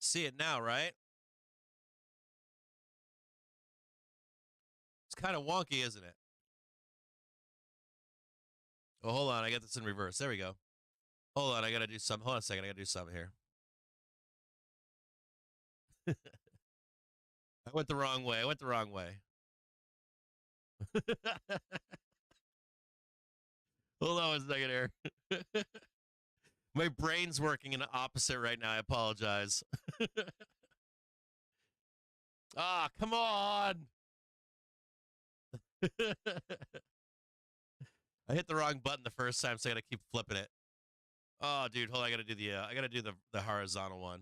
See it now, right? It's kind of wonky, isn't it? Oh, hold on. I got this in reverse. There we go. Hold on. I got to do something. Hold on a second. I got to do something here. I went the wrong way. Hold on a second here. My brain's working in the opposite right now. I apologize. Ah, come on. I hit the wrong button the first time, so I gotta keep flipping it. Oh, dude, hold on. I gotta do the horizontal one.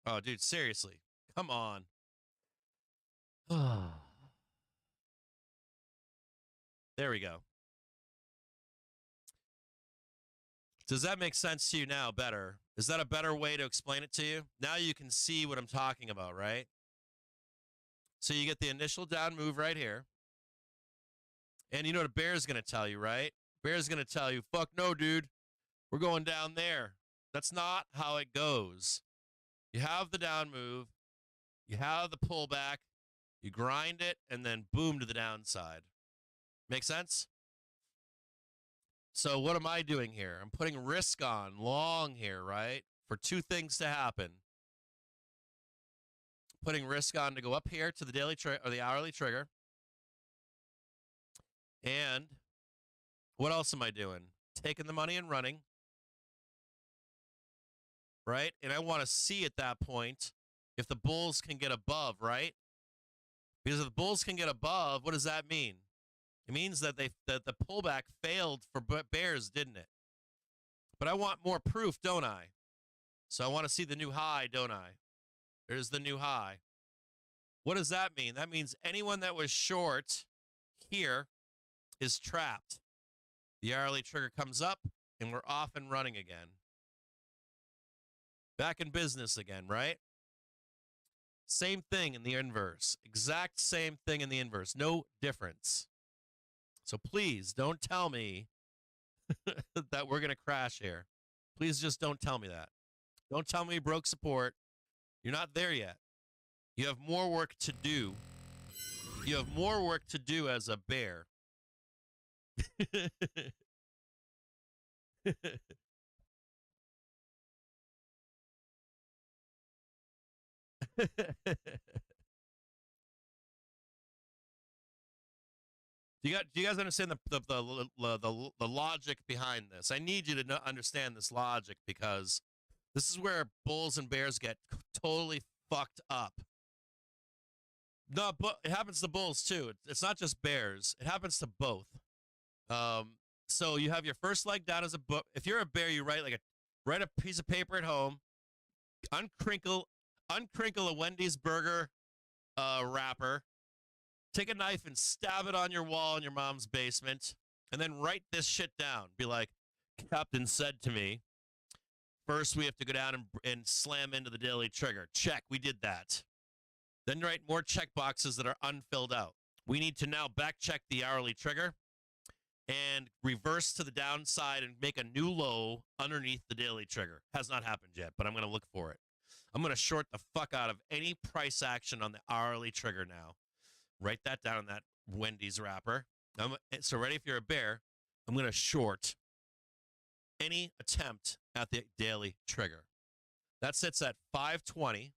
Oh, dude, seriously. Come on. There we go. Does that make sense to you now better? Is that a better way to explain it to you? Now you can see what I'm talking about, right? So you get the initial down move right here. And you know what a bear is going to tell you, right? Bear's going to tell you, fuck no, dude. We're going down there. That's not how it goes. You have the down move. You have the pullback. You grind it, and then boom to the downside. Make sense? So what am I doing here? I'm putting risk on long here, right? For two things to happen. Putting risk on to go up here to the daily or the hourly trigger. And what else am I doing? Taking the money and running. Right? And I want to see at that point if the bulls can get above, right? Because if the bulls can get above, what does that mean? It means that the pullback failed for bears, didn't it? But I want more proof, don't I? So I want to see the new high, don't I? There's the new high. What does that mean? That means anyone that was short here is trapped. The hourly trigger comes up, and we're off and running again. Back in business again, right? Same thing in the inverse. Exact same thing in the inverse. No difference. So please don't tell me that we're going to crash here. Please just don't tell me that. Don't tell me we broke support. You're not there yet. You have more work to do. You have more work to do as a bear. Do you guys understand the logic behind this? I need you to understand this logic because this is where bulls and bears get totally fucked up. No, but it happens to bulls too. It's not just bears. It happens to both. So you have your first leg down as a book. If you're a bear, you write a piece of paper at home, uncrinkle a Wendy's burger wrapper. Take a knife and stab it on your wall in your mom's basement, and then write this shit down. Be like, Captain said to me, first we have to go down and slam into the daily trigger. Check, we did that. Then write more check boxes that are unfilled out. We need to now back check the hourly trigger and reverse to the downside and make a new low underneath the daily trigger. Has not happened yet, but I'm going to look for it. I'm going to short the fuck out of any price action on the hourly trigger now. Write that down in that Wendy's wrapper. So ready if you're a bear, I'm going to short any attempt at the daily trigger. That sits at 520.20.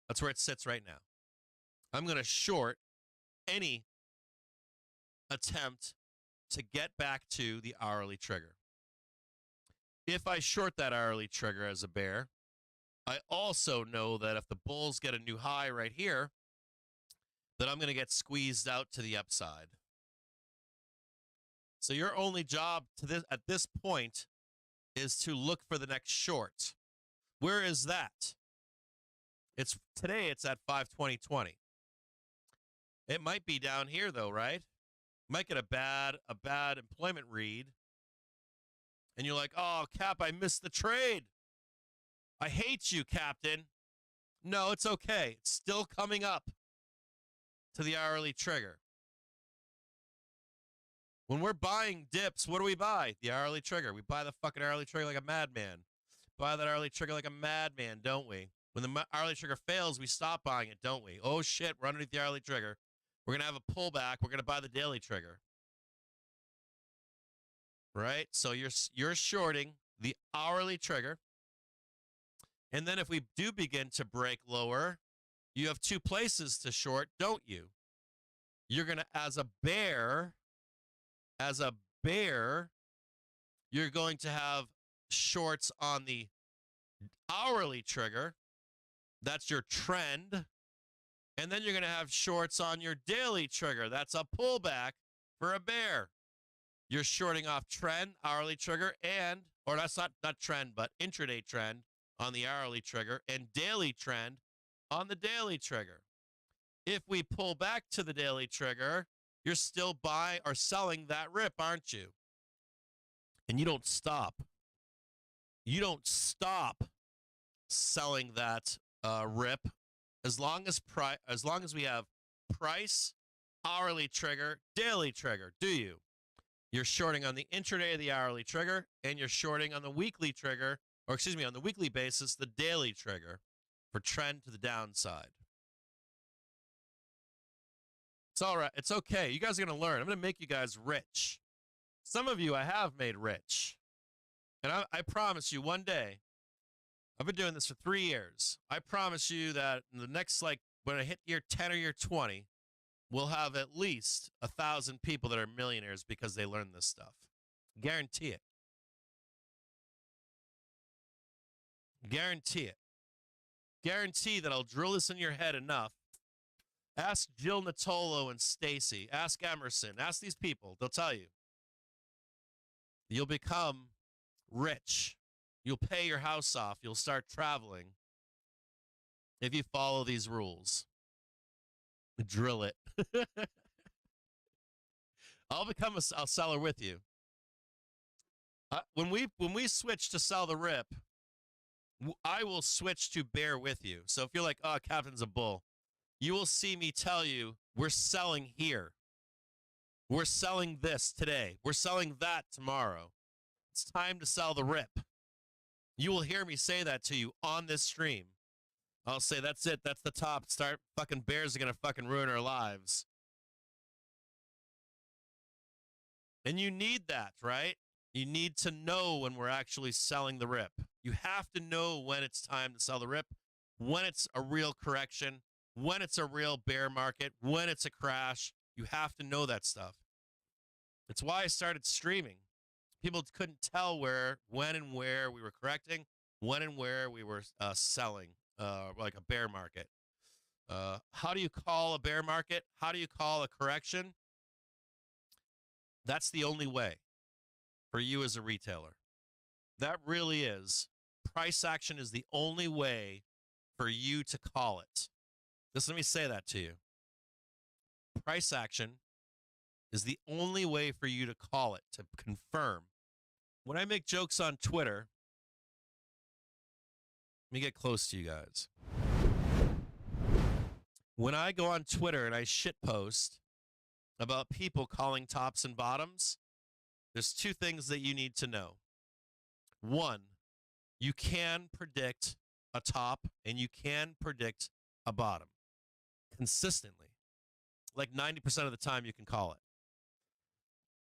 That's where it sits right now. I'm going to short any attempt to get back to the hourly trigger. If I short that hourly trigger as a bear, I also know that if the bulls get a new high right here, that I'm going to get squeezed out to the upside. So your only job at this point is to look for the next short. Where is that? Today it's at 520.20. It might be down here though, right? Might get a bad employment read. And you're like, oh, Cap, I missed the trade. I hate you, Captain. No, it's okay. It's still coming up to the hourly trigger. When we're buying dips, what do we buy? The hourly trigger. We buy the fucking hourly trigger like a madman. Buy that hourly trigger like a madman, don't we? When the hourly trigger fails, we stop buying it, don't we? Oh, shit, we're underneath the hourly trigger. We're going to have a pullback. We're going to buy the daily trigger. Right? So you're shorting the hourly trigger. And then if we do begin to break lower, you have two places to short, don't you? You're going to, as a bear, you're going to have shorts on the hourly trigger. That's your trend. And then you're going to have shorts on your daily trigger. That's a pullback for a bear. You're shorting off trend, hourly trigger, or that's not trend, but intraday trend on the hourly trigger and daily trend on the daily trigger. If we pull back to the daily trigger, you're still buying or selling that rip, aren't you? And you don't stop. You don't stop selling that rip as long as we have price, hourly trigger, daily trigger, do you? You're shorting on the intraday of the hourly trigger, and you're shorting on the weekly trigger, or excuse me, on the weekly basis, the daily trigger for trend to the downside. It's all right. It's okay. You guys are going to learn. I'm going to make you guys rich. Some of you I have made rich. And I promise you one day, I've been doing this for 3 years. I promise you that in the next, when I hit year 10 or year 20, we'll have at least 1,000 people that are millionaires because they learned this stuff. Guarantee it. Guarantee it. Guarantee that I'll drill this in your head enough. Ask Jill Natolo and Stacy. Ask Emerson. Ask these people. They'll tell you. You'll become rich. You'll pay your house off. You'll start traveling if you follow these rules. Drill it. I'll become a seller with you. When we switch to sell the rip, I will switch to bear with you. So if you're like, oh, Captain's a bull, you will see me tell you we're selling here. We're selling this today. We're selling that tomorrow. It's time to sell the rip. You will hear me say that to you on this stream. I'll say, that's it. That's the top. Fucking bears are going to fucking ruin our lives. And you need that, right? You need to know when we're actually selling the rip. You have to know when it's time to sell the rip, when it's a real correction, when it's a real bear market, when it's a crash. You have to know that stuff. It's why I started streaming. People couldn't tell when and where we were correcting, when and where we were selling, like a bear market. How do you call a bear market? How do you call a correction? That's the only way for you as a retailer. That really is. Price action is the only way for you to call it. Just let me say that to you. Price action is the only way for you to call it, to confirm. When I make jokes on Twitter, let me get close to you guys. When I go on Twitter and I shitpost about people calling tops and bottoms, there's two things that you need to know. One, you can predict a top and you can predict a bottom consistently. Like 90% of the time you can call it.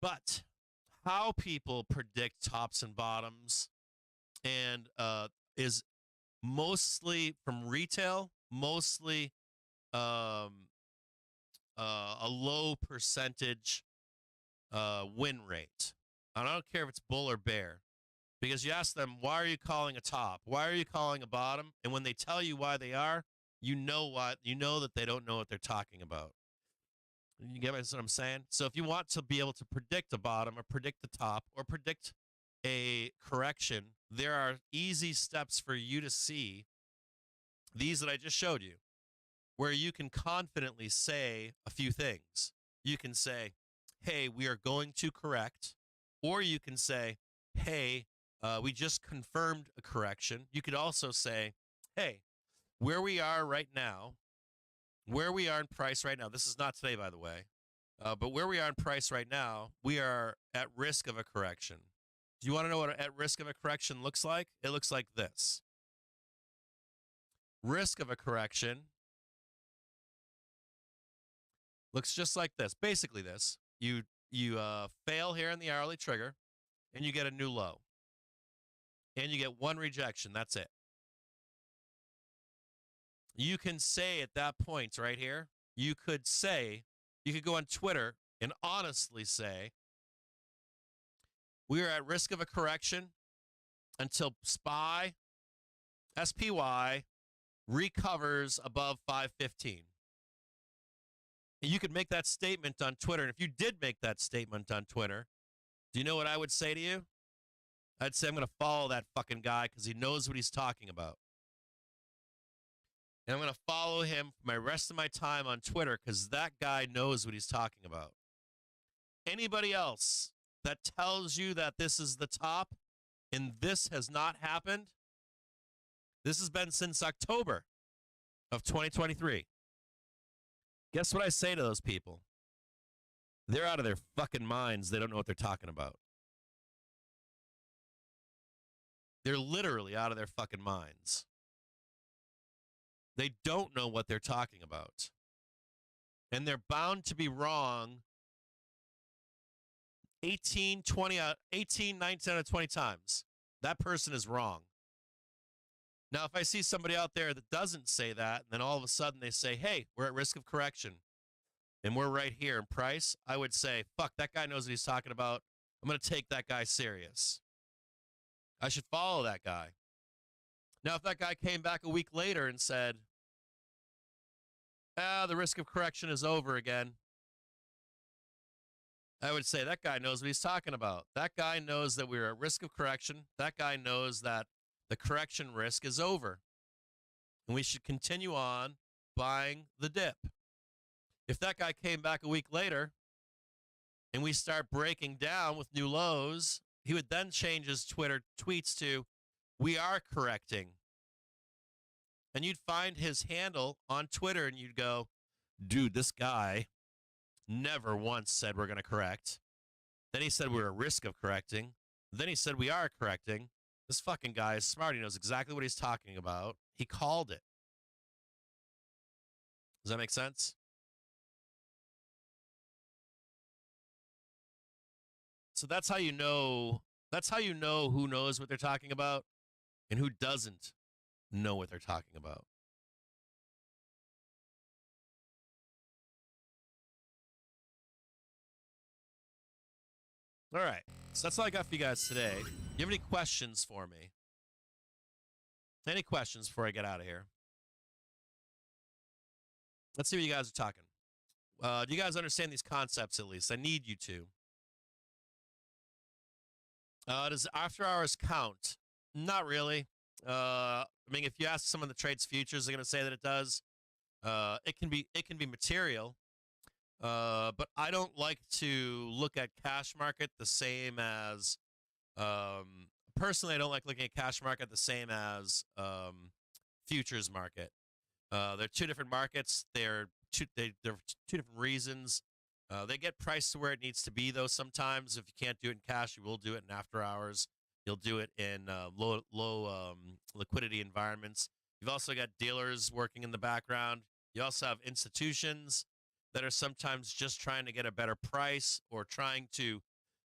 But how people predict tops and bottoms and is mostly from retail, mostly a low percentage win rate. I don't care if it's bull or bear, because you ask them, why are you calling a top? Why are you calling a bottom? And when they tell you why they are, you know that they don't know what they're talking about. You get what I'm saying? So if you want to be able to predict a bottom or predict the top or predict a correction, there are easy steps for you to see, these that I just showed you, where you can confidently say a few things. You can say, hey, we are going to correct. Or you can say, hey, we just confirmed a correction. You could also say, hey, where we are right now, where we are in price right now, this is not today, by the way, but where we are in price right now, we are at risk of a correction. Do you want to know what at risk of a correction looks like? It looks like this. Risk of a correction looks just like this. Basically this. You fail here in the hourly trigger, and you get a new low. And you get one rejection. That's it. You can say at that point right here, you could go on Twitter and honestly say, we are at risk of a correction until SPY recovers above 515. And you could make that statement on Twitter. And if you did make that statement on Twitter, do you know what I would say to you? I'd say I'm going to follow that fucking guy because he knows what he's talking about. And I'm going to follow him for my rest of my time on Twitter because that guy knows what he's talking about. Anybody else that tells you that this is the top and this has not happened, this has been since October of 2023. Guess what I say to those people? They're out of their fucking minds. They don't know what they're talking about. They're literally out of their fucking minds. They don't know what they're talking about. And they're bound to be wrong 18, 19 out of 20 times. That person is wrong. Now, if I see somebody out there that doesn't say that, and then all of a sudden they say, hey, we're at risk of correction, and we're right here in price, I would say, fuck, that guy knows what he's talking about. I'm going to take that guy serious. I should follow that guy. Now, if that guy came back a week later and said, the risk of correction is over again, I would say that guy knows what he's talking about. That guy knows that we're at risk of correction. That guy knows that the correction risk is over. And we should continue on buying the dip. If that guy came back a week later and we start breaking down with new lows, he would then change his Twitter tweets to, we are correcting. And you'd find his handle on Twitter and you'd go, dude, this guy never once said we're going to correct. Then he said we're at risk of correcting. Then he said we are correcting. This fucking guy is smart. He knows exactly what he's talking about. He called it. Does that make sense? So that's how you know who knows what they're talking about and who doesn't know what they're talking about. All right. So that's all I got for you guys today. Do you have any questions for me? Any questions before I get out of here? Let's see what you guys are talking. Do you guys understand these concepts at least? I need you to. Does after hours count? Not really. I mean, if you ask some of the trades futures, they're going to say that it does. It can be material. But I don't like to look at cash market the same as, personally, I don't like looking at cash market the same as futures market. They're two different markets. They're two different reasons. They get priced to where it needs to be, though. Sometimes, if you can't do it in cash, you will do it in after hours. You'll do it in low liquidity environments. You've also got dealers working in the background. You also have institutions that are sometimes just trying to get a better price or trying to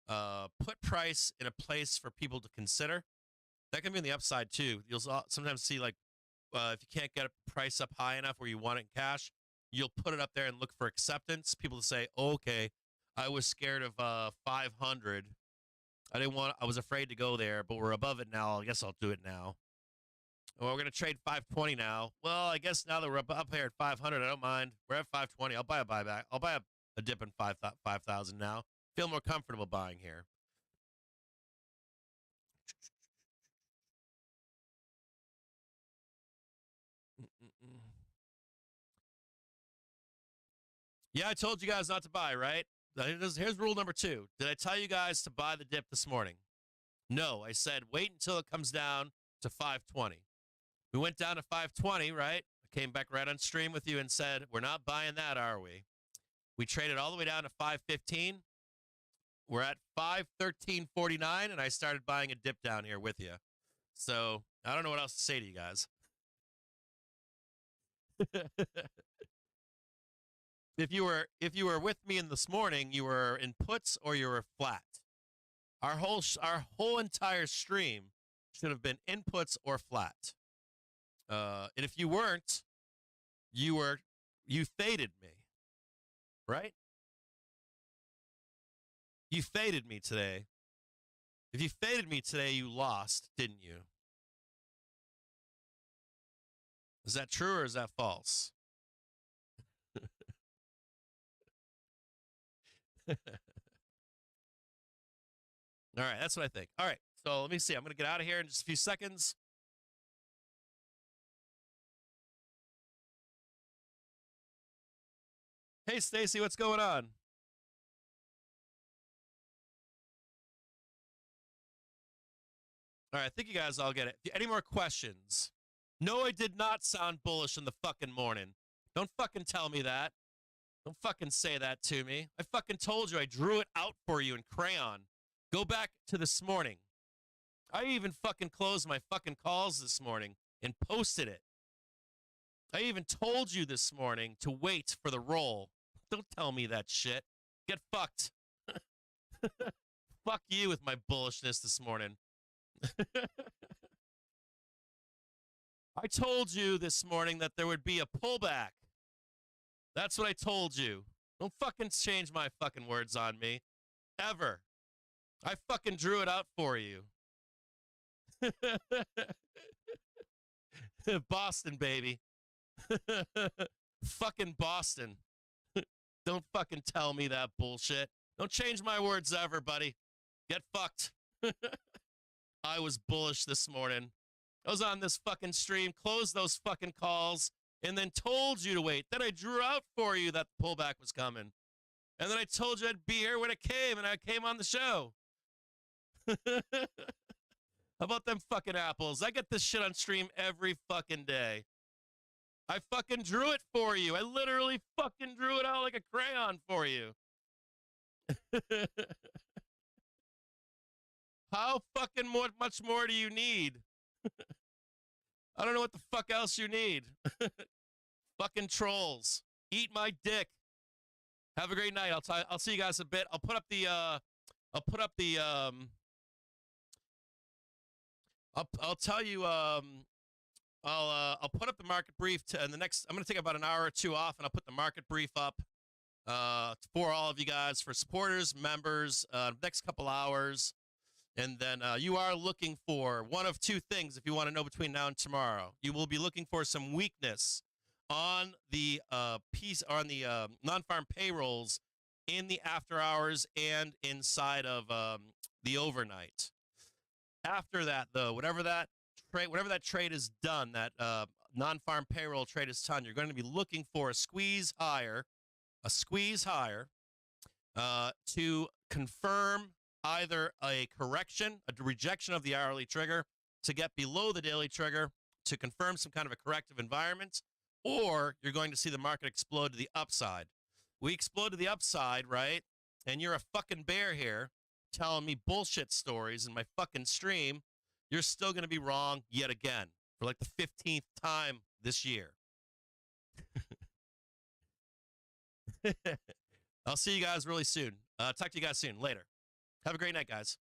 put price in a place for people to consider. That can be on the upside, too. You'll sometimes see, like, if you can't get a price up high enough where you want it in cash, you'll put it up there and look for acceptance. People say, oh, okay, I was scared of 500. I was afraid to go there, but we're above it now. I guess I'll do it now. Well, we're going to trade 520 now. Well, I guess now that we're up here at 500, I don't mind. We're at 520. I'll buy a buyback. I'll buy a dip in 5,000 now. Feel more comfortable buying here. Yeah, I told you guys not to buy, right? Here's rule number 2. Did I tell you guys to buy the dip this morning? No, I said wait until it comes down to 520. We went down to 520, right? I came back right on stream with you and said, we're not buying that, are we? We traded all the way down to 515. We're at 513.49, and I started buying a dip down here with you. So I don't know what else to say to you guys. If you were with me in this morning, you were in puts or you were flat. Our whole entire stream should have been inputs or flat. And if you weren't, you faded me, right? You faded me today. If you faded me today, you lost, didn't you? Is that true or is that false? All right, that's what I think. All right, so let me see. I'm going to get out of here in just a few seconds. Hey, Stacy, what's going on? All right, I think you guys all get it. Any more questions? No, I did not sound bullish in the fucking morning. Don't fucking tell me that. Don't fucking say that to me. I fucking told you I drew it out for you in crayon. Go back to this morning. I even fucking closed my fucking calls this morning and posted it. I even told you this morning to wait for the roll. Don't tell me that shit. Get fucked. Fuck you with my bullishness this morning. I told you this morning that there would be a pullback. That's what I told you. Don't fucking change my fucking words on me. Ever. I fucking drew it out for you. Boston, baby. Fucking Boston. Don't fucking tell me that bullshit. Don't change my words ever, buddy. Get fucked. I was bullish this morning. I was on this fucking stream, closed those fucking calls, and then told you to wait. Then I drew out for you that the pullback was coming. And then I told you I'd be here when it came, and I came on the show. How about them fucking apples? I get this shit on stream every fucking day. I fucking drew it for you. I literally fucking drew it out like a crayon for you. How fucking much more do you need? I don't know what the fuck else you need. Fucking trolls. Eat my dick. Have a great night. I'll see you guys in a bit. I'll put up the I'll tell you I'll put up the market brief in the next. I'm going to take about an hour or two off, and I'll put the market brief up for all of you guys, for supporters, members, next couple hours. And then you are looking for one of two things if you want to know between now and tomorrow. You will be looking for some weakness on the non-farm payrolls in the after hours and inside of the overnight. After that, though, whatever that trade is done, that non-farm payroll trade is done, you're going to be looking for a squeeze higher to confirm either a correction, a rejection of the hourly trigger to get below the daily trigger to confirm some kind of a corrective environment, or you're going to see the market explode to the upside. We explode to the upside, right? And you're a fucking bear here telling me bullshit stories in my fucking stream. You're still going to be wrong yet again for like the 15th time this year. I'll see you guys really soon. Talk to you guys soon. Later. Have a great night, guys.